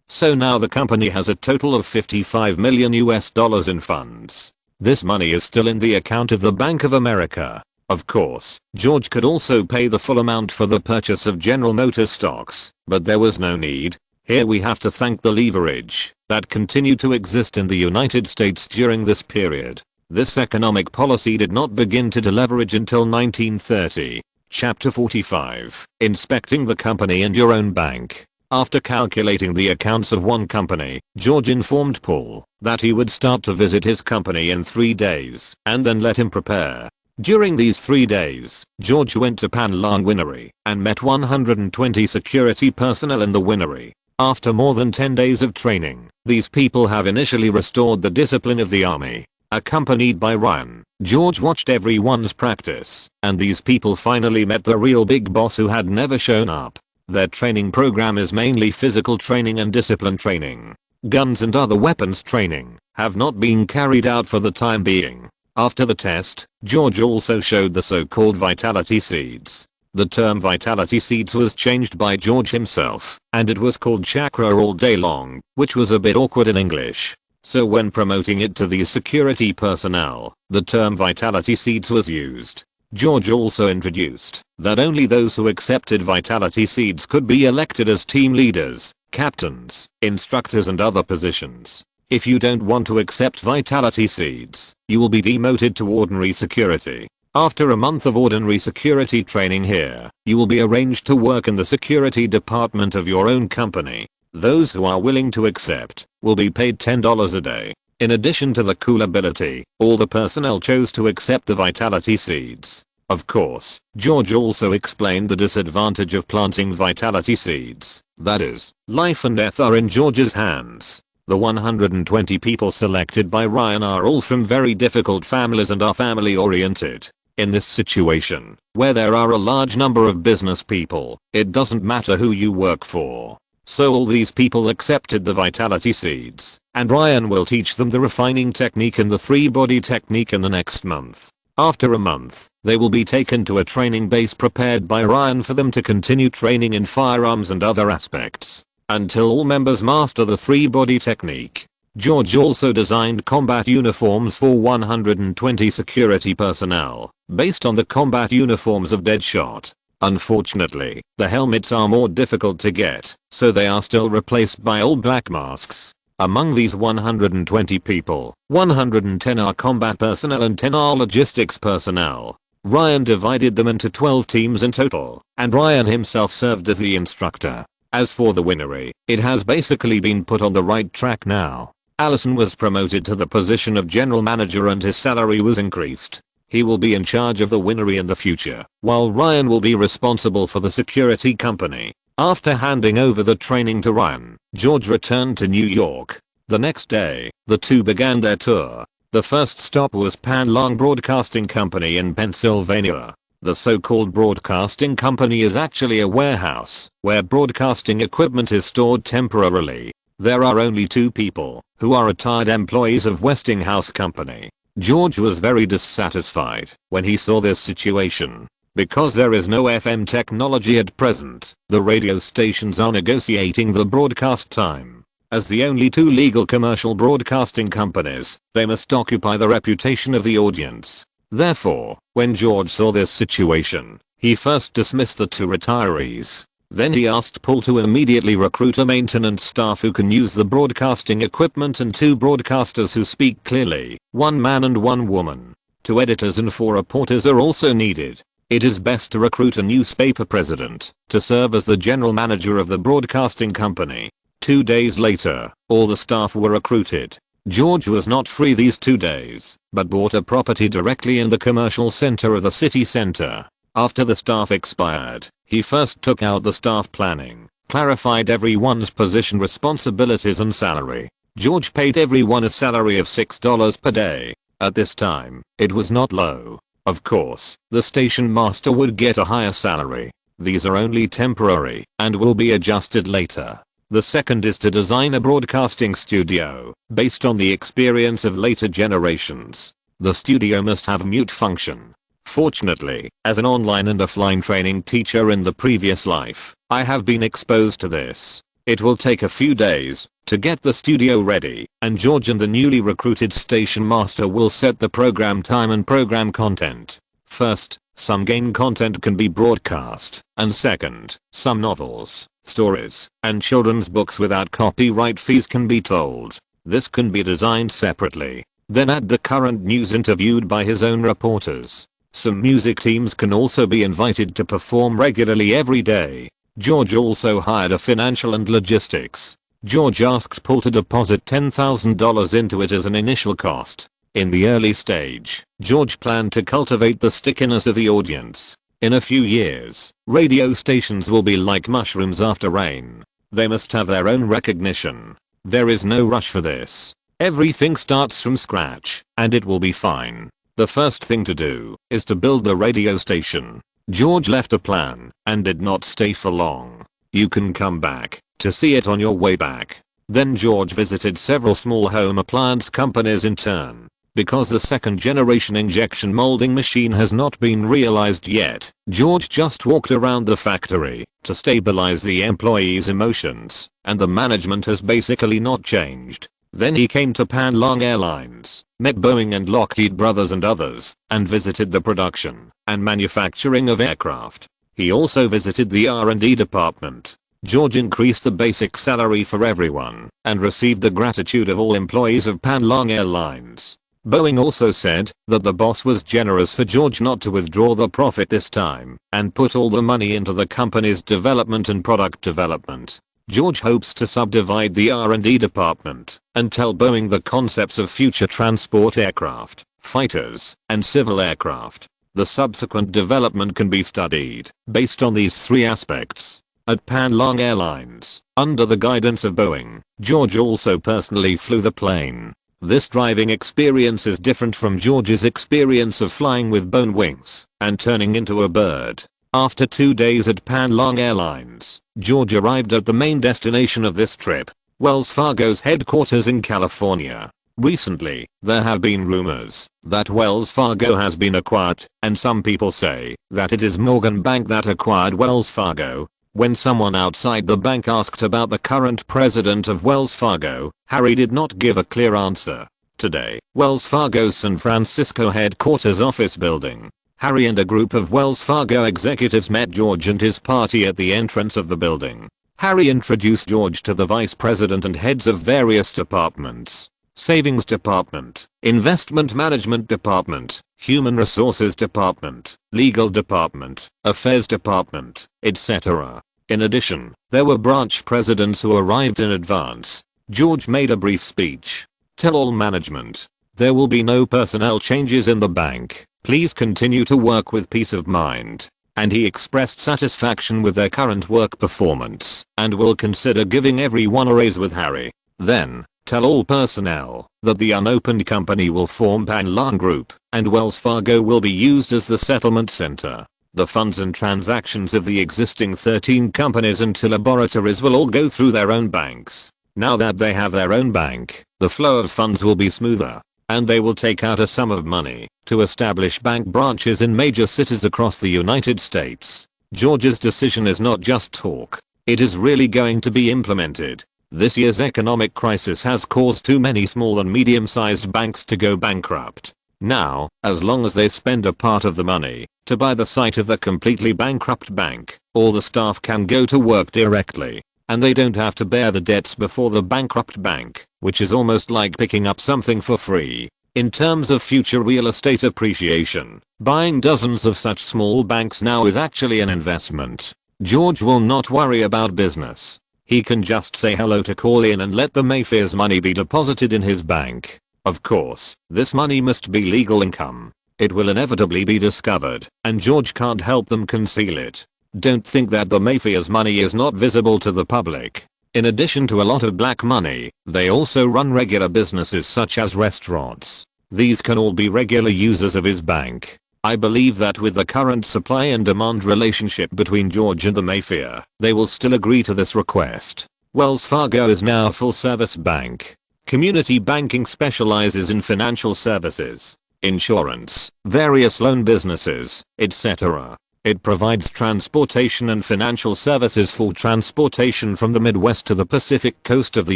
So now the company has a total of $55 million US in funds. This money is still in the account of the Bank of America. Of course, George could also pay the full amount for the purchase of General Motors stocks, but there was no need. Here we have to thank the leverage that continued to exist in the United States during this period. This economic policy did not begin to deleverage until 1930. Chapter 45. Inspecting the company and your own bank. After calculating the accounts of one company, George informed Paul that he would start to visit his company in 3 days and then let him prepare. During these 3 days, George went to Panlong Winery and met 120 security personnel in the winery. After more than 10 days of training, these people have initially restored the discipline of the army. Accompanied by Ryan, George watched everyone's practice, and these people finally met the real big boss who had never shown up. Their training program is mainly physical training and discipline training. Guns and other weapons training have not been carried out for the time being. After the test, George also showed the so-called vitality seeds. The term vitality seeds was changed by George himself, and it was called chakra all day long, which was a bit awkward in English. So when promoting it to the security personnel, the term vitality seeds was used. George also introduced that only those who accepted vitality seeds could be elected as team leaders, captains, instructors and other positions. If you don't want to accept vitality seeds, you will be demoted to ordinary security. After a month of ordinary security training here, you will be arranged to work in the security department of your own company. Those who are willing to accept will be paid $10 a day. In addition to the cool ability, all the personnel chose to accept the vitality seeds. Of course, George also explained the disadvantage of planting vitality seeds. That is, life and death are in George's hands. The 120 people selected by Ryan are all from very difficult families and are family oriented. In this situation, where there are a large number of business people, it doesn't matter who you work for. So all these people accepted the vitality seeds, and Ryan will teach them the refining technique and the 3-body technique in the next month. After a month, they will be taken to a training base prepared by Ryan for them to continue training in firearms and other aspects, until all members master the 3-body technique. George also designed combat uniforms for 120 security personnel, based on the combat uniforms of Deadshot. Unfortunately, the helmets are more difficult to get, so they are still replaced by all black masks. Among these 120 people, 110 are combat personnel and 10 are logistics personnel. Ryan divided them into 12 teams in total, and Ryan himself served as the instructor. As for the winery, it has basically been put on the right track now. Allison was promoted to the position of general manager and his salary was increased. He will be in charge of the winery in the future, while Ryan will be responsible for the security company. After handing over the training to Ryan, George returned to New York. The next day, the two began their tour. The first stop was Panlong Broadcasting Company in Pennsylvania. The so-called broadcasting company is actually a warehouse, where broadcasting equipment is stored temporarily. There are only 2 people, who are retired employees of Westinghouse Company. George was very dissatisfied when he saw this situation. Because there is no FM technology at present, the radio stations are negotiating the broadcast time. As the only 2 legal commercial broadcasting companies, they must occupy the reputation of the audience. Therefore, when George saw this situation, he first dismissed the 2 retirees. Then he asked Paul to immediately recruit a maintenance staff who can use the broadcasting equipment and 2 broadcasters who speak clearly, 1 man and 1 woman. 2 editors and 4 reporters are also needed. It is best to recruit a newspaper president to serve as the general manager of the broadcasting company. 2 days later, all the staff were recruited. George was not free these 2 days, but bought a property directly in the commercial center of the city center. After the staff expired, he first took out the staff planning, clarified everyone's position, responsibilities and salary. George paid everyone a salary of $6 per day. At this time, it was not low. Of course, the station master would get a higher salary. These are only temporary and will be adjusted later. The second is to design a broadcasting studio, based on the experience of later generations. The studio must have mute function. Fortunately, as an online and offline training teacher in the previous life, I have been exposed to this. It will take a few days to get the studio ready, and George and the newly recruited station master will set the program time and program content. First, some game content can be broadcast, and second, some novels, stories, and children's books without copyright fees can be told. This can be designed separately. Then add the current news interviewed by his own reporters. Some music teams can also be invited to perform regularly every day. George also hired a financial and logistics. George asked Paul to deposit $10,000 into it as an initial cost. In the early stage, George planned to cultivate the stickiness of the audience. In a few years, radio stations will be like mushrooms after rain. They must have their own recognition. There is no rush for this. Everything starts from scratch, and it will be fine. The first thing to do is to build the radio station. George left a plan and did not stay for long. You can come back to see it on your way back. Then George visited several small home appliance companies in turn. Because the second generation injection molding machine has not been realized yet, George just walked around the factory to stabilize the employees' emotions, and the management has basically not changed. Then he came to Panlong Airlines, met Boeing and Lockheed Brothers and others, and visited the production and manufacturing of aircraft. He also visited the R&D department. George increased the basic salary for everyone and received the gratitude of all employees of Pan Long Airlines. Boeing also said that the boss was generous for George not to withdraw the profit this time and put all the money into the company's development and product development. George hopes to subdivide the R&D department and tell Boeing the concepts of future transport aircraft, fighters, and civil aircraft. The subsequent development can be studied based on these three aspects. At Pan Long Airlines, under the guidance of Boeing, George also personally flew the plane. This driving experience is different from George's experience of flying with bone wings and turning into a bird. After 2 days at Pan Long Airlines, George arrived at the main destination of this trip, Wells Fargo's headquarters in California. Recently, there have been rumors that Wells Fargo has been acquired, and some people say that it is Morgan Bank that acquired Wells Fargo. When someone outside the bank asked about the current president of Wells Fargo, Harry did not give a clear answer. Today, Wells Fargo's San Francisco headquarters office building. Harry and a group of Wells Fargo executives met George and his party at the entrance of the building. Harry introduced George to the vice president and heads of various departments. Savings Department, Investment Management Department, Human Resources Department, Legal Department, Affairs Department, etc. In addition, there were branch presidents who arrived in advance. George made a brief speech. Tell all management. There will be no personnel changes in the bank. Please continue to work with peace of mind. And he expressed satisfaction with their current work performance and will consider giving everyone a raise with Harry. Then, tell all personnel that the unopened company will form Pan Long Group and Wells Fargo will be used as the settlement center. The funds and transactions of the existing 13 companies and laboratories will all go through their own banks. Now that they have their own bank, the flow of funds will be smoother, and they will take out a sum of money to establish bank branches in major cities across the United States. George's decision is not just talk. It is really going to be implemented. This year's economic crisis has caused too many small and medium-sized banks to go bankrupt. Now, as long as they spend a part of the money to buy the site of the completely bankrupt bank, all the staff can go to work directly, and they don't have to bear the debts before the bankrupt bank, which is almost like picking up something for free. In terms of future real estate appreciation, buying dozens of such small banks now is actually an investment. George will not worry about business. He can just say hello to Corleone and let the Mayfair's money be deposited in his bank. Of course, this money must be legal income. It will inevitably be discovered, and George can't help them conceal it. Don't think that the Mayfair's money is not visible to the public. In addition to a lot of black money, they also run regular businesses such as restaurants. These can all be regular users of his bank. I believe that with the current supply and demand relationship between George and the Mayfair, they will still agree to this request. Wells Fargo is now a full-service bank. Community banking specializes in financial services, insurance, various loan businesses, etc. It provides transportation and financial services for transportation from the Midwest to the Pacific coast of the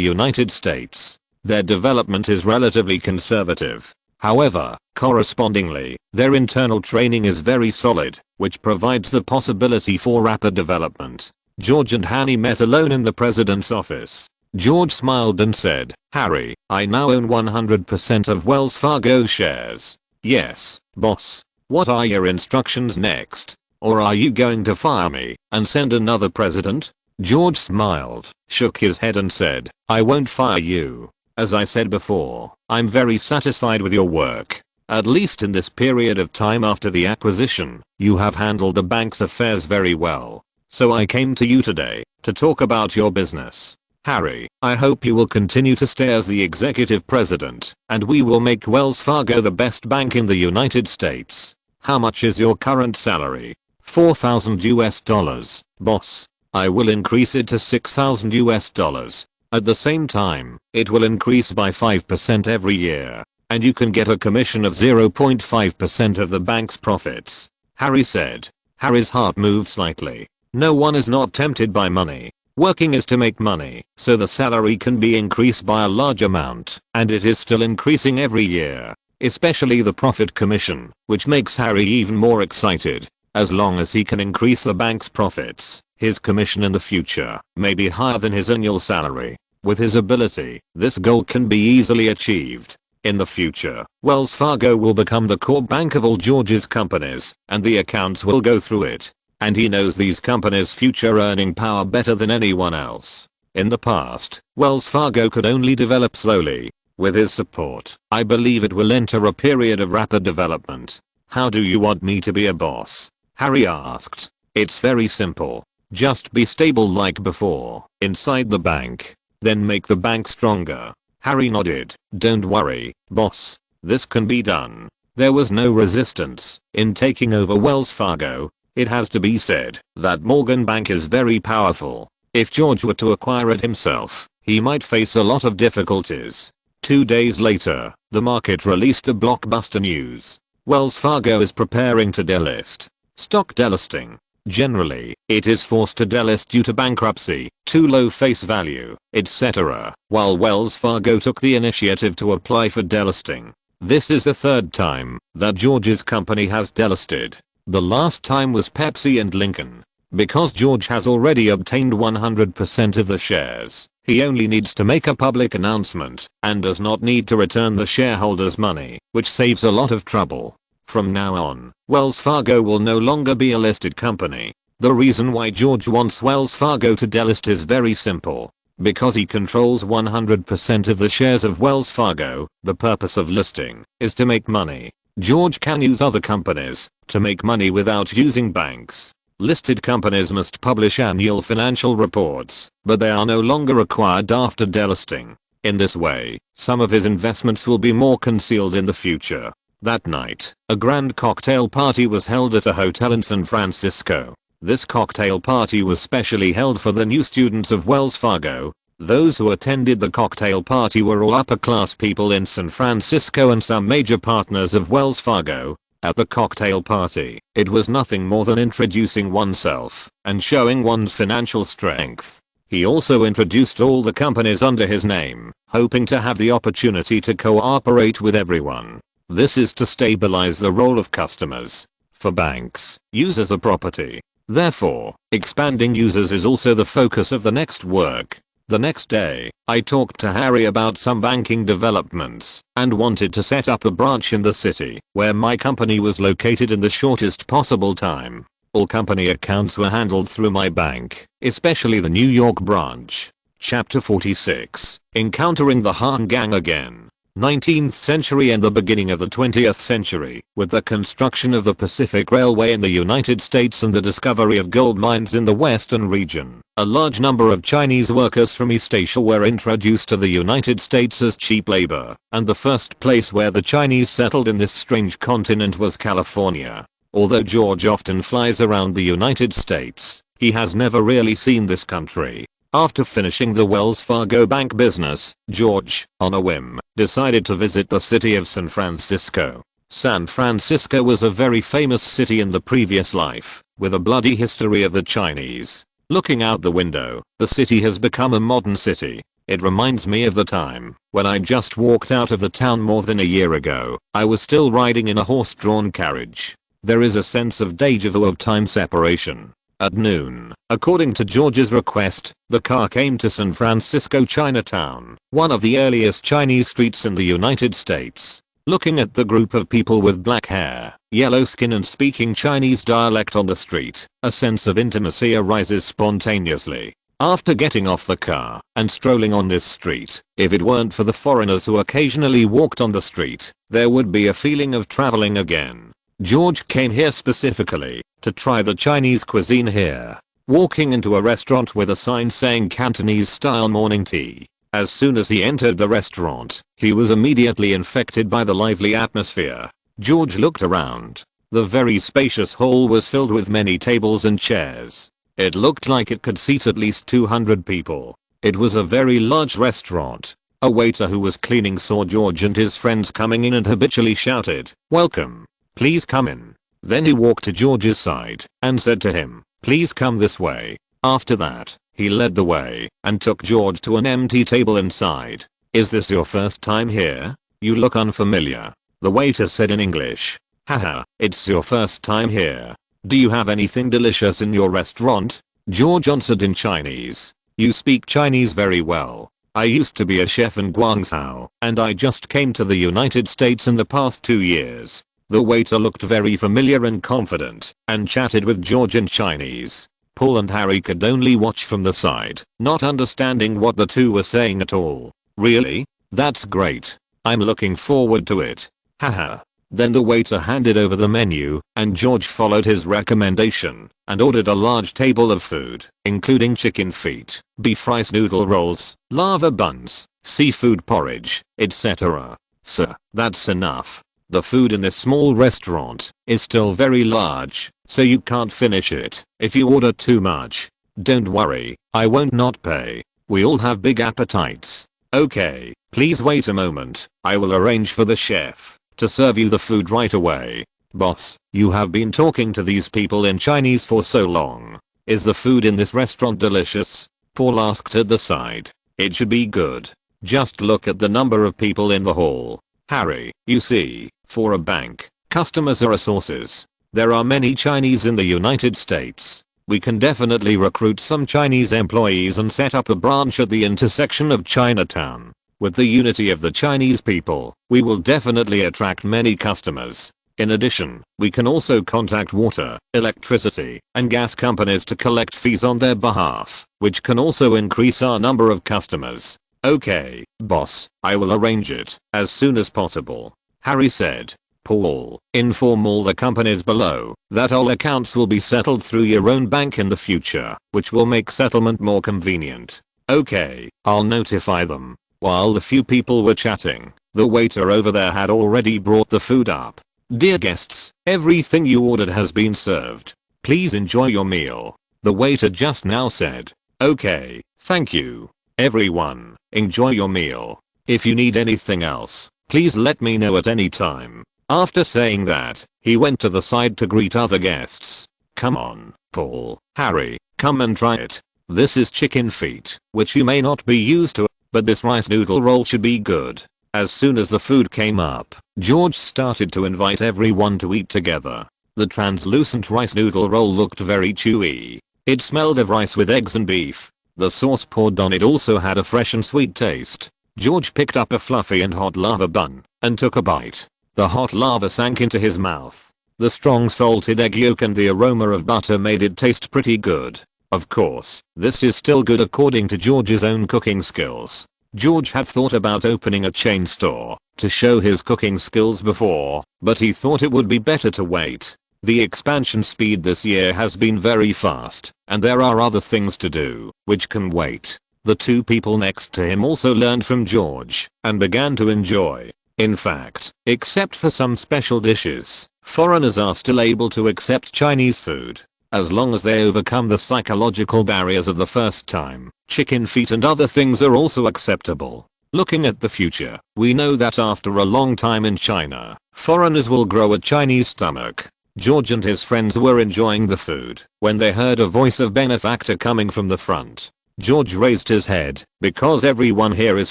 United States. Their development is relatively conservative. However, correspondingly, their internal training is very solid, which provides the possibility for rapid development. George and Harry met alone in the president's office. George smiled and said, "Harry, I now own 100% of Wells Fargo shares." "Yes, boss. What are your instructions next? Or are you going to fire me and send another president?" George smiled, shook his head and said, "I won't fire you. As I said before, I'm very satisfied with your work. At least in this period of time after the acquisition, you have handled the bank's affairs very well. So I came to you today to talk about your business. Harry, I hope you will continue to stay as the executive president, and we will make Wells Fargo the best bank in the United States. How much is your current salary?" $4,000 boss. I will increase it to $6,000. At the same time, it will increase by 5% every year, and you can get a commission of 0.5% of the bank's profits, Harry said. Harry's heart moved slightly. No one is not tempted by money. Working is to make money, so the salary can be increased by a large amount, and it is still increasing every year, especially the profit commission, which makes Harry even more excited. As long as he can increase the bank's profits, His commission in the future may be higher than his annual salary. With his ability, this goal can be easily achieved. In the future, Wells Fargo will become the core bank of all George's companies, and the accounts will go through it. And he knows these companies' future earning power better than anyone else. In the past, Wells Fargo could only develop slowly. With his support, I believe it will enter a period of rapid development. How do you want me to be a boss? Harry asked. It's very simple. Just be stable like before, inside the bank. Then make the bank stronger. Harry nodded. Don't worry, boss. This can be done. There was no resistance in taking over Wells Fargo. It has to be said that Morgan Bank is very powerful. If George were to acquire it himself, he might face a lot of difficulties. 2 days later, the market released a blockbuster news. Wells Fargo is preparing to delist. Stock delisting. Generally, it is forced to delist due to bankruptcy, too low face value, etc., while Wells Fargo took the initiative to apply for delisting. This is the third time that George's company has delisted. The last time was Pepsi and Lincoln. Because George has already obtained 100% of the shares, he only needs to make a public announcement and does not need to return the shareholders' money, which saves a lot of trouble. From now on, Wells Fargo will no longer be a listed company. The reason why George wants Wells Fargo to delist is very simple. Because he controls 100% of the shares of Wells Fargo, the purpose of listing is to make money. George can use other companies to make money without using banks. Listed companies must publish annual financial reports, but they are no longer required after delisting. In this way, some of his investments will be more concealed in the future. That night, a grand cocktail party was held at a hotel in San Francisco. This cocktail party was specially held for the new students of Wells Fargo. Those who attended the cocktail party were all upper-class people in San Francisco and some major partners of Wells Fargo. At the cocktail party, it was nothing more than introducing oneself and showing one's financial strength. He also introduced all the companies under his name, hoping to have the opportunity to cooperate with everyone. This is to stabilize the role of customers. For banks, users are property. Therefore, expanding users is also the focus of the next work. The next day, I talked to Harry about some banking developments and wanted to set up a branch in the city where my company was located in the shortest possible time. All company accounts were handled through my bank, especially the New York branch. Chapter 46. Encountering the Han Gang again. 19th century and the beginning of the 20th century, with the construction of the Pacific Railway in the United States and the discovery of gold mines in the western region, a large number of Chinese workers from East Asia were introduced to the United States as cheap labor, and the first place where the Chinese settled in this strange continent was California. Although George often flies around the United States, he has never really seen this country. After finishing the Wells Fargo bank business, George, on a whim, decided to visit the city of San Francisco. San Francisco was a very famous city in the previous life, with a bloody history of the Chinese. Looking out the window, the city has become a modern city. It reminds me of the time when I just walked out of the town more than a year ago. I was still riding in a horse-drawn carriage. There is a sense of déjà vu of time separation. At noon, according to George's request, the car came to San Francisco Chinatown, one of the earliest Chinese streets in the United States. Looking at the group of people with black hair, yellow skin and speaking Chinese dialect on the street, a sense of intimacy arises spontaneously. After getting off the car and strolling on this street, if it weren't for the foreigners who occasionally walked on the street, there would be a feeling of traveling again. George came here specifically to try the Chinese cuisine here. Walking into a restaurant with a sign saying Cantonese style morning tea. As soon as he entered the restaurant, he was immediately infected by the lively atmosphere. George looked around. The very spacious hall was filled with many tables and chairs. It looked like it could seat at least 200 people. It was a very large restaurant. A waiter who was cleaning saw George and his friends coming in and habitually shouted, "Welcome. Please come in." Then he walked to George's side and said to him, "Please come this way." After that, he led the way and took George to an empty table inside. "Is this your first time here? You look unfamiliar," the waiter said in English. "Haha, it's your first time here. Do you have anything delicious in your restaurant?" George answered in Chinese. You speak Chinese very well. I used to be a chef in Guangzhou, and I just came to the United States in the past 2 years. The waiter looked very familiar and confident, and chatted with George in Chinese. Paul and Harry could only watch from the side, not understanding what the two were saying at all. Really? That's great. I'm looking forward to it. Haha. Then the waiter handed over the menu, and George followed his recommendation, and ordered a large table of food, including chicken feet, beef rice noodle rolls, lava buns, seafood porridge, etc. Sir, that's enough. The food in this small restaurant is still very large, so you can't finish it if you order too much. Don't worry, I won't not pay. We all have big appetites. Okay, please wait a moment. I will arrange for the chef to serve you the food right away. Boss, you have been talking to these people in Chinese for so long. Is the food in this restaurant delicious? Paul asked at the side. It should be good. Just look at the number of people in the hall. Harry, you see, for a bank, customers are resources. There are many Chinese in the United States. We can definitely recruit some Chinese employees and set up a branch at the intersection of Chinatown. With the unity of the Chinese people, we will definitely attract many customers. In addition, we can also contact water, electricity, and gas companies to collect fees on their behalf, which can also increase our number of customers. Okay, boss, I will arrange it as soon as possible, Harry said. Paul, inform all the companies below that all accounts will be settled through your own bank in the future, which will make settlement more convenient. Okay, I'll notify them. While the few people were chatting, the waiter over there had already brought the food up. Dear guests, everything you ordered has been served. Please enjoy your meal, the waiter just now said. Okay, thank you. Everyone, enjoy your meal. If you need anything else, please let me know at any time. After saying that, he went to the side to greet other guests. Come on, Paul, Harry, come and try it. This is chicken feet, which you may not be used to, but this rice noodle roll should be good. As soon as the food came up, George started to invite everyone to eat together. The translucent rice noodle roll looked very chewy. It smelled of rice with eggs and beef. The sauce poured on it also had a fresh and sweet taste. George picked up a fluffy and hot lava bun and took a bite. The hot lava sank into his mouth. The strong salted egg yolk and the aroma of butter made it taste pretty good. Of course, this is still good according to George's own cooking skills. George had thought about opening a chain store to show his cooking skills before, but he thought it would be better to wait. The expansion speed this year has been very fast, and there are other things to do, which can wait. The two people next to him also learned from George and began to enjoy. In fact, except for some special dishes, foreigners are still able to accept Chinese food. As long as they overcome the psychological barriers of the first time, chicken feet and other things are also acceptable. Looking at the future, we know that after a long time in China, foreigners will grow a Chinese stomach. George and his friends were enjoying the food when they heard a voice of benefactor coming from the front. George raised his head because everyone here is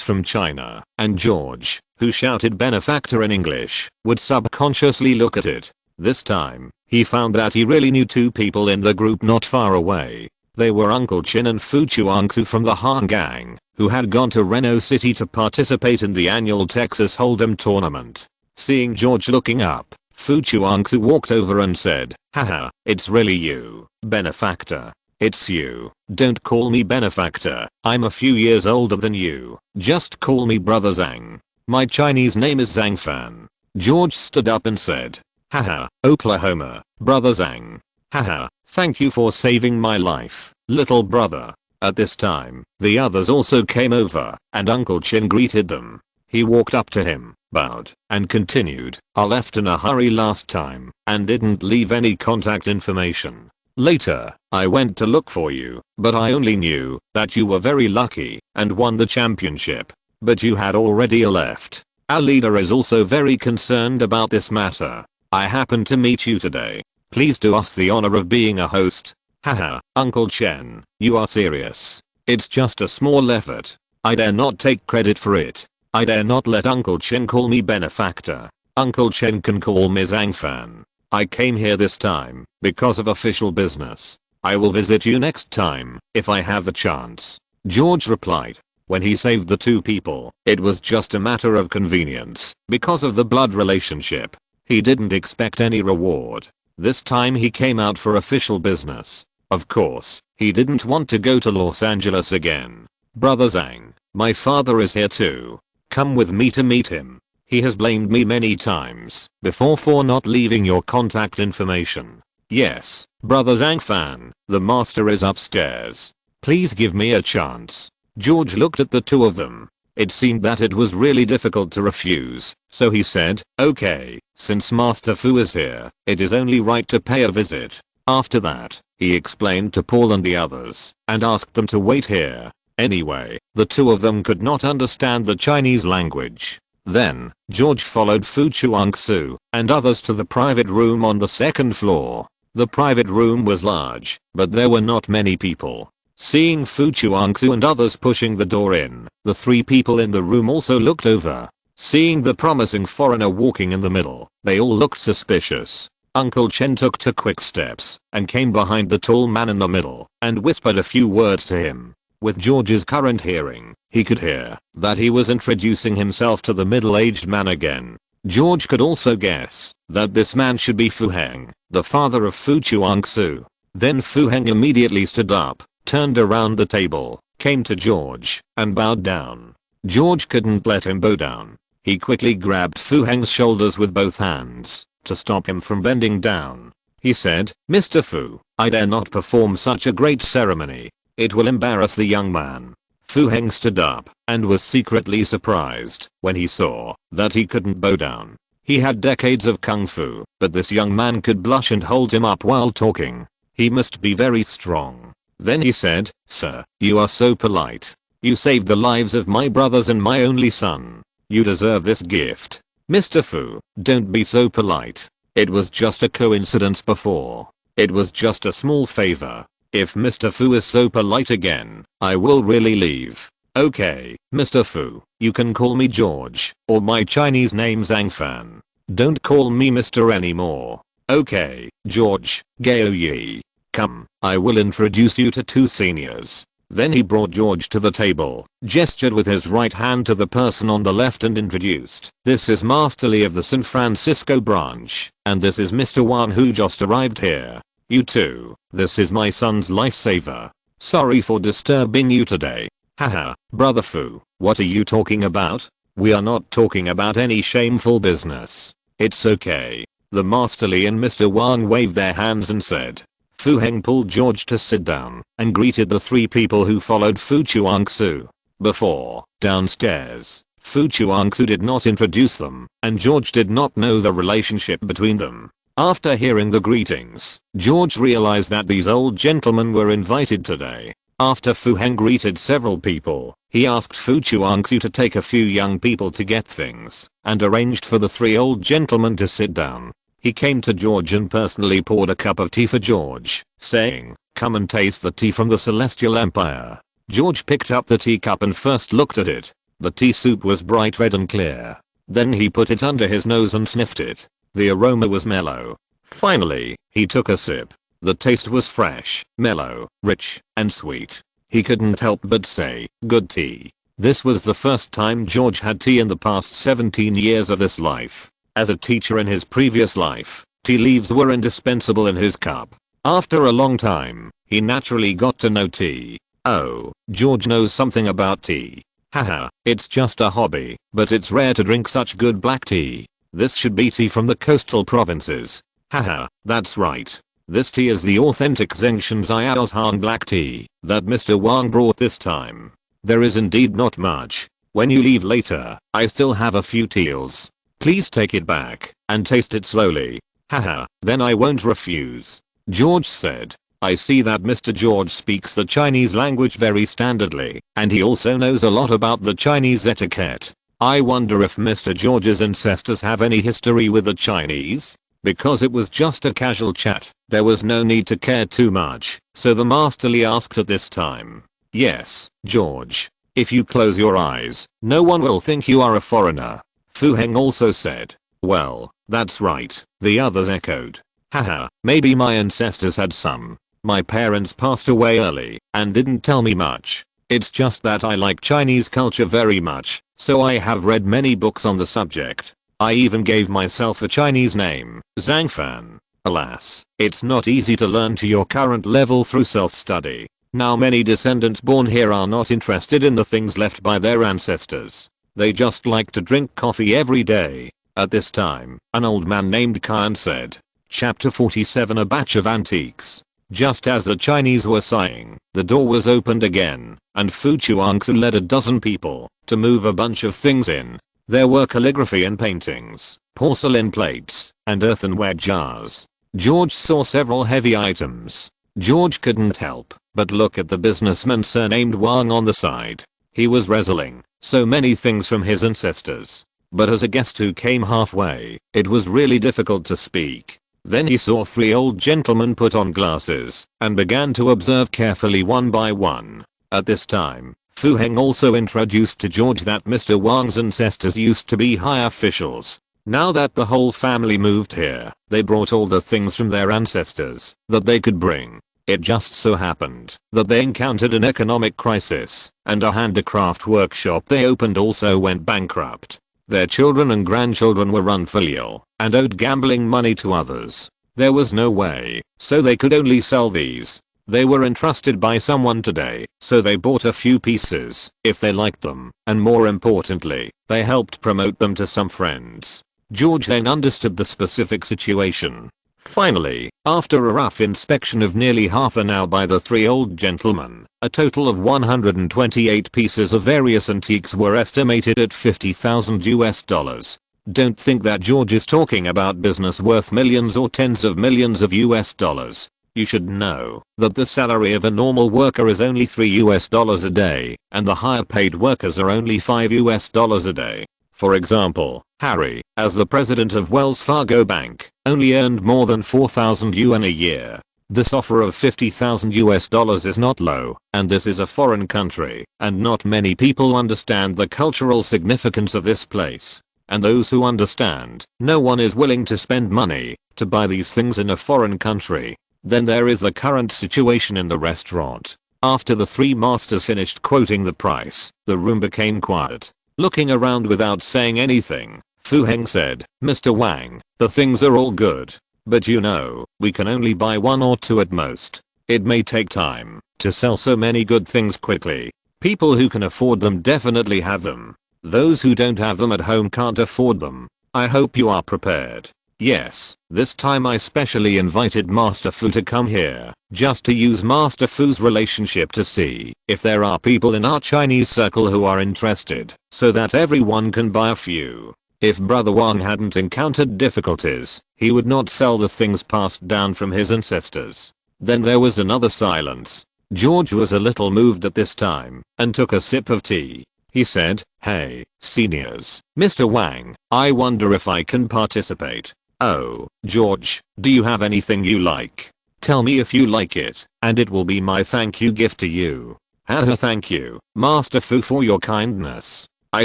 from China, and George, who shouted benefactor in English, would subconsciously look at it. This time, he found that he really knew two people in the group not far away. They were Uncle Chin and Fu Chuangsu from the Han Gang, who had gone to Reno City to participate in the annual Texas Hold'em tournament. Seeing George looking up, Fu Chuangsu walked over and said, "Haha, it's really you, benefactor. It's you. Don't call me benefactor, I'm a few years older than you. Just call me brother Zhang. My Chinese name is Zhang Fan." George stood up and said, "Haha, Oklahoma, brother Zhang. Haha, thank you for saving my life, little brother." At this time, the others also came over, and Uncle Chin greeted them. He walked up to him, bowed, and continued, "I left in a hurry last time, and didn't leave any contact information. Later, I went to look for you, but I only knew that you were very lucky and won the championship. But you had already left. Our leader is also very concerned about this matter. I happened to meet you today. Please do us the honor of being a host." Haha, Uncle Chen, you are serious. It's just a small effort. I dare not take credit for it. I dare not let Uncle Chen call me benefactor. Uncle Chen can call me Zhang Fan. I came here this time because of official business. I will visit you next time, if I have the chance. George replied. When he saved the two people, it was just a matter of convenience, because of the blood relationship. He didn't expect any reward. This time he came out for official business. Of course, he didn't want to go to Los Angeles again. Brother Zhang, my father is here too. Come with me to meet him. He has blamed me many times before for not leaving your contact information. Yes, Brother Zhang fan, the master is upstairs. Please give me a chance. George looked at the two of them. It seemed that it was really difficult to refuse, so he said, okay, since Master Fu is here, it is only right to pay a visit. After that, he explained to Paul and the others, and asked them to wait here. Anyway, the two of them could not understand the Chinese language. Then, George followed Fu Chuangsu and others to the private room on the second floor. The private room was large, but there were not many people. Seeing Fu Chuangsu and others pushing the door in, the three people in the room also looked over. Seeing the promising foreigner walking in the middle, they all looked suspicious. Uncle Chen took 2 quick steps and came behind the tall man in the middle and whispered a few words to him. With George's current hearing, he could hear that he was introducing himself to the middle-aged man again. George could also guess that this man should be Fu Heng, the father of Fu Chuangsu. Then Fu Heng immediately stood up, turned around the table, came to George, and bowed down. George couldn't let him bow down. He quickly grabbed Fu Heng's shoulders with both hands to stop him from bending down. He said, Mr. Fu, I dare not perform such a great ceremony. It will embarrass the young man. Fu Heng stood up and was secretly surprised when he saw that he couldn't bow down. He had decades of kung fu, but this young man could blush and hold him up while talking. He must be very strong. Then he said, Sir, you are so polite. You saved the lives of my brothers and my only son. You deserve this gift. Mr. Fu, don't be so polite. It was just a coincidence before. It was just a small favor. If Mr. Fu is so polite again, I will really leave. Okay, Mr. Fu, you can call me George, or my Chinese name Zhang Fan. Don't call me Mr. anymore. Okay, George, Gao Yi. Come, I will introduce you to 2 seniors. Then he brought George to the table, gestured with his right hand to the person on the left and introduced. This is Master Lee of the San Francisco branch, and this is Mr. Wan who just arrived here. You two, this is my son's lifesaver. Sorry for disturbing you today. Haha, Brother Fu, what are you talking about? We are not talking about any shameful business. It's okay. The Master Lee and Mr. Wan waved their hands and said. Fu Heng pulled George to sit down and greeted the 3 people who followed Fu Chuangsu. Before, downstairs, Fu Chuangsu did not introduce them, and George did not know the relationship between them. After hearing the greetings, George realized that these old gentlemen were invited today. After Fu Heng greeted several people, he asked Fu Chuangsu to take a few young people to get things, and arranged for the 3 old gentlemen to sit down. He came to George and personally poured a cup of tea for George, saying, come and taste the tea from the Celestial Empire. George picked up the teacup and first looked at it. The tea soup was bright red and clear. Then he put it under his nose and sniffed it. The aroma was mellow. Finally, he took a sip. The taste was fresh, mellow, rich, and sweet. He couldn't help but say, good tea. This was the first time George had tea in the past 17 years of his life. As a teacher in his previous life, tea leaves were indispensable in his cup. After a long time, he naturally got to know tea. Oh, George knows something about tea. Haha, it's just a hobby, but it's rare to drink such good black tea. This should be tea from the coastal provinces. Haha, that's right. This tea is the authentic Zhengshan Xiaozhan black tea that Mr. Wang brought this time. There is indeed not much. When you leave later, I still have a few teals. Please take it back and taste it slowly. Haha, then I won't refuse. George said. I see that Mr. George speaks the Chinese language very standardly, and he also knows a lot about the Chinese etiquette. I wonder if Mr. George's ancestors have any history with the Chinese? Because it was just a casual chat, there was no need to care too much, so the Master Lee asked at this time. Yes, George. If you close your eyes, no one will think you are a foreigner. Fu Heng also said. Well, that's right, the others echoed. Haha, maybe my ancestors had some My parents passed away early and didn't tell me much. It's just that I like Chinese culture very much, so I have read many books on the subject. I even gave myself a Chinese name, Zhang Fan. Alas, it's not easy to learn to your current level through self-study. Now many descendants born here are not interested in the things left by their ancestors. They just like to drink coffee every day. At this time, an old man named Kyan said, Chapter 47 A batch of antiques. Just as the Chinese were sighing, the door was opened again, and Fu Chuangzi led a dozen people to move a bunch of things in. There were calligraphy and paintings, porcelain plates, and earthenware jars. George saw several heavy items. George couldn't help but look at the businessman surnamed Wang on the side. He was wrestling so many things from his ancestors. But as a guest who came halfway, it was really difficult to speak. Then he saw three old gentlemen put on glasses and began to observe carefully one by one. At this time, Fu Heng also introduced to George that Mr. Wang's ancestors used to be high officials. Now that the whole family moved here, they brought all the things from their ancestors that they could bring. It just so happened that they encountered an economic crisis, and a handicraft workshop they opened also went bankrupt. Their children and grandchildren were unfilial and owed gambling money to others. There was no way, so they could only sell these. They were entrusted by someone today, so they bought a few pieces if they liked them, and more importantly, they helped promote them to some friends. George then understood the specific situation. Finally, after a rough inspection of nearly half an hour by the three old gentlemen, a total of 128 pieces of various antiques were estimated at $50,000. Don't think that George is talking about business worth millions or tens of millions of US dollars. You should know that the salary of a normal worker is only $3 a day, and the higher paid workers are only $5 a day. For example, Harry, as the president of Wells Fargo Bank, only earned more than 4,000 yuan a year. This offer of $50,000 is not low, and this is a foreign country, and not many people understand the cultural significance of this place. And those who understand, no one is willing to spend money to buy these things in a foreign country. Then there is the current situation in the restaurant. After the three masters finished quoting the price, the room became quiet. Looking around without saying anything, Fu Heng said, Mr. Wang, the things are all good. But you know, we can only buy one or two at most. It may take time to sell so many good things quickly. People who can afford them definitely have them. Those who don't have them at home can't afford them. I hope you are prepared. Yes, this time I specially invited Master Fu to come here, just to use Master Fu's relationship to see if there are people in our Chinese circle who are interested, so that everyone can buy a few. If Brother Wang hadn't encountered difficulties, he would not sell the things passed down from his ancestors. Then there was another silence. George was a little moved at this time, and took a sip of tea. He said, Hey, seniors, Mr. Wang, I wonder if I can participate. Oh, George, do you have anything you like? Tell me if you like it, and it will be my thank you gift to you. Haha, thank you, Master Fu, for your kindness. I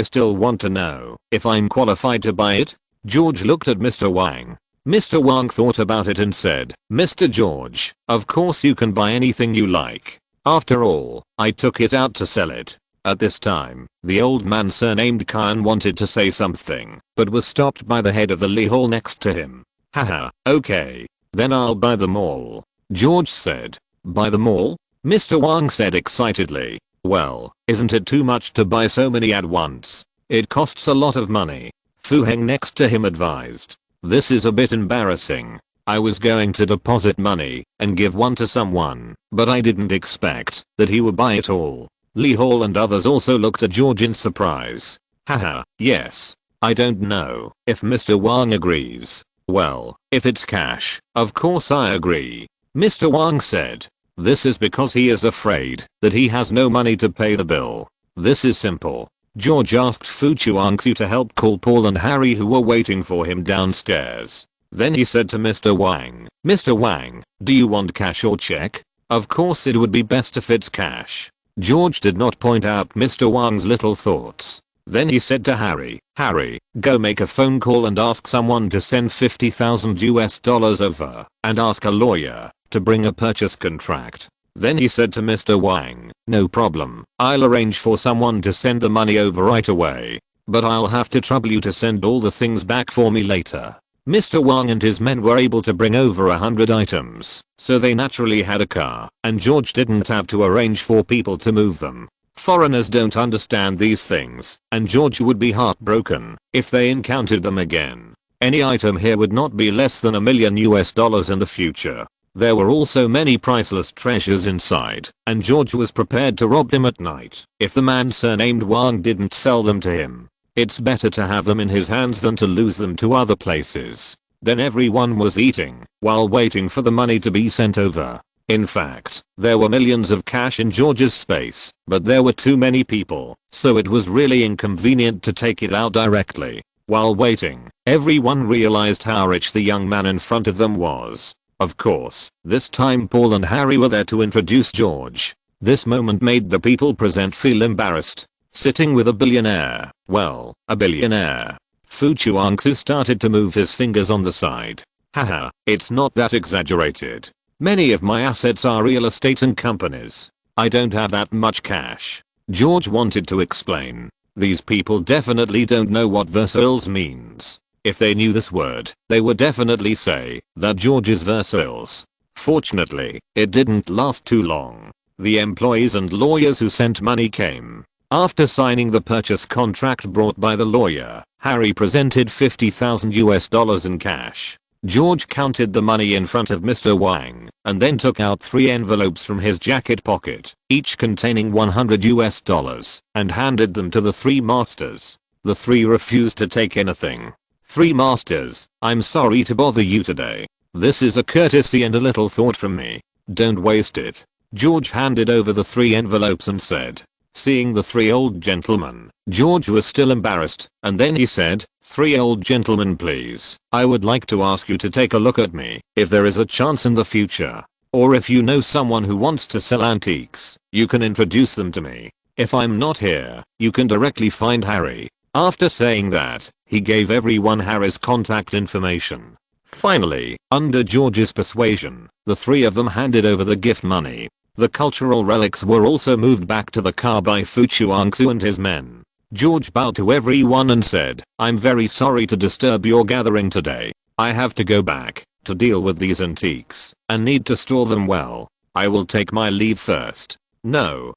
still want to know if I'm qualified to buy it. George looked at Mr. Wang. Mr. Wang thought about it and said, Mr. George, of course you can buy anything you like. After all, I took it out to sell it. At this time, the old man surnamed Kyan wanted to say something, but was stopped by the head of the Li Hall next to him. Haha, okay. Then I'll buy them all. George said. Buy them all? Mr. Wang said excitedly. Well, isn't it too much to buy so many at once? It costs a lot of money. Fu Heng next to him advised. This is a bit embarrassing. I was going to deposit money and give one to someone, but I didn't expect that he would buy it all. Li Hall and others also looked at George in surprise. Haha, yes. I don't know if Mr. Wang agrees. Well, if it's cash, of course I agree. Mr. Wang said. This is because he is afraid that he has no money to pay the bill. This is simple. George asked Fu Chuangzi to help call Paul and Harry who were waiting for him downstairs. Then he said to Mr. Wang, Mr. Wang, do you want cash or check? Of course it would be best if it's cash. George did not point out Mr. Wang's little thoughts. Then he said to Harry, Harry, go make a phone call and ask someone to send $50,000 over, and ask a lawyer to bring a purchase contract. Then he said to Mr. Wang, "No problem, I'll arrange for someone to send the money over right away. But I'll have to trouble you to send all the things back for me later." Mr. Wang and his men were able to bring over 100 items, so they naturally had a car, and George didn't have to arrange for people to move them. Foreigners don't understand these things, and George would be heartbroken if they encountered them again. Any item here would not be less than $1 million in the future. There were also many priceless treasures inside, and George was prepared to rob them at night if the man surnamed Wang didn't sell them to him. It's better to have them in his hands than to lose them to other places. Then everyone was eating while waiting for the money to be sent over. In fact, there were millions of cash in George's space, but there were too many people, so it was really inconvenient to take it out directly. While waiting, everyone realized how rich the young man in front of them was. Of course, this time Paul and Harry were there to introduce George. This moment made the people present feel embarrassed. Sitting with a billionaire, well, a billionaire. Fu Chuangsu started to move his fingers on the side. Haha, it's not that exaggerated. Many of my assets are real estate and companies. I don't have that much cash. George wanted to explain. These people definitely don't know what versatiles means. If they knew this word, they would definitely say that George is versatiles. Fortunately, it didn't last too long. The employees and lawyers who sent money came. After signing the purchase contract brought by the lawyer, Harry presented $50,000 in cash. George counted the money in front of Mr. Wang and then took out 3 envelopes from his jacket pocket, each containing $100, and handed them to the 3 masters. The 3 refused to take anything. 3 masters, I'm sorry to bother you today. This is a courtesy and a little thought from me. Don't waste it. George handed over the 3 envelopes and said. Seeing the 3 old gentlemen, George was still embarrassed, and then he said, "3 old gentlemen please, I would like to ask you to take a look at me. If there is a chance in the future, or if you know someone who wants to sell antiques, you can introduce them to me. If I'm not here, you can directly find Harry." After saying that, he gave everyone Harry's contact information. Finally, under George's persuasion, the 3 of them handed over the gift money. The cultural relics were also moved back to the car by Fu Chuangsu and his men. George bowed to everyone and said, "I'm very sorry to disturb your gathering today. I have to go back to deal with these antiques and need to store them well. I will take my leave first." No.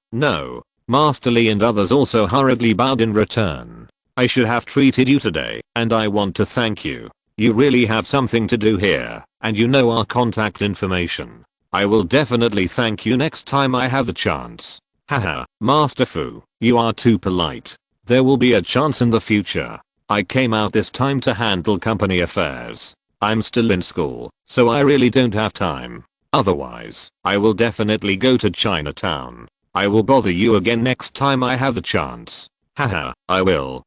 Master Li and others also hurriedly bowed in return. "I should have treated you today, and I want to thank you. You really have something to do here, and you know our contact information. I will definitely thank you next time I have the chance." Haha, Master Fu, you are too polite. There will be a chance in the future. I came out this time to handle company affairs. I'm still in school, so I really don't have time. Otherwise, I will definitely go to Chinatown. I will bother you again next time I have the chance. Haha, I will.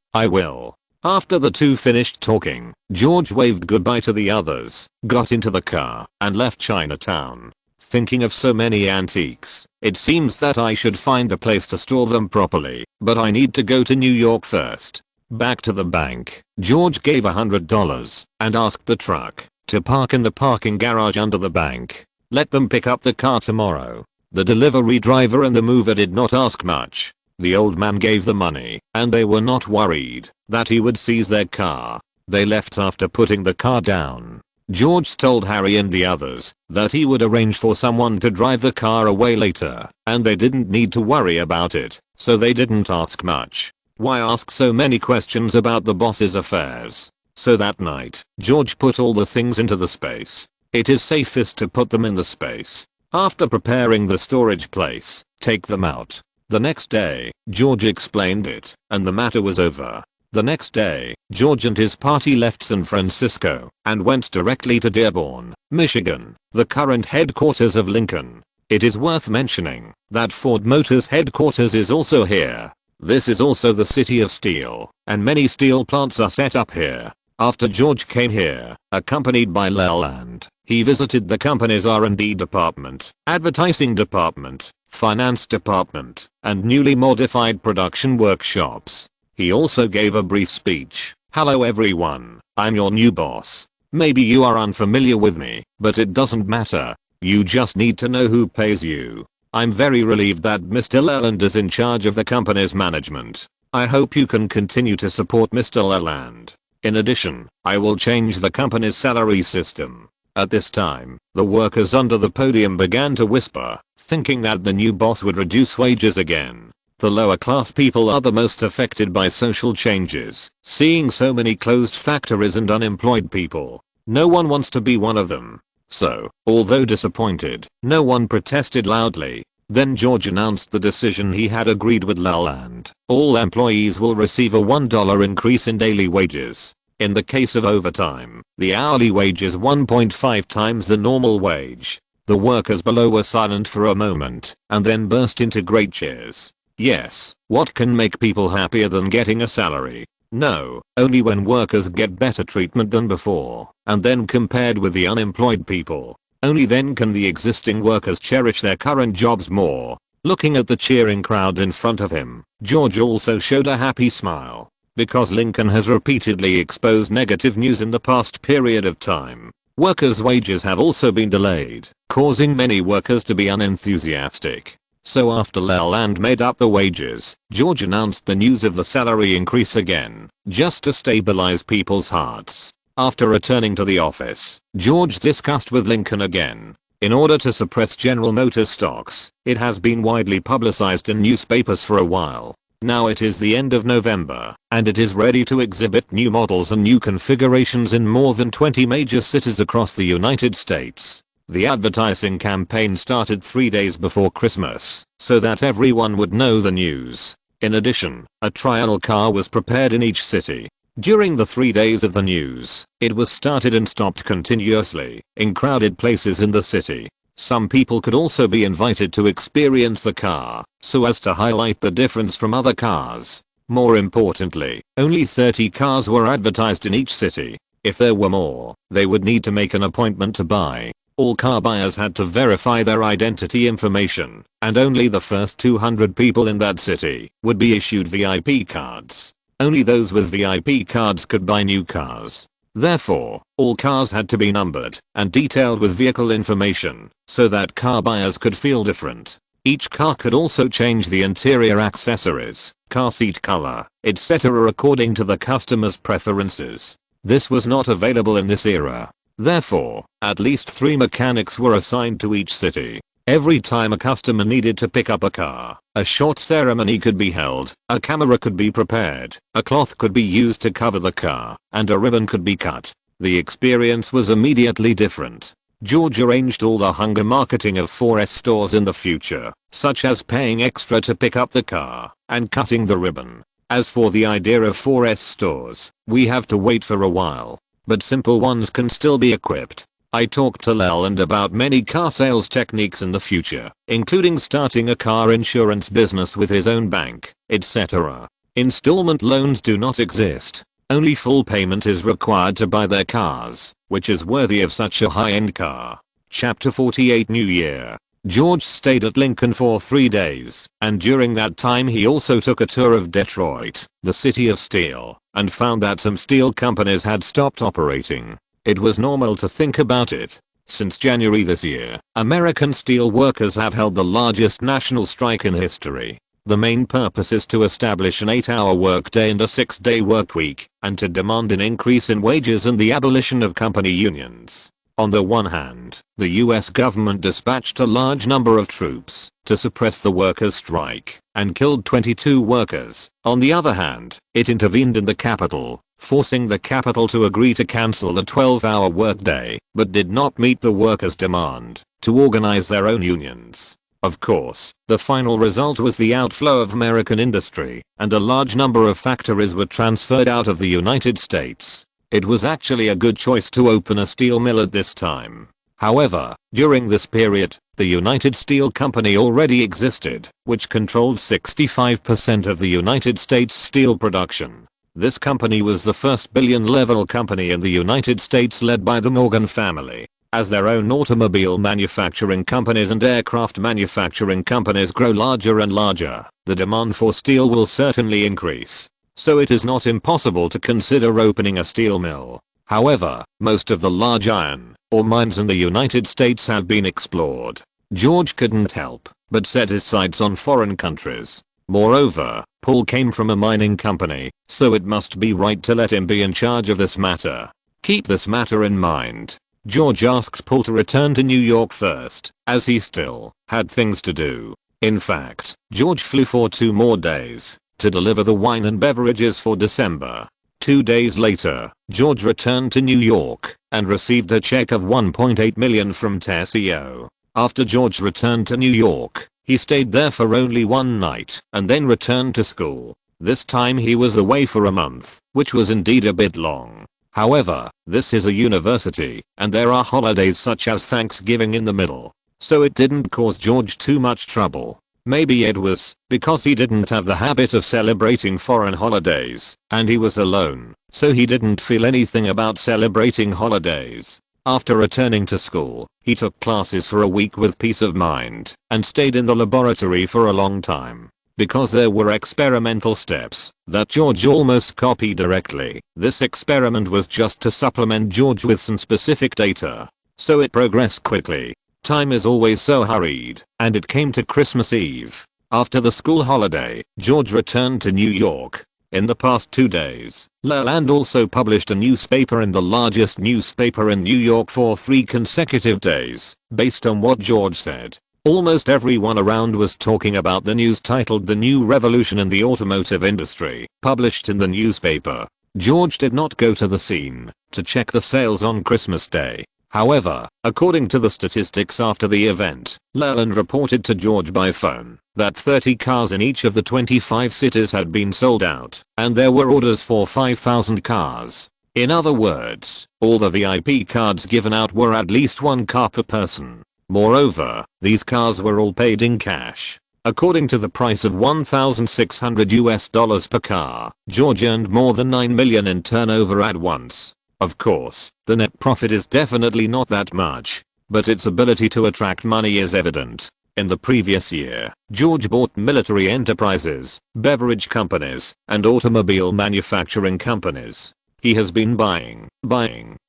After the 2 finished talking, George waved goodbye to the others, got into the car, and left Chinatown. Thinking of so many antiques, it seems that I should find a place to store them properly, but I need to go to New York first. Back to the bank, George gave $100 and asked the truck to park in the parking garage under the bank. Let them pick up the car tomorrow. The delivery driver and the mover did not ask much. The old man gave the money, and they were not worried that he would seize their car. They left after putting the car down. George told Harry and the others that he would arrange for someone to drive the car away later, and they didn't need to worry about it, so they didn't ask much. Why ask so many questions about the boss's affairs? So that night, George put all the things into the space. It is safest to put them in the space. After preparing the storage place, take them out. The next day, George explained it, and the matter was over. The next day, George and his party left San Francisco and went directly to Dearborn, Michigan, the current headquarters of Lincoln. It is worth mentioning that Ford Motors headquarters is also here. This is also the city of steel, and many steel plants are set up here. After George came here, accompanied by Leland, he visited the company's R&D department, advertising department, finance department, and newly modified production workshops. He also gave a brief speech. "Hello everyone, I'm your new boss. Maybe you are unfamiliar with me, but it doesn't matter. You just need to know who pays you. I'm very relieved that Mr. Leland is in charge of the company's management. I hope you can continue to support Mr. Leland. In addition, I will change the company's salary system. At this time, the workers under the podium began to whisper, thinking that the new boss would reduce wages again. The lower class people are the most affected by social changes, seeing so many closed factories and unemployed people. No one wants to be one of them. So, although disappointed, no one protested loudly. Then George announced the decision he had agreed with Leland. All employees will receive a $1 increase in daily wages. In the case of overtime, the hourly wage is 1.5 times the normal wage. The workers below were silent for a moment, and then burst into great cheers. Yes, what can make people happier than getting a salary? No, only when workers get better treatment than before, and then compared with the unemployed people. Only then can the existing workers cherish their current jobs more. Looking at the cheering crowd in front of him, George also showed a happy smile. Because Lincoln has repeatedly exposed negative news in the past period of time, workers' wages have also been delayed, causing many workers to be unenthusiastic. So after Leland made up the wages, George announced the news of the salary increase again, just to stabilize people's hearts. After returning to the office, George discussed with Lincoln again. In order to suppress General Motors stocks, it has been widely publicized in newspapers for a while. Now it is the end of November, and it is ready to exhibit new models and new configurations in more than 20 major cities across the United States. The advertising campaign started 3 days before Christmas, so that everyone would know the news. In addition, a trial car was prepared in each city. During the 3 days of the news, it was started and stopped continuously, in crowded places in the city. Some people could also be invited to experience the car, so as to highlight the difference from other cars. More importantly, only 30 cars were advertised in each city. If there were more, they would need to make an appointment to buy. All car buyers had to verify their identity information, and only the first 200 people in that city would be issued VIP cards. Only those with VIP cards could buy new cars. Therefore, all cars had to be numbered and detailed with vehicle information, so that car buyers could feel different. Each car could also change the interior accessories, car seat color, etc. according to the customer's preferences. This was not available in this era. Therefore, at least 3 mechanics were assigned to each city. Every time a customer needed to pick up a car, a short ceremony could be held, a camera could be prepared, a cloth could be used to cover the car, and a ribbon could be cut. The experience was immediately different. George arranged all the hunger marketing of 4S stores in the future, such as paying extra to pick up the car, and cutting the ribbon. As for the idea of 4S stores, we have to wait for a while. But simple ones can still be equipped. I talked to Leland about many car sales techniques in the future, including starting a car insurance business with his own bank, etc. Installment loans do not exist. Only full payment is required to buy their cars, which is worthy of such a high-end car. Chapter 48 New Year. George stayed at Lincoln for 3 days, and during that time he also took a tour of Detroit, the city of steel, and found that some steel companies had stopped operating. It was normal to think about it. Since January this year, American steel workers have held the largest national strike in history. The main purpose is to establish an 8-hour workday and a 6-day workweek, and to demand an increase in wages and the abolition of company unions. On the one hand, the US government dispatched a large number of troops to suppress the workers' strike and killed 22 workers. On the other hand, it intervened in the Capitol, forcing the Capitol to agree to cancel the 12-hour workday, but did not meet the workers' demand to organize their own unions. Of course, the final result was the outflow of American industry, and a large number of factories were transferred out of the United States. It was actually a good choice to open a steel mill at this time. However, during this period, the United Steel Company already existed, which controlled 65% of the United States steel production. This company was the first billion-level company in the United States, led by the Morgan family. As their own automobile manufacturing companies and aircraft manufacturing companies grow larger and larger, the demand for steel will certainly increase. So it is not impossible to consider opening a steel mill. However, most of the large iron, or mines in the United States have been explored. George couldn't help but set his sights on foreign countries. Moreover, Paul came from a mining company, so it must be right to let him be in charge of this matter. Keep this matter in mind. George asked Paul to return to New York first, as he still had things to do. In fact, George flew for 2 more days to deliver the wine and beverages for December. 2 days later, George returned to New York and received a check of $1.8 million from Tessio. After George returned to New York, he stayed there for only 1 night and then returned to school. This time he was away for a month, which was indeed a bit long. However, this is a university, and there are holidays such as Thanksgiving in the middle. So it didn't cause George too much trouble. Maybe it was because he didn't have the habit of celebrating foreign holidays, and he was alone, so he didn't feel anything about celebrating holidays. After returning to school, he took classes for a week with peace of mind, and stayed in the laboratory for a long time. Because there were experimental steps that George almost copied directly, this experiment was just to supplement George with some specific data. So it progressed quickly. Time is always so hurried, and it came to Christmas Eve. After the school holiday, George returned to New York. In the past 2 days, Leland also published a newspaper in the largest newspaper in New York for 3 consecutive days, based on what George said. Almost everyone around was talking about the news titled "The New Revolution in the Automotive Industry," published in the newspaper. George did not go to the scene to check the sales on Christmas Day. However, according to the statistics after the event, Leland reported to George by phone that 30 cars in each of the 25 cities had been sold out, and there were orders for 5,000 cars. In other words, all the VIP cards given out were at least 1 car per person. Moreover, these cars were all paid in cash. According to the price of $1,600 per car, George earned more than $9 million in turnover at once. Of course, the net profit is definitely not that much, but its ability to attract money is evident. In the previous year, George bought military enterprises, beverage companies, and automobile manufacturing companies. He has been buying,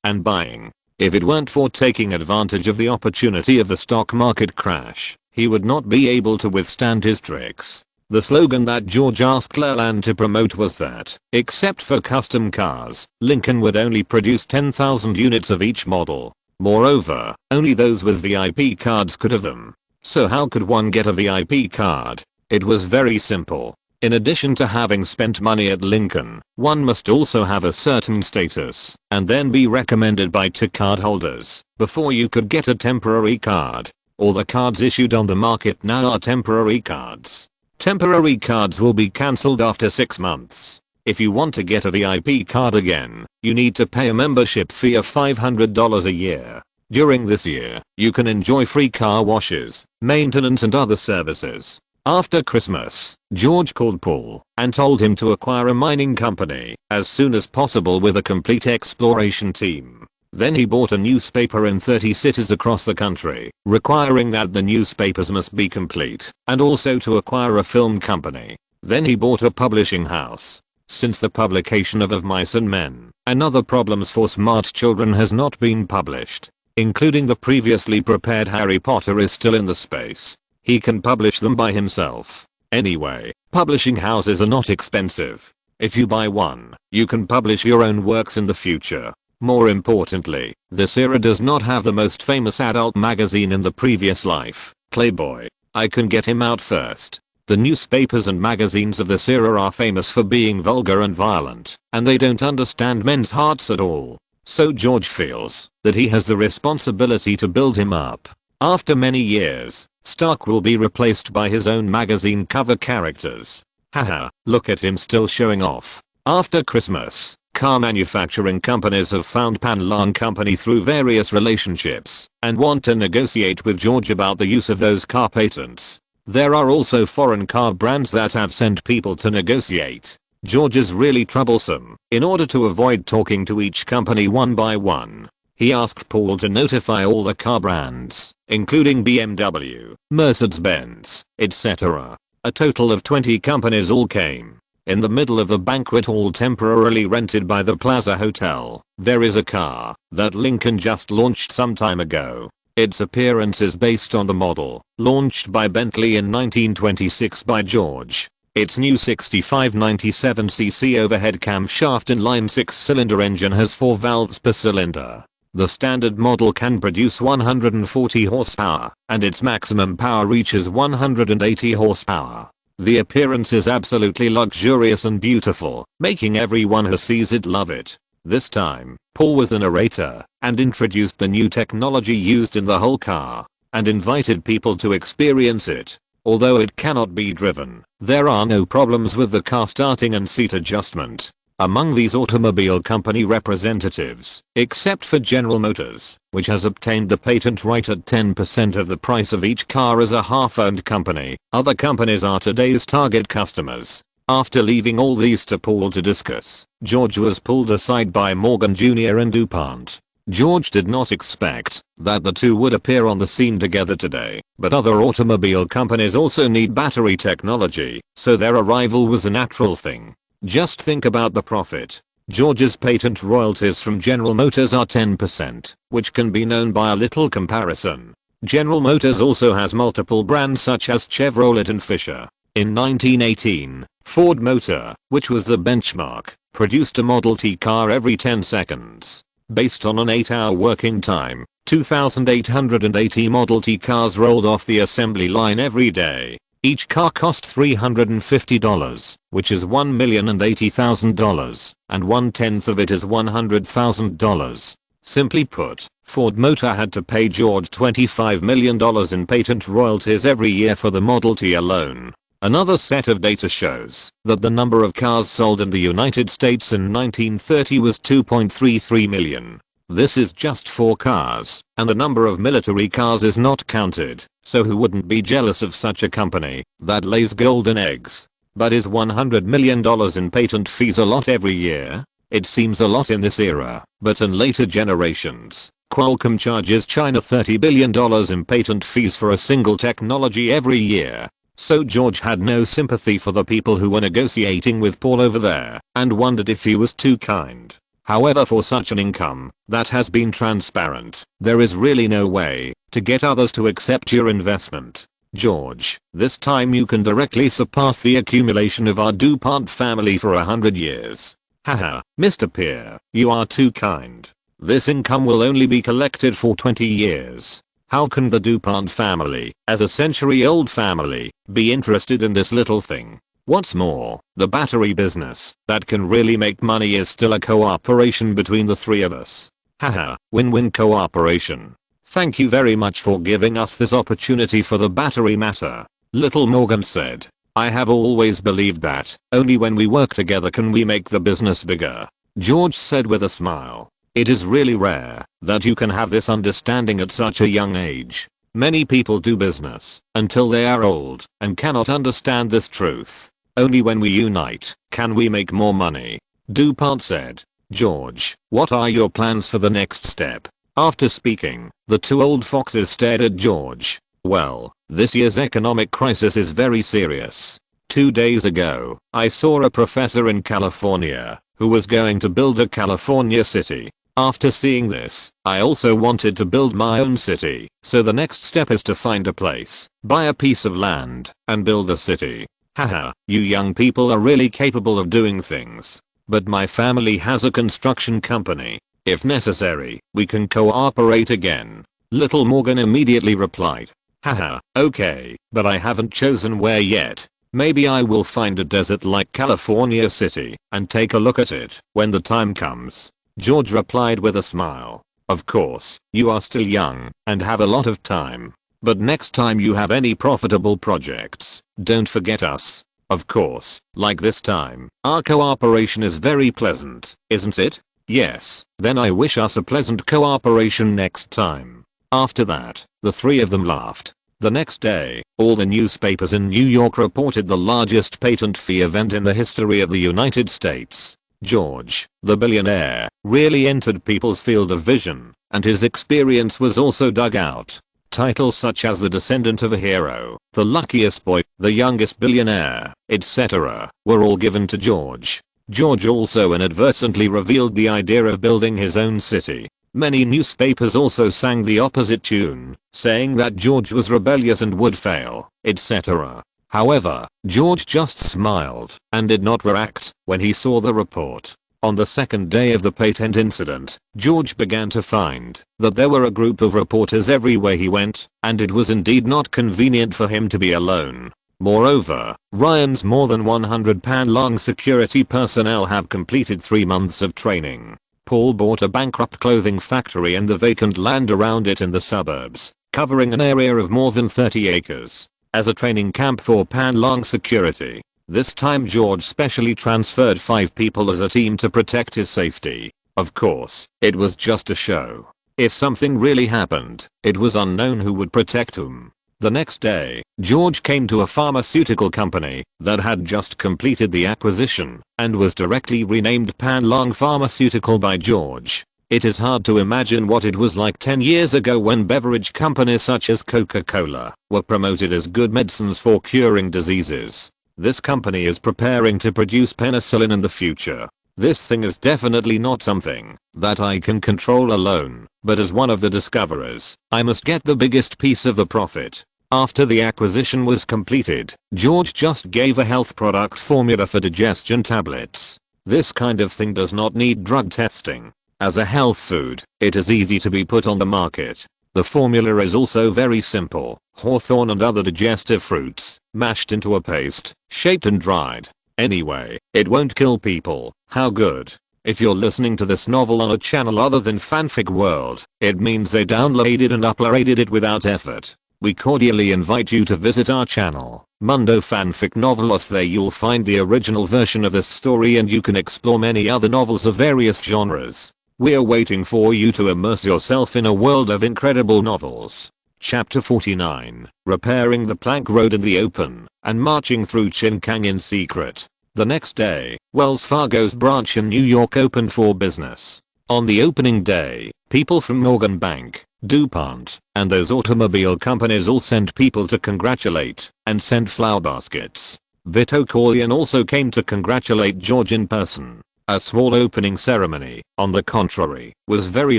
and buying. If it weren't for taking advantage of the opportunity of the stock market crash, he would not be able to withstand his tricks. The slogan that George asked Leland to promote was that, except for custom cars, Lincoln would only produce 10,000 units of each model. Moreover, only those with VIP cards could have them. So how could one get a VIP card? It was very simple. In addition to having spent money at Lincoln, one must also have a certain status, and then be recommended by 2 card holders, before you could get a temporary card. All the cards issued on the market now are temporary cards. Temporary cards will be cancelled after 6 months. If you want to get a VIP card again, you need to pay a membership fee of $500 a year. During this year, you can enjoy free car washes, maintenance and other services. After Christmas, George called Paul and told him to acquire a mining company as soon as possible with a complete exploration team. Then he bought a newspaper in 30 cities across the country, requiring that the newspapers must be complete, and also to acquire a film company. Then he bought a publishing house. Since the publication of Mice and Men and Other Problems for Smart Children has not been published, including the previously prepared Harry Potter is still in the space. He can publish them by himself. Anyway, publishing houses are not expensive. If you buy one, you can publish your own works in the future. More importantly, this era does not have the most famous adult magazine in the previous life, Playboy. I can get him out first. The newspapers and magazines of this era are famous for being vulgar and violent, and they don't understand men's hearts at all. So George feels that he has the responsibility to build him up. After many years, Stark will be replaced by his own magazine cover characters. Haha, look at him still showing off. After Christmas, car manufacturing companies have found Panlan Company through various relationships and want to negotiate with George about the use of those car patents. There are also foreign car brands that have sent people to negotiate. George is really troublesome. In order to avoid talking to each company one by one, he asked Paul to notify all the car brands, including BMW, Mercedes-Benz, etc. A total of 20 companies all came. In the middle of the banquet hall temporarily rented by the Plaza Hotel, there is a car that Lincoln just launched some time ago. Its appearance is based on the model launched by Bentley in 1926 by George. Its new 6597cc overhead camshaft inline 6-cylinder engine has 4 valves per cylinder. The standard model can produce 140 horsepower, and its maximum power reaches 180 horsepower. The appearance is absolutely luxurious and beautiful, making everyone who sees it love it. This time, Paul was the narrator and introduced the new technology used in the whole car and invited people to experience it. Although it cannot be driven, there are no problems with the car starting and seat adjustment among these automobile company representatives, except for General Motors, which has obtained the patent right at 10% of the price of each car as a half-owned company. Other companies are today's target customers. After leaving all these to Paul to discuss, George was pulled aside by Morgan Jr. and DuPont. George did not expect that the two would appear on the scene together today, but other automobile companies also need battery technology, so their arrival was a natural thing. Just think about the profit. George's patent royalties from General Motors are 10%, which can be known by a little comparison. General Motors also has multiple brands such as Chevrolet and Fisher. In 1918, Ford Motor, which was the benchmark, produced a Model T car every 10 seconds. Based on an 8-hour working time, 2,880 Model T cars rolled off the assembly line every day. Each car cost $350, which is $1,080,000, and 1/10 of it is $100,000. Simply put, Ford Motor had to pay George $25 million in patent royalties every year for the Model T alone. Another set of data shows that the number of cars sold in the United States in 1930 was 2.33 million. This is just 4 cars, and the number of military cars is not counted, so who wouldn't be jealous of such a company that lays golden eggs? But is $100 million in patent fees a lot every year? It seems a lot in this era, but in later generations, Qualcomm charges China $30 billion in patent fees for a single technology every year. So George had no sympathy for the people who were negotiating with Paul over there and wondered if he was too kind. However, for such an income that has been transparent, there is really no way to get others to accept your investment. George, this time you can directly surpass the accumulation of our DuPont family for 100 years. Haha, Mr. Peer, you are too kind. This income will only be collected for 20 years. How can the DuPont family, as a century-old family, be interested in this little thing? What's more, the battery business that can really make money is still a cooperation between the three of us. Haha, win-win cooperation. Thank you very much for giving us this opportunity for the battery matter. Little Morgan said. I have always believed that only when we work together can we make the business bigger. George said with a smile. It is really rare that you can have this understanding at such a young age. Many people do business until they are old and cannot understand this truth. Only when we unite can we make more money. DuPont said. George, what are your plans for the next step? After speaking, the two old foxes stared at George. Well, this year's economic crisis is very serious. 2 days ago, I saw a professor in California who was going to build a California city. After seeing this, I also wanted to build my own city, so the next step is to find a place, buy a piece of land, and build a city. Haha, you young people are really capable of doing things. But my family has a construction company. If necessary, we can cooperate again. Little Morgan immediately replied. Haha, okay, but I haven't chosen where yet. Maybe I will find a desert like California City and take a look at it when the time comes. George replied with a smile. Of course, you are still young and have a lot of time. But next time you have any profitable projects, don't forget us. Of course, like this time, our cooperation is very pleasant, isn't it? Yes, then I wish us a pleasant cooperation next time. After that, the three of them laughed. The next day, all the newspapers in New York reported the largest patent fee event in the history of the United States. George, the billionaire, really entered people's field of vision, and his experience was also dug out. Titles such as the descendant of a hero, the luckiest boy, the youngest billionaire, etc. were all given to George. George also inadvertently revealed the idea of building his own city. Many newspapers also sang the opposite tune, saying that George was rebellious and would fail, etc. However, George just smiled and did not react when he saw the report. On the second day of the patent incident, George began to find that there were a group of reporters everywhere he went, and it was indeed not convenient for him to be alone. Moreover, Ryan's more than 100-long security personnel have completed 3 months of training. Paul bought a bankrupt clothing factory and the vacant land around it in the suburbs, covering an area of more than 30 acres, as a training camp for Pan-Long security. This time George specially transferred 5 people as a team to protect his safety. Of course, it was just a show. If something really happened, it was unknown who would protect whom. The next day, George came to a pharmaceutical company that had just completed the acquisition and was directly renamed Pan-Long Pharmaceutical by George. It is hard to imagine what it was like 10 years ago when beverage companies such as Coca-Cola were promoted as good medicines for curing diseases. This company is preparing to produce penicillin in the future. This thing is definitely not something that I can control alone, but as one of the discoverers, I must get the biggest piece of the profit. After the acquisition was completed, George just gave a health product formula for digestion tablets. This kind of thing does not need drug testing. As a health food, it is easy to be put on the market. The formula is also very simple. Hawthorn and other digestive fruits, mashed into a paste, shaped and dried. Anyway, it won't kill people. How good. If you're listening to this novel on a channel other than Fanfic World, it means they downloaded and uploaded it without effort. We cordially invite you to visit our channel, Mundo Fanfic Novelos. There you'll find the original version of this story and you can explore many other novels of various genres. We're waiting for you to immerse yourself in a world of incredible novels. Chapter 49, Repairing the Plank Road in the Open, and Marching Through Chinkang in Secret. The next day, Wells Fargo's branch in New York opened for business. On the opening day, people from Morgan Bank, DuPont, and those automobile companies all sent people to congratulate, and sent flower baskets. Vito Corleone also came to congratulate George in person. A small opening ceremony, on the contrary, was very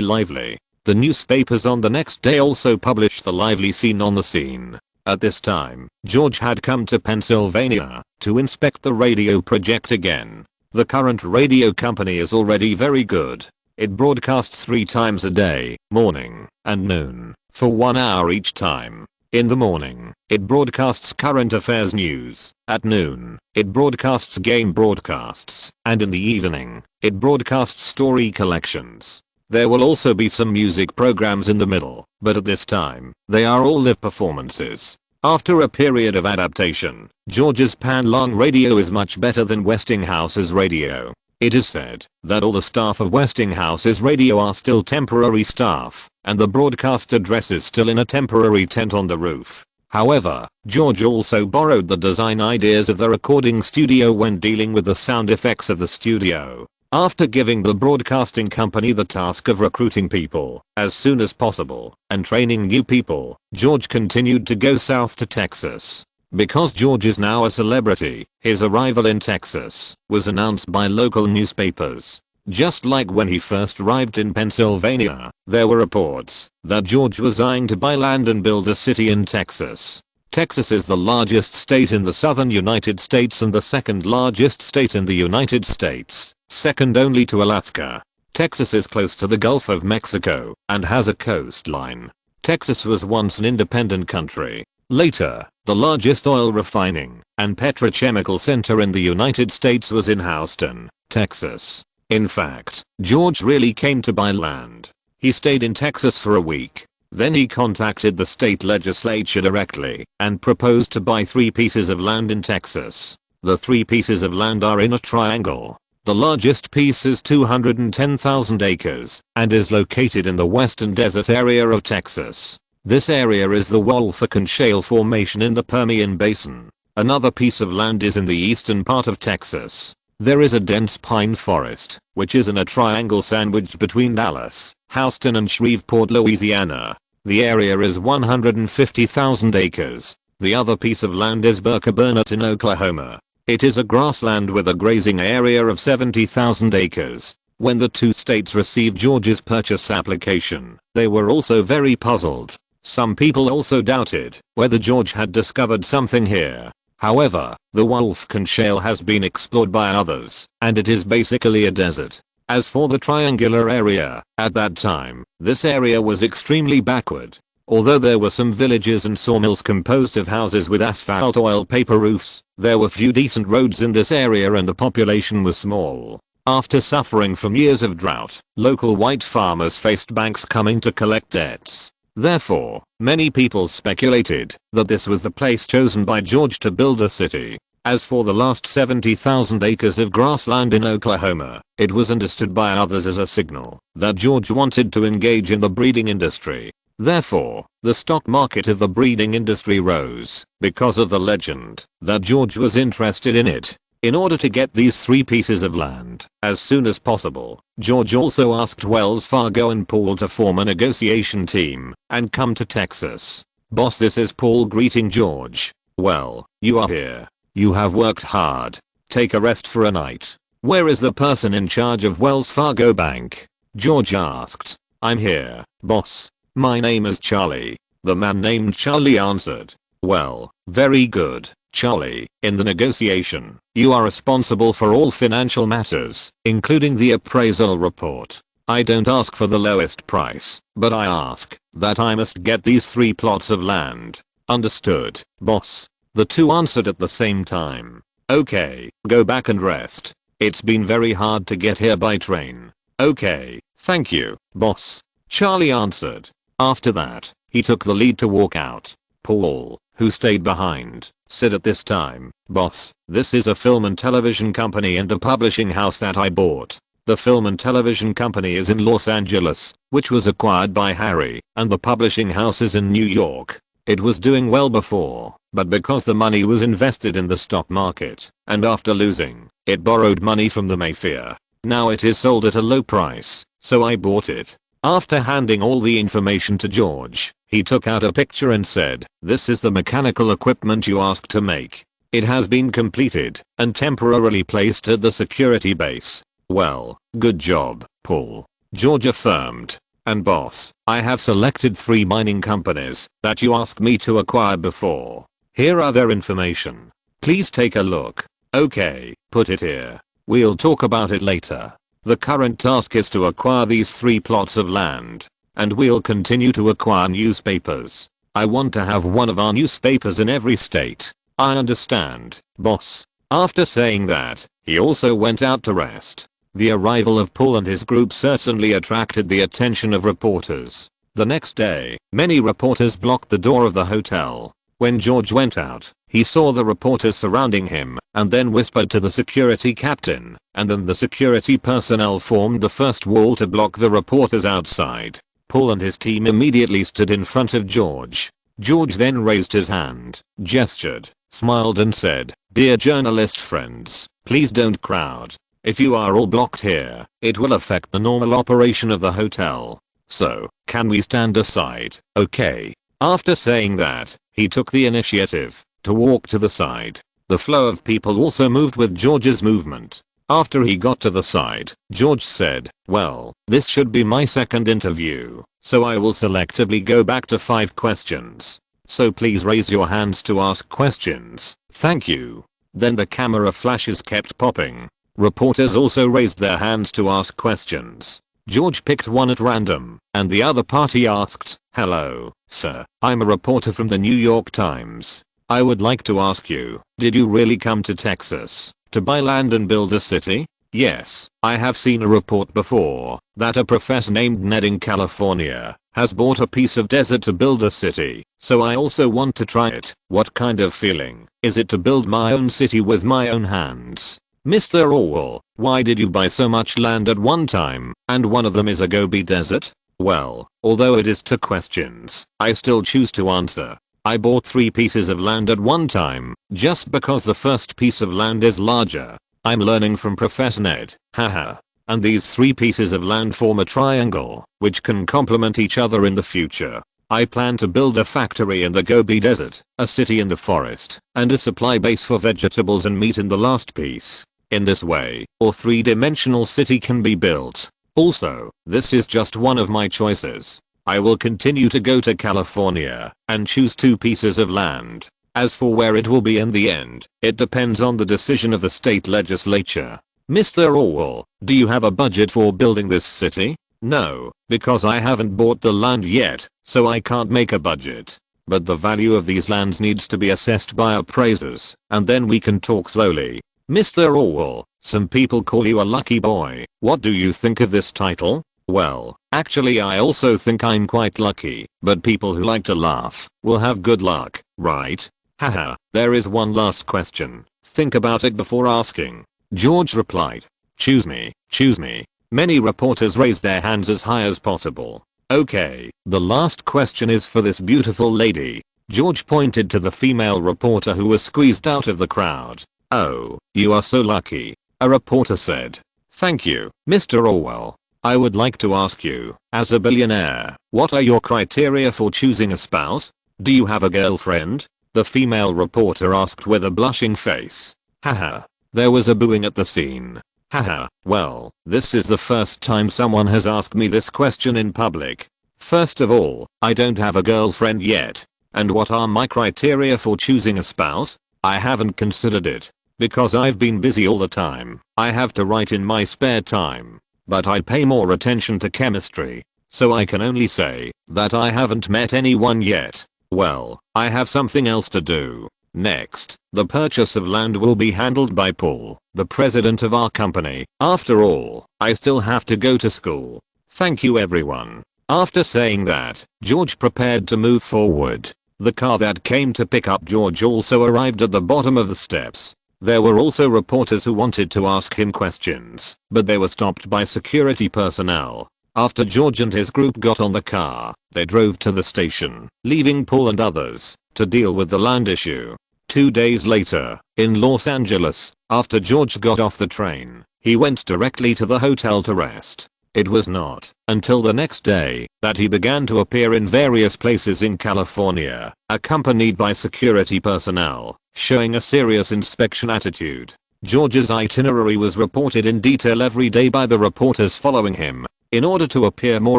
lively. The newspapers on the next day also published the lively scene on the scene. At this time, George had come to Pennsylvania to inspect the radio project again. The current radio company is already very good. It broadcasts 3 times a day, morning and noon, for 1 hour each time. In the morning, it broadcasts current affairs news. At noon, it broadcasts game broadcasts. And in the evening, it broadcasts story collections. There will also be some music programs in the middle, but at this time, they are all live performances. After a period of adaptation, George's Pan-Long radio is much better than Westinghouse's radio. It is said that all the staff of Westinghouse's radio are still temporary staff, and the broadcast address is still in a temporary tent on the roof. However, George also borrowed the design ideas of the recording studio when dealing with the sound effects of the studio. After giving the broadcasting company the task of recruiting people as soon as possible and training new people, George continued to go south to Texas. Because George is now a celebrity, his arrival in Texas was announced by local newspapers. Just like when he first arrived in Pennsylvania, there were reports that George was eyeing to buy land and build a city in Texas. Texas is the largest state in the southern United States and the second largest state in the United States, second only to Alaska. Texas is close to the Gulf of Mexico and has a coastline. Texas was once an independent country. Later, the largest oil refining and petrochemical center in the United States was in Houston, Texas. In fact, George really came to buy land. He stayed in Texas for a week. Then he contacted the state legislature directly and proposed to buy 3 pieces of land in Texas. The 3 pieces of land are in a triangle. The largest piece is 210,000 acres and is located in the western desert area of Texas. This area is the Wolfcamp Shale Formation in the Permian Basin. Another piece of land is in the eastern part of Texas. There is a dense pine forest, which is in a triangle sandwiched between Dallas, Houston and Shreveport, Louisiana. The area is 150,000 acres. The other piece of land is Burnett in Oklahoma. It is a grassland with a grazing area of 70,000 acres. When the two states received George's purchase application, they were also very puzzled. Some people also doubted whether George had discovered something here. However, the Wolfkin Shale has been explored by others, and it is basically a desert. As for the triangular area, at that time, this area was extremely backward. Although there were some villages and sawmills composed of houses with asphalt oil paper roofs, there were few decent roads in this area and the population was small. After suffering from years of drought, local white farmers faced banks coming to collect debts. Therefore, many people speculated that this was the place chosen by George to build a city. As for the last 70,000 acres of grassland in Oklahoma, it was understood by others as a signal that George wanted to engage in the breeding industry. Therefore, the stock market of the breeding industry rose because of the legend that George was interested in it. In order to get these three pieces of land as soon as possible, George also asked Wells Fargo and Paul to form a negotiation team and come to Texas. Boss, this is Paul greeting George. Well, you are here. You have worked hard. Take a rest for a night. Where is the person in charge of Wells Fargo Bank? George asked. I'm here, boss. My name is Charlie. The man named Charlie answered. Well, very good, Charlie. In the negotiation, you are responsible for all financial matters, including the appraisal report. I don't ask for the lowest price, but I ask that I must get these three plots of land. Understood, boss. The two answered at the same time. Okay, go back and rest. It's been very hard to get here by train. Okay, thank you, boss. Charlie answered. After that, he took the lead to walk out. Paul, who stayed behind, said at this time, boss, this is a film and television company and a publishing house that I bought. The film and television company is in Los Angeles, which was acquired by Heir, and the publishing house is in New York. It was doing well before, but because the money was invested in the stock market, and after losing, it borrowed money from the mafia. Now it is sold at a low price, so I bought it. After handing all the information to George, he took out a picture and said, this is the mechanical equipment you asked to make. It has been completed and temporarily placed at the security base. Well, good job, Paul. George affirmed. And boss, I have selected 3 mining companies that you asked me to acquire before. Here are their information. Please take a look. Okay, put it here. We'll talk about it later. The current task is to acquire these 3 plots of land. And we'll continue to acquire newspapers. I want to have one of our newspapers in every state. I understand, boss. After saying that, he also went out to rest. The arrival of Paul and his group certainly attracted the attention of reporters. The next day, many reporters blocked the door of the hotel. When George went out, he saw the reporters surrounding him and then whispered to the security captain, and then the security personnel formed the first wall to block the reporters outside. Paul and his team immediately stood in front of George. George then raised his hand, gestured, smiled and said, "Dear journalist friends, please don't crowd. If you are all blocked here, it will affect the normal operation of the hotel. So, can we stand aside, okay?" After saying that, he took the initiative to walk to the side. The flow of people also moved with George's movement. After he got to the side, George said, "Well, this should be my second interview, so I will selectively go back to 5 questions. So please raise your hands to ask questions. Thank you." Then the camera flashes kept popping. Reporters also raised their hands to ask questions. George picked one at random, and the other party asked, "Hello, sir, I'm a reporter from the New York Times. I would like to ask you, did you really come to Texas to buy land and build a city?" "Yes, I have seen a report before that a professor named Ned in California has bought a piece of desert to build a city, so I also want to try it. What kind of feeling is it to build my own city with my own hands?" "Mr. Orwell, why did you buy so much land at one time, and one of them is a Gobi Desert?" "Well, although it is 2 questions, I still choose to answer. I bought 3 pieces of land at one time, just because the first piece of land is larger. I'm learning from Professor Ned, haha. And these 3 pieces of land form a triangle, which can complement each other in the future. I plan to build a factory in the Gobi Desert, a city in the forest, and a supply base for vegetables and meat in the last piece. In this way, a three-dimensional city can be built. Also, this is just one of my choices. I will continue to go to California and choose 2 pieces of land. As for where it will be in the end, it depends on the decision of the state legislature. Mr. Orwell, do you have a budget for building this city? No, because I haven't bought the land yet, so I can't make a budget. But the value of these lands needs to be assessed by appraisers, and then we can talk slowly. Mr. Orwell, some people call you a lucky boy. What do you think of this title? Well, actually I also think I'm quite lucky, but people who like to laugh will have good luck, right? Haha, there is one last question. Think about it before asking. George replied. Choose me, choose me. Many reporters raised their hands as high as possible. Okay, the last question is for this beautiful lady. George pointed to the female reporter who was squeezed out of the crowd. Oh, you are so lucky. A reporter said. Thank you, Mr. Orwell. I would like to ask you, as a billionaire, what are your criteria for choosing a spouse? Do you have a girlfriend? The female reporter asked with a blushing face. Haha. There was a booing at the scene. Haha, well, this is the first time someone has asked me this question in public. First of all, I don't have a girlfriend yet. And what are my criteria for choosing a spouse? I haven't considered it. Because I've been busy all the time. I have to write in my spare time. But I pay more attention to chemistry. So I can only say that I haven't met anyone yet. Well, I have something else to do. Next, the purchase of land will be handled by Paul, the president of our company. After all, I still have to go to school. Thank you everyone. After saying that, George prepared to move forward. The car that came to pick up George also arrived at the bottom of the steps. There were also reporters who wanted to ask him questions, but they were stopped by security personnel. After George and his group got on the car, they drove to the station, leaving Paul and others to deal with the land issue. 2 days later, in Los Angeles, after George got off the train, he went directly to the hotel to rest. It was not until the next day that he began to appear in various places in California, accompanied by security personnel, showing a serious inspection attitude. George's itinerary was reported in detail every day by the reporters following him. In order to appear more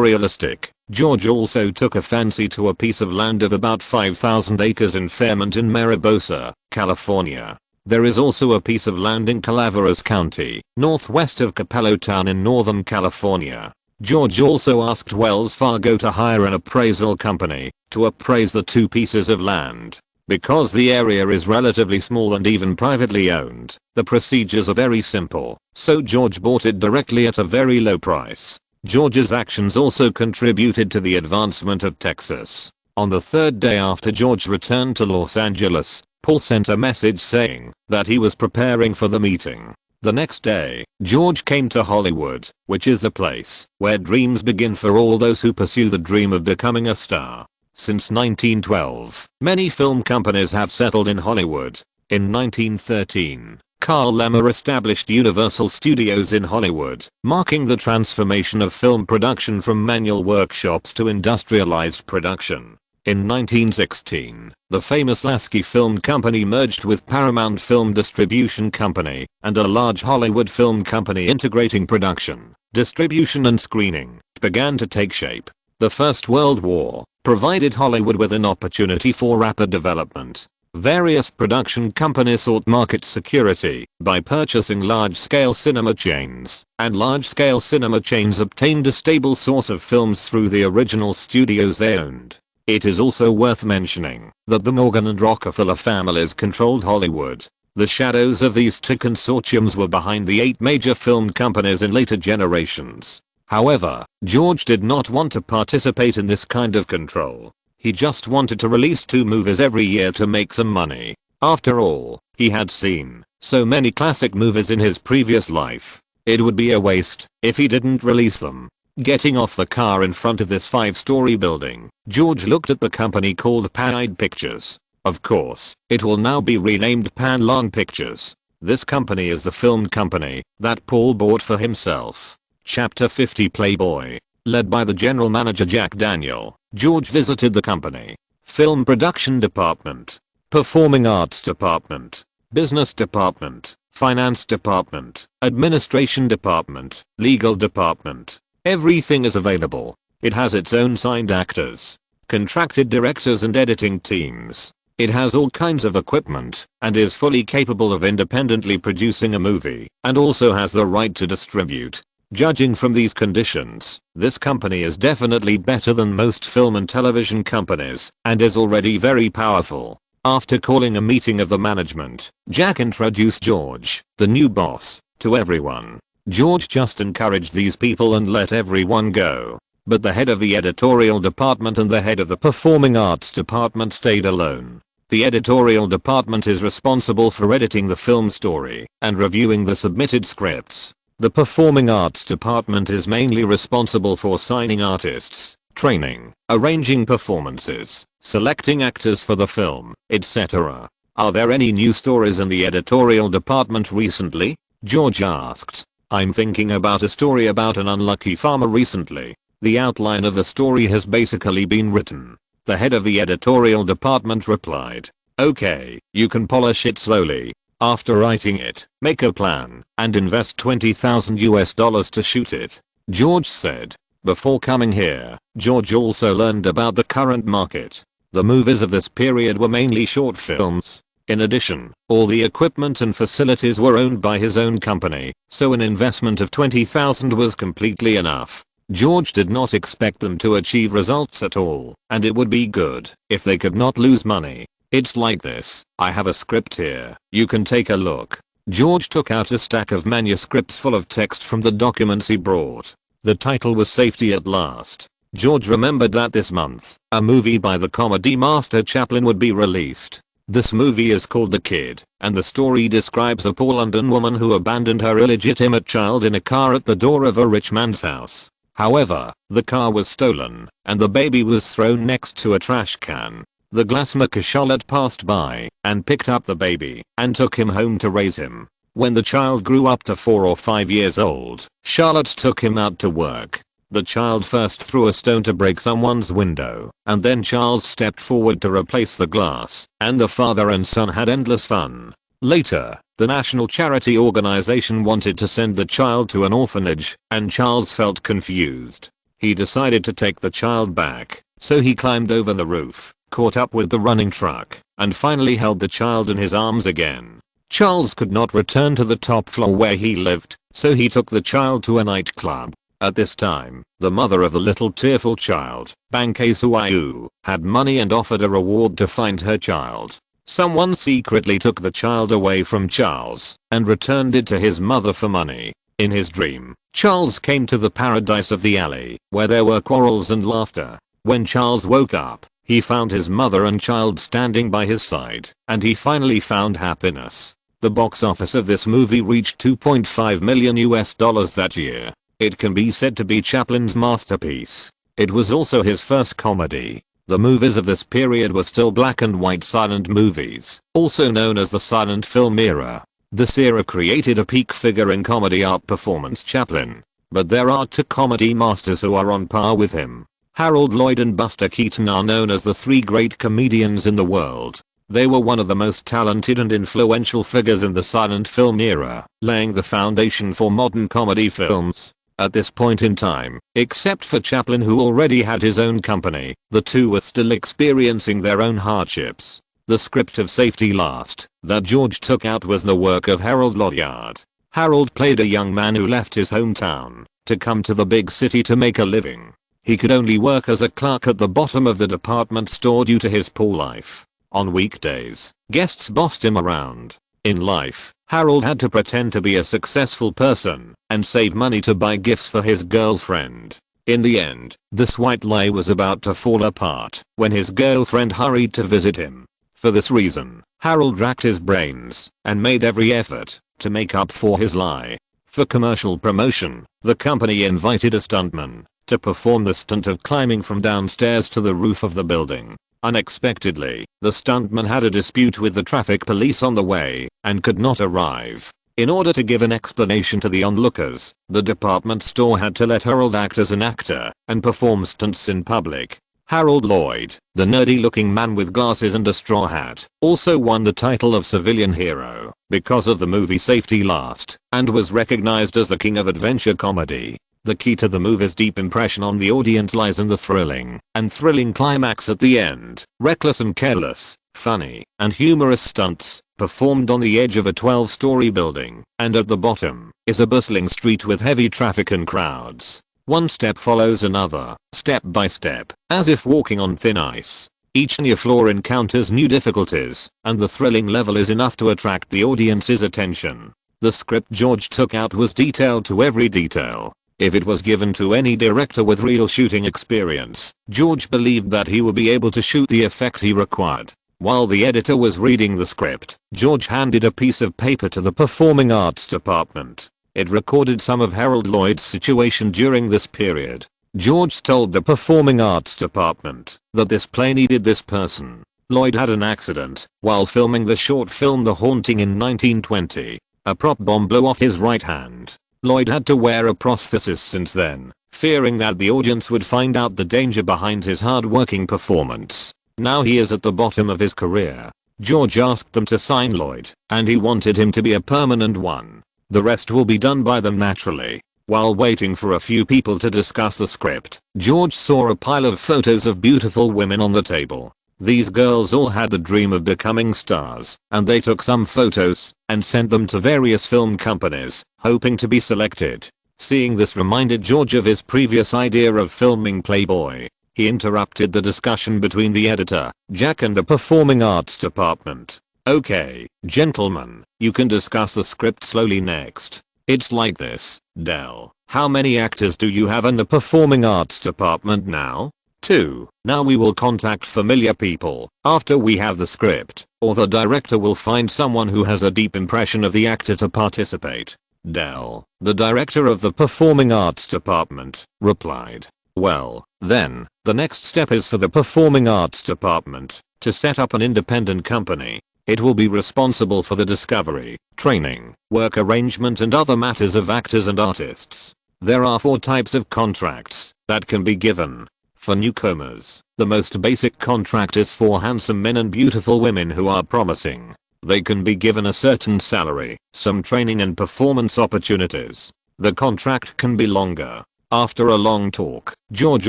realistic, George also took a fancy to a piece of land of about 5,000 acres in Fairmont in Mariposa, California. There is also a piece of land in Calaveras County, northwest of Capello Town in Northern California. George also asked Wells Fargo to hire an appraisal company to appraise the 2 pieces of land. Because the area is relatively small and even privately owned, the procedures are very simple, so George bought it directly at a very low price. George's actions also contributed to the advancement of Texas. On the 3rd day after George returned to Los Angeles, Paul sent a message saying that he was preparing for the meeting. The next day, George came to Hollywood, which is a place where dreams begin for all those who pursue the dream of becoming a star. Since 1912, many film companies have settled in Hollywood. In 1913, Carl Lemmer established Universal Studios in Hollywood, marking the transformation of film production from manual workshops to industrialized production. In 1916, the famous Lasky Film Company merged with Paramount Film Distribution Company and a large Hollywood film company integrating production, distribution and screening began to take shape. The First World War provided Hollywood with an opportunity for rapid development. Various production companies sought market security by purchasing large-scale cinema chains, and large-scale cinema chains obtained a stable source of films through the original studios they owned. It is also worth mentioning that the Morgan and Rockefeller families controlled Hollywood. The shadows of these 2 consortiums were behind the 8 major film companies in later generations. However, George did not want to participate in this kind of control. He just wanted to release 2 movies every year to make some money. After all, he had seen so many classic movies in his previous life. It would be a waste if he didn't release them. Getting off the car in front of this 5-story building, George looked at the company called Pan Pictures. Of course, it will now be renamed Pan Long Pictures. This company is the film company that Paul bought for himself. Chapter 50 Playboy. Led by the general manager Jack Daniel, George visited the company, film production department, performing arts department, business department, finance department, administration department, legal department. Everything is available. It has its own signed actors, contracted directors and editing teams. It has all kinds of equipment and is fully capable of independently producing a movie and also has the right to distribute. Judging from these conditions, this company is definitely better than most film and television companies and is already very powerful. After calling a meeting of the management, Jack introduced George, the new boss, to everyone. George just encouraged these people and let everyone go. But the head of the editorial department and the head of the performing arts department stayed alone. The editorial department is responsible for editing the film story and reviewing the submitted scripts. The performing arts department is mainly responsible for signing artists, training, arranging performances, selecting actors for the film, etc. Are there any new stories in the editorial department recently? George asked. I'm thinking about a story about an unlucky farmer recently. The outline of the story has basically been written. The head of the editorial department replied. Okay, you can polish it slowly. After writing it, make a plan and invest $20,000 to shoot it. George said. Before coming here, George also learned about the current market. The movies of this period were mainly short films. In addition, all the equipment and facilities were owned by his own company, so an investment of $20,000 was completely enough. George did not expect them to achieve results at all, and it would be good if they could not lose money. It's like this. I have a script here. You can take a look. George took out a stack of manuscripts full of text from the documents he brought. The title was Safety at Last. George remembered that this month, a movie by the comedy master Chaplin would be released. This movie is called The Kid, and the story describes a poor London woman who abandoned her illegitimate child in a car at the door of a rich man's house. However, the car was stolen, and the baby was thrown next to a trash can. The glassmaker Charlotte passed by and picked up the baby and took him home to raise him. When the child grew up to 4 or 5 years old, Charlotte took him out to work. The child first threw a stone to break someone's window, and then Charles stepped forward to replace the glass, and the father and son had endless fun. Later, the national charity organization wanted to send the child to an orphanage, and Charles felt confused. He decided to take the child back, so he climbed over the roof, caught up with the running truck, and finally held the child in his arms again. Charles could not return to the top floor where he lived, so he took the child to a nightclub. At this time, the mother of the little tearful child, Banke Suayu, had money and offered a reward to find her child. Someone secretly took the child away from Charles and returned it to his mother for money. In his dream, Charles came to the paradise of the alley, where there were quarrels and laughter. When Charles woke up, he found his mother and child standing by his side, and he finally found happiness. The box office of this movie reached $2.5 million that year. It can be said to be Chaplin's masterpiece. It was also his first comedy. The movies of this period were still black and white silent movies, also known as the silent film era. This era created a peak figure in comedy art performance Chaplin. But there are two comedy masters who are on par with him. Harold Lloyd and Buster Keaton are known as the three great comedians in the world. They were one of the most talented and influential figures in the silent film era, laying the foundation for modern comedy films. At this point in time, except for Chaplin who already had his own company, the two were still experiencing their own hardships. The script of Safety Last that George took out was the work of Harold Lloyd. Harold played a young man who left his hometown to come to the big city to make a living. He could only work as a clerk at the bottom of the department store due to his poor life. On weekdays, guests bossed him around. In life, Harold had to pretend to be a successful person and save money to buy gifts for his girlfriend. In the end, this white lie was about to fall apart when his girlfriend hurried to visit him. For this reason, Harold racked his brains and made every effort to make up for his lie. For commercial promotion, the company invited a stuntman to perform the stunt of climbing from downstairs to the roof of the building. Unexpectedly, the stuntman had a dispute with the traffic police on the way and could not arrive. In order to give an explanation to the onlookers, the department store had to let Harold act as an actor and perform stunts in public. Harold Lloyd, the nerdy looking man with glasses and a straw hat, also won the title of civilian hero because of the movie Safety Last and was recognized as the king of adventure comedy. The key to the movie's deep impression on the audience lies in the thrilling climax at the end. Reckless and careless, funny, and humorous stunts performed on the edge of a 12-story building, and at the bottom is a bustling street with heavy traffic and crowds. One step follows another, step by step, as if walking on thin ice. Each new floor encounters new difficulties, and the thrilling level is enough to attract the audience's attention. The script George took out was detailed to every detail. If it was given to any director with real shooting experience, George believed that he would be able to shoot the effect he required. While the editor was reading the script, George handed a piece of paper to the performing arts department. It recorded some of Harold Lloyd's situation during this period. George told the performing arts department that this play needed this person. Lloyd had an accident while filming the short film The Haunting in 1920. A prop bomb blew off his right hand. Lloyd had to wear a prosthesis since then, fearing that the audience would find out the danger behind his hard-working performance. Now he is at the bottom of his career. George asked them to sign Lloyd, and he wanted him to be a permanent one. The rest will be done by them naturally. While waiting for a few people to discuss the script, George saw a pile of photos of beautiful women on the table. These girls all had the dream of becoming stars, and they took some photos and sent them to various film companies, hoping to be selected. Seeing this reminded George of his previous idea of filming Playboy. He interrupted the discussion between the editor, Jack, and the performing arts department. Okay, gentlemen, you can discuss the script slowly next. It's like this, Dell. How many actors do you have in the performing arts department now? 2. Now we will contact familiar people after we have the script, or the director will find someone who has a deep impression of the actor to participate. Dell, the director of the performing arts department, replied. Well, then, the next step is for the performing arts department to set up an independent company. It will be responsible for the discovery, training, work arrangement and other matters of actors and artists. There are 4 types of contracts that can be given. For newcomers, the most basic contract is for handsome men and beautiful women who are promising. They can be given a certain salary, some training and performance opportunities. The contract can be longer. After a long talk, George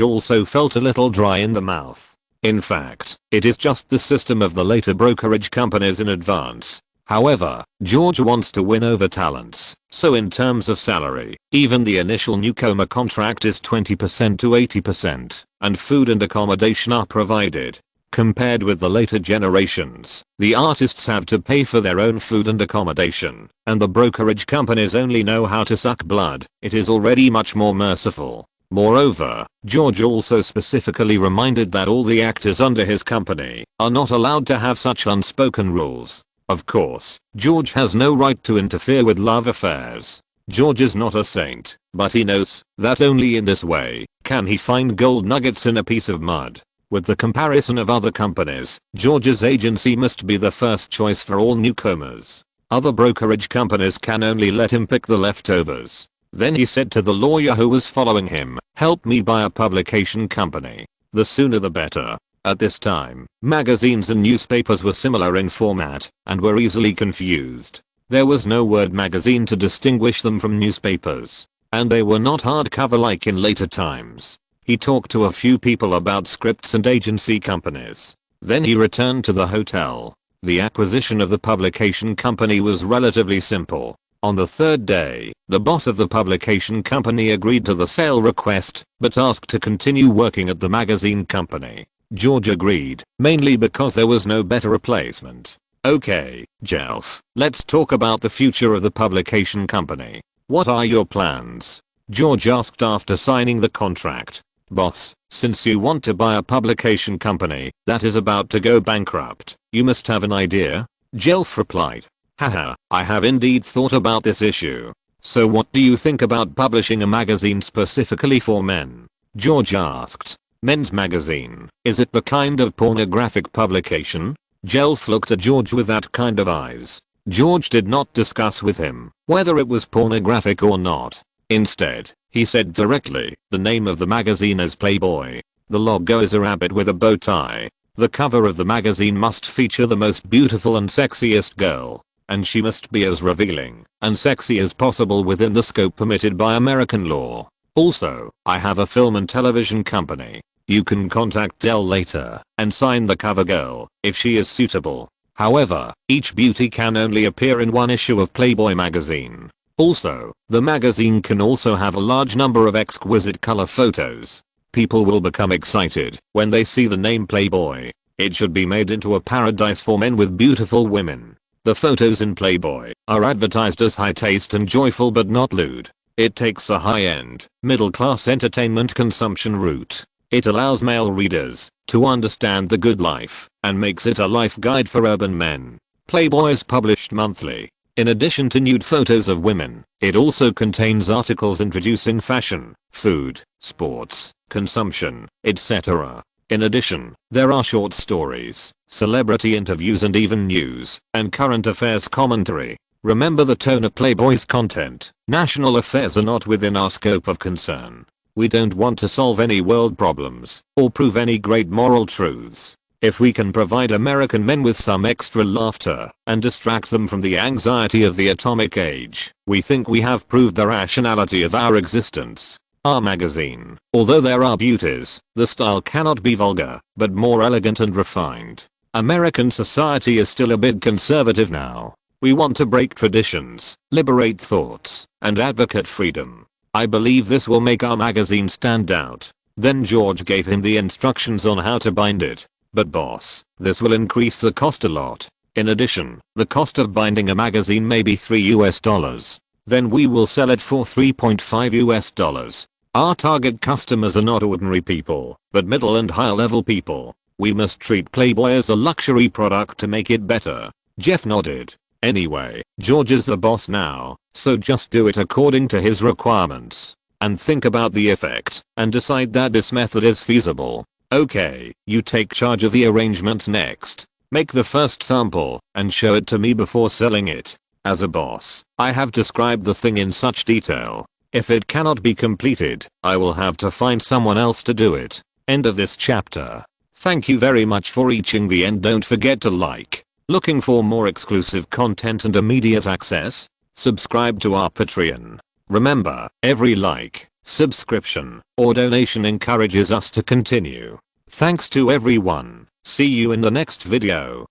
also felt a little dry in the mouth. In fact, it is just the system of the later brokerage companies in advance. However, George wants to win over talents, so in terms of salary, even the initial newcomer contract is 20% to 80%, and food and accommodation are provided. Compared with the later generations, the artists have to pay for their own food and accommodation, and the brokerage companies only know how to suck blood. It is already much more merciful. Moreover, George also specifically reminded that all the actors under his company are not allowed to have such unspoken rules. Of course, George has no right to interfere with love affairs. George is not a saint, but he knows that only in this way can he find gold nuggets in a piece of mud. With the comparison of other companies, George's agency must be the first choice for all newcomers. Other brokerage companies can only let him pick the leftovers. Then he said to the lawyer who was following him, "Help me buy a publication company. The sooner the better." At this time, magazines and newspapers were similar in format and were easily confused. There was no word magazine to distinguish them from newspapers, and they were not hardcover like in later times. He talked to a few people about scripts and agency companies. Then he returned to the hotel. The acquisition of the publication company was relatively simple. On the 3rd day, the boss of the publication company agreed to the sale request, but asked to continue working at the magazine company. George agreed, mainly because there was no better replacement. Okay, Jelf, let's talk about the future of the publication company. What are your plans? George asked after signing the contract. Boss, since you want to buy a publication company that is about to go bankrupt, you must have an idea? Jelf replied. Haha, I have indeed thought about this issue. So what do you think about publishing a magazine specifically for men? George asked. Men's magazine, is it the kind of pornographic publication? Jelf looked at George with that kind of eyes. George did not discuss with him whether it was pornographic or not. Instead, he said directly, the name of the magazine is Playboy. The logo is a rabbit with a bow tie. The cover of the magazine must feature the most beautiful and sexiest girl. And she must be as revealing and sexy as possible within the scope permitted by American law. Also, I have a film and television company. You can contact Dell later and sign the cover girl if she is suitable. However, each beauty can only appear in one issue of Playboy magazine. Also, the magazine can also have a large number of exquisite color photos. People will become excited when they see the name Playboy. It should be made into a paradise for men with beautiful women. The photos in Playboy are advertised as high taste and joyful but not lewd. It takes a high-end, middle-class entertainment consumption route. It allows male readers to understand the good life and makes it a life guide for urban men. Playboy is published monthly. In addition to nude photos of women, it also contains articles introducing fashion, food, sports, consumption, etc. In addition, there are short stories, celebrity interviews and even news and current affairs commentary. Remember the tone of Playboy's content. National affairs are not within our scope of concern. We don't want to solve any world problems or prove any great moral truths. If we can provide American men with some extra laughter and distract them from the anxiety of the atomic age, we think we have proved the rationality of our existence. Our magazine, although there are beauties, the style cannot be vulgar, but more elegant and refined. American society is still a bit conservative now. We want to break traditions, liberate thoughts, and advocate freedom. I believe this will make our magazine stand out. Then George gave him the instructions on how to bind it. But boss, this will increase the cost a lot. In addition, the cost of binding a magazine may be $3. Then we will sell it for $3.5. Our target customers are not ordinary people, but middle and high level people. We must treat Playboy as a luxury product to make it better. Jeff nodded. Anyway, George is the boss now, so just do it according to his requirements. And think about the effect, and decide that this method is feasible. Okay, you take charge of the arrangements next. Make the first sample and show it to me before selling it. As a boss, I have described the thing in such detail. If it cannot be completed, I will have to find someone else to do it. End of this chapter. Thank you very much for reaching the end. Don't forget to like. Looking for more exclusive content and immediate access? Subscribe to our Patreon. Remember, every like, subscription, or donation encourages us to continue. Thanks to everyone. See you in the next video.